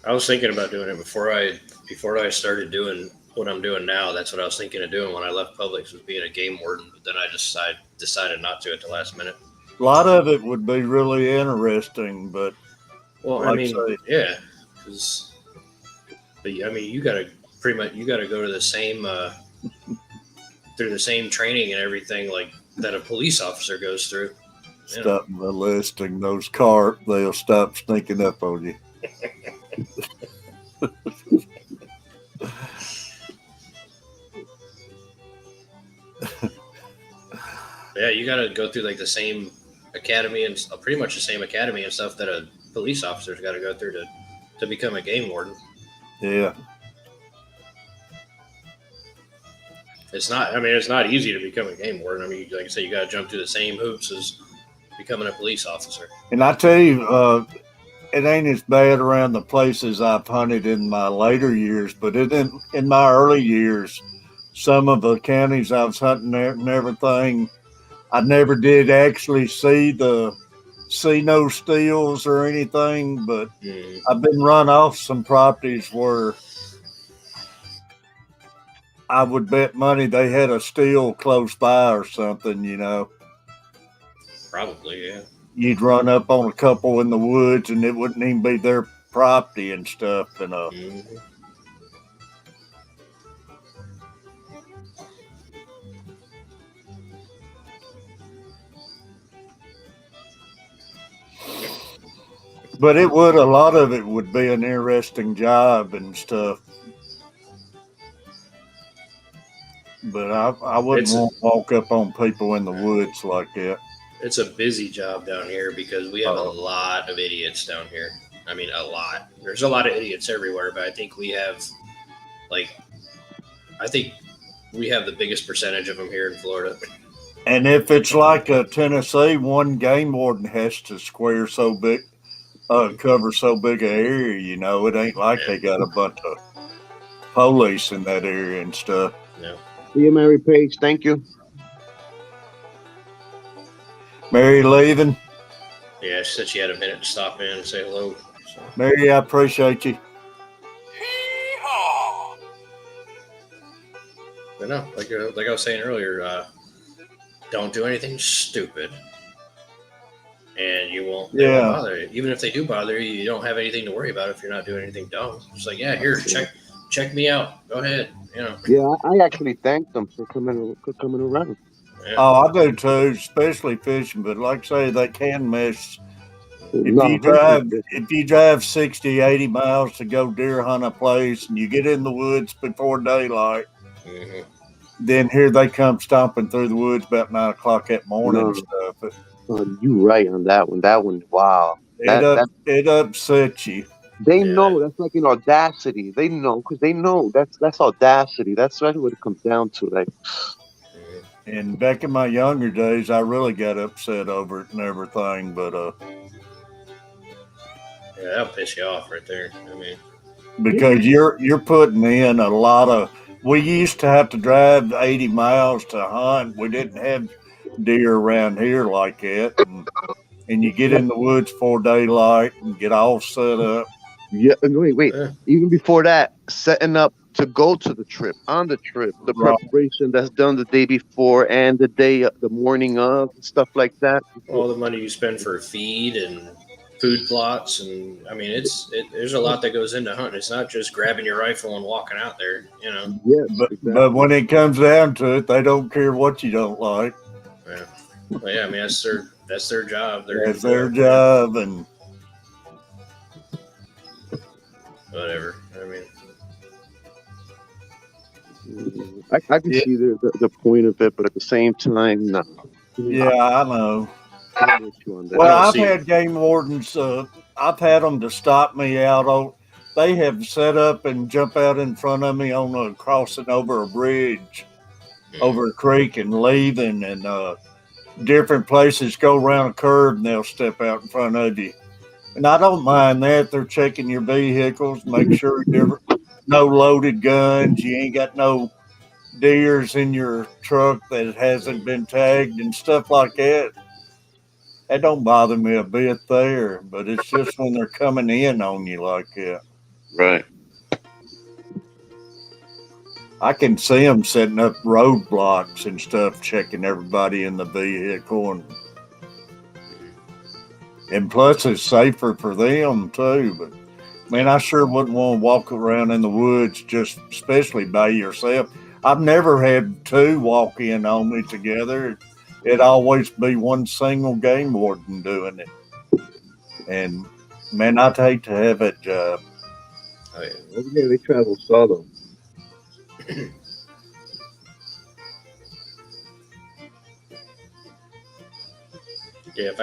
I was thinking about doing it before I started doing what I'm doing now. That's what I was thinking of doing when I left Publix, was being a game warden. But then I just decided not to at the last minute. A lot of it would be really interesting, but well, I mean, yeah, because you got to go to the same through the same training and everything like that a police officer goes through. Stop molesting those carp, they'll stop sneaking up on you. Yeah, you got to go through the same academy and pretty much the same academy and stuff that a police officer's got to go through to become a game warden. Yeah. It's not easy to become a game warden. I mean, like I say, you got to jump through the same hoops as becoming a police officer. And I tell you, it ain't as bad around the places I've hunted in my later years, but in my early years, some of the counties I was hunting there and everything, I never did actually see no steals or anything, but I've been run off some properties where I would bet money they had a steal close by or something, Probably, yeah. You'd run up on a couple in the woods and it wouldn't even be their property and stuff. And but a lot of it would be an interesting job and stuff. But I wouldn't want to walk up on people in the woods like that. It's a busy job down here because we have a lot of idiots down here. I mean, a lot. There's a lot of idiots everywhere, but I think we have the biggest percentage of them here in Florida. And if it's like Tennessee, one game warden has to cover so big an area, it ain't like they got a bunch of police in that area and stuff. Yeah. See you, Mary Page. Thank you. Mary leaving? Yeah, she said she had a minute to stop in and say hello. So. Mary, I appreciate you. Hee-haw! But no, like I was saying earlier, don't do anything stupid, and you won't bother you. Even if they do bother you, you don't have anything to worry about if you're not doing anything dumb. It's like, yeah, here, check me out. Go ahead. Yeah, I actually thanked them for coming around. Yeah. Oh, I do too, especially fishing. But like I say, they can mess. If you drive 60, 80 miles to go deer hunt a place and you get in the woods before daylight, then here they come stomping through the woods about 9 o'clock that morning and stuff. You right on that one. That one, wow. It upsets you. They Yeah. know that's like an audacity. They know because they know that's audacity. That's really what it comes down to. Like, Mhm. And back in my younger days, I really got upset over it and everything. But Yeah, that'll piss you off right there. I mean, because you're putting in a lot of. We used to have to drive 80 miles to hunt. We didn't have deer around here like that, and you get in the woods for daylight and get all set up. yeah, and wait. eh, Even before that, setting up to go to the trip, on the trip, the Right. preparation that's done the day before and the morning of, stuff like that. all the money you spend for feed and food plots, and I mean, there's a lot that goes into hunting. It's not just grabbing your rifle and walking out there. You know. Yes, But exactly. when it comes down to it, they don't care what you don't like. Yeah. Well, yeah. I mean, that's their job. They're That's gonna their do it. Yeah. job, and Whatever. I mean, I can yeah, see the point of it, but at the same time, no. yeah, I know. I'm with you on that. I Well, don't I've see. had game wardens. I've had them to stop me out. They have set up and jump out in front of me on a crossing over a bridge, over a creek, and leaving, and different places go around a curve, and they'll step out in front of you. And I don't mind that. They're checking your vehicles, make sure you're no loaded guns, you ain't got no deers in your truck that hasn't been tagged and stuff like that. That don't bother me a bit there, but it's just when they're coming in on you like that. Right. I can see them setting up roadblocks and stuff, checking everybody in the vehicle, and plus it's safer for them too. But man, I sure wouldn't want to walk around in the woods, just especially by yourself. I've never had two walk in on me together. It'd always be one single game warden doing it, and man, I'd hate to have that job. Oh, yeah. Over here, they travel solo. Yeah, if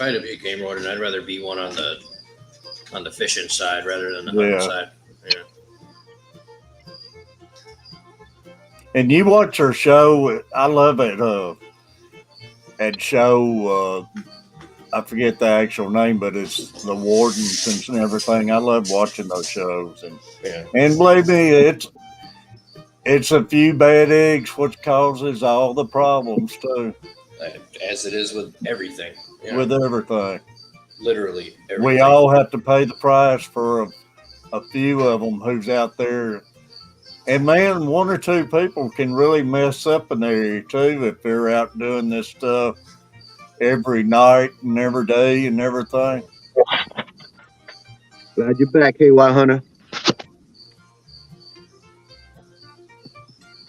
I had to be a game warden, I'd rather be one on the fishing side rather than the hunting Yeah. side. Yeah. And you watch her show. I love it. At show, I forget the actual name, but it's the wardens and everything. I love watching those shows, Yeah. and believe me, it's a few bad eggs which causes all the problems too As it is with everything. You know, with everything. literally everything. We all have to pay the price for a few of them who's out there. And man, one or two people can really mess up an area too if they're out doing this stuff every night and every day and everything. Glad you're back, hey, Hunter.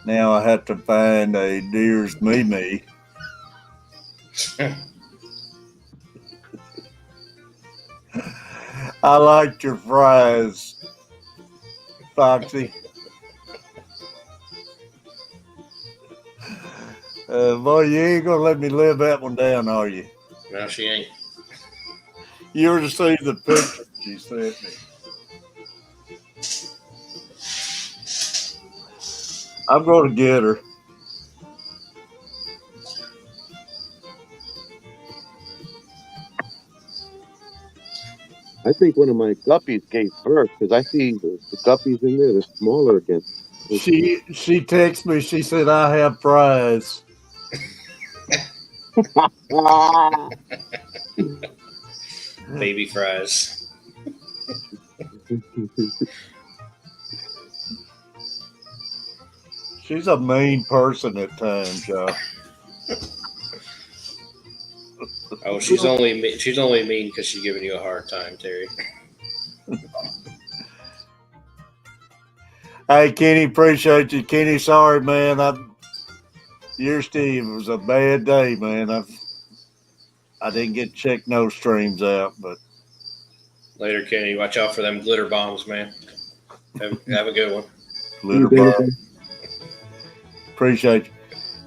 Now I have to find a deer's me. I liked your fries, Foxy. Boy, you ain't gonna let me live that one down, are you? No, she ain't. You were to see the picture she sent me. I'm gonna get her. I think one of my guppies gave birth because I see the guppies in there. They're smaller again. She texted me. She said I have fries. Baby fries. She's a mean person at times, y'all. Oh, she's only mean because she's giving you a hard time, Terry. Hey, Kenny, appreciate you. Kenny, sorry, man. Your Steve, it was a bad day, man. I didn't get to check no streams out, but Later, Kenny. Watch out for them glitter bombs, man. Have a good one. glitter bomb. Appreciate you.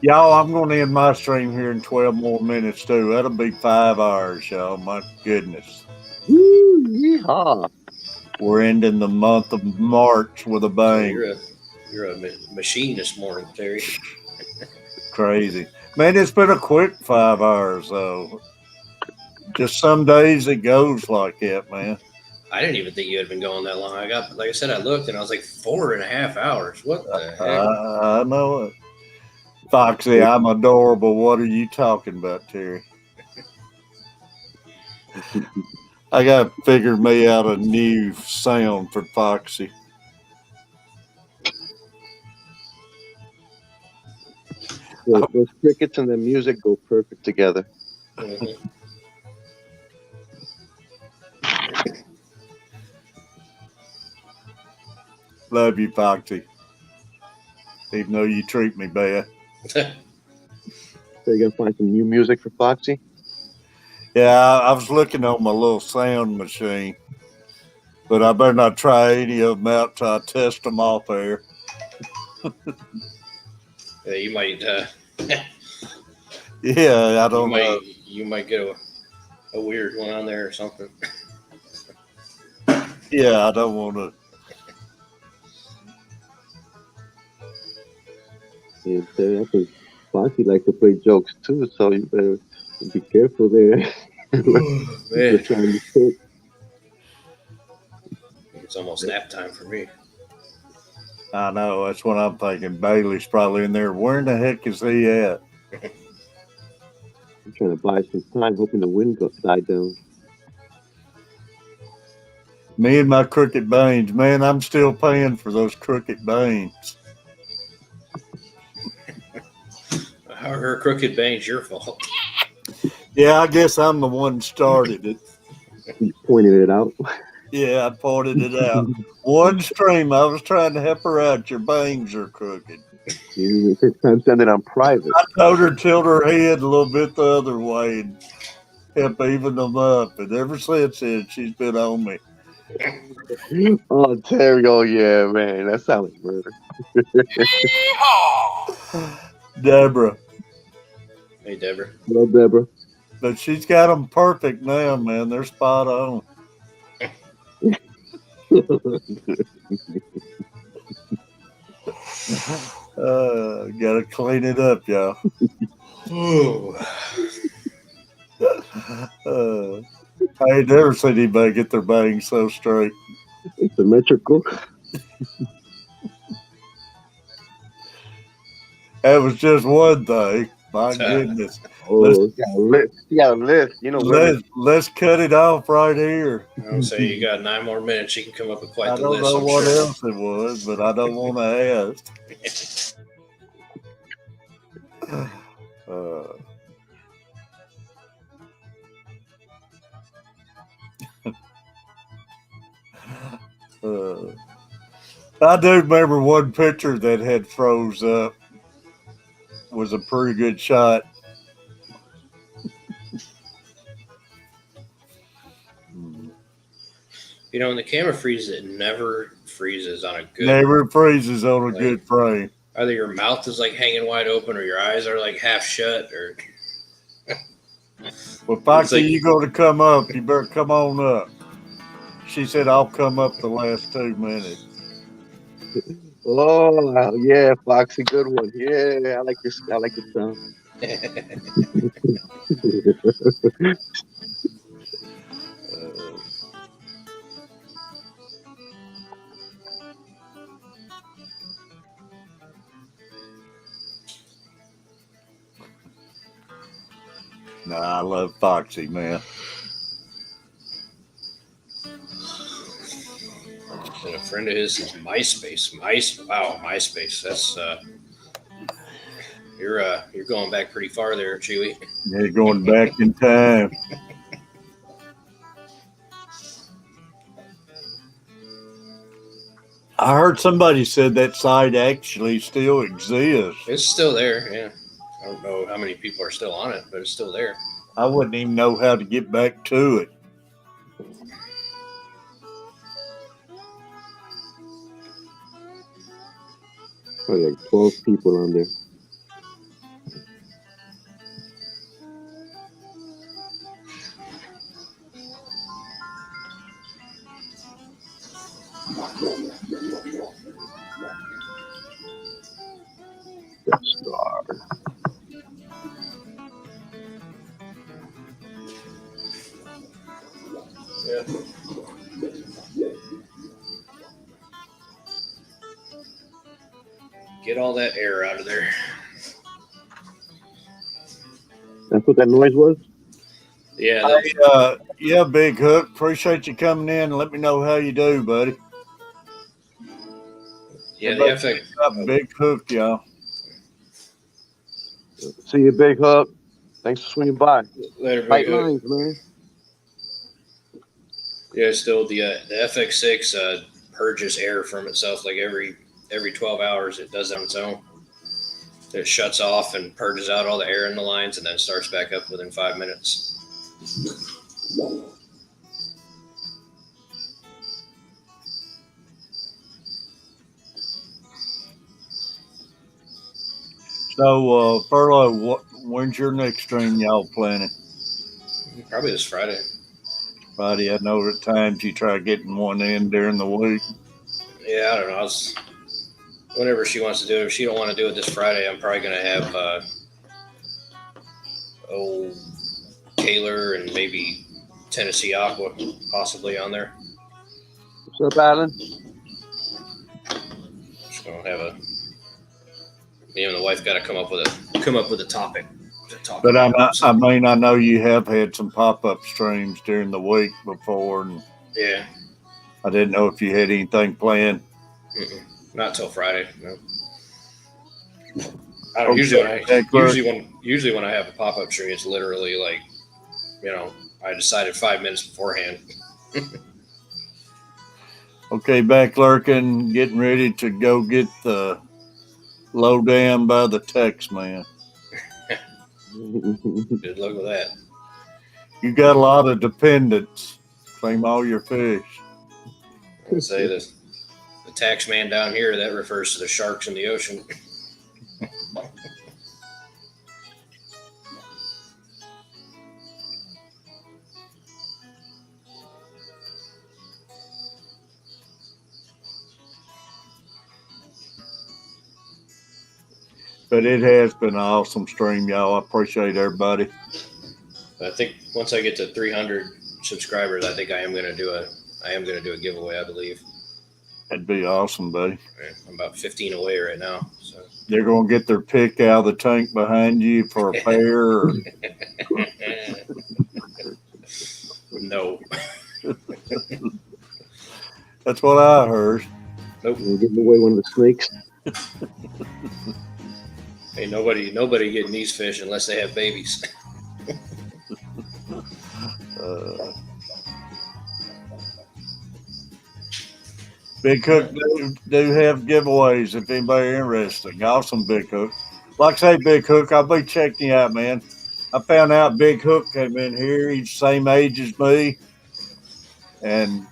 Y'all, I'm going to end my stream here in 12 more minutes, too. That'll be 5 hours, y'all. My goodness. Woo, yeehaw. We're ending the month of March with a So bang. you're a machine this morning, Terry. Crazy. Man, it's been a quick 5 hours, though. Just some days it goes like that, man. I didn't even think you had been going that long. Like I said, I looked and I was like 4.5 hours. What the heck? I know it. Foxy, I'm adorable. What are you talking about, Terry? I got to figure me out a new sound for Foxy. Those crickets and the music go perfect together. Mhm. Love you, Foxy. Even though you treat me bad. So you're gonna find some new music for Foxy? Yeah, I was looking on my little sound machine, but I better not try any of them out till I test them off there. Yeah, you might Yeah, I don't know. you might get a weird one on there or something. Yeah, I don't want to. Yeah, Terry, I think Foxy likes to play jokes too, so you better be careful there. Man, Just trying to pick. it's almost nap time for me. I know. That's what I'm thinking. Bailey's probably in there. Where in the heck is he at? I'm trying to buy some time, hoping the wind died down. Me and my crooked veins. Man, I'm still paying for those crooked veins. Her crooked bane's your fault. Yeah, I guess I'm the one that started it. You pointed it out. Yeah, I pointed it out. One stream, I was trying to help her out. Your bangs are crooked. You take time send it on private. I told her to tilt her head a little bit the other way and help even them up. And ever since then, she's been on me. Oh, Terry, oh yeah, man, that sounds like murder. Yeehaw! Deborah. Hey, Deborah. Hello, Deborah. But she's got them perfect now, man. They're spot on. Gotta clean it up, y'all. Ooh. I ain't never seen anybody get their bangs so straight. Symmetrical. That was just one thing. My goodness. Oh, you got a list. You got a list. You know, women. Let's cut it off right here. I would say you got 9 more minutes. You can come up with quite I the don't list. know I'm what sure. else it was, but I don't want to ask. I do remember one picture that had froze up. Was a pretty good shot. You know, when the camera freezes, it never freezes on a good. Never freezes on a like, good frame. Either your mouth is like hanging wide open, or your eyes are like half shut, or. Well, Foxy, like, you going to come up? You better come on up. She said, "I'll come up the last 2 minutes." Oh yeah, Foxy, good one. Yeah, I like this. I like the sound. Nah, I love Foxy, man. And a friend of his is MySpace. Wow, MySpace. That's you're going back pretty far there, Chewy. Yeah, going back in time. I heard somebody said that site actually still exists. It's still there. Yeah, I don't know how many people are still on it, but it's still there. I wouldn't even know how to get back to it. Probably like 12 people on there. Get all that air out of there. That's what that noise was? Yeah, Yeah, Big Hook. Appreciate you coming in and let me know how you do, buddy. yeah, the Everybody FX. got Big Hook, y'all. See you, Big Hook. Thanks for swinging by. Later, Tight Big Hook. lines, man. Yeah, still the FX6 purges air from itself like every 12 hours. It does it on its own. It shuts off and purges out all the air in the lines, and then starts back up within 5 minutes. So, Furlough, when's your next stream y'all planning? Probably this Friday. Friday. I know at times you try getting one in during the week. Yeah, I don't know. Whenever she wants to do it. If she don't want to do it this Friday, I'm probably going to have Taylor and maybe Tennessee Aqua possibly on there. What's up, Alan? Just going to have me and the wife got to come up with a topic to talk But about. I know you have had some pop-up streams during the week before, and Yeah. I didn't know if you had anything planned. Not till Friday. No. I don't usually when I have a pop-up stream, it's literally like, I decided 5 minutes beforehand. Okay, back lurking, getting ready to go get the low down by the text man. Good luck with that. You got a lot of dependents. Claim all your fish. I would say the tax man down here, that refers to the sharks in the ocean. But it has been an awesome stream, y'all. I appreciate everybody. I think once I get to 300 subscribers, I think I am going to do a giveaway, I believe. That'd be awesome, buddy. I'm about 15 away right now. So they're going to get their pick out of the tank behind you for a pair. Or... No. That's what I heard. Nope. You're giving away one of the snakes. Hey, nobody getting these fish unless they have babies. Big Hook do have giveaways if anybody interested. Awesome, Big Hook. Like I say, Big Hook, I'll be checking you out, man. I found out Big Hook came in here. He's the same age as me, and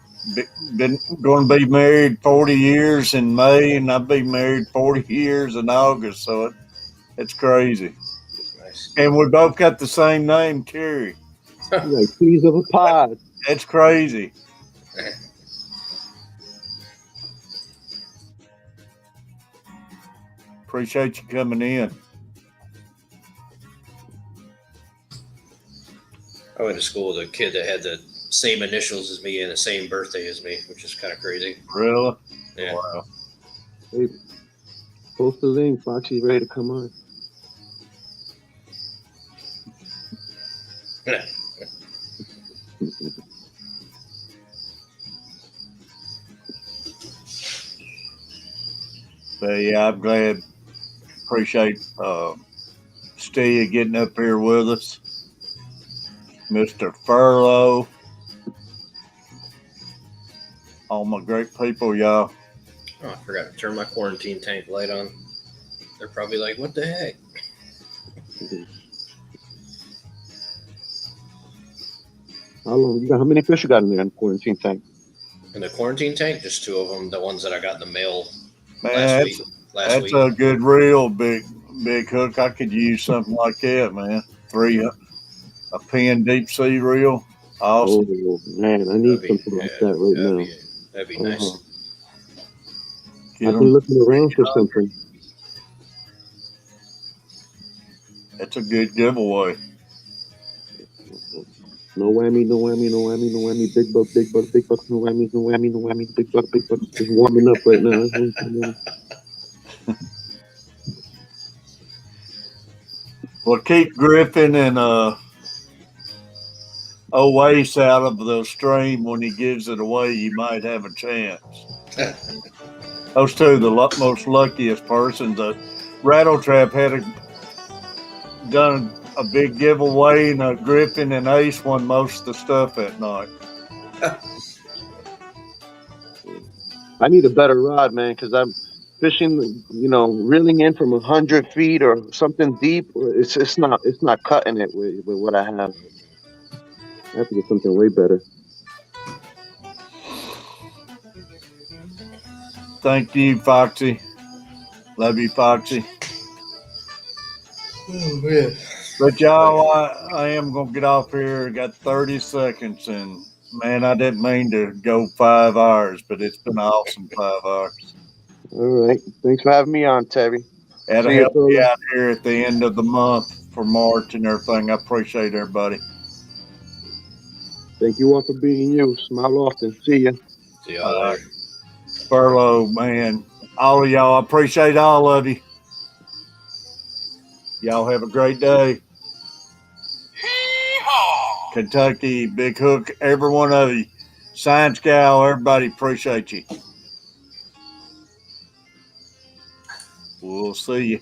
been going to be married 40 years in May, and I'll be married 40 years in August. So it's crazy. Nice. And we both got the same name, Terry. Like peas of a pod. That's crazy. Appreciate you coming in. I went to school with a kid that had the same initials as me and the same birthday as me, which is kind of crazy. Really? Yeah. Wow. Hey, post the link. Foxy's ready to come on. But yeah, I'm glad. Appreciate Steve getting up here with us. Mr. Furlough. All my great people, y'all. Oh, I forgot to turn my quarantine tank light on. They're probably like, what the heck? How many fish you got in there in the quarantine tank? In the quarantine tank, just 2 of them, the ones that I got in the mail Man, last week. a good reel, Big Hook. I could use something like that, man. 3 a pin deep sea reel. Awesome. Oh man, I need something like that right now. That'd be nice. I've been looking around for something. That's a good giveaway. No whammy, no whammy, no whammy, no whammy. Big buck, big buck, big buck. No whammy, no whammy, no whammy. Big buck, big buck. Just warming up right now. Well, keep Griffin and Oace out of the stream when he gives it away. You might have a chance. Those two, the most luckiest persons. Rattle Trap done a big giveaway, and Griffin and Ace won most of the stuff that night. I need a better rod, man, because I'm fishing, reeling in from 100 feet or something deep. It's not cutting it with what I have. I have to get something way better. Thank you, Foxy. Love you, Foxy. Oh, man. But y'all, I am gonna get off here. I got 30 seconds, and man, I didn't mean to go 5 hours, but it's been an awesome 5 hours. All right. Thanks for having me on, Terry. That'll See you, help me fella. out here at the end of the month for March and everything. I appreciate everybody. Thank you all for being you. Smile often. See ya. See y'all later. Furlough, man. All of y'all, I appreciate all of you. Y'all have a great day. Hee-haw! Kentucky, Big Hook, every one of you. Science Gal, everybody appreciate you. We'll see you.